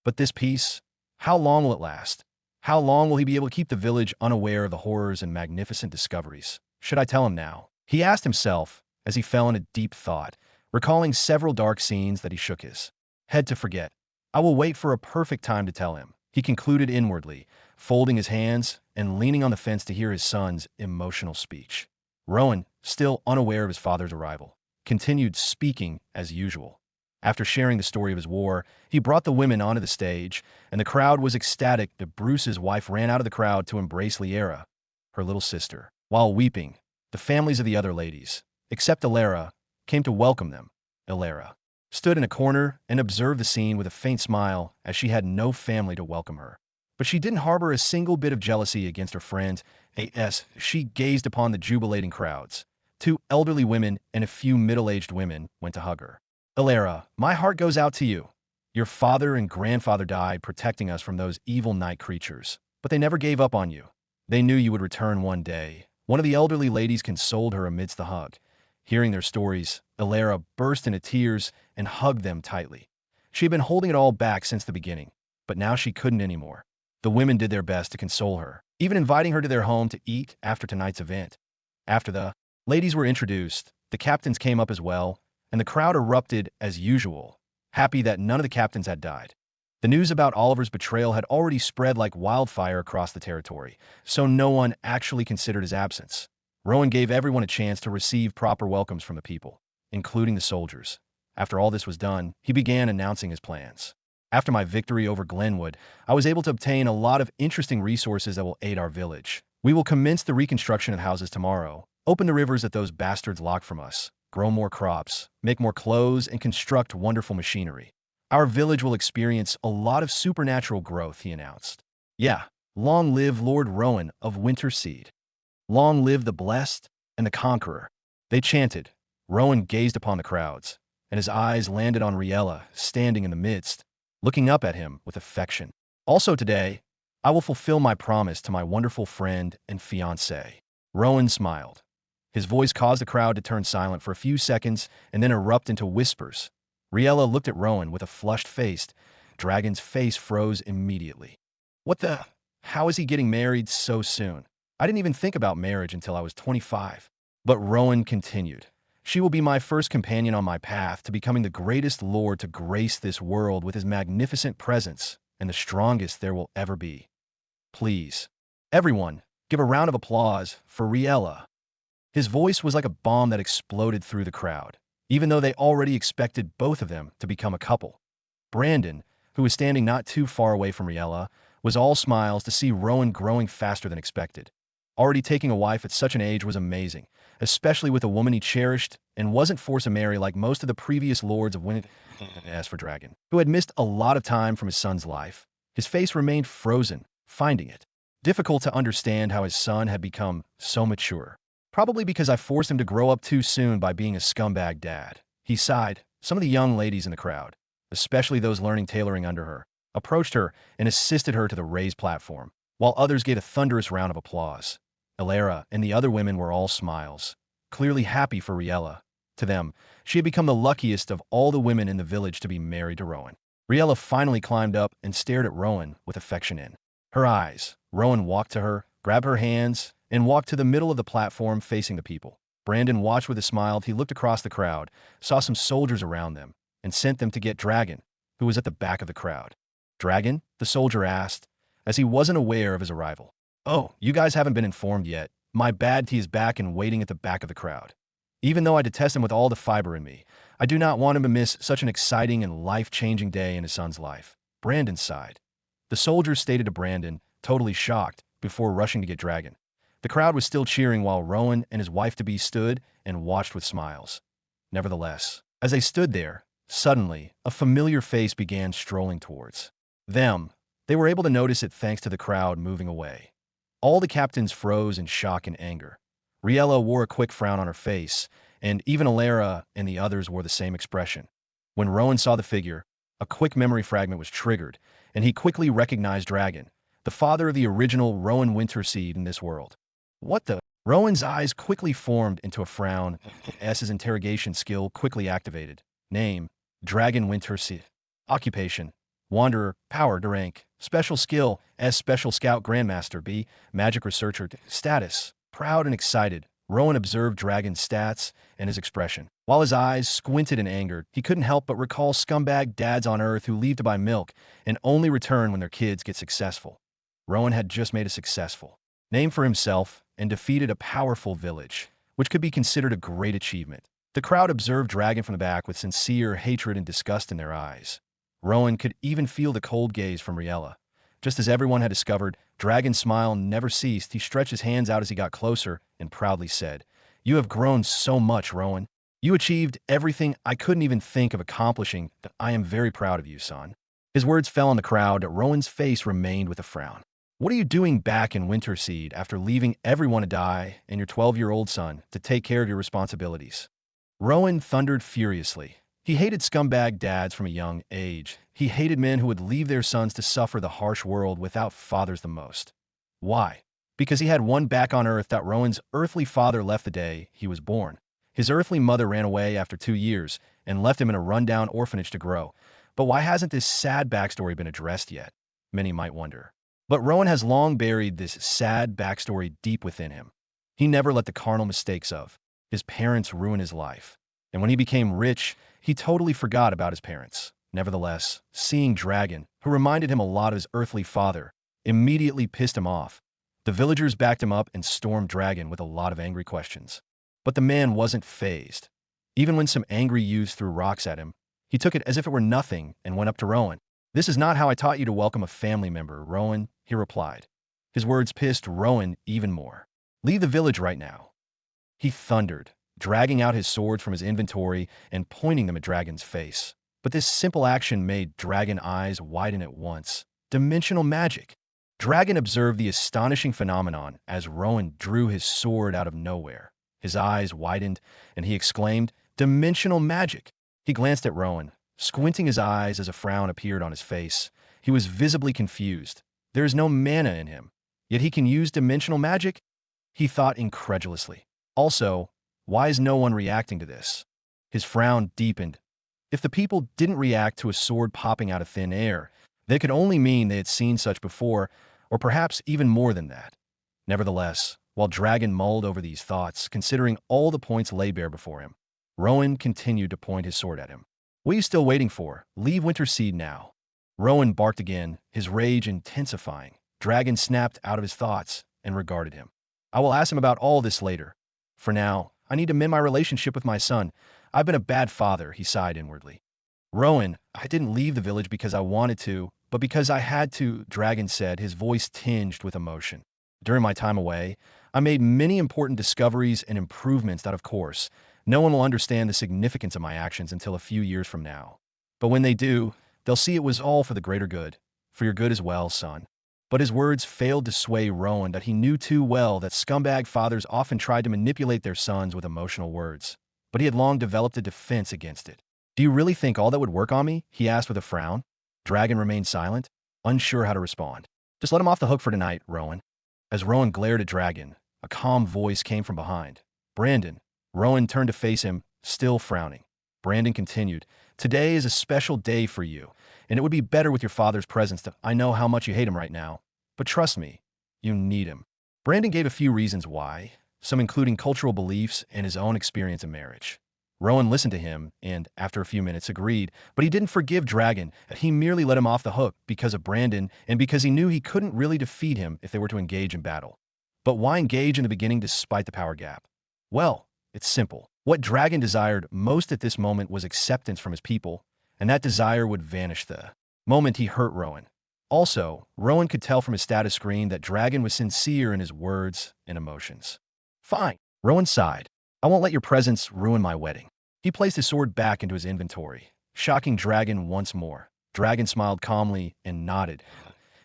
But this peace, how long will it last? How long will he be able to keep the village unaware of the horrors and magnificent discoveries? Should I tell him now? He asked himself as he fell into deep thought, recalling several dark scenes that he shook his head to forget. I will wait for a perfect time to tell him, he concluded inwardly, folding his hands and leaning on the fence to hear his son's emotional speech. Rowan, still unaware of his father's arrival, continued speaking as usual. After sharing the story of his war, he brought the women onto the stage, and the crowd was ecstatic that Bruce's wife ran out of the crowd to embrace Liera, her little sister. While weeping, the families of the other ladies, except Ilara, came to welcome them. Ilara stood in a corner and observed the scene with a faint smile as she had no family to welcome her. But she didn't harbor a single bit of jealousy against her friends. She gazed upon the jubilating crowds. 2 elderly women and a few middle-aged women went to hug her. Ilara, my heart goes out to you. Your father and grandfather died protecting us from those evil night creatures, but they never gave up on you. They knew you would return one day. One of the elderly ladies consoled her amidst the hug. Hearing their stories, Ilara burst into tears and hugged them tightly. She had been holding it all back since the beginning, but now she couldn't anymore. The women did their best to console her, even inviting her to their home to eat after tonight's event. After the ladies were introduced, the captains came up as well, and the crowd erupted as usual, happy that none of the captains had died. The news about Oliver's betrayal had already spread like wildfire across the territory, so no one actually considered his absence. Rowan gave everyone a chance to receive proper welcomes from the people, including the soldiers. After all this was done, he began announcing his plans. After my victory over Glenwood, I was able to obtain a lot of interesting resources that will aid our village. We will commence the reconstruction of houses tomorrow, open the rivers that those bastards locked from us, grow more crops, make more clothes, and construct wonderful machinery. Our village will experience a lot of supernatural growth, he announced. Yeah, long live Lord Rowan of Winterseed. Long live the blessed and the conqueror. They chanted. Rowan gazed upon the crowds, and his eyes landed on Riella, standing in the midst, looking up at him with affection. Also today, I will fulfill my promise to my wonderful friend and fiancé. Rowan smiled. His voice caused the crowd to turn silent for a few seconds and then erupt into whispers. Riella looked at Rowan with a flushed face. Dragon's face froze immediately. What the? How is he getting married so soon? I didn't even think about marriage until I was 25. But Rowan continued. She will be my first companion on my path to becoming the greatest lord to grace this world with his magnificent presence and the strongest there will ever be. Please, everyone, give a round of applause for Riella. His voice was like a bomb that exploded through the crowd, even though they already expected both of them to become a couple. Brandon, who was standing not too far away from Riella, was all smiles to see Rowan growing faster than expected. Already taking a wife at such an age was amazing, especially with a woman he cherished and wasn't forced to marry like most of the previous lords of Winter. As for Dragon, who had missed a lot of time from his son's life, his face remained frozen, finding it difficult to understand how his son had become so mature. Probably because I forced him to grow up too soon by being a scumbag dad. He sighed. Some of the young ladies in the crowd, especially those learning tailoring under her, approached her and assisted her to the raised platform, while others gave a thunderous round of applause. Elara and the other women were all smiles, clearly happy for Riella. To them, she had become the luckiest of all the women in the village to be married to Rowan. Riella finally climbed up and stared at Rowan with affection in her eyes. Rowan walked to her, grabbed her hands, and walked to the middle of the platform facing the people. Brandon watched with a smile. He looked across the crowd, saw some soldiers around them, and sent them to get Dragon, who was at the back of the crowd. Dragon? The soldier asked, as he wasn't aware of his arrival. Oh, you guys haven't been informed yet. My bad T is back and waiting at the back of the crowd. Even though I detest him with all the fiber in me, I do not want him to miss such an exciting and life-changing day in his son's life. Brandon sighed. The soldier stated to Brandon, totally shocked, before rushing to get Dragon. The crowd was still cheering while Rowan and his wife-to-be stood and watched with smiles. Nevertheless, as they stood there, suddenly, a familiar face began strolling towards them. They were able to notice it thanks to the crowd moving away. All the captains froze in shock and anger. Riella wore a quick frown on her face, and even Elara and the others wore the same expression. When Rowan saw the figure, a quick memory fragment was triggered, and he quickly recognized Dragon, the father of the original Rowan Winterseed in this world. What the? Rowan's eyes quickly formed into a frown. S's interrogation skill quickly activated. Name, Dragon Winterseed. Occupation, Wanderer. Power, rank. Special skill, S. Special Scout Grandmaster. B. Magic Researcher. Status, proud and excited. Rowan observed Dragon's stats and his expression. While his eyes squinted in anger, he couldn't help but recall scumbag dads on Earth who leave to buy milk and only return when their kids get successful. Rowan had just made a successful name for himself and defeated a powerful village, which could be considered a great achievement. The crowd observed Dragon from the back with sincere hatred and disgust in their eyes. Rowan could even feel the cold gaze from Riella. Just as everyone had discovered, Dragon's smile never ceased. He stretched his hands out as he got closer and proudly said, "You have grown so much, Rowan. You achieved everything I couldn't even think of accomplishing. I am very proud of you, son." His words fell on the crowd. Rowan's face remained with a frown. What are you doing back in Winterseed after leaving everyone to die and your 12-year-old son to take care of your responsibilities? Rowan thundered furiously. He hated scumbag dads from a young age. He hated men who would leave their sons to suffer the harsh world without fathers the most. Why? Because he had one back on Earth that Rowan's earthly father left the day he was born. His earthly mother ran away after 2 years and left him in a rundown orphanage to grow. But why hasn't this sad backstory been addressed yet? Many might wonder. But Rowan has long buried this sad backstory deep within him. He never let the carnal mistakes of his parents ruin his life. And when he became rich, he totally forgot about his parents. Nevertheless, seeing Dragon, who reminded him a lot of his earthly father, immediately pissed him off. The villagers backed him up and stormed Dragon with a lot of angry questions. But the man wasn't fazed. Even when some angry youths threw rocks at him, he took it as if it were nothing and went up to Rowan. "This is not how I taught you to welcome a family member, Rowan," he replied. His words pissed Rowan even more. "Leave the village right now," he thundered, dragging out his swords from his inventory and pointing them at Dragon's face. But this simple action made Dragon eyes widen at once. Dimensional magic! Dragon observed the astonishing phenomenon as Rowan drew his sword out of nowhere. His eyes widened, and he exclaimed, "Dimensional magic!" He glanced at Rowan, squinting his eyes as a frown appeared on his face. He was visibly confused. There is no mana in him, yet he can use dimensional magic? He thought incredulously. Also, why is no one reacting to this? His frown deepened. If the people didn't react to a sword popping out of thin air, that could only mean they had seen such before, or perhaps even more than that. Nevertheless, while Dragon mulled over these thoughts, considering all the points lay bare before him, Rowan continued to point his sword at him. "What are you still waiting for? Leave Winterseed now." Rowan barked again, his rage intensifying. Dragon snapped out of his thoughts and regarded him. "I will ask him about all this later. For now, I need to mend my relationship with my son. I've been a bad father," he sighed inwardly. "Rowan, I didn't leave the village because I wanted to, but because I had to," Dragon said, his voice tinged with emotion. "During my time away, I made many important discoveries and improvements that, of course, no one will understand the significance of my actions until a few years from now. But when they do, they'll see it was all for the greater good, for your good as well, son." But his words failed to sway Rowan that he knew too well that scumbag fathers often tried to manipulate their sons with emotional words. But he had long developed a defense against it. "Do you really think all that would work on me?" he asked with a frown. Dragon remained silent, unsure how to respond. "Just let him off the hook for tonight, Rowan." As Rowan glared at Dragon, a calm voice came from behind. "Brandon." Rowan turned to face him, still frowning. Brandon continued, "Today is a special day for you, and it would be better with your father's presence. I know how much you hate him right now, but trust me, you need him." Brandon gave a few reasons why, some including cultural beliefs and his own experience in marriage. Rowan listened to him and, after a few minutes, agreed, but he didn't forgive Dragon. He merely let him off the hook because of Brandon and because he knew he couldn't really defeat him if they were to engage in battle. But why engage in the beginning despite the power gap? Well, it's simple. What Dragon desired most at this moment was acceptance from his people, and that desire would vanish the moment he hurt Rowan. Also, Rowan could tell from his status screen that Dragon was sincere in his words and emotions. "Fine." Rowan sighed. "I won't let your presence ruin my wedding." He placed his sword back into his inventory, shocking Dragon once more. Dragon smiled calmly and nodded.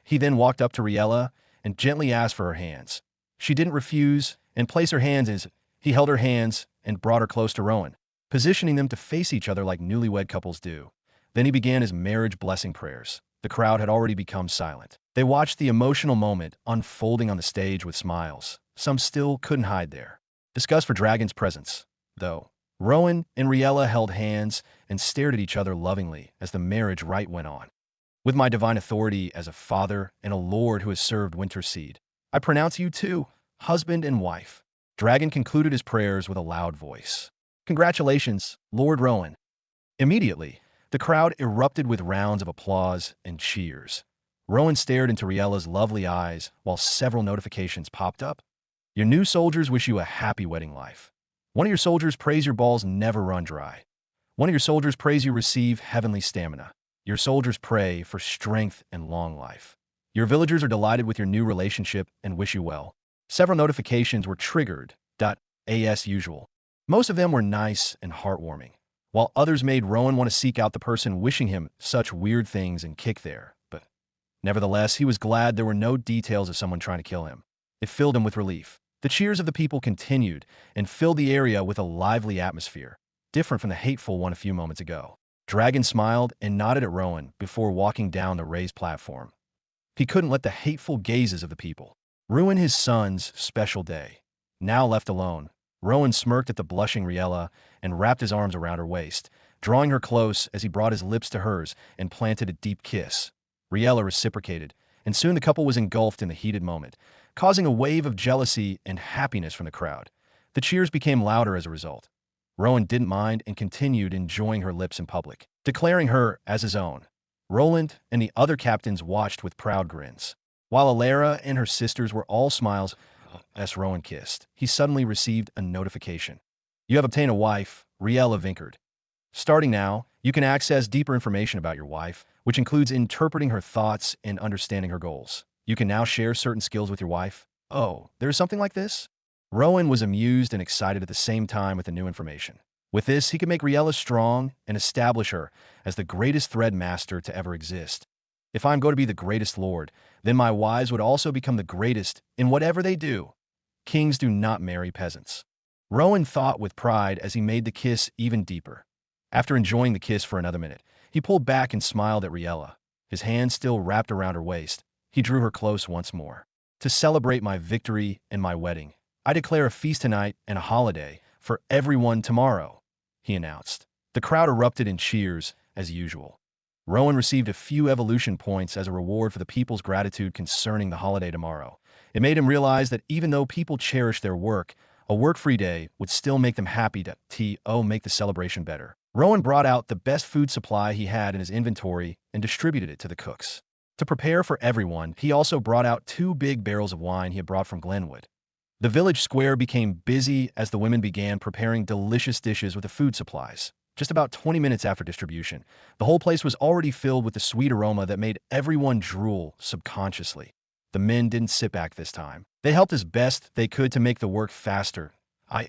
He then walked up to Riella and gently asked for her hands. She didn't refuse and placed her hands in his. He held her hands and brought her close to Rowan, positioning them to face each other like newlywed couples do. Then he began his marriage blessing prayers. The crowd had already become silent. They watched the emotional moment unfolding on the stage with smiles. Some still couldn't hide their disgust for Dragon's presence, though. Rowan and Riella held hands and stared at each other lovingly as the marriage rite went on. "With my divine authority as a father and a lord who has served Winterseed, I pronounce you two, husband and wife." Dragon concluded his prayers with a loud voice. "Congratulations, Lord Rowan." Immediately, the crowd erupted with rounds of applause and cheers. Rowan stared into Riella's lovely eyes while several notifications popped up. "Your new soldiers wish you a happy wedding life. One of your soldiers prays your balls never run dry. One of your soldiers prays you receive heavenly stamina. Your soldiers pray for strength and long life. Your villagers are delighted with your new relationship and wish you well." Several notifications were triggered, as usual. Most of them were nice and heartwarming, while others made Rowan want to seek out the person wishing him such weird things and kick there. But nevertheless, he was glad there were no details of someone trying to kill him. It filled him with relief. The cheers of the people continued and filled the area with a lively atmosphere, different from the hateful one a few moments ago. Dragon smiled and nodded at Rowan before walking down the raised platform. He couldn't let the hateful gazes of the people ruin his son's special day. Now left alone, Rowan smirked at the blushing Riella and wrapped his arms around her waist, drawing her close as he brought his lips to hers and planted a deep kiss. Riella reciprocated, and soon the couple was engulfed in the heated moment, causing a wave of jealousy and happiness from the crowd. The cheers became louder as a result. Rowan didn't mind and continued enjoying her lips in public, declaring her as his own. Roland and the other captains watched with proud grins. While Alara and her sisters were all smiles as Rowan kissed, he suddenly received a notification. "You have obtained a wife, Riella Vinkard. Starting now, You can access deeper information about your wife, which includes interpreting her thoughts and understanding her goals. You can now share certain skills with your wife. Oh, there's something like this? Rowan was amused and excited at the same time with the new information. With this, he could make Riella strong and establish her as the greatest thread master to ever exist. If I'm going to be the greatest lord, then my wives would also become the greatest in whatever they do. Kings do not marry peasants. Rowan thought with pride as he made the kiss even deeper. After enjoying the kiss for another minute, he pulled back and smiled at Riella. His hand still wrapped around her waist, he drew her close once more. To celebrate my victory and my wedding, I declare a feast tonight and a holiday for everyone tomorrow, he announced. The crowd erupted in cheers, as usual. Rowan received a few evolution points as a reward for the people's gratitude concerning the holiday tomorrow. It made him realize that even though people cherish their work, a work-free day would still make them happy to make the celebration better. Rowan brought out the best food supply he had in his inventory and distributed it to the cooks. To prepare for everyone, he also brought out 2 big barrels of wine he had brought from Glenwood. The village square became busy as the women began preparing delicious dishes with the food supplies. Just about 20 minutes after distribution, the whole place was already filled with the sweet aroma that made everyone drool subconsciously. The men didn't sit back this time. They helped as best they could to make the work faster.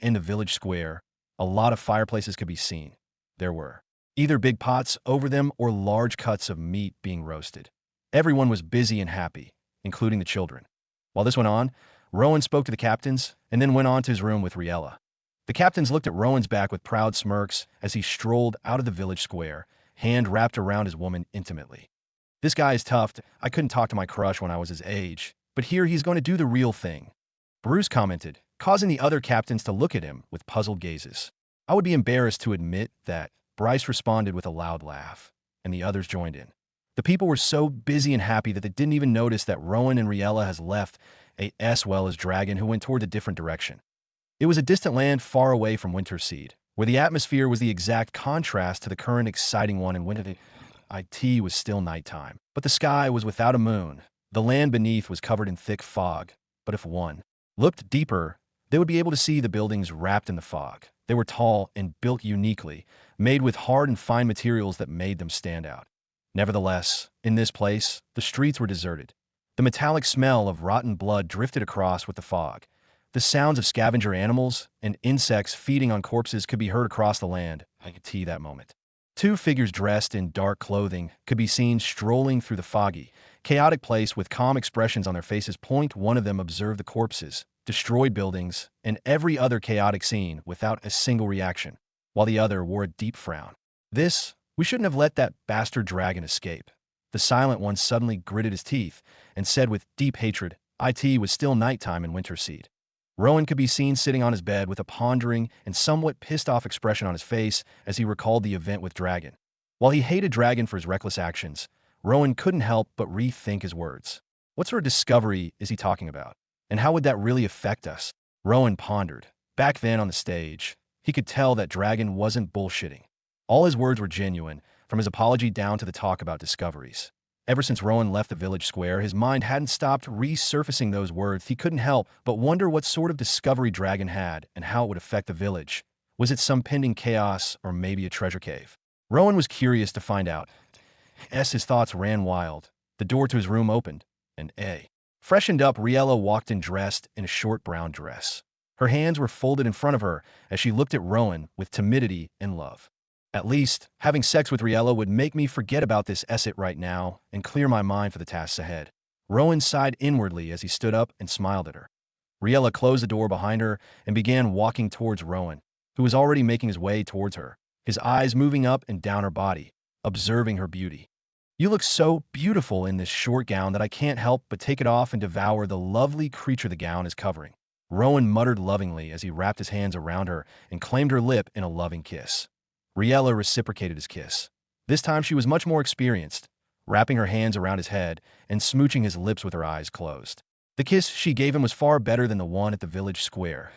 In the village square, a lot of fireplaces could be seen. There were either big pots over them or large cuts of meat being roasted. Everyone was busy and happy, including the children. While this went on, Rowan spoke to the captains and then went on to his room with Riella. The captains looked at Rowan's back with proud smirks as he strolled out of the village square, hand wrapped around his woman intimately. This guy is tough. I couldn't talk to my crush when I was his age, but here he's going to do the real thing. Bruce commented, causing the other captains to look at him with puzzled gazes. I would be embarrassed to admit that. Bryce responded with a loud laugh, and the others joined in. The people were so busy and happy that they didn't even notice that Rowan and Riella has left as well as Dragon, who went toward a different direction. It was a distant land far away from Winterseed, where the atmosphere was the exact contrast to the current exciting one in Winter. It was still nighttime, but the sky was without a moon. The land beneath was covered in thick fog, but if one looked deeper, they would be able to see the buildings wrapped in the fog. They were tall and built uniquely, made with hard and fine materials that made them stand out. Nevertheless, in this place, the streets were deserted. The metallic smell of rotten blood drifted across with the fog. The sounds of scavenger animals and insects feeding on corpses could be heard across the land. I could see that moment. 2 figures dressed in dark clothing could be seen strolling through the foggy, chaotic place with calm expressions on their faces. One of them observed the corpses, destroyed buildings, and every other chaotic scene without a single reaction, while the other wore a deep frown. We shouldn't have let that bastard dragon escape. The silent one suddenly gritted his teeth and said with deep hatred, it was still nighttime in Winterseed. Rowan could be seen sitting on his bed with a pondering and somewhat pissed-off expression on his face as he recalled the event with Dragon. While he hated Dragon for his reckless actions, Rowan couldn't help but rethink his words. What sort of discovery is he talking about? And how would that really affect us? Rowan pondered. Back then on the stage, he could tell that Dragon wasn't bullshitting. All his words were genuine, from his apology down to the talk about discoveries. Ever since Rowan left the village square, his mind hadn't stopped resurfacing those words. He couldn't help but wonder what sort of discovery Dragon had and how it would affect the village. Was it some pending chaos or maybe a treasure cave? Rowan was curious to find out. As his thoughts ran wild, the door to his room opened, and freshened up, Riella walked in dressed in a short brown dress. Her hands were folded in front of her as she looked at Rowan with timidity and love. At least, having sex with Riella would make me forget about this asset right now and clear my mind for the tasks ahead. Rowan sighed inwardly as he stood up and smiled at her. Riella closed the door behind her and began walking towards Rowan, who was already making his way towards her, his eyes moving up and down her body, observing her beauty. You look so beautiful in this short gown that I can't help but take it off and devour the lovely creature the gown is covering. Rowan muttered lovingly as he wrapped his hands around her and claimed her lip in a loving kiss. Riella reciprocated his kiss. This time she was much more experienced, wrapping her hands around his head and smooching his lips with her eyes closed. The kiss she gave him was far better than the one at the village square.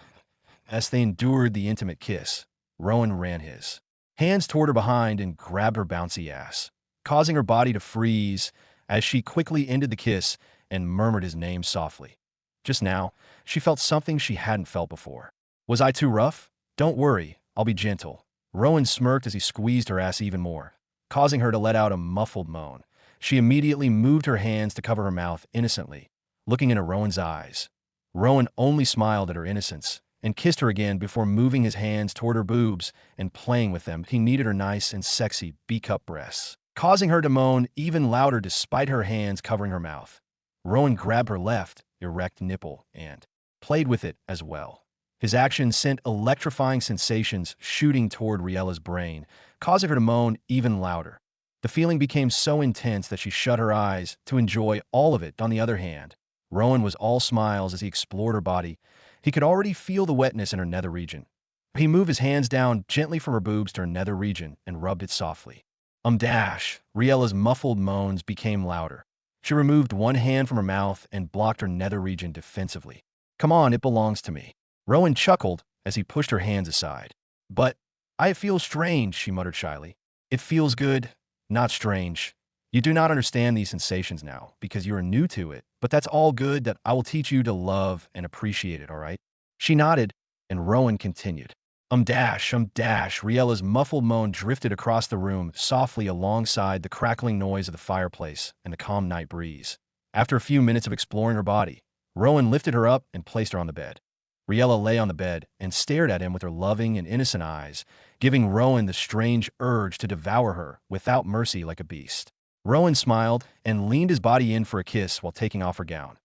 As they endured the intimate kiss, Rowan ran his hands toward her behind and grabbed her bouncy ass, causing her body to freeze as she quickly ended the kiss and murmured his name softly. Just now, she felt something she hadn't felt before. Was I too rough? Don't worry, I'll be gentle. Rowan smirked as he squeezed her ass even more, causing her to let out a muffled moan. She immediately moved her hands to cover her mouth innocently, looking into Rowan's eyes. Rowan only smiled at her innocence and kissed her again before moving his hands toward her boobs and playing with them. He kneaded her nice and sexy B-cup breasts, causing her to moan even louder despite her hands covering her mouth. Rowan grabbed her left, erect nipple and played with it as well. His action sent electrifying sensations shooting toward Riella's brain, causing her to moan even louder. The feeling became so intense that she shut her eyes to enjoy all of it. On the other hand, Rowan was all smiles as he explored her body. He could already feel the wetness in her nether region. He moved his hands down gently from her boobs to her nether region and rubbed it softly. Riella's muffled moans became louder. She removed one hand from her mouth and blocked her nether region defensively. Come on, it belongs to me. Rowan chuckled as he pushed her hands aside. But I feel strange, she muttered shyly. It feels good, not strange. You do not understand these sensations now because you are new to it, but that's all good that I will teach you to love and appreciate it, all right? She nodded, and Rowan continued. Riella's muffled moan drifted across the room softly alongside the crackling noise of the fireplace and the calm night breeze. After a few minutes of exploring her body, Rowan lifted her up and placed her on the bed. Riella lay on the bed and stared at him with her loving and innocent eyes, giving Rowan the strange urge to devour her without mercy like a beast. Rowan smiled and leaned his body in for a kiss while taking off her gown.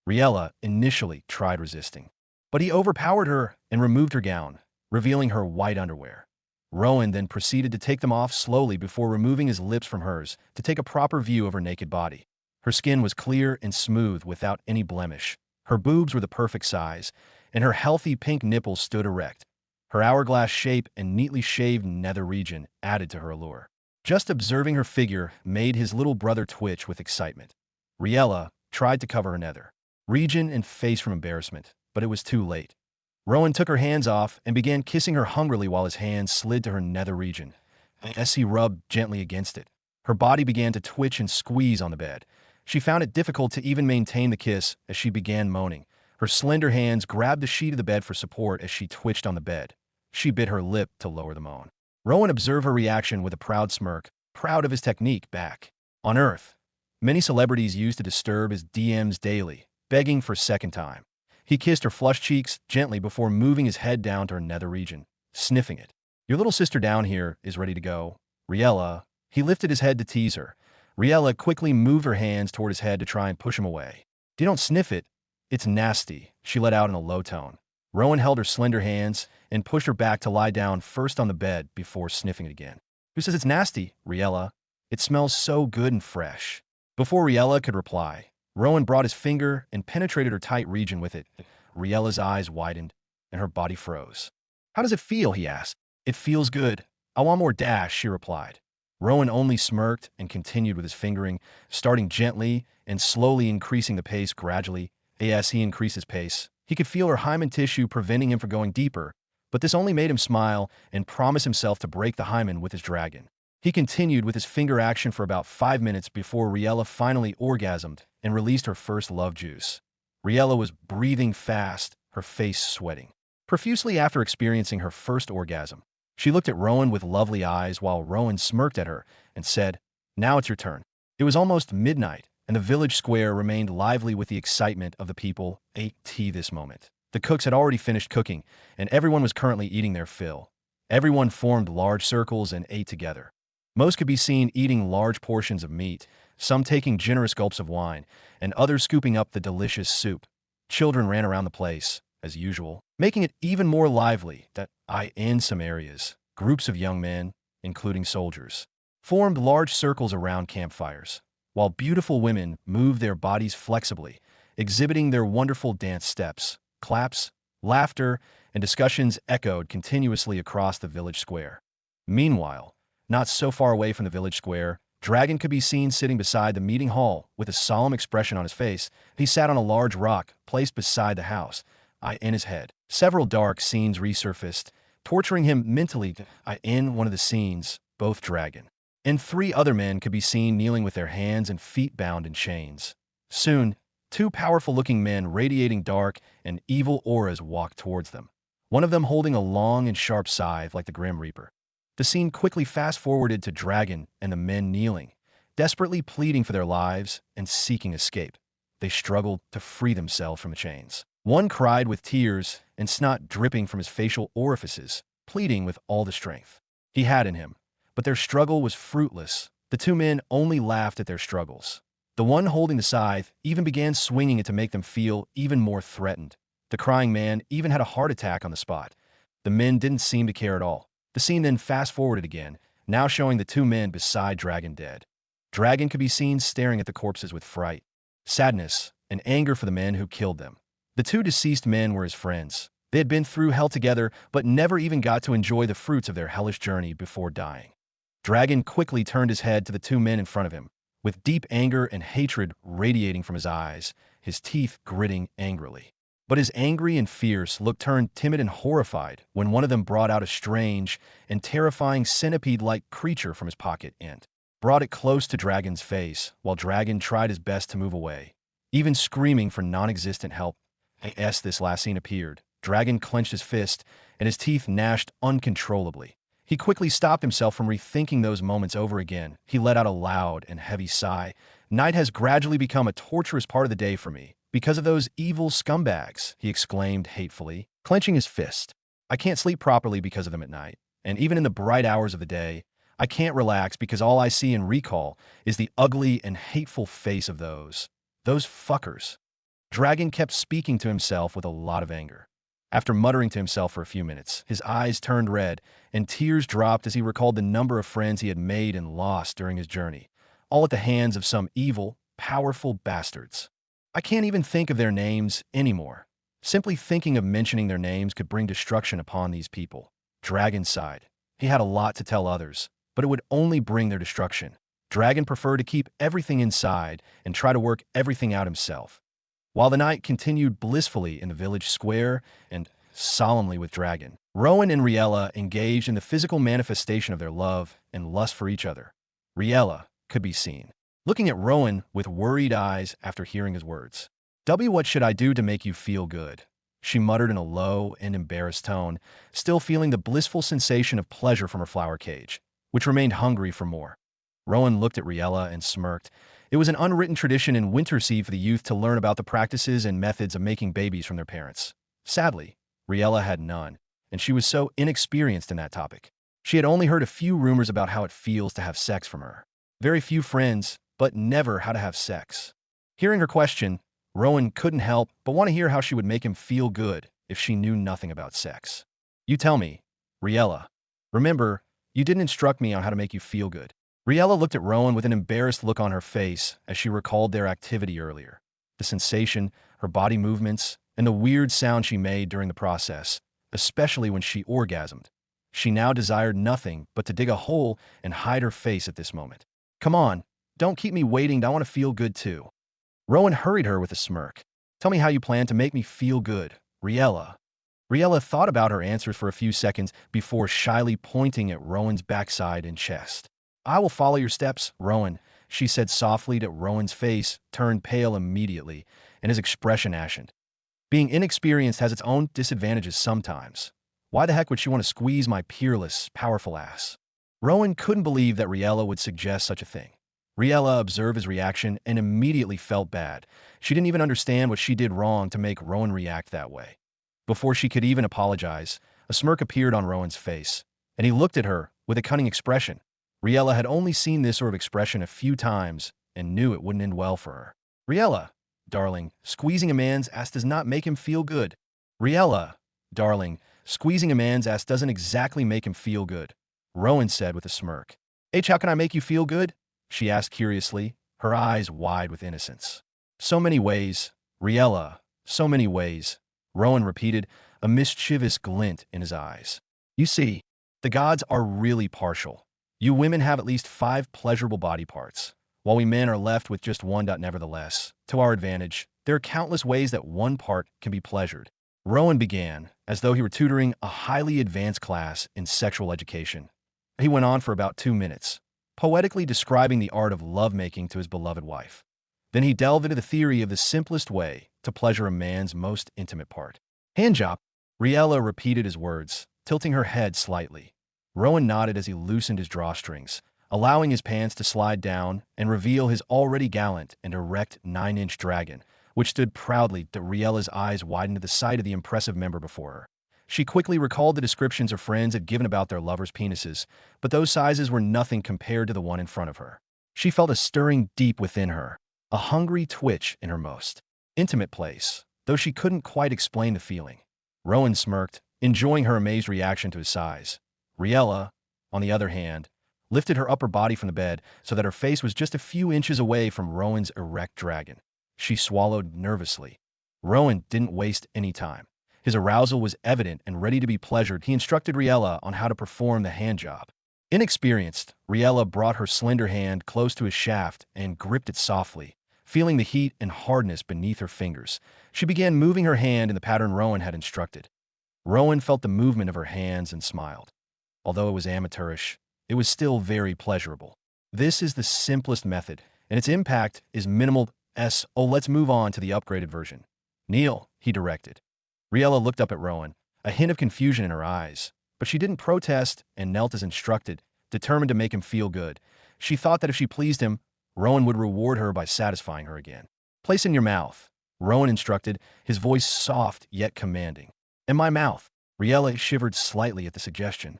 Riella initially tried resisting, but he overpowered her and removed her gown, revealing her white underwear. Rowan then proceeded to take them off slowly before removing his lips from hers to take a proper view of her naked body. Her skin was clear and smooth without any blemish. Her boobs were the perfect size, and her healthy pink nipples stood erect. Her hourglass shape and neatly shaved nether region added to her allure. Just observing her figure made his little brother twitch with excitement. Riella tried to cover her nether region and face from embarrassment, but it was too late. Rowan took her hands off and began kissing her hungrily while his hands slid to her nether region. As he rubbed gently against it, her body began to twitch and squeeze on the bed. She found it difficult to even maintain the kiss as she began moaning. Her slender hands grabbed the sheet of the bed for support as she twitched on the bed. She bit her lip to lower the moan. Rowan observed her reaction with a proud smirk, proud of his technique back on Earth. Many celebrities used to disturb his DMs daily, begging for a second time. He kissed her flushed cheeks gently before moving his head down to her nether region, sniffing it. Your little sister down here is ready to go. Riella. He lifted his head to tease her. Riella quickly moved her hands toward his head to try and push him away. You don't sniff it. It's nasty, she let out in a low tone. Rowan held her slender hands and pushed her back to lie down first on the bed before sniffing it again. Who says it's nasty, Riella? It smells so good and fresh. Before Riella could reply, Rowan brought his finger and penetrated her tight region with it. Riella's eyes widened, and her body froze. How does it feel, he asked. It feels good. I want more, she replied. Rowan only smirked and continued with his fingering, starting gently and slowly increasing the pace gradually. As he increased his pace, he could feel her hymen tissue preventing him from going deeper, but this only made him smile and promise himself to break the hymen with his dragon. He continued with his finger action for about 5 minutes before Riella finally orgasmed and released her first love juice. Riella was breathing fast, her face sweating profusely after experiencing her first orgasm. She looked at Rowan with lovely eyes while Rowan smirked at her and said, "Now it's your turn." It was almost midnight, and the village square remained lively with the excitement of the people ate tea this moment. The cooks had already finished cooking, and everyone was currently eating their fill. Everyone formed large circles and ate together. Most could be seen eating large portions of meat, some taking generous gulps of wine, and others scooping up the delicious soup. Children ran around the place, as usual, making it even more lively that in some areas, groups of young men, including soldiers, formed large circles around campfires, while beautiful women moved their bodies flexibly, exhibiting their wonderful dance steps. Claps, laughter, and discussions echoed continuously across the village square. Meanwhile, not so far away from the village square, Dragon could be seen sitting beside the meeting hall with a solemn expression on his face. He sat on a large rock placed beside the house, in his head. Several dark scenes resurfaced, torturing him mentally. In one of the scenes, both Dragon and 3 other men could be seen kneeling with their hands and feet bound in chains. Soon, 2 powerful-looking men radiating dark and evil auras walked towards them, one of them holding a long and sharp scythe like the Grim Reaper. The scene quickly fast-forwarded to Dragon and the men kneeling, desperately pleading for their lives and seeking escape. They struggled to free themselves from the chains. One cried with tears and snot dripping from his facial orifices, pleading with all the strength he had in him. But their struggle was fruitless. The two men only laughed at their struggles. The one holding the scythe even began swinging it to make them feel even more threatened. The crying man even had a heart attack on the spot. The men didn't seem to care at all. The scene then fast-forwarded again, now showing the two men beside Dragon dead. Dragon could be seen staring at the corpses with fright, sadness, and anger for the men who killed them. The two deceased men were his friends. They had been through hell together, but never even got to enjoy the fruits of their hellish journey before dying. Dragon quickly turned his head to the two men in front of him, with deep anger and hatred radiating from his eyes, his teeth gritting angrily. But his angry and fierce look turned timid and horrified when one of them brought out a strange and terrifying centipede-like creature from his pocket and brought it close to Dragon's face, while Dragon tried his best to move away, even screaming for non-existent help. As this last scene appeared, Dragon clenched his fist, and his teeth gnashed uncontrollably. He quickly stopped himself from rethinking those moments over again. He let out a loud and heavy sigh. Night has gradually become a torturous part of the day for me, because of those evil scumbags, he exclaimed hatefully, clenching his fist. I can't sleep properly because of them at night, and even in the bright hours of the day, I can't relax because all I see and recall is the ugly and hateful face of those fuckers. Dragon kept speaking to himself with a lot of anger. After muttering to himself for a few minutes, his eyes turned red, and tears dropped as he recalled the number of friends he had made and lost during his journey, all at the hands of some evil, powerful bastards. I can't even think of their names anymore. Simply thinking of mentioning their names could bring destruction upon these people. Dragon sighed. He had a lot to tell others, but it would only bring their destruction. Dragon preferred to keep everything inside and try to work everything out himself. While the night continued blissfully in the village square and solemnly with Dragon, Rowan and Riella engaged in the physical manifestation of their love and lust for each other. Riella could be seen looking at Rowan with worried eyes after hearing his words. What should I do to make you feel good?" she muttered in a low and embarrassed tone, still feeling the blissful sensation of pleasure from her flower cage, which remained hungry for more. Rowan looked at Riella and smirked. It was an unwritten tradition in Winterseed for the youth to learn about the practices and methods of making babies from their parents. Sadly, Riella had none, and she was so inexperienced in that topic. She had only heard a few rumors about how it feels to have sex from her. Very few friends, but never how to have sex. Hearing her question, Rowan couldn't help but want to hear how she would make him feel good if she knew nothing about sex. "You tell me, Riella. Remember, you didn't instruct me on how to make you feel good." Riella looked at Rowan with an embarrassed look on her face as she recalled their activity earlier. The sensation, her body movements, and the weird sound she made during the process, especially when she orgasmed. She now desired nothing but to dig a hole and hide her face at this moment. "Come on, don't keep me waiting. I want to feel good too." Rowan hurried her with a smirk. "Tell me how you plan to make me feel good, Riella." Riella thought about her answers for a few seconds before shyly pointing at Rowan's backside and chest. "I will follow your steps, Rowan," she said softly. That Rowan's face turned pale immediately, and his expression ashened. Being inexperienced has its own disadvantages sometimes. Why the heck would she want to squeeze my peerless, powerful ass? Rowan couldn't believe that Riella would suggest such a thing. Riella observed his reaction and immediately felt bad. She didn't even understand what she did wrong to make Rowan react that way. Before she could even apologize, a smirk appeared on Rowan's face, and he looked at her with a cunning expression. Riella had only seen this sort of expression a few times and knew it wouldn't end well for her. "Riella, darling, squeezing a man's ass does not make him feel good." "Riella, darling, squeezing a man's ass doesn't exactly make him feel good," Rowan said with a smirk. "How can I make you feel good?" she asked curiously, her eyes wide with innocence. "So many ways, Riella, so many ways," Rowan repeated, a mischievous glint in his eyes. "You see, the gods are really partial. You women have at least 5 pleasurable body parts, while we men are left with just one. Nevertheless, to our advantage, there are countless ways that one part can be pleasured." Rowan began, as though he were tutoring a highly advanced class in sexual education. He went on for about 2 minutes, poetically describing the art of lovemaking to his beloved wife. Then he delved into the theory of the simplest way to pleasure a man's most intimate part. "Handjob," Riella repeated his words, tilting her head slightly. Rowan nodded as he loosened his drawstrings, allowing his pants to slide down and reveal his already gallant and erect 9-inch dragon, which stood proudly. Riella's eyes widened at the sight of the impressive member before her. She quickly recalled the descriptions her friends had given about their lovers' penises, but those sizes were nothing compared to the one in front of her. She felt a stirring deep within her, a hungry twitch in her most intimate place, though she couldn't quite explain the feeling. Rowan smirked, enjoying her amazed reaction to his size. Riella, on the other hand, lifted her upper body from the bed so that her face was just a few inches away from Rowan's erect dragon. She swallowed nervously. Rowan didn't waste any time. His arousal was evident and ready to be pleasured. He instructed Riella on how to perform the hand job. Inexperienced, Riella brought her slender hand close to his shaft and gripped it softly, feeling the heat and hardness beneath her fingers. She began moving her hand in the pattern Rowan had instructed. Rowan felt the movement of her hands and smiled. Although it was amateurish, it was still very pleasurable. This is the simplest method, and its impact is minimal. Let's move on to the upgraded version. Kneel, he directed. Riella looked up at Rowan, a hint of confusion in her eyes, but she didn't protest and knelt as instructed, determined to make him feel good. She thought that if she pleased him, Rowan would reward her by satisfying her again. Place in your mouth, Rowan instructed, his voice soft yet commanding. In my mouth. Riella shivered slightly at the suggestion.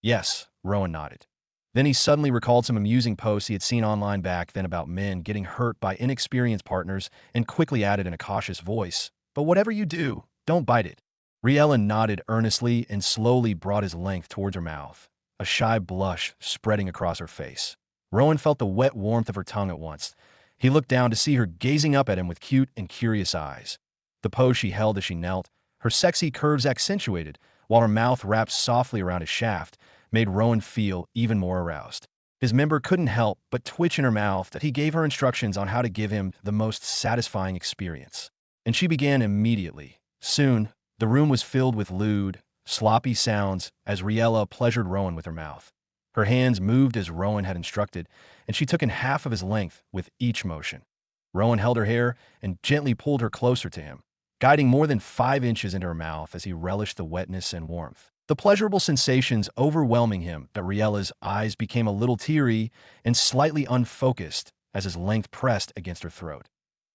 Yes, Rowan nodded. Then he suddenly recalled some amusing posts he had seen online back then about men getting hurt by inexperienced partners and quickly added in a cautious voice, but whatever you do, don't bite it. Riella nodded earnestly and slowly brought his length towards her mouth, a shy blush spreading across her face. Rowan felt the wet warmth of her tongue at once. He looked down to see her gazing up at him with cute and curious eyes. The pose she held as she knelt, her sexy curves accentuated, while her mouth wrapped softly around his shaft, made Rowan feel even more aroused. His member couldn't help but twitch in her mouth as he gave her instructions on how to give him the most satisfying experience. And she began immediately. Soon, the room was filled with lewd, sloppy sounds as Riella pleasured Rowan with her mouth. Her hands moved as Rowan had instructed, and she took in half of his length with each motion. Rowan held her hair and gently pulled her closer to him, guiding more than 5 inches into her mouth as he relished the wetness and warmth. The pleasurable sensations overwhelming him, that Riella's eyes became a little teary and slightly unfocused as his length pressed against her throat.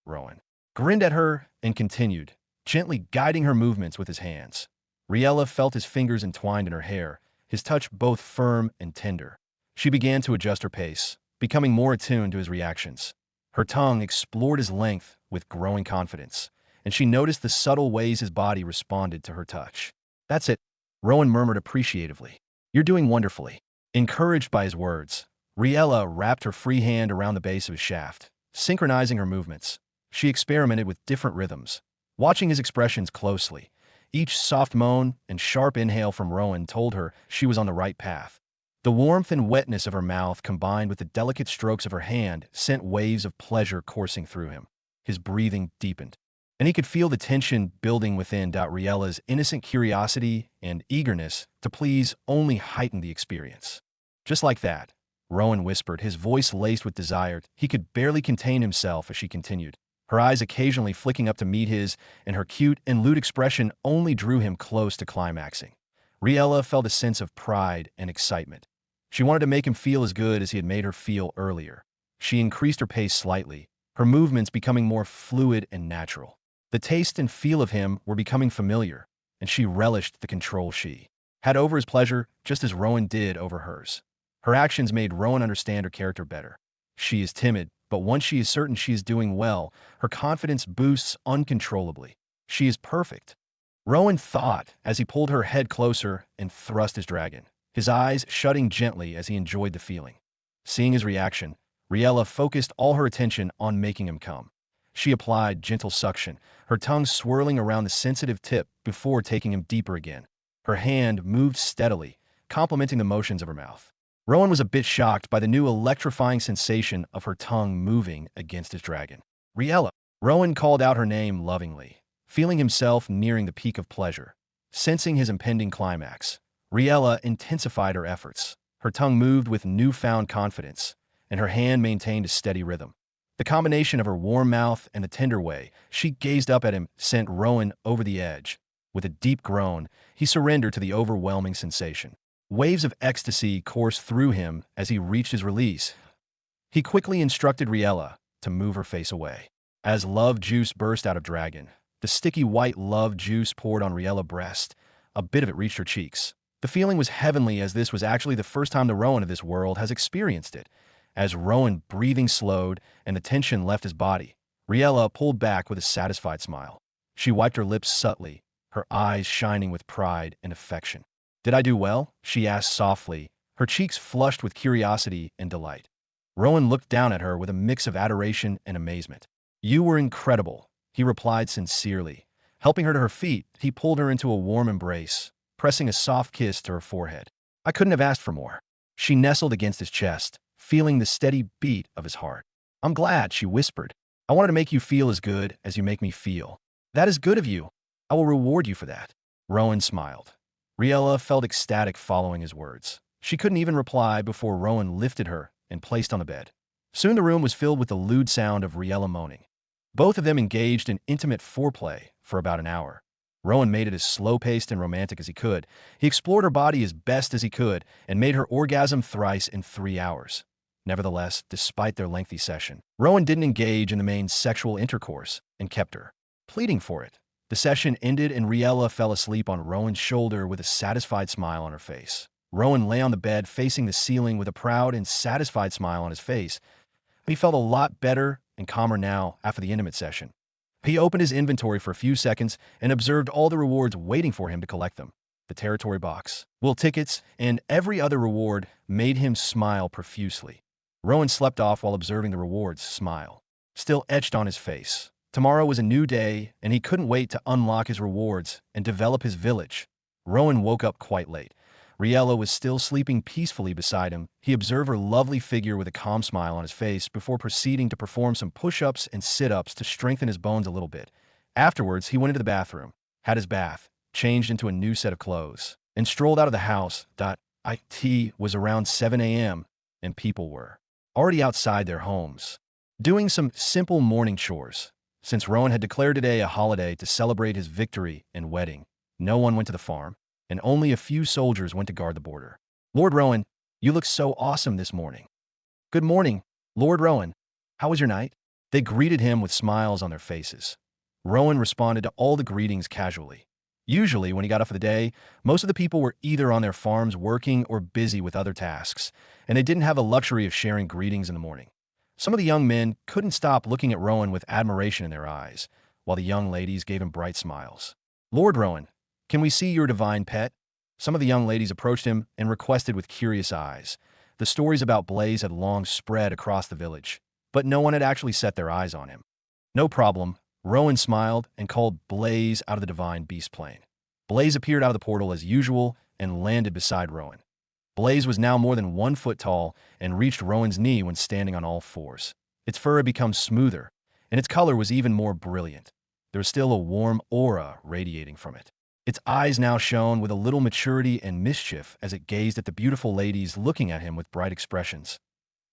Rowan grinned at her and continued, gently guiding her movements with his hands. Riella felt his fingers entwined in her hair, his touch both firm and tender. She began to adjust her pace, becoming more attuned to his reactions. Her tongue explored his length with growing confidence, and she noticed the subtle ways his body responded to her touch. That's it, Rowan murmured appreciatively. You're doing wonderfully. Encouraged by his words, Riella wrapped her free hand around the base of his shaft, synchronizing her movements. She experimented with different rhythms, watching his expressions closely. Each soft moan and sharp inhale from Rowan told her she was on the right path. The warmth and wetness of her mouth combined with the delicate strokes of her hand sent waves of pleasure coursing through him. His breathing deepened, and he could feel the tension building within. Riella's innocent curiosity and eagerness to please only heightened the experience. Just like that, Rowan whispered, his voice laced with desire. He could barely contain himself as she continued, her eyes occasionally flicking up to meet his, and her cute and lewd expression only drew him close to climaxing. Riella felt a sense of pride and excitement. She wanted to make him feel as good as he had made her feel earlier. She increased her pace slightly, her movements becoming more fluid and natural. The taste and feel of him were becoming familiar, and she relished the control she had over his pleasure just as Rowan did over hers. Her actions made Rowan understand her character better. She is timid, but once she is certain she is doing well, her confidence boosts uncontrollably. She is perfect, Rowan thought as he pulled her head closer and thrust his dragon, his eyes shutting gently as he enjoyed the feeling. Seeing his reaction, Riella focused all her attention on making him come. She applied gentle suction, her tongue swirling around the sensitive tip before taking him deeper again. Her hand moved steadily, complementing the motions of her mouth. Rowan was a bit shocked by the new electrifying sensation of her tongue moving against his dragon. Riella. Rowan called out her name lovingly, feeling himself nearing the peak of pleasure. Sensing his impending climax, Riella intensified her efforts. Her tongue moved with newfound confidence, and her hand maintained a steady rhythm. The combination of her warm mouth and the tender way she gazed up at him sent Rowan over the edge. With a deep groan, he surrendered to the overwhelming sensation. Waves of ecstasy coursed through him as he reached his release. He quickly instructed Riella to move her face away. As love juice burst out of Dragon, the sticky white love juice poured on Riella's breast. A bit of it reached her cheeks. The feeling was heavenly, as this was actually the first time the Rowan of this world has experienced it. As Rowan breathing slowed and the tension left his body, Riella pulled back with a satisfied smile. She wiped her lips subtly, her eyes shining with pride and affection. "Did I do well?" she asked softly, her cheeks flushed with curiosity and delight. Rowan looked down at her with a mix of adoration and amazement. "You were incredible," he replied sincerely. Helping her to her feet, he pulled her into a warm embrace, pressing a soft kiss to her forehead. "I couldn't have asked for more." She nestled against his chest, feeling the steady beat of his heart. "I'm glad," she whispered. "I wanted to make you feel as good as you make me feel." "That is good of you. I will reward you for that." Rowan smiled. Riella felt ecstatic following his words. She couldn't even reply before Rowan lifted her and placed on the bed. Soon the room was filled with the lewd sound of Riella moaning. Both of them engaged in intimate foreplay for about an hour. Rowan made it as slow-paced and romantic as he could. He explored her body as best as he could and made her orgasm thrice in 3 hours. Nevertheless, despite their lengthy session, Rowan didn't engage in the main sexual intercourse and kept her pleading for it. The session ended and Riella fell asleep on Rowan's shoulder with a satisfied smile on her face. Rowan lay on the bed facing the ceiling with a proud and satisfied smile on his face. He felt a lot better and calmer now after the intimate session. He opened his inventory for a few seconds and observed all the rewards waiting for him to collect them. The territory box, will tickets, and every other reward made him smile profusely. Rowan slept off while observing the rewards, smile still etched on his face. Tomorrow was a new day, and he couldn't wait to unlock his rewards and develop his village. Rowan woke up quite late. Riella was still sleeping peacefully beside him. He observed her lovely figure with a calm smile on his face before proceeding to perform some push-ups and sit-ups to strengthen his bones a little bit. Afterwards, he went into the bathroom, had his bath, changed into a new set of clothes, and strolled out of the house. It was around 7 a.m., and people were already outside their homes, doing some simple morning chores. Since Rowan had declared today a holiday to celebrate his victory and wedding, no one went to the farm, and only a few soldiers went to guard the border. "Lord Rowan, you look so awesome this morning." "Good morning, Lord Rowan. How was your night?" They greeted him with smiles on their faces. Rowan responded to all the greetings casually. Usually, when he got off for the day, most of the people were either on their farms working or busy with other tasks, and they didn't have the luxury of sharing greetings in the morning. Some of the young men couldn't stop looking at Rowan with admiration in their eyes, while the young ladies gave him bright smiles. "Lord Rowan, can we see your divine pet?" Some of the young ladies approached him and requested with curious eyes. The stories about Blaze had long spread across the village, but no one had actually set their eyes on him. "No problem." Rowan smiled and called Blaze out of the divine beast plane. Blaze appeared out of the portal as usual and landed beside Rowan. Blaze was now more than 1 foot tall and reached Rowan's knee when standing on all fours. Its fur had become smoother, and its color was even more brilliant. There was still a warm aura radiating from it. Its eyes now shone with a little maturity and mischief as it gazed at the beautiful ladies looking at him with bright expressions.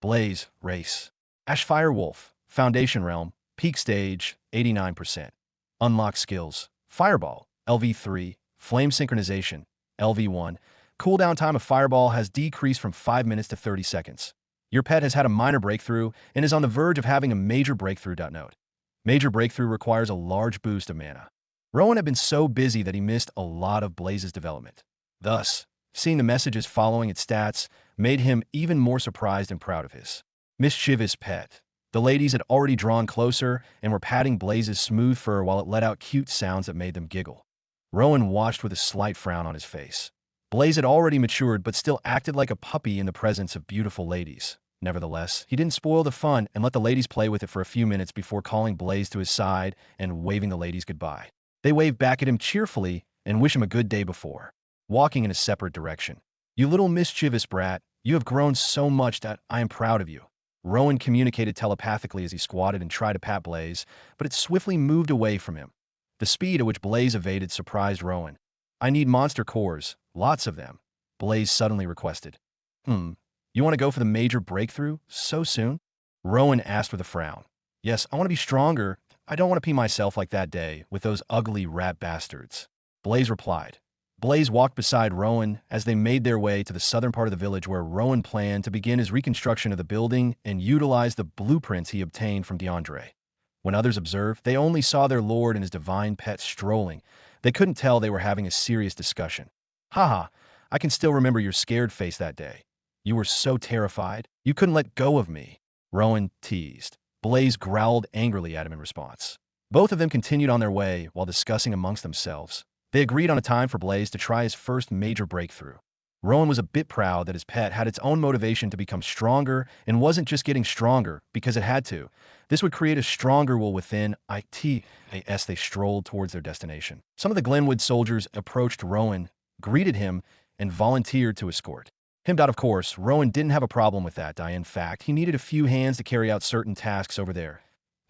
Blaze, race. Ash Fire Wolf, Foundation Realm, Peak Stage, 89%. Unlock skills. Fireball, LV3, Flame Synchronization, LV1. Cooldown time of Fireball has decreased from 5 minutes to 30 seconds. Your pet has had a minor breakthrough and is on the verge of having a major breakthrough. Note: major breakthrough requires a large boost of mana. Rowan had been so busy that he missed a lot of Blaze's development. Thus, seeing the messages following its stats made him even more surprised and proud of his mischievous pet. The ladies had already drawn closer and were patting Blaze's smooth fur while it let out cute sounds that made them giggle. Rowan watched with a slight frown on his face. Blaze had already matured but still acted like a puppy in the presence of beautiful ladies. Nevertheless, he didn't spoil the fun and let the ladies play with it for a few minutes before calling Blaze to his side and waving the ladies goodbye. They waved back at him cheerfully and wished him a good day before walking in a separate direction. "You little mischievous brat, you have grown so much that I am proud of you." Rowan communicated telepathically as he squatted and tried to pat Blaze, but it swiftly moved away from him. The speed at which Blaze evaded surprised Rowan. "I need monster cores, lots of them," Blaze suddenly requested. You want to go for the major breakthrough so soon?" Rowan asked with a frown. "Yes, I want to be stronger. I don't want to pee myself like that day with those ugly rat bastards," Blaze replied. Blaze walked beside Rowan as they made their way to the southern part of the village where Rowan planned to begin his reconstruction of the building and utilize the blueprints he obtained from DeAndre. When others observed, they only saw their lord and his divine pet strolling. They couldn't tell they were having a serious discussion. Haha, I can still remember your scared face that day. You were so terrified, you couldn't let go of me, Rowan teased. Blaze growled angrily at him in response. Both of them continued on their way while discussing amongst themselves. They agreed on a time for Blaze to try his first major breakthrough. Rowan was a bit proud that his pet had its own motivation to become stronger and wasn't just getting stronger because it had to. This would create a stronger will within it as they strolled towards their destination. Some of the Glenwood soldiers approached Rowan, greeted him, and volunteered to escort him out. Of course, Rowan didn't have a problem with that. In fact, he needed a few hands to carry out certain tasks over there.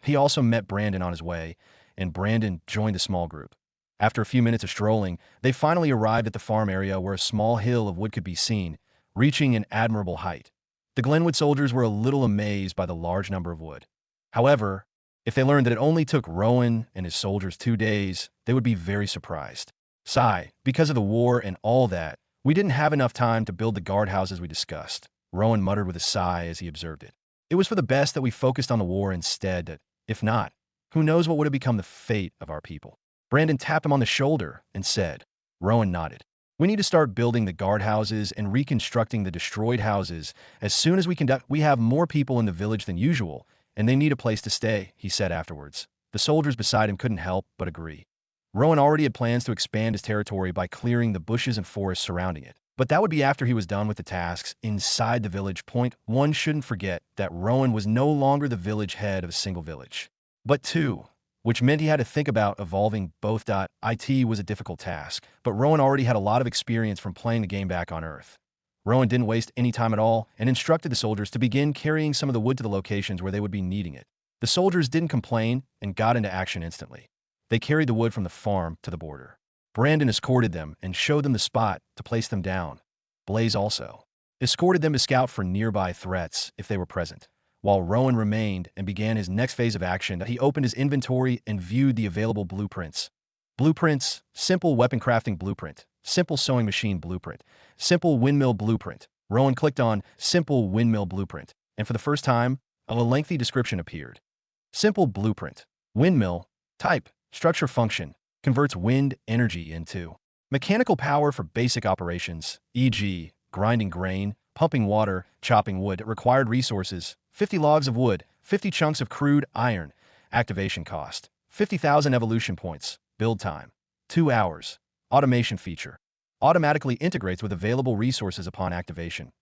He also met Brandon on his way, and Brandon joined the small group. After a few minutes of strolling, they finally arrived at the farm area where a small hill of wood could be seen, reaching an admirable height. The Glenwood soldiers were a little amazed by the large number of wood. However, if they learned that it only took Rowan and his soldiers 2 days, they would be very surprised. Sigh, because of the war and all that, we didn't have enough time to build the guardhouses we discussed, Rowan muttered with a sigh as he observed it. It was for the best that we focused on the war instead. If not, who knows what would have become the fate of our people. Brandon tapped him on the shoulder and said. Rowan nodded. We need to start building the guardhouses and reconstructing the destroyed houses as soon as we have more people in the village than usual, and they need a place to stay, he said afterwards. The soldiers beside him couldn't help but agree. Rowan already had plans to expand his territory by clearing the bushes and forests surrounding it. But that would be after he was done with the tasks inside the village. Point one, shouldn't forget that Rowan was no longer the village head of a single village, but two, which meant he had to think about evolving both. It was a difficult task, but Rowan already had a lot of experience from playing the game back on Earth. Rowan didn't waste any time at all and instructed the soldiers to begin carrying some of the wood to the locations where they would be needing it. The soldiers didn't complain and got into action instantly. They carried the wood from the farm to the border. Brandon escorted them and showed them the spot to place them down. Blaze also escorted them to scout for nearby threats if they were present, while Rowan remained and began his next phase of action. He opened his inventory and viewed the available blueprints. Blueprints: simple weapon crafting blueprint, simple sewing machine blueprint, simple windmill blueprint. Rowan clicked on simple windmill blueprint, and for the first time, a lengthy description appeared. Simple blueprint. Windmill. Type. Structure function. Converts wind energy into mechanical power for basic operations, e.g., grinding grain, pumping water, chopping wood. Required resources: 50 logs of wood, 50 chunks of crude iron. Activation cost: 50,000 evolution points. Build time: 2 hours. Automation feature: automatically integrates with available resources upon activation.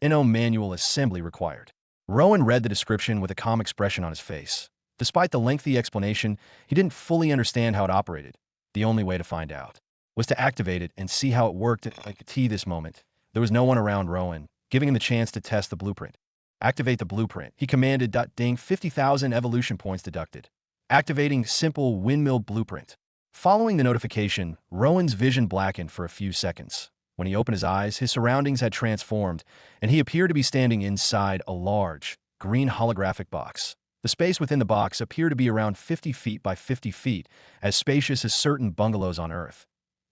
No manual assembly required. Rowan read the description with a calm expression on his face. Despite the lengthy explanation, he didn't fully understand how it operated. The only way to find out was to activate it and see how it worked. At this moment, there was no one around Rowan, giving him the chance to test the blueprint. Activate the blueprint, he commanded. Ding, 50,000 evolution points deducted. Activating simple windmill blueprint. Following the notification, Rowan's vision blackened for a few seconds. When he opened his eyes, his surroundings had transformed, and he appeared to be standing inside a large, green holographic box. The space within the box appeared to be around 50 feet by 50 feet, as spacious as certain bungalows on Earth.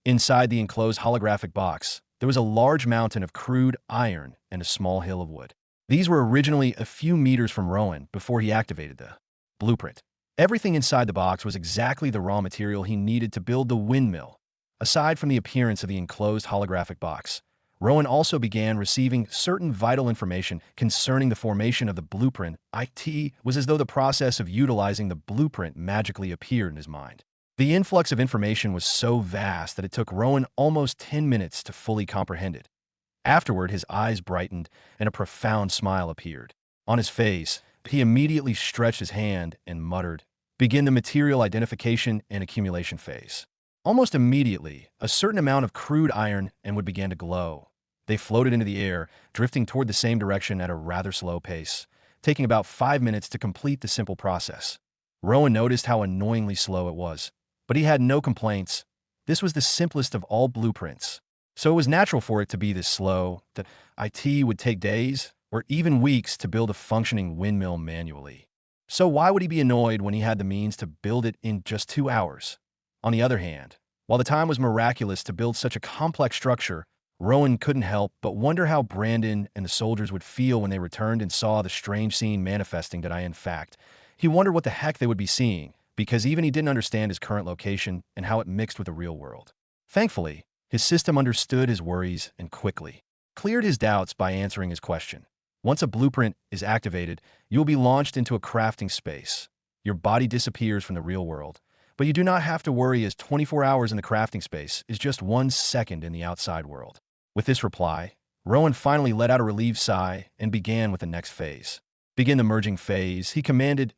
Inside the enclosed holographic box, there was a large mountain of crude iron and a small hill of wood. These were originally a few meters from Rowan before he activated the blueprint. Everything inside the box was exactly the raw material he needed to build the windmill. Aside from the appearance of the enclosed holographic box, Rowan also began receiving certain vital information concerning the formation of the blueprint. It was as though the process of utilizing the blueprint magically appeared in his mind. The influx of information was so vast that it took Rowan almost 10 minutes to fully comprehend it. Afterward, his eyes brightened and a profound smile appeared on his face. He immediately stretched his hand and muttered, "Begin the material identification and accumulation phase." Almost immediately, a certain amount of crude iron and wood began to glow. They floated into the air, drifting toward the same direction at a rather slow pace, taking about 5 minutes to complete the simple process. Rowan noticed how annoyingly slow it was, but he had no complaints. This was the simplest of all blueprints, so it was natural for it to be this slow. That it would take days or even weeks to build a functioning windmill manually. So why would he be annoyed when he had the means to build it in just 2 hours? On the other hand, While the time was miraculous to build such a complex structure, Rowan couldn't help but wonder how Brandon and the soldiers would feel when they returned and saw the strange scene manifesting. In fact, he wondered what the heck they would be seeing, because even he didn't understand his current location and how it mixed with the real world. Thankfully, his system understood his worries and quickly cleared his doubts by answering his question. Once a blueprint is activated, you will be launched into a crafting space. Your body disappears from the real world, but you do not have to worry, as 24 hours in the crafting space is just 1 second in the outside world. With this reply, Rowan finally let out a relieved sigh and began with the next phase. Begin the merging phase, he commanded.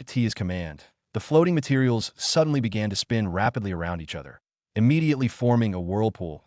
T his command. The floating materials suddenly began to spin rapidly around each other, immediately forming a whirlpool.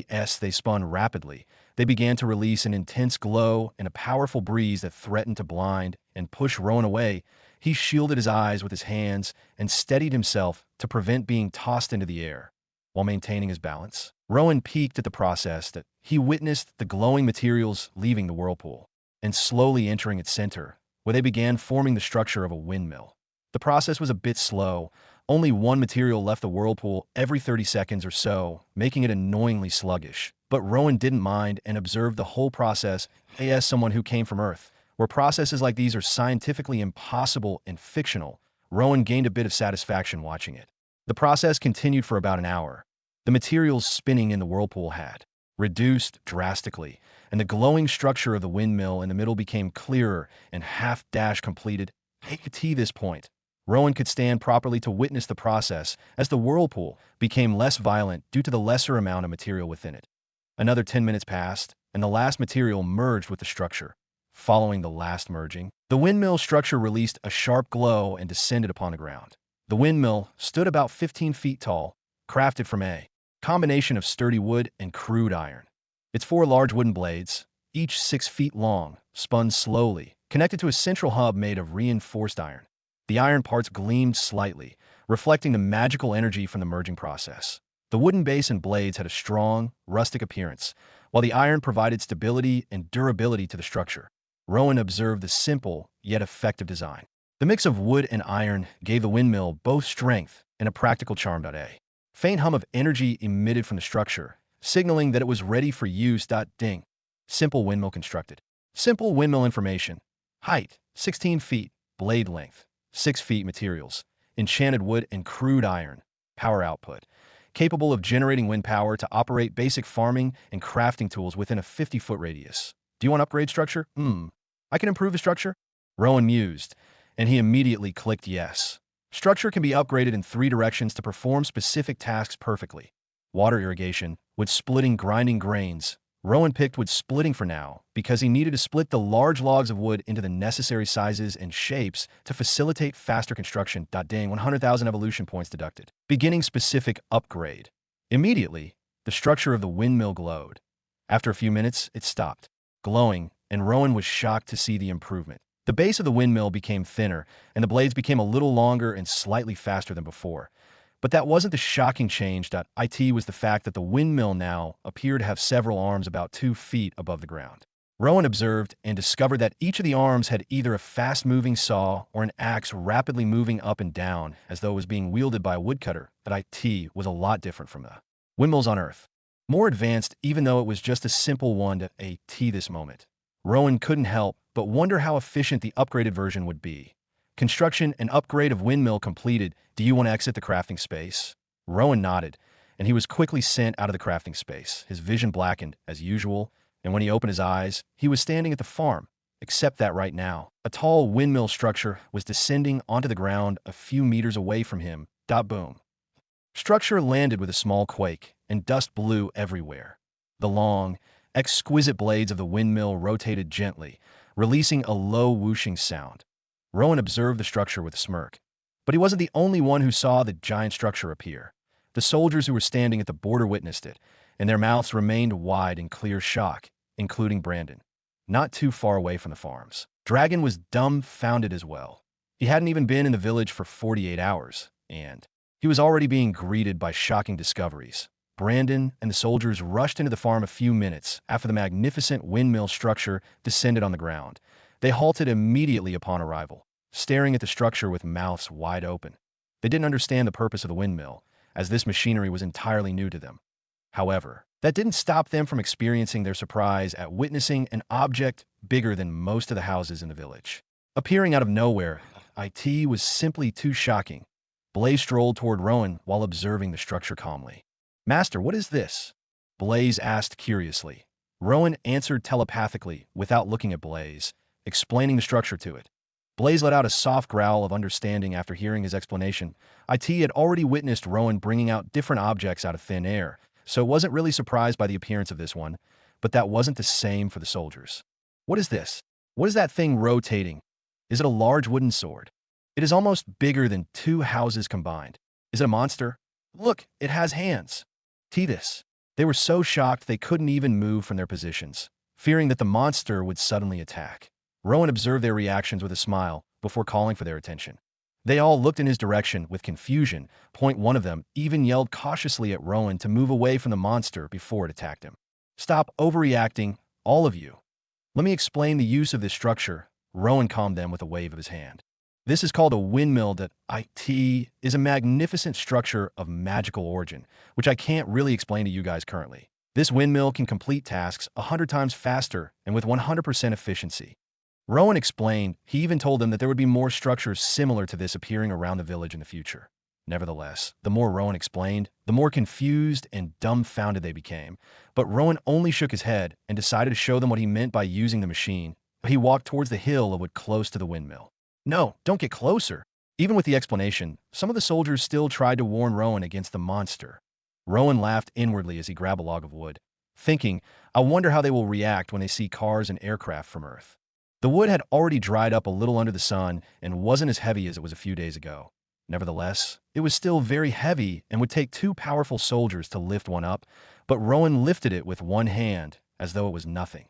As they spun rapidly, they began to release an intense glow and a powerful breeze that threatened to blind and push Rowan away. He shielded his eyes with his hands and steadied himself to prevent being tossed into the air. While maintaining his balance, Rowan peeked at the process that he witnessed the glowing materials leaving the whirlpool and slowly entering its center, where they began forming the structure of a windmill. The process was a bit slow. Only one material left the whirlpool every 30 seconds or so, making it annoyingly sluggish. But Rowan didn't mind and observed the whole process. As someone who came from Earth, where processes like these are scientifically impossible and fictional, Rowan gained a bit of satisfaction watching it. The process continued for about an hour. The materials spinning in the whirlpool had reduced drastically, and the glowing structure of the windmill in the middle became clearer and half-dash completed. At this point, Rowan could stand properly to witness the process as the whirlpool became less violent due to the lesser amount of material within it. Another 10 minutes passed, and the last material merged with the structure. Following the last merging, the windmill structure released a sharp glow and descended upon the ground. The windmill stood about 15 feet tall, crafted from a combination of sturdy wood and crude iron. Its 4 large wooden blades, each 6 feet long, spun slowly, connected to a central hub made of reinforced iron. The iron parts gleamed slightly, reflecting the magical energy from the merging process. The wooden base and blades had a strong, rustic appearance, while the iron provided stability and durability to the structure. Rowan observed the simple, yet effective design. The mix of wood and iron gave the windmill both strength and a practical charm. A faint hum of energy emitted from the structure, signaling that it was ready for use. Ding. Simple windmill constructed. Simple windmill information. Height, 16 feet. Blade length, 6 feet. Materials, enchanted wood and crude iron. Power output, capable of generating wind power to operate basic farming and crafting tools within a 50-foot radius. Do you want upgrade structure? I can improve the structure? Rowan mused, and he immediately clicked yes. Structure can be upgraded in 3 directions to perform specific tasks perfectly. Water irrigation, wood splitting, grinding grains. Rowan picked wood splitting for now because he needed to split the large logs of wood into the necessary sizes and shapes to facilitate faster construction. Ding, 100,000 evolution points deducted. Beginning specific upgrade. Immediately, the structure of the windmill glowed. After a few minutes, it stopped glowing, and Rowan was shocked to see the improvement. The base of the windmill became thinner, and the blades became a little longer and slightly faster than before. But that wasn't the shocking change. It was the fact that the windmill now appeared to have several arms about 2 feet above the ground. Rowan observed and discovered that each of the arms had either a fast-moving saw or an axe rapidly moving up and down, as though it was being wielded by a woodcutter. It was a lot different from the windmills on Earth. More advanced, even though it was just a simple one. This moment, Rowan couldn't help but wonder how efficient the upgraded version would be. Construction and upgrade of windmill completed. Do you want to exit the crafting space? Rowan nodded, and he was quickly sent out of the crafting space. His vision blackened, as usual, and when he opened his eyes, he was standing at the farm, except that right now, a tall windmill structure was descending onto the ground a few meters away from him. Boom. Structure landed with a small quake, and dust blew everywhere. The long, exquisite blades of the windmill rotated gently, releasing a low whooshing sound. Rowan observed the structure with a smirk. But he wasn't the only one who saw the giant structure appear. The soldiers who were standing at the border witnessed it, and their mouths remained wide in clear shock, including Brandon. Not too far away from the farms, Dragon was dumbfounded as well. He hadn't even been in the village for 48 hours, and he was already being greeted by shocking discoveries. Brandon and the soldiers rushed into the farm a few minutes after the magnificent windmill structure descended on the ground. They halted immediately upon arrival, staring at the structure with mouths wide open. They didn't understand the purpose of the windmill, as this machinery was entirely new to them. However, that didn't stop them from experiencing their surprise at witnessing an object bigger than most of the houses in the village. Appearing out of nowhere, it was simply too shocking. Blaze strolled toward Rowan while observing the structure calmly. "Master, what is this?" Blaze asked curiously. Rowan answered telepathically without looking at Blaze, explaining the structure to it. Blaze let out a soft growl of understanding after hearing his explanation. It had already witnessed Rowan bringing out different objects out of thin air, so it wasn't really surprised by the appearance of this one, but that wasn't the same for the soldiers. "What is this? What is that thing rotating? Is it a large wooden sword? It is almost bigger than 2 houses combined. Is it a monster? Look, it has hands." This. They were so shocked they couldn't even move from their positions, fearing that the monster would suddenly attack. Rowan observed their reactions with a smile before calling for their attention. They all looked in his direction with confusion. One of them even yelled cautiously at Rowan to move away from the monster before it attacked him. "Stop overreacting, all of you. Let me explain the use of this structure." Rowan calmed them with a wave of his hand. "This is called a windmill. That it is a magnificent structure of magical origin, which I can't really explain to you guys currently. This windmill can complete tasks 100 times faster and with 100% efficiency." Rowan explained. He even told them that there would be more structures similar to this appearing around the village in the future. Nevertheless, the more Rowan explained, the more confused and dumbfounded they became. But Rowan only shook his head and decided to show them what he meant by using the machine. He walked towards the hill of wood close to the windmill. "No, don't get closer." Even with the explanation, some of the soldiers still tried to warn Rowan against the monster. Rowan laughed inwardly as he grabbed a log of wood, thinking, "I wonder how they will react when they see cars and aircraft from Earth." The wood had already dried up a little under the sun and wasn't as heavy as it was a few days ago. Nevertheless, it was still very heavy and would take 2 powerful soldiers to lift one up, but Rowan lifted it with one hand as though it was nothing.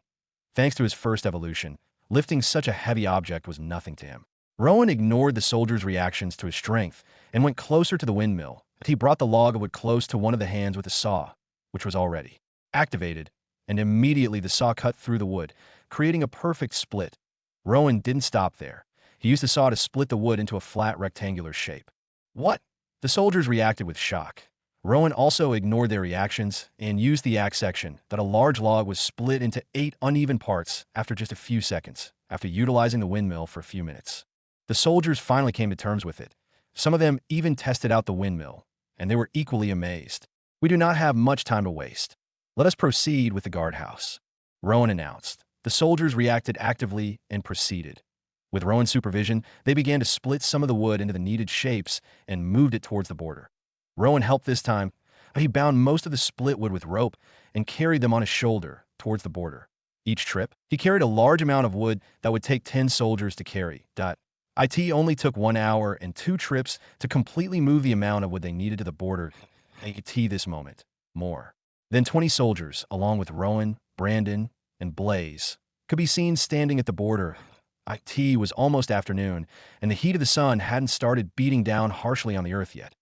Thanks to his first evolution, lifting such a heavy object was nothing to him. Rowan ignored the soldiers' reactions to his strength and went closer to the windmill. He brought the log of wood close to one of the hands with a saw, which was already activated, and immediately the saw cut through the wood, creating a perfect split. Rowan didn't stop there. He used the saw to split the wood into a flat rectangular shape. "What?" The soldiers reacted with shock. Rowan also ignored their reactions and used the axe section that a large log was split into 8 uneven parts after just a few seconds, after utilizing the windmill for a few minutes. The soldiers finally came to terms with it. Some of them even tested out the windmill, and they were equally amazed. "We do not have much time to waste. Let us proceed with the guardhouse," Rowan announced. The soldiers reacted actively and proceeded. With Rowan's supervision, they began to split some of the wood into the needed shapes and moved it towards the border. Rowan helped this time. He bound most of the split wood with rope and carried them on his shoulder towards the border. Each trip, he carried a large amount of wood that would take 10 soldiers to carry. It only took 1 hour and 2 trips to completely move the amount of wood they needed to the border. This moment, more than 20 soldiers, along with Rowan, Brandon, and Blaze, could be seen standing at the border. It was almost afternoon, and the heat of the sun hadn't started beating down harshly on the earth yet.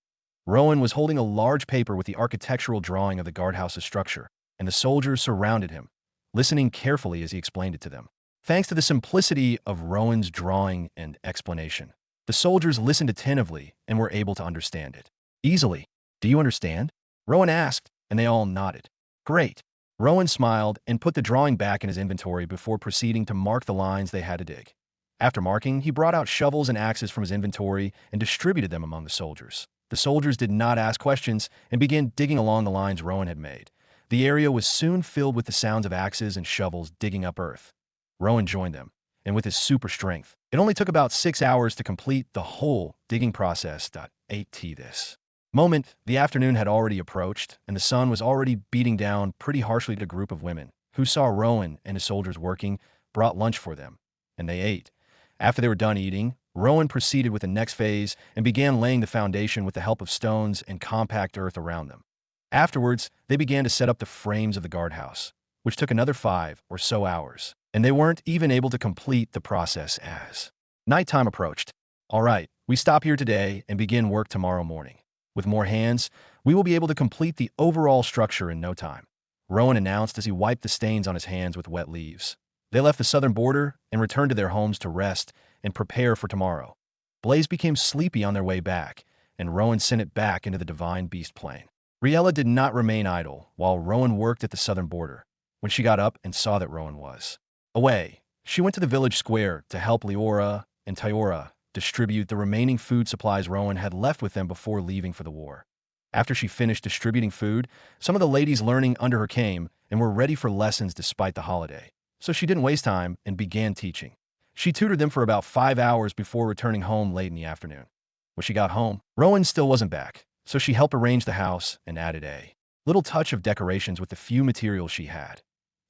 Rowan was holding a large paper with the architectural drawing of the guardhouse's structure, and the soldiers surrounded him, listening carefully as he explained it to them. Thanks to the simplicity of Rowan's drawing and explanation, the soldiers listened attentively and were able to understand it easily. "Do you understand?" Rowan asked, and they all nodded. "Great." Rowan smiled and put the drawing back in his inventory before proceeding to mark the lines they had to dig. After marking, he brought out shovels and axes from his inventory and distributed them among the soldiers. The soldiers did not ask questions and began digging along the lines Rowan had made. The area was soon filled with the sounds of axes and shovels digging up earth. Rowan joined them, and with his super strength, it only took about 6 hours to complete the whole digging process. This moment, the afternoon had already approached, and the sun was already beating down pretty harshly. A group of women, who saw Rowan and his soldiers working, brought lunch for them, and they ate. After they were done eating, Rowan proceeded with the next phase and began laying the foundation with the help of stones and compact earth around them. Afterwards, they began to set up the frames of the guardhouse, which took another 5 or so hours, and they weren't even able to complete the process as nighttime approached. "All right, we stop here today and begin work tomorrow morning. With more hands, we will be able to complete the overall structure in no time," Rowan announced as he wiped the stains on his hands with wet leaves. They left the southern border and returned to their homes to rest and prepare for tomorrow. Blaze became sleepy on their way back, and Rowan sent it back into the divine beast plane. Riella did not remain idle while Rowan worked at the southern border. When she got up and saw that Rowan was away, she went to the village square to help Leora and Tyora distribute the remaining food supplies Rowan had left with them before leaving for the war. After she finished distributing food, some of the ladies learning under her came and were ready for lessons despite the holiday. So she didn't waste time and began teaching. She tutored them for about 5 hours before returning home late in the afternoon. When she got home, Rowan still wasn't back, so she helped arrange the house and added a little touch of decorations with the few materials she had.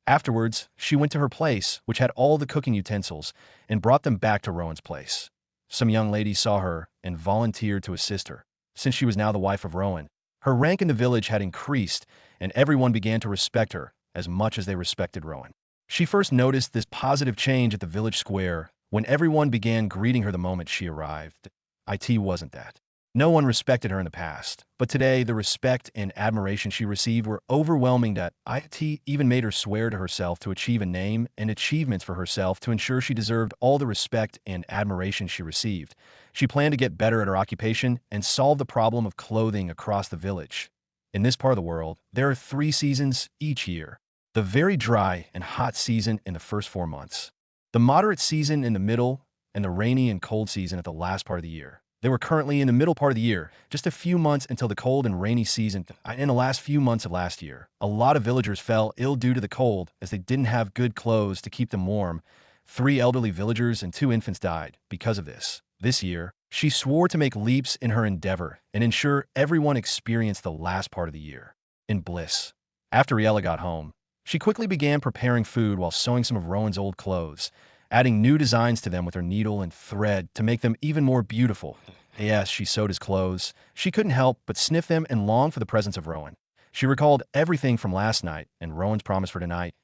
Afterwards, she went to her place, which had all the cooking utensils, and brought them back to Rowan's place. Some young ladies saw her and volunteered to assist her. Since she was now the wife of Rowan, her rank in the village had increased, and everyone began to respect her as much as they respected Rowan. She first noticed this positive change at the village square when everyone began greeting her the moment she arrived. It wasn't that. No one respected her in the past, but today the respect and admiration she received were overwhelming that it even made her swear to herself to achieve a name and achievements for herself to ensure she deserved all the respect and admiration she received. She planned to get better at her occupation and solve the problem of clothing across the village. In this part of the world, there are 3 seasons each year. The very dry and hot season in the first 4 months, the moderate season in the middle, and the rainy and cold season at the last part of the year. They were currently in the middle part of the year, just a few months until the cold and rainy season. In the last few months of last year, a lot of villagers fell ill due to the cold as they didn't have good clothes to keep them warm. 3 elderly villagers and 2 infants died because of this. This year, she swore to make leaps in her endeavor and ensure everyone experienced the last part of the year in bliss. After Riella got home, she quickly began preparing food while sewing some of Rowan's old clothes, adding new designs to them with her needle and thread to make them even more beautiful. Yes, she sewed his clothes. She couldn't help but sniff them and long for the presence of Rowan. She recalled everything from last night and Rowan's promise for tonight.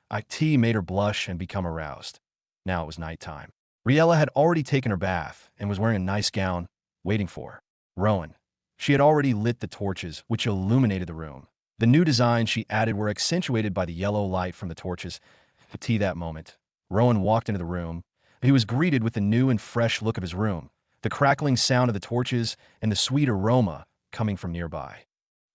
It made her blush and become aroused. Now it was nighttime. Riella had already taken her bath and was wearing a nice gown, waiting for Rowan. She had already lit the torches, which illuminated the room. The new designs she added were accentuated by the yellow light from the torches. That moment, Rowan walked into the room. He was greeted with the new and fresh look of his room, the crackling sound of the torches, and the sweet aroma coming from nearby.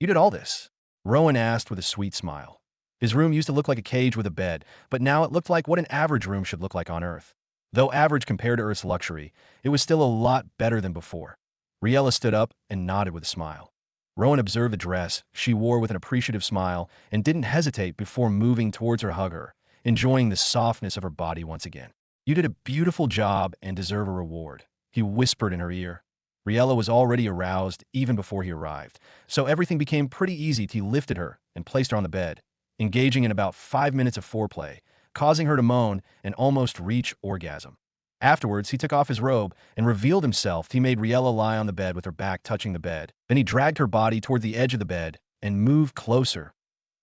"You did all this?" Rowan asked with a sweet smile. His room used to look like a cage with a bed, but now it looked like what an average room should look like on Earth. Though average compared to Earth's luxury, it was still a lot better than before. Riella stood up and nodded with a smile. Rowan observed the dress she wore with an appreciative smile and didn't hesitate before moving towards her, hug her, enjoying the softness of her body once again. "You did a beautiful job and deserve a reward," he whispered in her ear. Riella was already aroused even before he arrived, so everything became pretty easy. He lifted her and placed her on the bed, engaging in about 5 minutes of foreplay, causing her to moan and almost reach orgasm. Afterwards, he took off his robe and revealed himself. He made Riella lie on the bed with her back touching the bed. Then he dragged her body toward the edge of the bed and moved closer.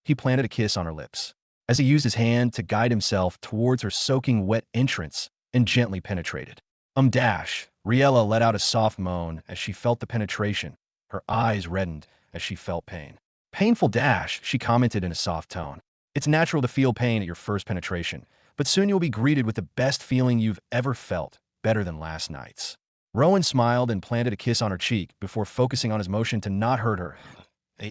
He planted a kiss on her lips as he used his hand to guide himself towards her soaking wet entrance and gently penetrated. Riella let out a soft moan as she felt the penetration. Her eyes reddened as she felt pain. "Painful," she commented in a soft tone. "It's natural to feel pain at your first penetration, but soon you'll be greeted with the best feeling you've ever felt, better than last night's." Rowan smiled and planted a kiss on her cheek before focusing on his motion to not hurt her.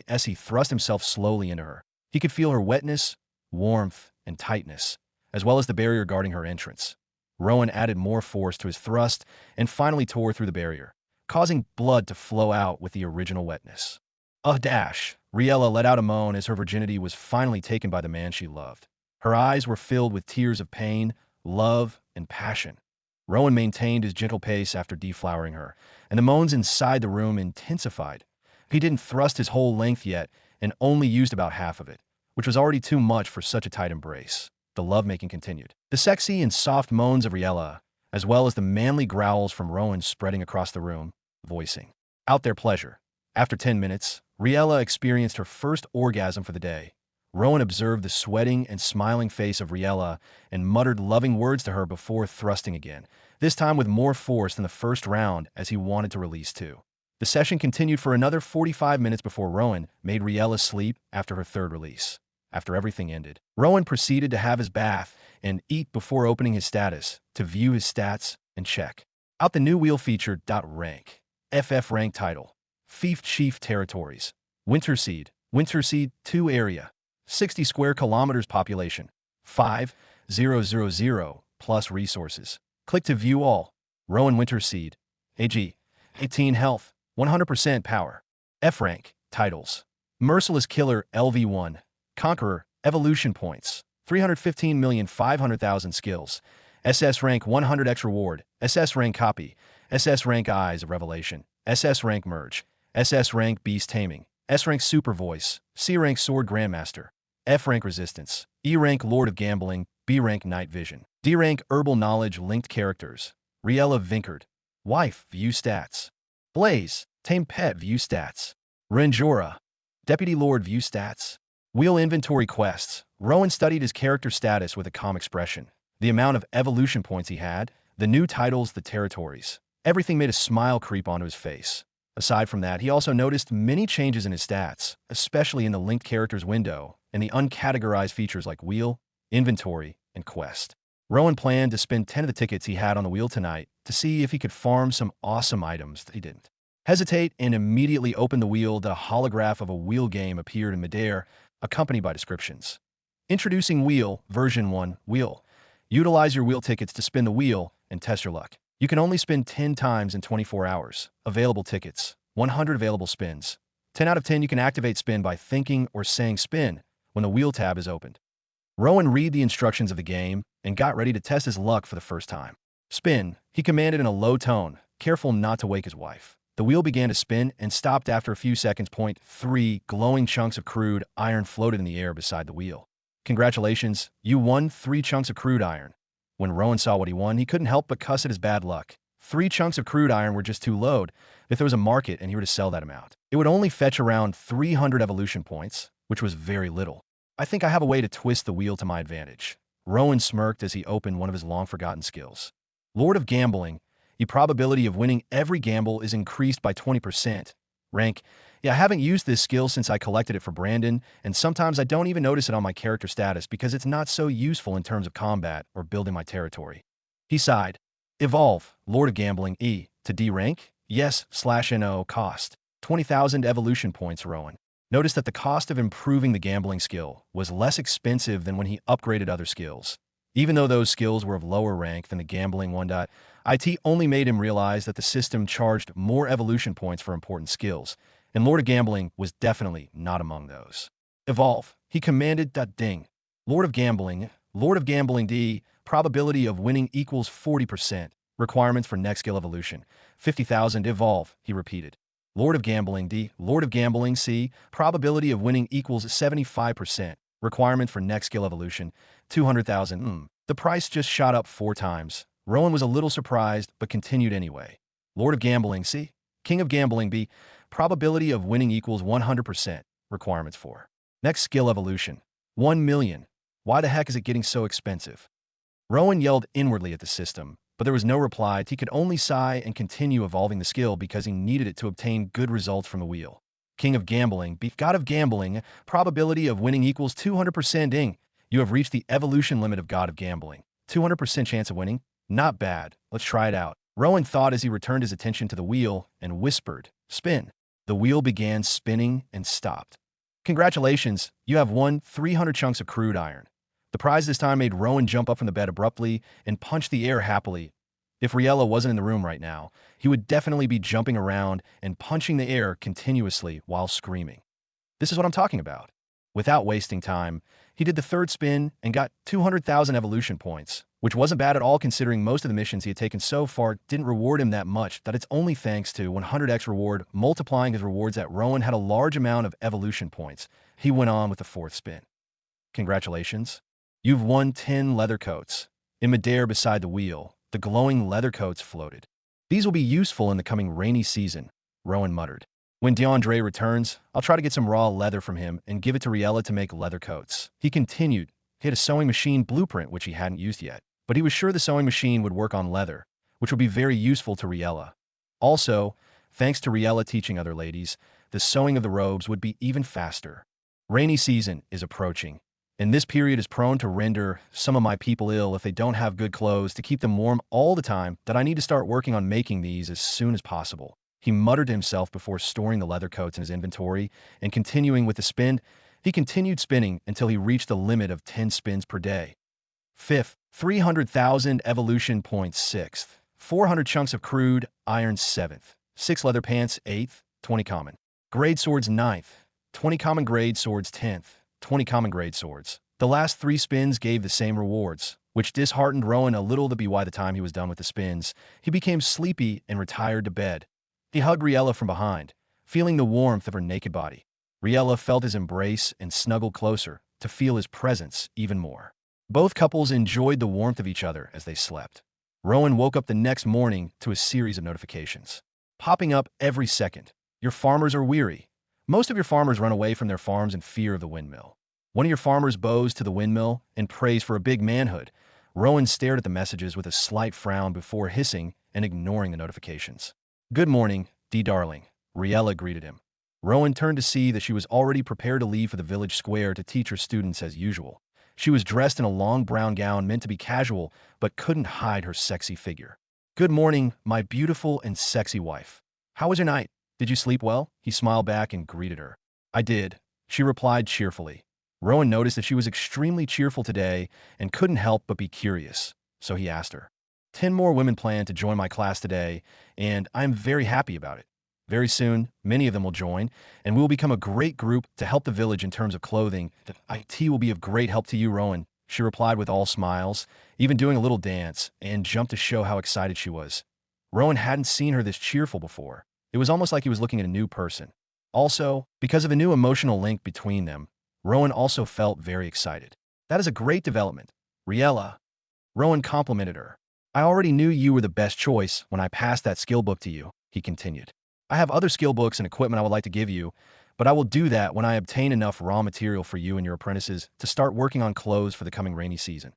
As he thrust himself slowly into her, he could feel her wetness, warmth, and tightness, as well as the barrier guarding her entrance. Rowan added more force to his thrust and finally tore through the barrier, causing blood to flow out with the original wetness. Riella let out a moan as her virginity was finally taken by the man she loved. Her eyes were filled with tears of pain, love, and passion. Rowan maintained his gentle pace after deflowering her, and the moans inside the room intensified. He didn't thrust his whole length yet and only used about half of it, which was already too much for such a tight embrace. The lovemaking continued. The sexy and soft moans of Riella, as well as the manly growls from Rowan spreading across the room, voicing out their pleasure. After 10 minutes, Riella experienced her first orgasm for the day. Rowan observed the sweating and smiling face of Riella and muttered loving words to her before thrusting again, this time with more force than the first round as he wanted to release too. The session continued for another 45 minutes before Rowan made Riella sleep after her third release. After everything ended, Rowan proceeded to have his bath and eat before opening his status to view his stats and check out the new wheel feature. Rank. FF Rank title. Fief Chief Territories. Winterseed 2 area. 60 square kilometers population. 5,000 plus resources. Click to view all. Rowan Winterseed. AG. 18 health. 100% power. F rank. Titles. Merciless Killer LV1. Conqueror. Evolution points. 315,500,000 skills. SS rank 100x reward. SS rank copy. SS rank Eyes of Revelation. SS rank merge. SS rank beast taming. S rank super voice. C rank sword grandmaster. F rank resistance. E rank lord of gambling. B rank night vision. D rank herbal knowledge linked characters. Riella Vinkard. Wife view stats. Blaze tame pet view stats. Renjora deputy lord view stats. Wheel inventory quests. Rowan studied his character status with a calm expression. The amount of evolution points he had, the new titles, the territories. Everything made a smile creep onto his face. Aside from that, he also noticed many changes in his stats, especially in the linked characters window and the uncategorized features like wheel, inventory, and quest. Rowan planned to spend 10 of the tickets he had on the wheel tonight to see if he could farm some awesome items that he didn't. Hesitate and immediately open the wheel that a holograph of a wheel game appeared in midair, accompanied by descriptions. Introducing Wheel, version 1, Wheel. Utilize your wheel tickets to spin the wheel and test your luck. You can only spin 10 times in 24 hours. Available tickets, 100 available spins. 10 out of 10 you can activate spin by thinking or saying spin when the wheel tab is opened. Rowan read the instructions of the game and got ready to test his luck for the first time. Spin, he commanded in a low tone, careful not to wake his wife. The wheel began to spin and stopped after a few seconds. 3 glowing chunks of crude iron floated in the air beside the wheel. Congratulations, you won 3 chunks of crude iron. When Rowan saw what he won, he couldn't help but cuss at his bad luck. 3 chunks of crude iron were just too low if there was a market and he were to sell that amount. It would only fetch around 300 evolution points, which was very little. I think I have a way to twist the wheel to my advantage. Rowan smirked as he opened one of his long-forgotten skills. Lord of Gambling. The probability of winning every gamble is increased by 20%. Rank. Yeah, I haven't used this skill since I collected it for Brandon, and sometimes I don't even notice it on my character status because it's not so useful in terms of combat or building my territory. He sighed. Evolve. Lord of Gambling. E. To D rank? Yes, /NO cost. 20,000 evolution points, Rowan. Notice that the cost of improving the gambling skill was less expensive than when he upgraded other skills. Even though those skills were of lower rank than the gambling one. It only made him realize that the system charged more evolution points for important skills, and Lord of Gambling was definitely not among those. Evolve. He commanded. Ding. Lord of Gambling D. Probability of winning equals 40%. Requirements for next skill evolution. 50,000. Evolve. He repeated. Lord of Gambling D. Lord of Gambling C. Probability of winning equals 75%. Requirement for next skill evolution. 200,000. The price just shot up 4 times. Rowan was a little surprised, but continued anyway. Lord of Gambling C. King of Gambling B. Probability of winning equals 100%. Requirements for next skill evolution. 1 million. Why the heck is it getting so expensive? Rowan yelled inwardly at the system, but there was no reply. He could only sigh and continue evolving the skill because he needed it to obtain good results from the wheel. King of Gambling B. God of Gambling. Probability of winning equals 200%. Ing. You have reached the evolution limit of God of Gambling. 200% chance of winning? Not bad. Let's try it out. Rowan thought as he returned his attention to the wheel and whispered, Spin. The wheel began spinning and stopped. Congratulations, you have won 300 chunks of crude iron. The prize this time made Rowan jump up from the bed abruptly and punch the air happily. If Riella wasn't in the room right now, he would definitely be jumping around and punching the air continuously while screaming. This is what I'm talking about. Without wasting time, he did the 3rd spin and got 200,000 evolution points, which wasn't bad at all considering most of the missions he had taken so far didn't reward him that much. That it's only thanks to 100x reward multiplying his rewards that Rowan had a large amount of evolution points. He went on with the 4th spin. Congratulations. You've won 10 leather coats. In midair beside the wheel, the glowing leather coats floated. These will be useful in the coming rainy season, Rowan muttered. When DeAndre returns, I'll try to get some raw leather from him and give it to Riella to make leather coats. He continued. He had a sewing machine blueprint which he hadn't used yet, but he was sure the sewing machine would work on leather, which would be very useful to Riella. Also, thanks to Riella teaching other ladies, the sewing of the robes would be even faster. Rainy season is approaching, and this period is prone to render some of my people ill if they don't have good clothes to keep them warm all the time. That I need to start working on making these as soon as possible. He muttered to himself before storing the leather coats in his inventory and continuing with the spin. He continued spinning until he reached the limit of 10 spins per day. Fifth, 300,000 evolution points. Sixth, 400 chunks of crude iron. Seventh, 6 leather pants. Eighth, 20 common grade swords. Ninth, 20 common grade swords. 10th, 20 common grade swords. The last 3 spins gave the same rewards, which disheartened Rowan a little. By the time he was done with the spins, he became sleepy and retired to bed. He hugged Riella from behind, feeling the warmth of her naked body. Riella felt his embrace and snuggled closer to feel his presence even more. Both couples enjoyed the warmth of each other as they slept. Rowan woke up the next morning to a series of notifications popping up every second. Your farmers are weary. Most of your farmers run away from their farms in fear of the windmill. One of your farmers bows to the windmill and prays for a big manhood. Rowan stared at the messages with a slight frown before hissing and ignoring the notifications. Good morning, darling, Riella greeted him. Rowan turned to see that she was already prepared to leave for the village square to teach her students as usual. She was dressed in a long brown gown meant to be casual, but couldn't hide her sexy figure. Good morning, my beautiful and sexy wife. How was your night? Did you sleep well? He smiled back and greeted her. I did, she replied cheerfully. Rowan noticed that she was extremely cheerful today and couldn't help but be curious, so he asked her. 10 more women plan to join my class today, and I'm very happy about it. Very soon, many of them will join, and we will become a great group to help the village in terms of clothing. The IT will be of great help to you, Rowan, she replied with all smiles, even doing a little dance, and jumped to show how excited she was. Rowan hadn't seen her this cheerful before. It was almost like he was looking at a new person. Also, because of a new emotional link between them, Rowan also felt very excited. That is a great development, Riella. Rowan complimented her. I already knew you were the best choice when I passed that skill book to you, he continued. I have other skill books and equipment I would like to give you, but I will do that when I obtain enough raw material for you and your apprentices to start working on clothes for the coming rainy season.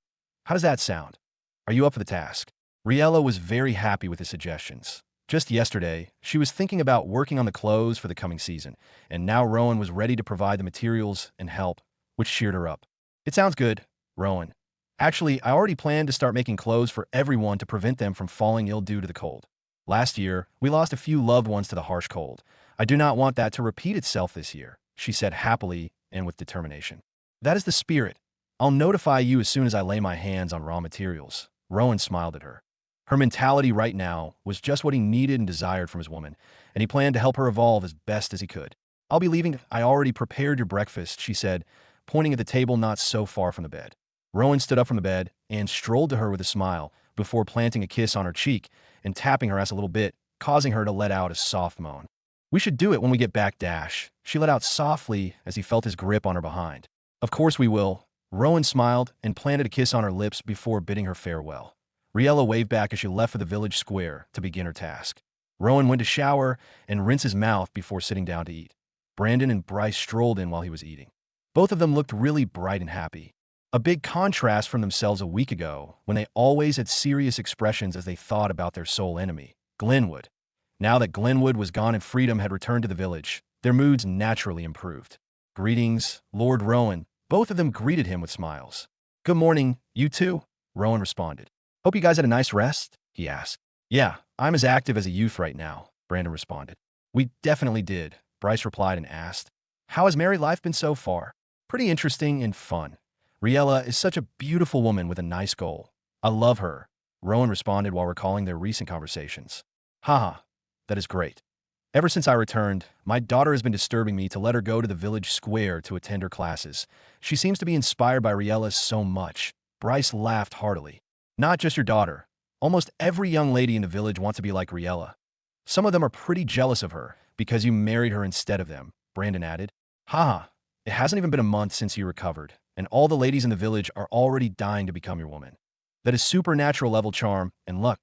How does that sound? Are you up for the task? Riella was very happy with his suggestions. Just yesterday, she was thinking about working on the clothes for the coming season, and now Rowan was ready to provide the materials and help, which cheered her up. It sounds good, Rowan. Actually, I already planned to start making clothes for everyone to prevent them from falling ill due to the cold. Last year, we lost a few loved ones to the harsh cold. I do not want that to repeat itself this year, she said happily and with determination. That is the spirit. I'll notify you as soon as I lay my hands on raw materials. Rowan smiled at her. Her mentality right now was just what he needed and desired from his woman, and he planned to help her evolve as best as he could. I'll be leaving. I already prepared your breakfast, she said, pointing at the table not so far from the bed. Rowan stood up from the bed and strolled to her with a smile before planting a kiss on her cheek and tapping her ass a little bit, causing her to let out a soft moan. We should do it when we get back, she let out softly as he felt his grip on her behind. Of course we will. Rowan smiled and planted a kiss on her lips before bidding her farewell. Riella waved back as she left for the village square to begin her task. Rowan went to shower and rinse his mouth before sitting down to eat. Brandon and Bryce strolled in while he was eating. Both of them looked really bright and happy. A big contrast from themselves a week ago, when they always had serious expressions as they thought about their sole enemy, Glenwood. Now that Glenwood was gone and freedom had returned to the village, their moods naturally improved. Greetings, Lord Rowan. Both of them greeted him with smiles. Good morning, you too, Rowan responded. Hope you guys had a nice rest, he asked. Yeah, I'm as active as a youth right now, Brandon responded. We definitely did, Bryce replied and asked. How has married life been so far? Pretty interesting and fun. Riella is such a beautiful woman with a nice goal. I love her, Rowan responded while recalling their recent conversations. Haha, that is great. Ever since I returned, my daughter has been disturbing me to let her go to the village square to attend her classes. She seems to be inspired by Riella so much. Bryce laughed heartily. Not just your daughter. Almost every young lady in the village wants to be like Riella. Some of them are pretty jealous of her because you married her instead of them, Brandon added. Haha, it hasn't even been a month since you recovered, and all the ladies in the village are already dying to become your woman. That is supernatural level charm and luck.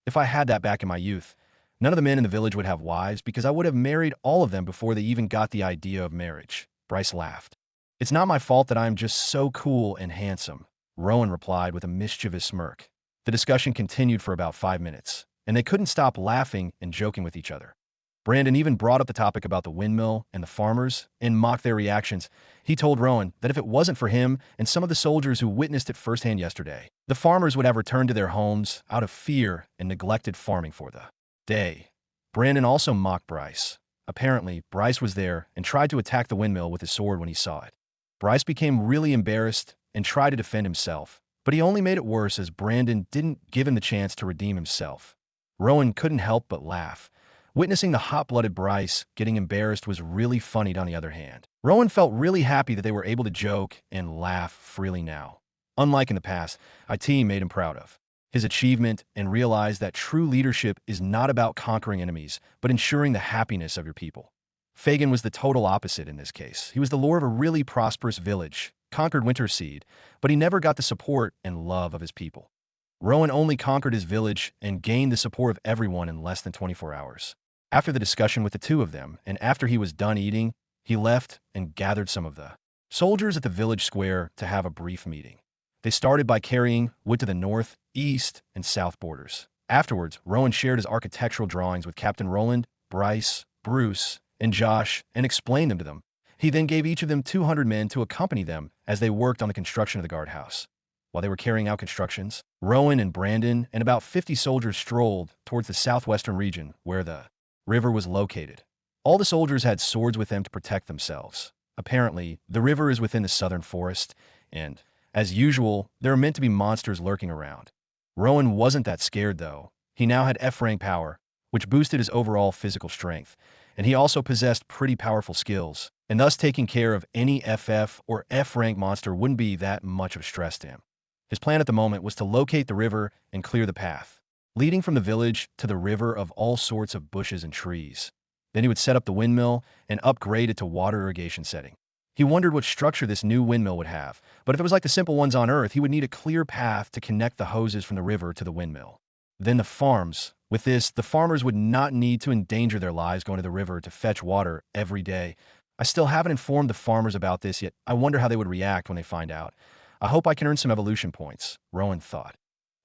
If I had that back in my youth, none of the men in the village would have wives because I would have married all of them before they even got the idea of marriage. Bryce laughed. It's not my fault that I am just so cool and handsome, Rowan replied with a mischievous smirk. The discussion continued for about 5 minutes, and they couldn't stop laughing and joking with each other. Brandon even brought up the topic about the windmill and the farmers and mocked their reactions. He told Rowan that if it wasn't for him and some of the soldiers who witnessed it firsthand yesterday, the farmers would have returned to their homes out of fear and neglected farming for the day. Brandon also mocked Bryce. Apparently, Bryce was there and tried to attack the windmill with his sword when he saw it. Bryce became really embarrassed and tried to defend himself, but he only made it worse as Brandon didn't give him the chance to redeem himself. Rowan couldn't help but laugh. Witnessing the hot-blooded Bryce getting embarrassed was really funny on the other hand. Rowan felt really happy that they were able to joke and laugh freely now. Unlike in the past, IT made him proud of his achievement and realized that true leadership is not about conquering enemies, but ensuring the happiness of your people. Fagin was the total opposite in this case. He was the lord of a really prosperous village, conquered Winterseed, but he never got the support and love of his people. Rowan only conquered his village and gained the support of everyone in less than 24 hours. After the discussion with the two of them, and after he was done eating, he left and gathered some of the soldiers at the village square to have a brief meeting. They started by carrying wood to the north, east, and south borders. Afterwards, Rowan shared his architectural drawings with Captain Roland, Bryce, Bruce, and Josh and explained them to them. He then gave each of them 200 men to accompany them as they worked on the construction of the guardhouse. While they were carrying out constructions, Rowan and Brandon and about 50 soldiers strolled towards the southwestern region where the river was located. All the soldiers had swords with them to protect themselves. Apparently, the river is within the southern forest, and, as usual, there are meant to be monsters lurking around. Rowan wasn't that scared, though. He now had F-rank power, which boosted his overall physical strength, and he also possessed pretty powerful skills, and thus taking care of any FF or F-rank monster wouldn't be that much of stress to him. His plan at the moment was to locate the river and clear the path, leading from the village to the river of all sorts of bushes and trees. Then he would set up the windmill and upgrade it to water irrigation setting. He wondered what structure this new windmill would have, but if it was like the simple ones on Earth, he would need a clear path to connect the hoses from the river to the windmill. Then the farms. With this, the farmers would not need to endanger their lives going to the river to fetch water every day. I still haven't informed the farmers about this yet. I wonder how they would react when they find out. I hope I can earn some evolution points, Rowan thought.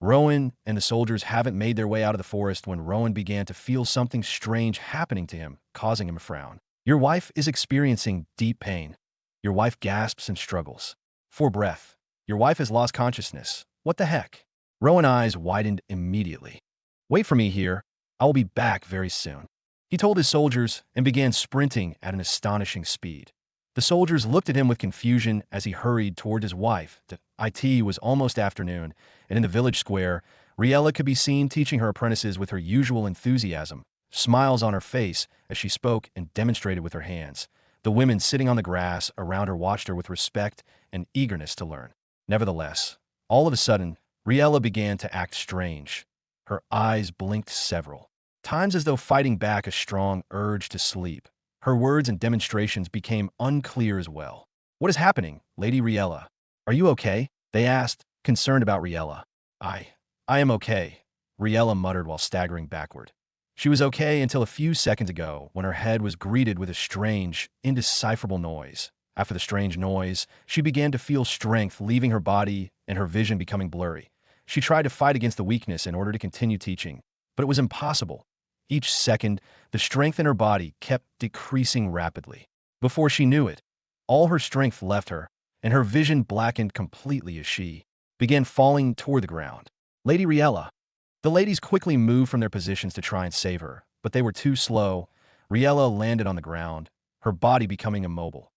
Rowan and the soldiers haven't made their way out of the forest when Rowan began to feel something strange happening to him, causing him a frown. Your wife is experiencing deep pain. Your wife gasps and struggles for breath. Your wife has lost consciousness. What the heck? Rowan's eyes widened immediately. Wait for me here. I will be back very soon. He told his soldiers and began sprinting at an astonishing speed. The soldiers looked at him with confusion as he hurried toward his wife. It was almost afternoon, and in the village square, Riella could be seen teaching her apprentices with her usual enthusiasm, smiles on her face as she spoke and demonstrated with her hands. The women sitting on the grass around her watched her with respect and eagerness to learn. Nevertheless, all of a sudden, Riella began to act strange. Her eyes blinked several times as though fighting back a strong urge to sleep. Her words and demonstrations became unclear as well. What is happening, Lady Riella? Are you okay? They asked, concerned about Riella. I am okay, Riella muttered while staggering backward. She was okay until a few seconds ago when her head was greeted with a strange, indecipherable noise. After the strange noise, she began to feel strength leaving her body and her vision becoming blurry. She tried to fight against the weakness in order to continue teaching, but it was impossible. Each second, the strength in her body kept decreasing rapidly. Before she knew it, all her strength left her, and her vision blackened completely as she began falling toward the ground. Lady Riella. The ladies quickly moved from their positions to try and save her, but they were too slow. Riella landed on the ground, her body becoming immobile.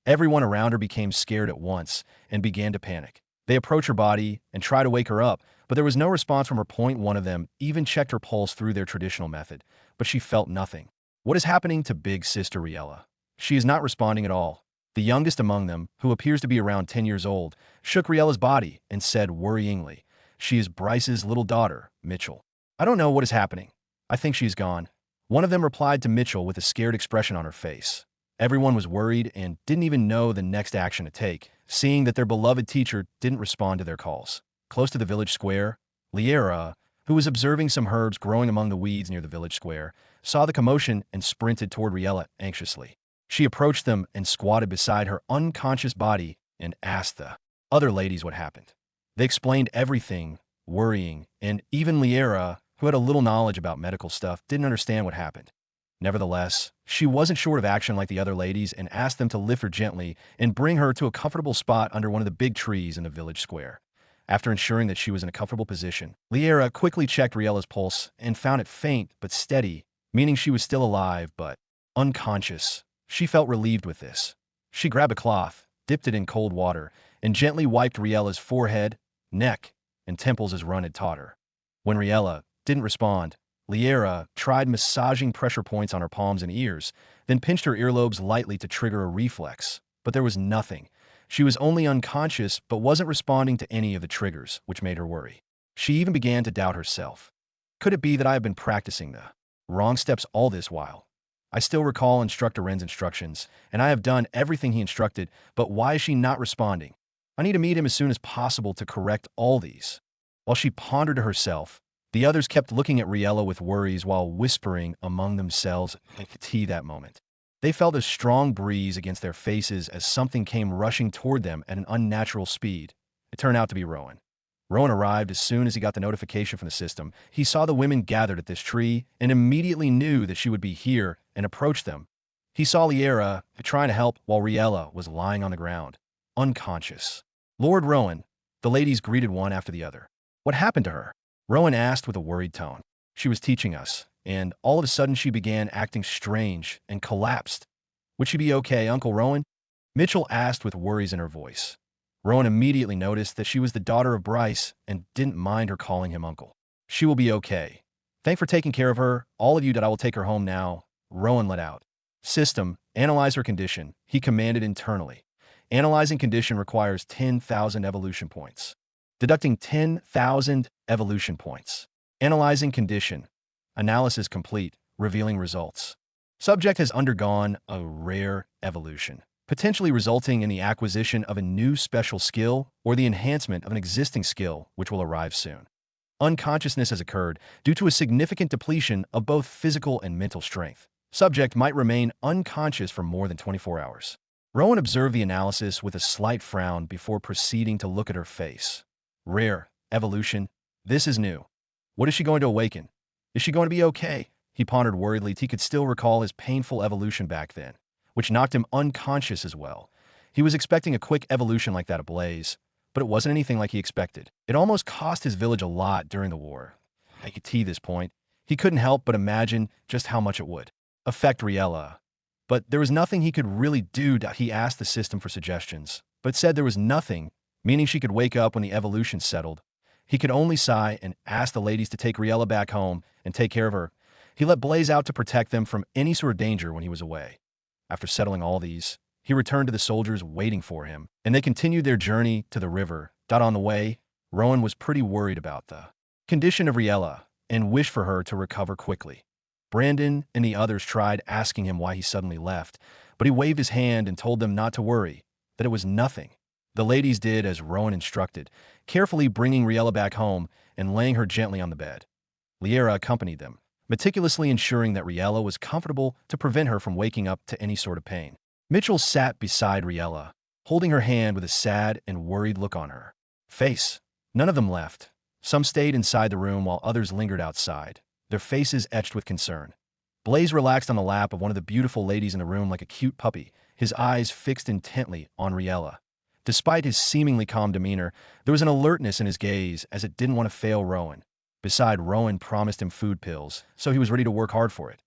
Everyone around her became scared at once and began to panic. They approached her body and tried to wake her up, but there was no response from her point. One of them even checked her pulse through their traditional method, but she felt nothing. What is happening to big sister Riella? She is not responding at all. The youngest among them, who appears to be around 10 years old, shook Riella's body and said worryingly, "She is Bryce's little daughter, Mitchell. I don't know what is happening. I think she's gone." One of them replied to Mitchell with a scared expression on her face. Everyone was worried and didn't even know the next action to take, seeing that their beloved teacher didn't respond to their calls. Close to the village square, Liera, who was observing some herbs growing among the weeds near the village square, saw the commotion and sprinted toward Riella anxiously. She approached them and squatted beside her unconscious body and asked the other ladies what happened. They explained everything, worrying, and even Liera, who had a little knowledge about medical stuff, didn't understand what happened. Nevertheless, she wasn't short of action like the other ladies and asked them to lift her gently and bring her to a comfortable spot under one of the big trees in the village square. After ensuring that she was in a comfortable position, Liera quickly checked Riella's pulse and found it faint but steady, meaning she was still alive but unconscious. She felt relieved with this. She grabbed a cloth, dipped it in cold water, and gently wiped Riella's forehead, neck, and temples as Run had taught her. When Riella didn't respond, Liera tried massaging pressure points on her palms and ears, then pinched her earlobes lightly to trigger a reflex. But there was nothing. She was only unconscious but wasn't responding to any of the triggers, which made her worry. She even began to doubt herself. Could it be that I have been practicing the wrong steps all this while? I still recall Instructor Ren's instructions, and I have done everything he instructed, but why is she not responding? I need to meet him as soon as possible to correct all these. While she pondered to herself, the others kept looking at Riella with worries while whispering among themselves that moment. They felt a strong breeze against their faces as something came rushing toward them at an unnatural speed. It turned out to be Rowan. Rowan arrived as soon as he got the notification from the system. He saw the women gathered at this tree and immediately knew that she would be here and approached them. He saw Liera trying to help while Riella was lying on the ground, unconscious. Lord Rowan, the ladies greeted one after the other. What happened to her? Rowan asked with a worried tone. She was teaching us, and all of a sudden she began acting strange and collapsed. Would she be okay, Uncle Rowan? Mitchell asked with worries in her voice. Rowan immediately noticed that she was the daughter of Bryce and didn't mind her calling him uncle. She will be okay. Thank for taking care of her, all of you that I will take her home now, Rowan let out. System, analyze her condition, he commanded internally. Analyzing condition requires 10,000 evolution points. Deducting 10,000 evolution points. Analyzing condition. Analysis complete, revealing results. Subject has undergone a rare evolution, potentially resulting in the acquisition of a new special skill or the enhancement of an existing skill which will arrive soon. Unconsciousness has occurred due to a significant depletion of both physical and mental strength. Subject might remain unconscious for more than 24 hours. Rowan observed the analysis with a slight frown before proceeding to look at her face. Rare evolution. This is new. What is she going to awaken? Is she going to be okay? He pondered worriedly. He could still recall his painful evolution back then, which knocked him unconscious as well. He was expecting a quick evolution like that of Blaze, but it wasn't anything like he expected. It almost cost his village a lot during the war. At this point, he couldn't help but imagine just how much it would affect Riella. But there was nothing he could really do. He asked the system for suggestions, but said there was nothing, meaning she could wake up when the evolution settled. He could only sigh and ask the ladies to take Riella back home and take care of her. He let Blaze out to protect them from any sort of danger when he was away. After settling all these, he returned to the soldiers waiting for him, and they continued their journey to the river. On the way, Rowan was pretty worried about the condition of Riella and wished for her to recover quickly. Brandon and the others tried asking him why he suddenly left, but he waved his hand and told them not to worry, that it was nothing. The ladies did as Rowan instructed, carefully bringing Riella back home and laying her gently on the bed. Liera accompanied them, meticulously ensuring that Riella was comfortable to prevent her from waking up to any sort of pain. Mitchell sat beside Riella, holding her hand with a sad and worried look on her face. None of them left. Some stayed inside the room while others lingered outside, their faces etched with concern. Blaze relaxed on the lap of one of the beautiful ladies in the room like a cute puppy, his eyes fixed intently on Riella. Despite his seemingly calm demeanor, there was an alertness in his gaze as it didn't want to fail Rowan. Besides, Rowan promised him food pills, so he was ready to work hard for it.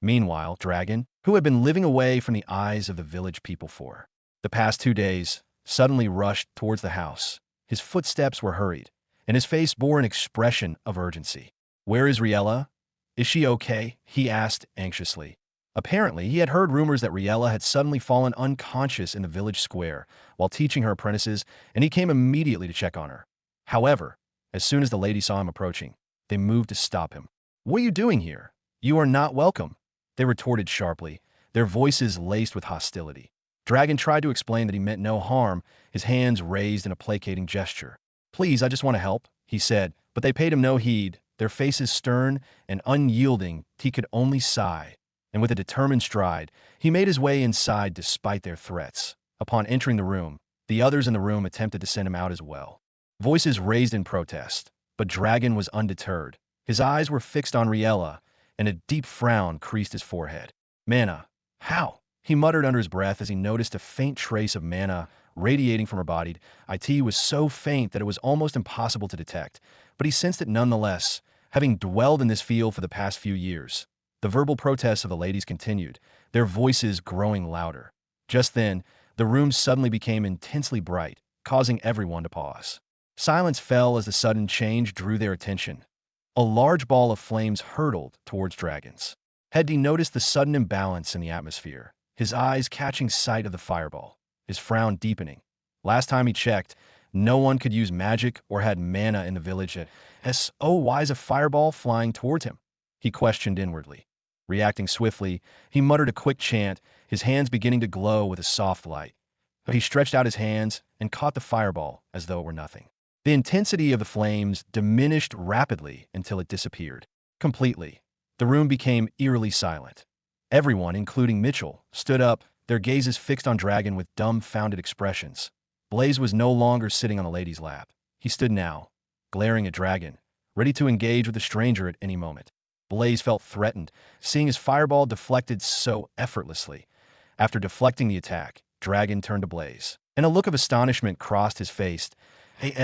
Meanwhile, Dragon, who had been living away from the eyes of the village people for the past 2 days, suddenly rushed towards the house. His footsteps were hurried, and his face bore an expression of urgency. "Where is Riella? Is she okay?" he asked anxiously. Apparently, he had heard rumors that Riella had suddenly fallen unconscious in the village square while teaching her apprentices, and he came immediately to check on her. However, as soon as the ladies saw him approaching, they moved to stop him. "What are you doing here? You are not welcome," they retorted sharply, their voices laced with hostility. Dragon tried to explain that he meant no harm, his hands raised in a placating gesture. "Please, I just want to help," he said, but they paid him no heed, their faces stern and unyielding. He could only sigh, and with a determined stride, he made his way inside despite their threats. Upon entering the room, the others in the room attempted to send him out as well. Voices raised in protest, but Dragon was undeterred. His eyes were fixed on Riella, and a deep frown creased his forehead. "Mana? How?" he muttered under his breath as he noticed a faint trace of mana radiating from her body. It was so faint that it was almost impossible to detect, but he sensed it nonetheless, having dwelled in this field for the past few years. The verbal protests of the ladies continued, their voices growing louder. Just then, the room suddenly became intensely bright, causing everyone to pause. Silence fell as the sudden change drew their attention. A large ball of flames hurtled towards dragons. Hedy noticed the sudden imbalance in the atmosphere, his eyes catching sight of the fireball, his frown deepening. Last time he checked, no one could use magic or had mana in the village. Why is a fireball flying towards him? He questioned inwardly. Reacting swiftly, he muttered a quick chant, his hands beginning to glow with a soft light. He stretched out his hands and caught the fireball as though it were nothing. The intensity of the flames diminished rapidly until it disappeared. Completely. The room became eerily silent. Everyone, including Mitchell, stood up, their gazes fixed on Dragon with dumbfounded expressions. Blaze was no longer sitting on the lady's lap. He stood now, glaring at Dragon, ready to engage with the stranger at any moment. Blaze felt threatened, seeing his fireball deflected so effortlessly. After deflecting the attack, Dragon turned to Blaze, and a look of astonishment crossed his face.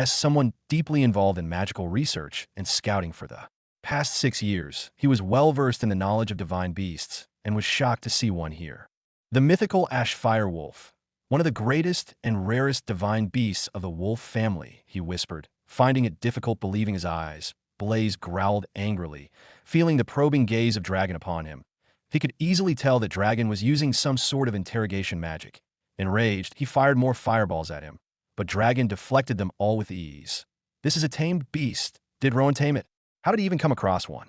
Someone deeply involved in magical research and scouting for the past 6 years, he was well-versed in the knowledge of divine beasts and was shocked to see one here. The mythical ash fire wolf, one of the greatest and rarest divine beasts of the wolf family, he whispered, finding it difficult believing his eyes. Blaze growled angrily, feeling the probing gaze of Dragon upon him. He could easily tell that Dragon was using some sort of interrogation magic. Enraged, he fired more fireballs at him, but Dragon deflected them all with ease. This is a tamed beast. Did Rowan tame it? How did he even come across one?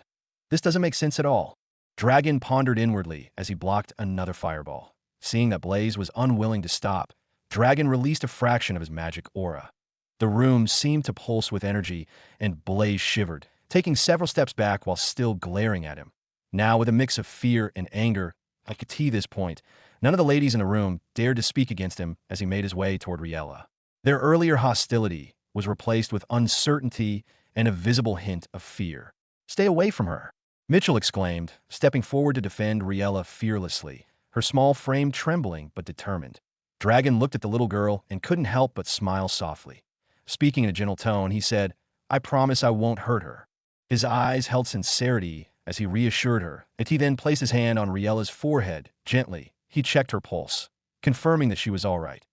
This doesn't make sense at all. Dragon pondered inwardly as he blocked another fireball. Seeing that Blaze was unwilling to stop, Dragon released a fraction of his magic aura. The room seemed to pulse with energy, and Blaze shivered, taking several steps back while still glaring at him. Now, with a mix of fear and anger, I could see this point, none of the ladies in the room dared to speak against him as he made his way toward Riella. Their earlier hostility was replaced with uncertainty and a visible hint of fear. "Stay away from her," Mitchell exclaimed, stepping forward to defend Riella fearlessly, her small frame trembling but determined. Dragon looked at the little girl and couldn't help but smile softly. Speaking in a gentle tone, he said, "I promise I won't hurt her." His eyes held sincerity as he reassured her, and he then placed his hand on Riella's forehead. Gently, he checked her pulse, confirming that she was all right.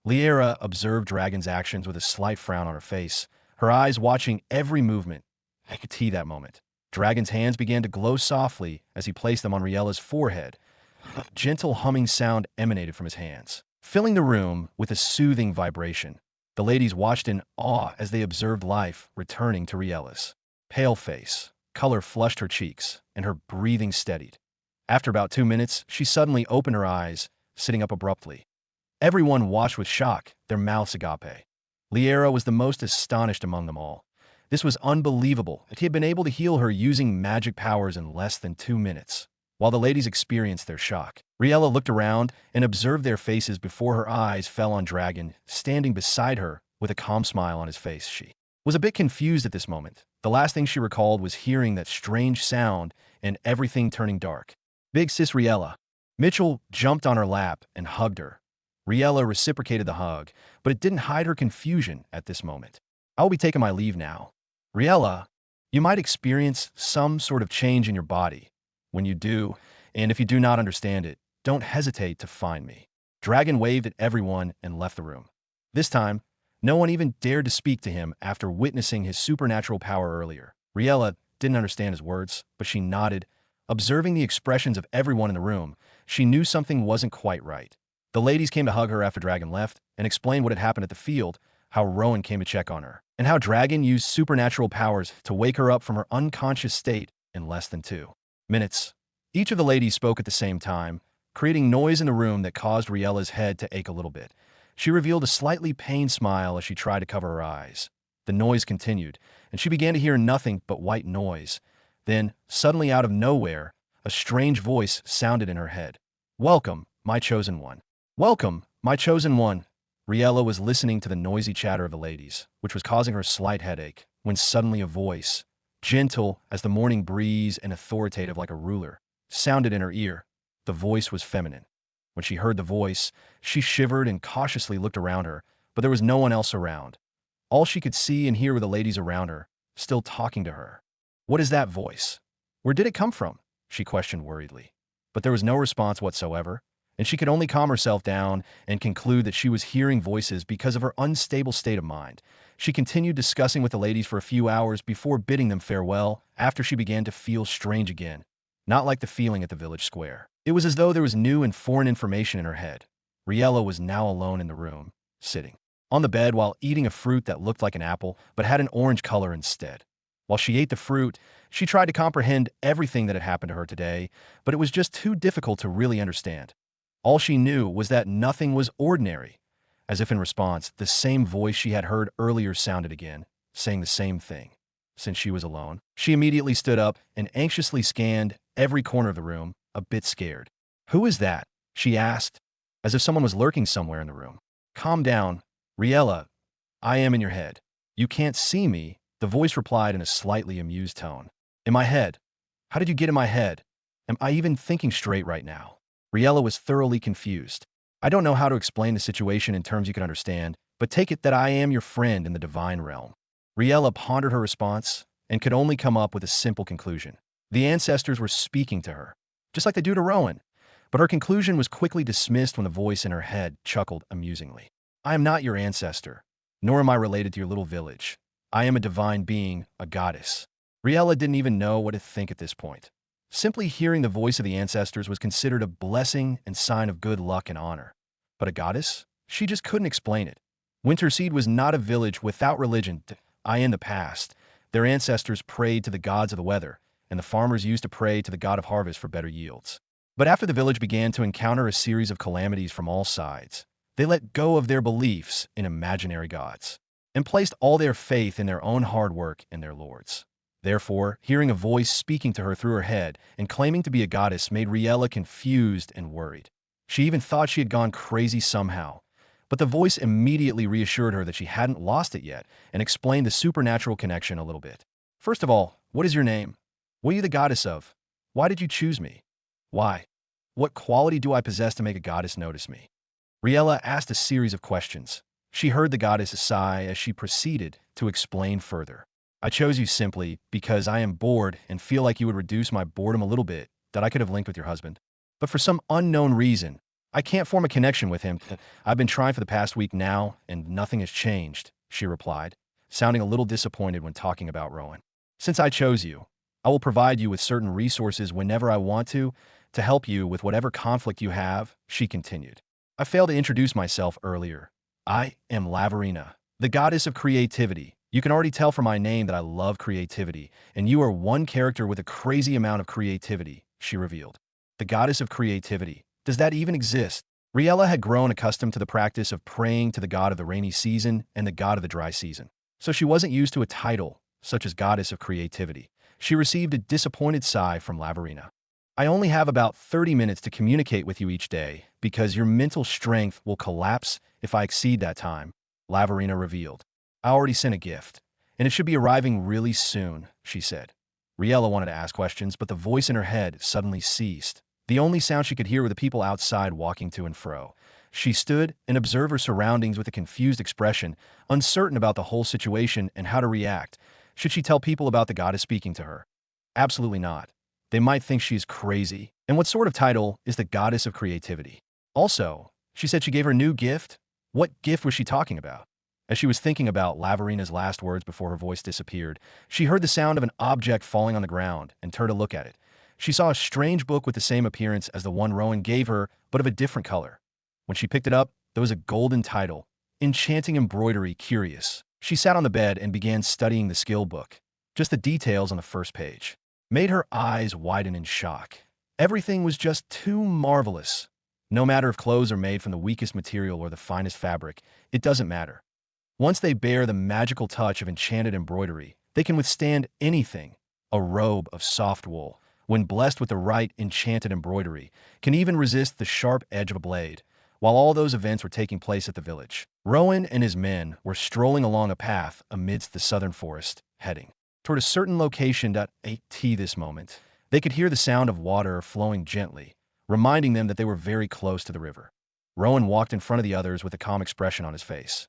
Liera observed Dragon's actions with a slight frown on her face, her eyes watching every movement. I could see that moment. Dragon's hands began to glow softly as he placed them on Riella's forehead. A gentle humming sound emanated from his hands, filling the room with a soothing vibration. The ladies watched in awe as they observed life returning to Riella's pale face. Color flushed her cheeks, and her breathing steadied. After about 2 minutes, she suddenly opened her eyes, sitting up abruptly. Everyone watched with shock, their mouths agape. Liera was the most astonished among them all. This was unbelievable that he had been able to heal her using magic powers in less than 2 minutes. While the ladies experienced their shock, Riella looked around and observed their faces before her eyes fell on Dragon, standing beside her with a calm smile on his face. She was a bit confused at this moment. The last thing she recalled was hearing that strange sound and everything turning dark. "Big sis Riella." Mitchell jumped on her lap and hugged her. Riella reciprocated the hug, but it didn't hide her confusion at this moment. "I will be taking my leave now. Riella, you might experience some sort of change in your body. When you do, and if you do not understand it, don't hesitate to find me." Dragon waved at everyone and left the room. This time, no one even dared to speak to him after witnessing his supernatural power earlier. Riella didn't understand his words, but she nodded. Observing the expressions of everyone in the room, she knew something wasn't quite right. The ladies came to hug her after Dragon left and explained what had happened at the field, how Rowan came to check on her, and how Dragon used supernatural powers to wake her up from her unconscious state in less than 2 minutes. Each of the ladies spoke at the same time, creating noise in the room that caused Riella's head to ache a little bit. She revealed a slightly pained smile as she tried to cover her eyes. The noise continued, and she began to hear nothing but white noise. Then, suddenly out of nowhere, a strange voice sounded in her head. "Welcome, my chosen one. Welcome, my chosen one." Riella was listening to the noisy chatter of the ladies, which was causing her a slight headache, when suddenly a voice, gentle as the morning breeze and authoritative like a ruler, sounded in her ear. The voice was feminine. When she heard the voice, she shivered and cautiously looked around her, but there was no one else around. All she could see and hear were the ladies around her, still talking to her. "What is that voice? Where did it come from?" she questioned worriedly. But there was no response whatsoever, and she could only calm herself down and conclude that she was hearing voices because of her unstable state of mind. She continued discussing with the ladies for a few hours before bidding them farewell after she began to feel strange again, not like the feeling at the village square. It was as though there was new and foreign information in her head. Riella was now alone in the room, sitting on the bed while eating a fruit that looked like an apple but had an orange color instead. While she ate the fruit, she tried to comprehend everything that had happened to her today, but it was just too difficult to really understand. All she knew was that nothing was ordinary. As if in response, the same voice she had heard earlier sounded again, saying the same thing. Since she was alone, she immediately stood up and anxiously scanned every corner of the room, a bit scared. "Who is that?" she asked, as if someone was lurking somewhere in the room. "Calm down, Riella. I am in your head. You can't see me," the voice replied in a slightly amused tone. "In my head? How did you get in my head? Am I even thinking straight right now?" Riella was thoroughly confused. "I don't know how to explain the situation in terms you can understand, but take it that I am your friend in the divine realm." Riella pondered her response and could only come up with a simple conclusion. The ancestors were speaking to her, just like they do to Rowan. But her conclusion was quickly dismissed when the voice in her head chuckled amusingly. "I am not your ancestor, nor am I related to your little village. I am a divine being, a goddess." Riella didn't even know what to think at this point. Simply hearing the voice of the ancestors was considered a blessing and sign of good luck and honor. But a goddess? She just couldn't explain it. Winterseed was not a village without religion. In the past, their ancestors prayed to the gods of the weather, and the farmers used to pray to the god of harvest for better yields. But after the village began to encounter a series of calamities from all sides, they let go of their beliefs in imaginary gods and placed all their faith in their own hard work and their lords. Therefore, hearing a voice speaking to her through her head and claiming to be a goddess made Riella confused and worried. She even thought she had gone crazy somehow, but the voice immediately reassured her that she hadn't lost it yet and explained the supernatural connection a little bit. "First of all, what is your name? What are you the goddess of? Why did you choose me? Why? What quality do I possess to make a goddess notice me?" Riella asked a series of questions. She heard the goddess sigh as she proceeded to explain further. "I chose you simply because I am bored and feel like you would reduce my boredom a little bit, that I could have linked with your husband. But for some unknown reason, I can't form a connection with him. I've been trying for the past week now, and nothing has changed," she replied, sounding a little disappointed when talking about Rowan. "Since I chose you, I will provide you with certain resources whenever I want to help you with whatever conflict you have," she continued. "I failed to introduce myself earlier. I am Lavarina, the goddess of creativity. You can already tell from my name that I love creativity, and you are one character with a crazy amount of creativity," she revealed. The goddess of creativity. Does that even exist? Riella had grown accustomed to the practice of praying to the god of the rainy season and the god of the dry season, so she wasn't used to a title such as goddess of creativity. She received a disappointed sigh from Lavarina. "I only have about 30 minutes to communicate with you each day because your mental strength will collapse if I exceed that time," Lavarina revealed. "I already sent a gift, and it should be arriving really soon," she said. Riella wanted to ask questions, but the voice in her head suddenly ceased. The only sound she could hear were the people outside walking to and fro. She stood and observed her surroundings with a confused expression, uncertain about the whole situation and how to react. Should she tell people about the goddess speaking to her? Absolutely not. They might think she's crazy. And what sort of title is the goddess of creativity? Also, she said she gave her a new gift. What gift was she talking about? As she was thinking about Lavarina's last words before her voice disappeared, she heard the sound of an object falling on the ground and turned to look at it. She saw a strange book with the same appearance as the one Rowan gave her, but of a different color. When she picked it up, there was a golden title, Enchanting Embroidery Curious. She sat on the bed and began studying the skill book. Just the details on the first page made her eyes widen in shock. Everything was just too marvelous. No matter if clothes are made from the weakest material or the finest fabric, it doesn't matter. Once they bear the magical touch of enchanted embroidery, they can withstand anything. A robe of soft wool, when blessed with the right enchanted embroidery, can even resist the sharp edge of a blade. While all those events were taking place at the village, Rowan and his men were strolling along a path amidst the southern forest, heading toward a certain location. At this moment, they could hear the sound of water flowing gently, reminding them that they were very close to the river. Rowan walked in front of the others with a calm expression on his face.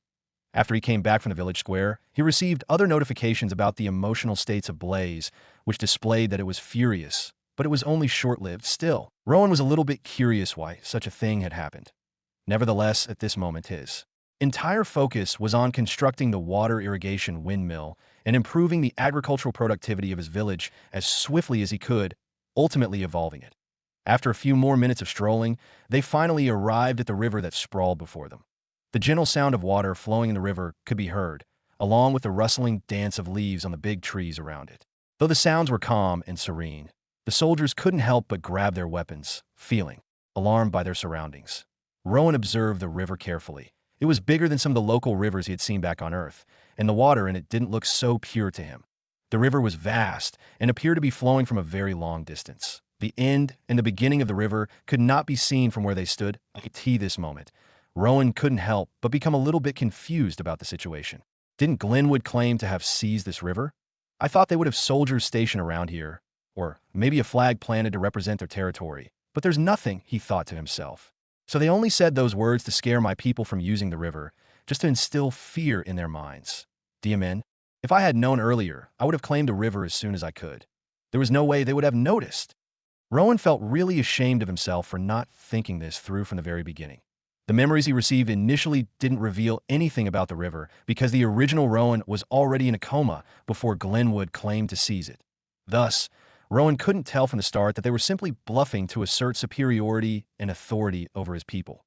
After he came back from the village square, he received other notifications about the emotional states of Blaze, which displayed that it was furious, but it was only short-lived still. Rowan was a little bit curious why such a thing had happened. Nevertheless, at this moment his entire focus was on constructing the water irrigation windmill and improving the agricultural productivity of his village as swiftly as he could, ultimately evolving it. After a few more minutes of strolling, they finally arrived at the river that sprawled before them. The gentle sound of water flowing in the river could be heard, along with the rustling dance of leaves on the big trees around it. Though the sounds were calm and serene, the soldiers couldn't help but grab their weapons, feeling alarmed by their surroundings. Rowan observed the river carefully. It was bigger than some of the local rivers he had seen back on Earth, and the water in it didn't look so pure to him. The river was vast and appeared to be flowing from a very long distance. The end and the beginning of the river could not be seen from where they stood at this moment. Rowan couldn't help but become a little bit confused about the situation. Didn't Glenwood claim to have seized this river? I thought they would have soldiers stationed around here, or maybe a flag planted to represent their territory. But there's nothing, he thought to himself. So they only said those words to scare my people from using the river, just to instill fear in their minds. DMN, if I had known earlier, I would have claimed the river as soon as I could. There was no way they would have noticed. Rowan felt really ashamed of himself for not thinking this through from the very beginning. The memories he received initially didn't reveal anything about the river because the original Rowan was already in a coma before Glenwood claimed to seize it. Thus, Rowan couldn't tell from the start that they were simply bluffing to assert superiority and authority over his people.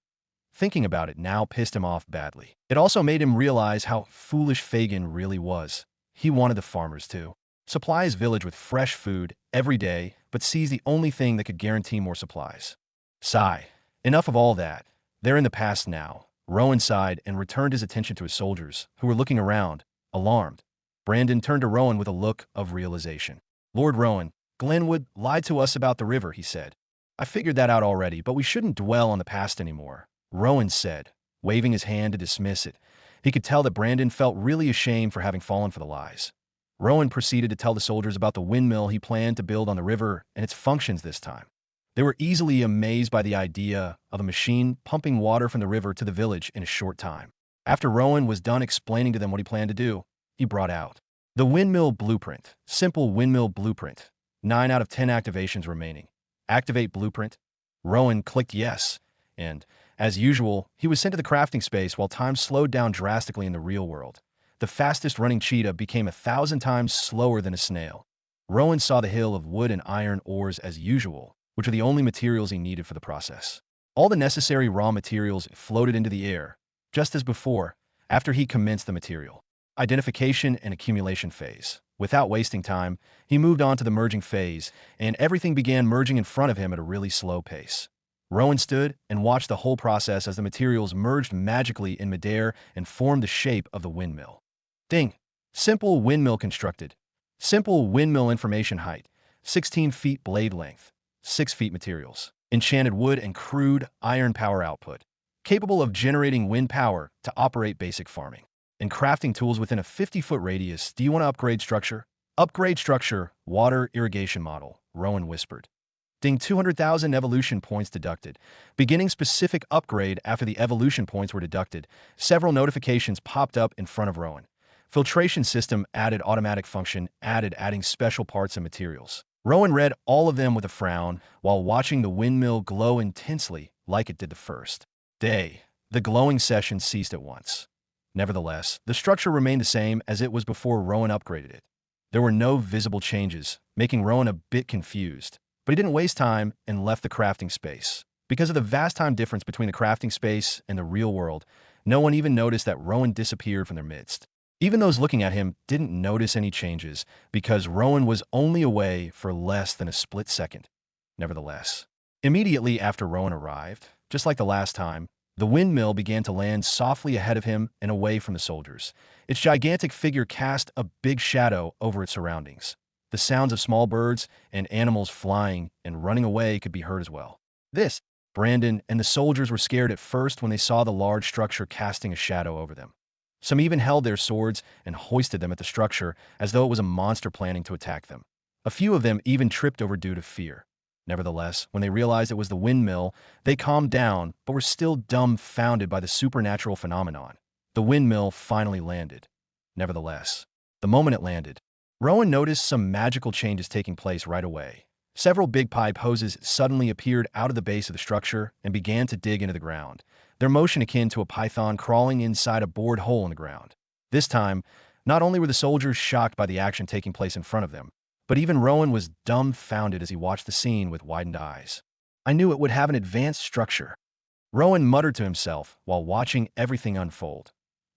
Thinking about it now pissed him off badly. It also made him realize how foolish Fagin really was. He wanted the farmers to supply his village with fresh food every day, but seize the only thing that could guarantee more supplies. Sigh. Enough of all that. They're in the past now. Rowan sighed and returned his attention to his soldiers, who were looking around, alarmed. Brandon turned to Rowan with a look of realization. Lord Rowan, Glenwood lied to us about the river, he said. I figured that out already, but we shouldn't dwell on the past anymore, Rowan said, waving his hand to dismiss it. He could tell that Brandon felt really ashamed for having fallen for the lies. Rowan proceeded to tell the soldiers about the windmill he planned to build on the river and its functions this time. They were easily amazed by the idea of a machine pumping water from the river to the village in a short time. After Rowan was done explaining to them what he planned to do, he brought out the windmill blueprint. Simple windmill blueprint. 9 out of 10 activations remaining. Activate blueprint. Rowan clicked yes, and, as usual, he was sent to the crafting space while time slowed down drastically in the real world. The fastest-running cheetah became 1,000 times slower than a snail. Rowan saw the hill of wood and iron ores as usual, which were the only materials he needed for the process. All the necessary raw materials floated into the air, just as before, after he commenced the material identification and accumulation phase. Without wasting time, he moved on to the merging phase, and everything began merging in front of him at a really slow pace. Rowan stood and watched the whole process as the materials merged magically in midair and formed the shape of the windmill. Ding! Simple windmill constructed. Simple windmill information height. 16 feet blade length. 6 feet materials. Enchanted wood and crude iron power output. Capable of generating wind power to operate basic farming. And crafting tools within a 50-foot radius. Do you want to upgrade structure? Upgrade structure. Water irrigation model. Rowan whispered. Ding, 200,000 evolution points deducted. Beginning specific upgrade after the evolution points were deducted. Several notifications popped up in front of Rowan. Filtration system added automatic function adding special parts and materials. Rowan read all of them with a frown while watching the windmill glow intensely like it did the first day. The glowing session ceased at once. Nevertheless, the structure remained the same as it was before Rowan upgraded it. There were no visible changes, making Rowan a bit confused. But he didn't waste time and left the crafting space. Because of the vast time difference between the crafting space and the real world, no one even noticed that Rowan disappeared from their midst. Even those looking at him didn't notice any changes because Rowan was only away for less than a split second. Nevertheless, immediately after Rowan arrived, just like the last time, the windmill began to land softly ahead of him and away from the soldiers. Its gigantic figure cast a big shadow over its surroundings. The sounds of small birds and animals flying and running away could be heard as well. Brandon and the soldiers were scared at first when they saw the large structure casting a shadow over them. Some even held their swords and hoisted them at the structure as though it was a monster planning to attack them. A few of them even tripped over due to fear. Nevertheless, when they realized it was the windmill, they calmed down but were still dumbfounded by the supernatural phenomenon. The windmill finally landed. Nevertheless, the moment it landed, Rowan noticed some magical changes taking place right away. Several big pipe hoses suddenly appeared out of the base of the structure and began to dig into the ground, their motion akin to a python crawling inside a bored hole in the ground. This time, not only were the soldiers shocked by the action taking place in front of them, but even Rowan was dumbfounded as he watched the scene with widened eyes. I knew it would have an advanced structure, Rowan muttered to himself while watching everything unfold.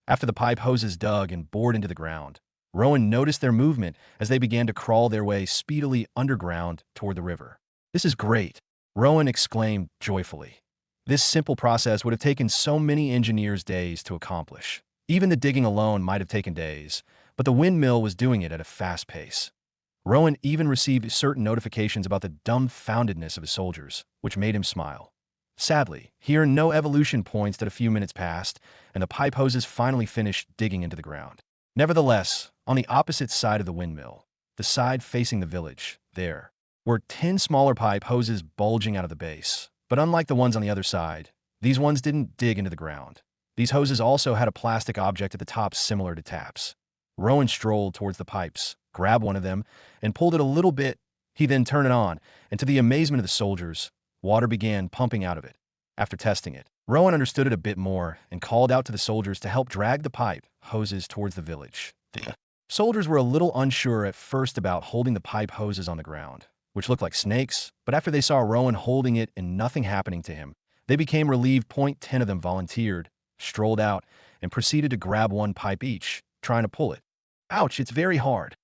After the pipe hoses dug and bored into the ground, Rowan noticed their movement as they began to crawl their way speedily underground toward the river. "This is great," Rowan exclaimed joyfully. This simple process would have taken so many engineers days to accomplish. Even the digging alone might have taken days, but the windmill was doing it at a fast pace. Rowan even received certain notifications about the dumbfoundedness of his soldiers, which made him smile. Sadly, here no evolution points that a few minutes passed, and the pipe hoses finally finished digging into the ground. Nevertheless, on the opposite side of the windmill, the side facing the village, there were 10 smaller pipe hoses bulging out of the base. But unlike the ones on the other side, these ones didn't dig into the ground. These hoses also had a plastic object at the top similar to taps. Rowan strolled towards the pipes, grabbed one of them, and pulled it a little bit. He then turned it on, and to the amazement of the soldiers, water began pumping out of it. After testing it, Rowan understood it a bit more and called out to the soldiers to help drag the pipe hoses towards the village. The soldiers were a little unsure at first about holding the pipe hoses on the ground, which looked like snakes, but after they saw Rowan holding it and nothing happening to him, they became relieved. 10 of them volunteered, strolled out, and proceeded to grab one pipe each, trying to pull it. "Ouch, it's very hard.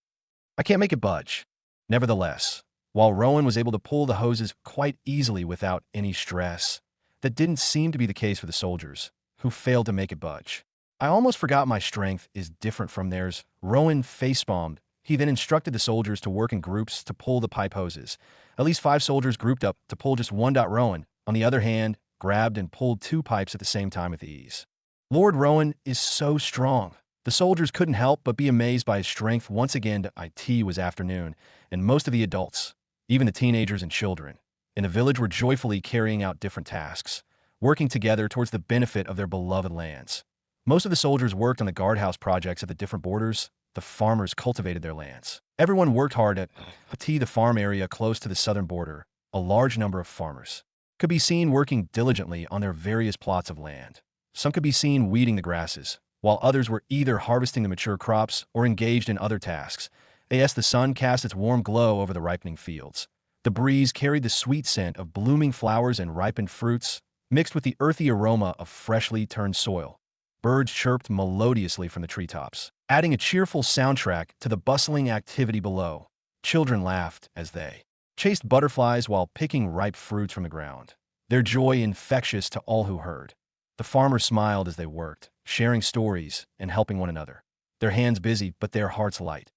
I can't make it budge." Nevertheless, while Rowan was able to pull the hoses quite easily without any stress, that didn't seem to be the case for the soldiers, who failed to make it budge. "I almost forgot my strength is different from theirs." Rowan facepalmed. He then instructed the soldiers to work in groups to pull the pipe hoses. At least 5 soldiers grouped up to pull just one. Rowan, on the other hand, grabbed and pulled 2 pipes at the same time with ease. Lord Rowan is so strong. The soldiers couldn't help but be amazed by his strength. Once again, it was afternoon, and most of the adults, even the teenagers and children, in the village were joyfully carrying out different tasks, working together towards the benefit of their beloved lands. Most of the soldiers worked on the guardhouse projects at the different borders. The farmers cultivated their lands. Everyone worked hard at the farm area close to the southern border. A large number of farmers could be seen working diligently on their various plots of land. Some could be seen weeding the grasses, while others were either harvesting the mature crops or engaged in other tasks. As the sun cast its warm glow over the ripening fields, the breeze carried the sweet scent of blooming flowers and ripened fruits, mixed with the earthy aroma of freshly turned soil. Birds chirped melodiously from the treetops, adding a cheerful soundtrack to the bustling activity below. Children laughed as they chased butterflies while picking ripe fruits from the ground, their joy infectious to all who heard. The farmers smiled as they worked, sharing stories and helping one another, their hands busy but their hearts light.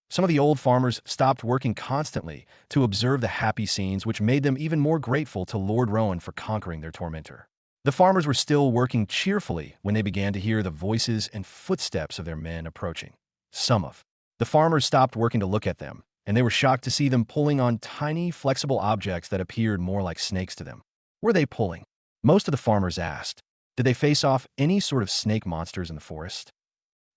Some of the old farmers stopped working constantly to observe the happy scenes, which made them even more grateful to Lord Rowan for conquering their tormentor. The farmers were still working cheerfully when they began to hear the voices and footsteps of their men approaching. Some of the farmers stopped working to look at them, and they were shocked to see them pulling on tiny, flexible objects that appeared more like snakes to them. Were they pulling? Most of the farmers asked. Did they face off any sort of snake monsters in the forest?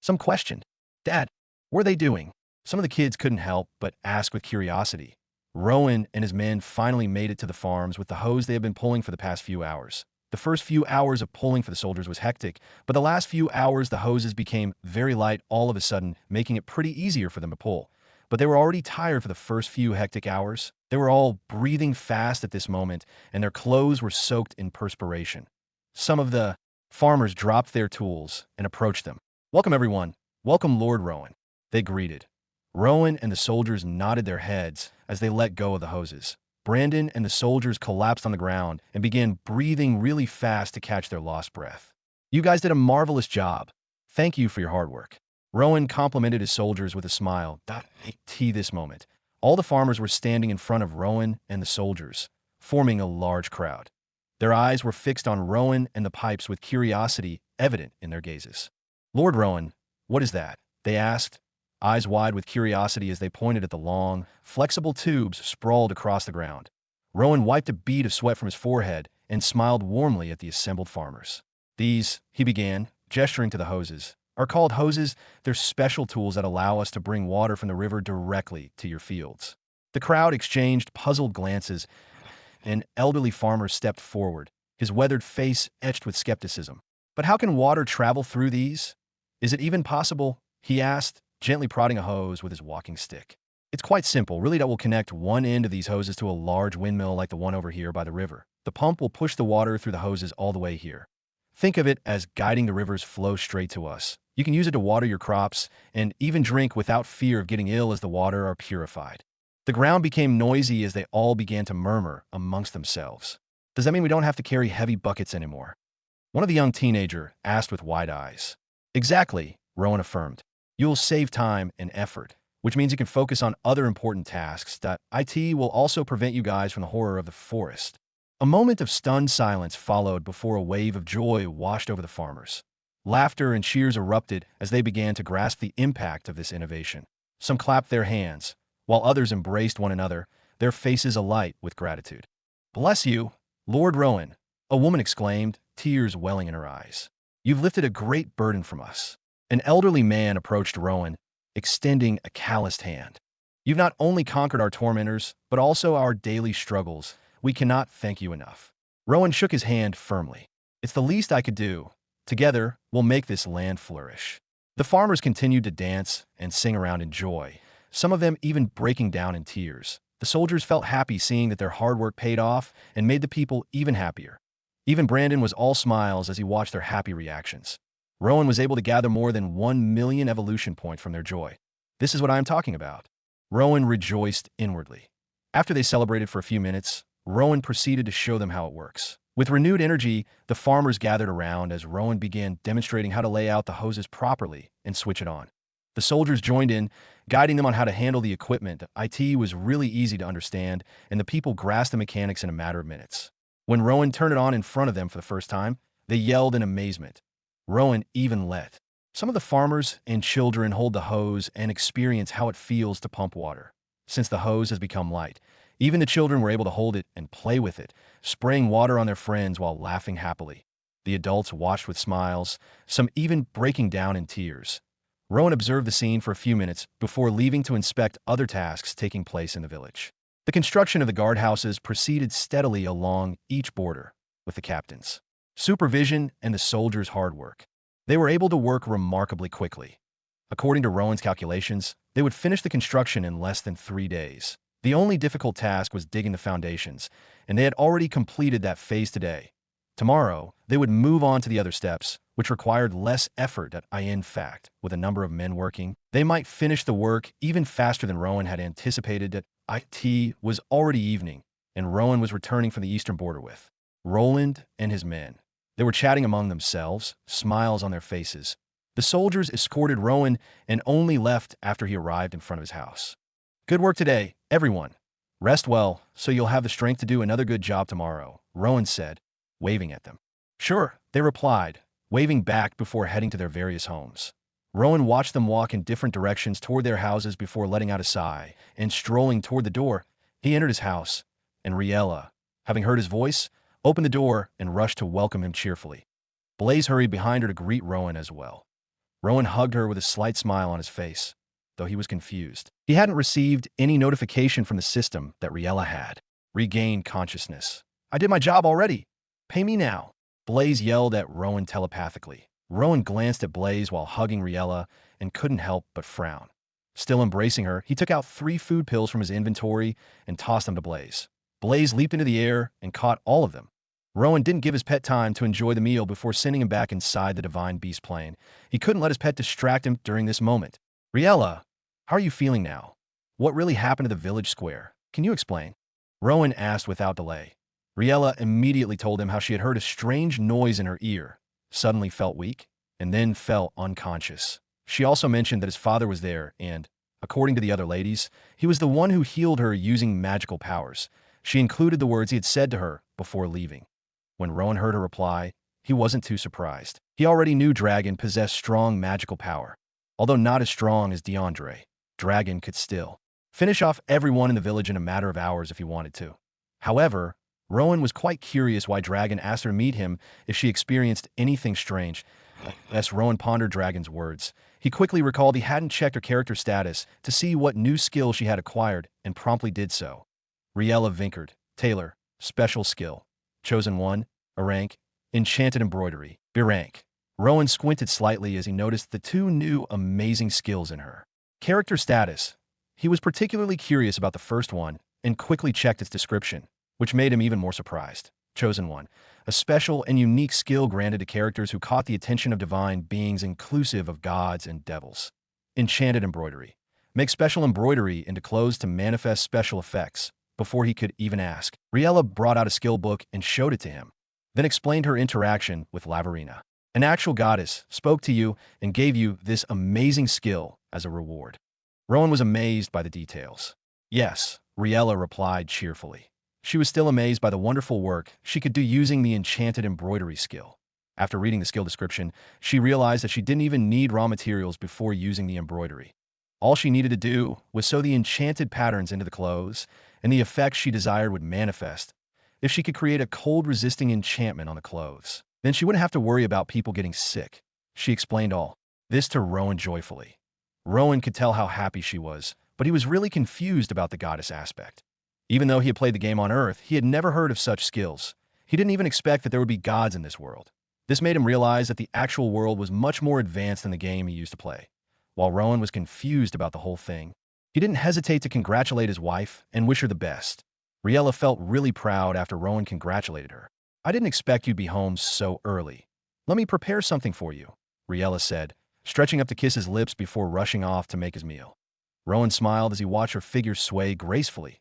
Some questioned. "Dad, what are they doing?" Some of the kids couldn't help but ask with curiosity. Rowan and his men finally made it to the farms with the hose they had been pulling for the past few hours. The first few hours of pulling for the soldiers was hectic, but the last few hours the hoses became very light all of a sudden, making it pretty easier for them to pull. But they were already tired for the first few hectic hours. They were all breathing fast at this moment, and their clothes were soaked in perspiration. Some of the farmers dropped their tools and approached them. "Welcome, everyone. Welcome, Lord Rowan," they greeted. Rowan and the soldiers nodded their heads as they let go of the hoses. Brandon and the soldiers collapsed on the ground and began breathing really fast to catch their lost breath. "You guys did a marvelous job. Thank you for your hard work." Rowan complimented his soldiers with a smile. This moment, all the farmers were standing in front of Rowan and the soldiers, forming a large crowd. Their eyes were fixed on Rowan and the pipes with curiosity evident in their gazes. "Lord Rowan, what is that?" they asked, eyes wide with curiosity as they pointed at the long, flexible tubes sprawled across the ground. Rowan wiped a bead of sweat from his forehead and smiled warmly at the assembled farmers. "These," he began, gesturing to the hoses, "are called hoses. They're special tools that allow us to bring water from the river directly to your fields." The crowd exchanged puzzled glances. An elderly farmer stepped forward, his weathered face etched with skepticism. But how can water travel through these? Is it even possible? He asked, gently prodding a hose with his walking stick. It's quite simple. Really, that will connect one end of these hoses to a large windmill like the one over here by the river. The pump will push the water through the hoses all the way here. Think of it as guiding the river's flow straight to us. You can use it to water your crops and even drink without fear of getting ill as the water are purified. The ground became noisy as they all began to murmur amongst themselves. Does that mean we don't have to carry heavy buckets anymore? One of the young teenager asked with wide eyes. Exactly, Rowan affirmed. You'll save time and effort, which means you can focus on other important tasks. It will also prevent you guys from the horror of the forest. A moment of stunned silence followed before a wave of joy washed over the farmers. Laughter and cheers erupted as they began to grasp the impact of this innovation. Some clapped their hands, while others embraced one another, their faces alight with gratitude. Bless you, Lord Rowan, a woman exclaimed, tears welling in her eyes. You've lifted a great burden from us. An elderly man approached Rowan, extending a calloused hand. You've not only conquered our tormentors, but also our daily struggles. We cannot thank you enough. Rowan shook his hand firmly. It's the least I could do. Together, we'll make this land flourish. The farmers continued to dance and sing around in joy, some of them even breaking down in tears. The soldiers felt happy seeing that their hard work paid off and made the people even happier. Even Brandon was all smiles as he watched their happy reactions. Rowan was able to gather more than 1 million evolution points from their joy. This is what I am talking about. Rowan rejoiced inwardly. After they celebrated for a few minutes, Rowan proceeded to show them how it works. With renewed energy, the farmers gathered around as Rowan began demonstrating how to lay out the hoses properly and switch it on. The soldiers joined in, guiding them on how to handle the equipment. It was really easy to understand, and the people grasped the mechanics in a matter of minutes. When Rowan turned it on in front of them for the first time, they yelled in amazement. Rowan even let some of the farmers and children hold the hose and experience how it feels to pump water. Since the hose has become light, even the children were able to hold it and play with it, spraying water on their friends while laughing happily. The adults watched with smiles, some even breaking down in tears. Rowan observed the scene for a few minutes before leaving to inspect other tasks taking place in the village. The construction of the guardhouses proceeded steadily along each border, with the captain's supervision and the soldiers' hard work. They were able to work remarkably quickly. According to Rowan's calculations, they would finish the construction in less than 3 days. The only difficult task was digging the foundations, and they had already completed that phase today. Tomorrow, they would move on to the other steps, which required less effort. In fact, with a number of men working, they might finish the work even faster than Rowan had anticipated. It was already evening, and Rowan was returning from the eastern border with Roland and his men. They were chatting among themselves, smiles on their faces. The soldiers escorted Rowan and only left after he arrived in front of his house. Good work today, everyone. Rest well, so you'll have the strength to do another good job tomorrow, Rowan said, waving at them. Sure, they replied, waving back before heading to their various homes. Rowan watched them walk in different directions toward their houses before letting out a sigh, and strolling toward the door, he entered his house, and Riella, having heard his voice, opened the door and rushed to welcome him cheerfully. Blaze hurried behind her to greet Rowan as well. Rowan hugged her with a slight smile on his face, though he was confused. He hadn't received any notification from the system that Riella had regained consciousness. I did my job already. Pay me now. Blaze yelled at Rowan telepathically. Rowan glanced at Blaze while hugging Riella and couldn't help but frown. Still embracing her, he took out 3 food pills from his inventory and tossed them to Blaze. Blaze leaped into the air and caught all of them. Rowan didn't give his pet time to enjoy the meal before sending him back inside the Divine Beast plane. He couldn't let his pet distract him during this moment. Riella, how are you feeling now? What really happened to the village square? Can you explain? Rowan asked without delay. Riella immediately told him how she had heard a strange noise in her ear, suddenly felt weak, and then fell unconscious. She also mentioned that his father was there and, according to the other ladies, he was the one who healed her using magical powers. She included the words he had said to her before leaving. When Rowan heard her reply, he wasn't too surprised. He already knew Dragon possessed strong magical power. Although not as strong as DeAndre, Dragon could still finish off everyone in the village in a matter of hours if he wanted to. However, Rowan was quite curious why Dragon asked her to meet him if she experienced anything strange. As Rowan pondered Dragon's words, He quickly recalled he hadn't checked her character status to see what new skill she had acquired and promptly did so. Riella Vinkard, Taylor, special skill. Chosen 1, a rank, enchanted embroidery, B rank. Rowan squinted slightly as he noticed the 2 new amazing skills in her. Character status. He was particularly curious about the first one and quickly checked its description, which made him even more surprised. Chosen 1, a special and unique skill granted to characters who caught the attention of divine beings inclusive of gods and devils. Enchanted embroidery. Make special embroidery into clothes to manifest special effects. Before he could even ask, Riella brought out a skill book and showed it to him, then explained her interaction with Lavarina. An actual goddess spoke to you and gave you this amazing skill as a reward. Rowan was amazed by the details. Yes, Riella replied cheerfully. She was still amazed by the wonderful work she could do using the enchanted embroidery skill. After reading the skill description, she realized that she didn't even need raw materials before using the embroidery. All she needed to do was sew the enchanted patterns into the clothes, and the effects she desired would manifest. If she could create a cold-resisting enchantment on the clothes, then she wouldn't have to worry about people getting sick. She explained all this to Rowan joyfully. Rowan could tell how happy she was, but he was really confused about the goddess aspect. Even though he had played the game on Earth, he had never heard of such skills. He didn't even expect that there would be gods in this world. This made him realize that the actual world was much more advanced than the game he used to play. While Rowan was confused about the whole thing, he didn't hesitate to congratulate his wife and wish her the best. Riella felt really proud after Rowan congratulated her. I didn't expect you'd be home so early. Let me prepare something for you, Riella said, stretching up to kiss his lips before rushing off to make his meal. Rowan smiled as he watched her figure sway gracefully.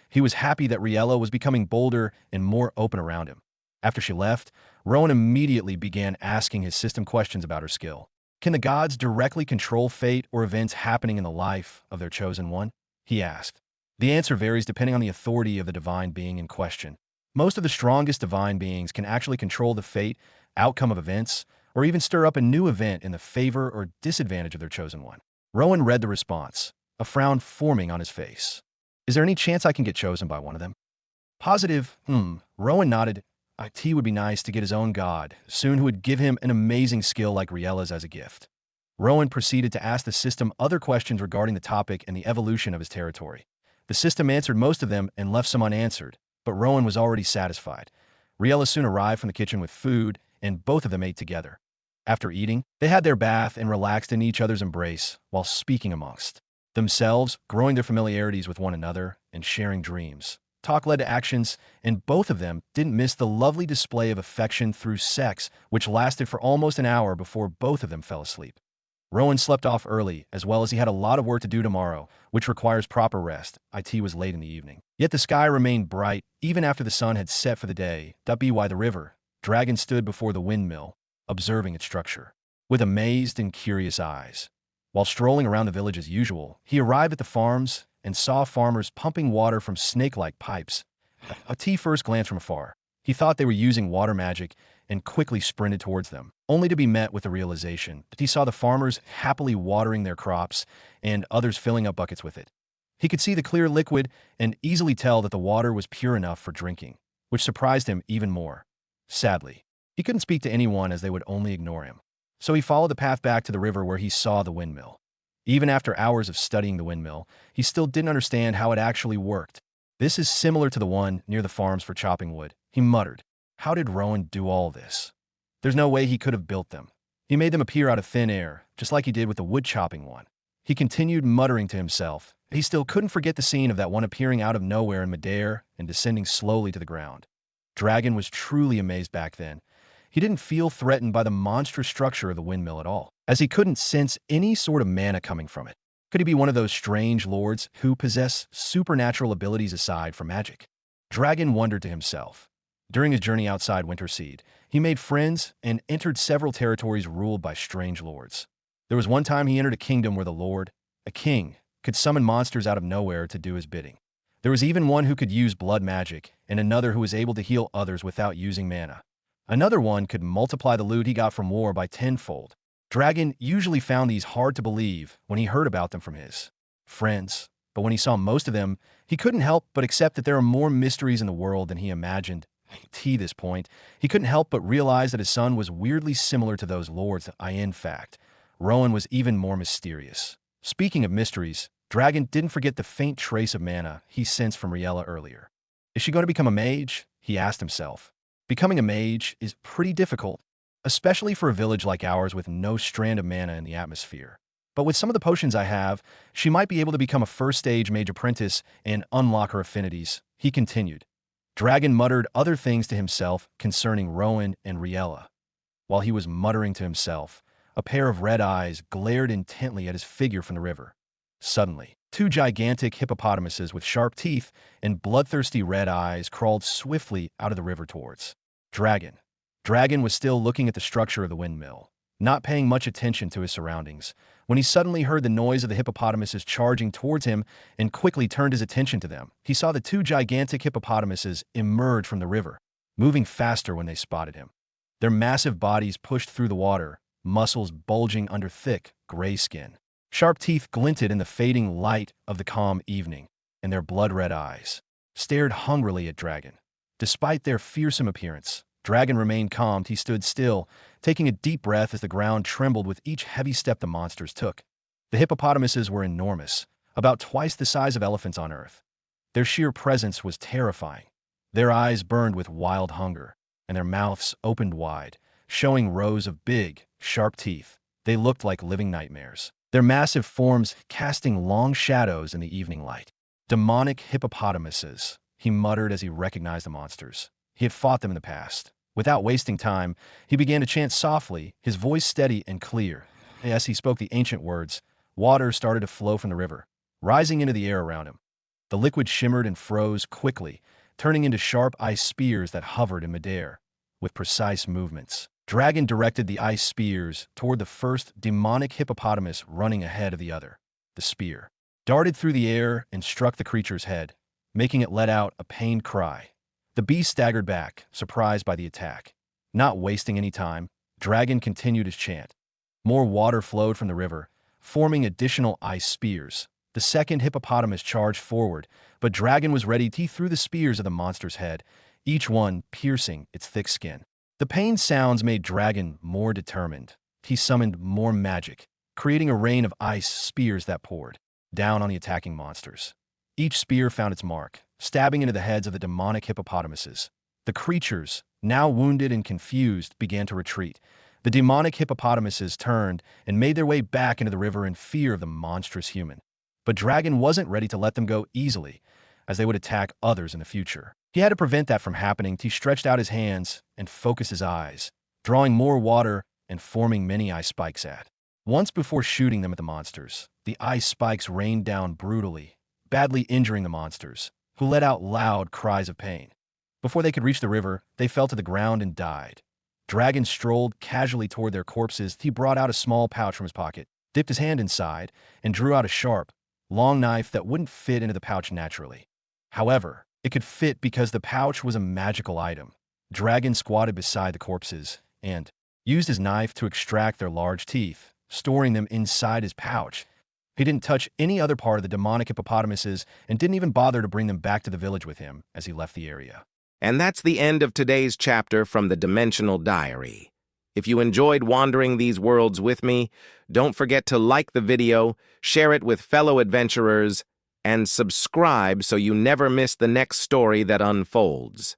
He was happy that Riella was becoming bolder and more open around him. After she left, Rowan immediately began asking his system questions about her skill. Can the gods directly control fate or events happening in the life of their chosen one? He asked. The answer varies depending on the authority of the divine being in question. Most of the strongest divine beings can actually control the fate, outcome of events, or even stir up a new event in the favor or disadvantage of their chosen one. Rowan read the response, a frown forming on his face. Is there any chance I can get chosen by one of them? Positive. Rowan nodded. It would be nice to get his own god, soon who would give him an amazing skill like Riella's as a gift. Rowan proceeded to ask the system other questions regarding the topic and the evolution of his territory. The system answered most of them and left some unanswered, but Rowan was already satisfied. Riella soon arrived from the kitchen with food, and both of them ate together. After eating, they had their bath and relaxed in each other's embrace while speaking amongst themselves, growing their familiarities with one another, and sharing dreams. Talk led to actions, and both of them didn't miss the lovely display of affection through sex, which lasted for almost an hour before both of them fell asleep. Rowan slept off early, as well as he had a lot of work to do tomorrow, which requires proper rest. It was late in the evening. Yet the sky remained bright, even after the sun had set for the day. By the river, Dragon stood before the windmill, observing its structure, with amazed and curious eyes. While strolling around the village as usual, he arrived at the farms and saw farmers pumping water from snake-like pipes. First glanced from afar. He thought they were using water magic and quickly sprinted towards them, only to be met with the realization that he saw the farmers happily watering their crops and others filling up buckets with it. He could see the clear liquid and easily tell that the water was pure enough for drinking, which surprised him even more. Sadly, he couldn't speak to anyone as they would only ignore him. So he followed the path back to the river where he saw the windmill. Even after hours of studying the windmill, he still didn't understand how it actually worked. This is similar to the one near the farms for chopping wood, he muttered. How did Rowan do all this? There's no way he could have built them. He made them appear out of thin air, just like he did with the wood-chopping one. He continued muttering to himself. He still couldn't forget the scene of that one appearing out of nowhere in midair and descending slowly to the ground. Dragon was truly amazed back then. He didn't feel threatened by the monstrous structure of the windmill at all, as he couldn't sense any sort of mana coming from it. Could he be one of those strange lords who possess supernatural abilities aside from magic? Dragon wondered to himself. During his journey outside Winterseed, he made friends and entered several territories ruled by strange lords. There was one time he entered a kingdom where the lord, a king, could summon monsters out of nowhere to do his bidding. There was even one who could use blood magic, and another who was able to heal others without using mana. Another one could multiply the loot he got from war by tenfold. Dragon usually found these hard to believe when he heard about them from his friends, but when he saw most of them, he couldn't help but accept that there are more mysteries in the world than he imagined. At this point, he couldn't help but realize that his son was weirdly similar to those lords. In fact, Rowan was even more mysterious. Speaking of mysteries, Dragon didn't forget the faint trace of mana he sensed from Riella earlier. Is she going to become a mage? He asked himself. Becoming a mage is pretty difficult, especially for a village like ours with no strand of mana in the atmosphere. But with some of the potions I have, she might be able to become a first-stage mage apprentice and unlock her affinities, he continued. Dragon muttered other things to himself concerning Rowan and Riella. While he was muttering to himself, a pair of red eyes glared intently at his figure from the river. Suddenly, two gigantic hippopotamuses with sharp teeth and bloodthirsty red eyes crawled swiftly out of the river towards Dragon. Dragon was still looking at the structure of the windmill, not paying much attention to his surroundings, when he suddenly heard the noise of the hippopotamuses charging towards him and quickly turned his attention to them. He saw the two gigantic hippopotamuses emerge from the river, moving faster when they spotted him. Their massive bodies pushed through the water, muscles bulging under thick, gray skin. Sharp teeth glinted in the fading light of the calm evening, and their blood-red eyes stared hungrily at Dragon. Despite their fearsome appearance, Dragon remained calm. He stood still, taking a deep breath as the ground trembled with each heavy step the monsters took. The hippopotamuses were enormous, about twice the size of elephants on Earth. Their sheer presence was terrifying. Their eyes burned with wild hunger, and their mouths opened wide, showing rows of big, sharp teeth. They looked like living nightmares, their massive forms casting long shadows in the evening light. Demonic hippopotamuses, he muttered as he recognized the monsters. He had fought them in the past. Without wasting time, he began to chant softly, his voice steady and clear. As he spoke the ancient words, water started to flow from the river, rising into the air around him. The liquid shimmered and froze quickly, turning into sharp ice spears that hovered in midair. With precise movements, Dragon directed the ice spears toward the first demonic hippopotamus running ahead of the other. The spear darted through the air and struck the creature's head, making it let out a pained cry. The beast staggered back, surprised by the attack. Not wasting any time, Dragon continued his chant. More water flowed from the river, forming additional ice spears. The second hippopotamus charged forward, but Dragon was ready. He threw the spears at the monster's head, each one piercing its thick skin. The pain sounds made Dragon more determined. He summoned more magic, creating a rain of ice spears that poured down on the attacking monsters. Each spear found its mark, stabbing into the heads of the demonic hippopotamuses. The creatures, now wounded and confused, began to retreat. The demonic hippopotamuses turned and made their way back into the river in fear of the monstrous human. But Dragon wasn't ready to let them go easily, as they would attack others in the future. He had to prevent that from happening. He stretched out his hands and focused his eyes, drawing more water and forming many ice spikes once before shooting them at the monsters. The ice spikes rained down brutally, badly injuring the monsters, who let out loud cries of pain. Before they could reach the river, they fell to the ground and died. Dragon strolled casually toward their corpses. He brought out a small pouch from his pocket, dipped his hand inside, and drew out a sharp, long knife that wouldn't fit into the pouch naturally. However, it could fit because the pouch was a magical item. Dragon squatted beside the corpses and used his knife to extract their large teeth, storing them inside his pouch. He didn't touch any other part of the demonic hippopotamuses and didn't even bother to bring them back to the village with him as he left the area. And that's the end of today's chapter from the Dimensional Diary. If you enjoyed wandering these worlds with me, don't forget to like the video, share it with fellow adventurers, and subscribe so you never miss the next story that unfolds.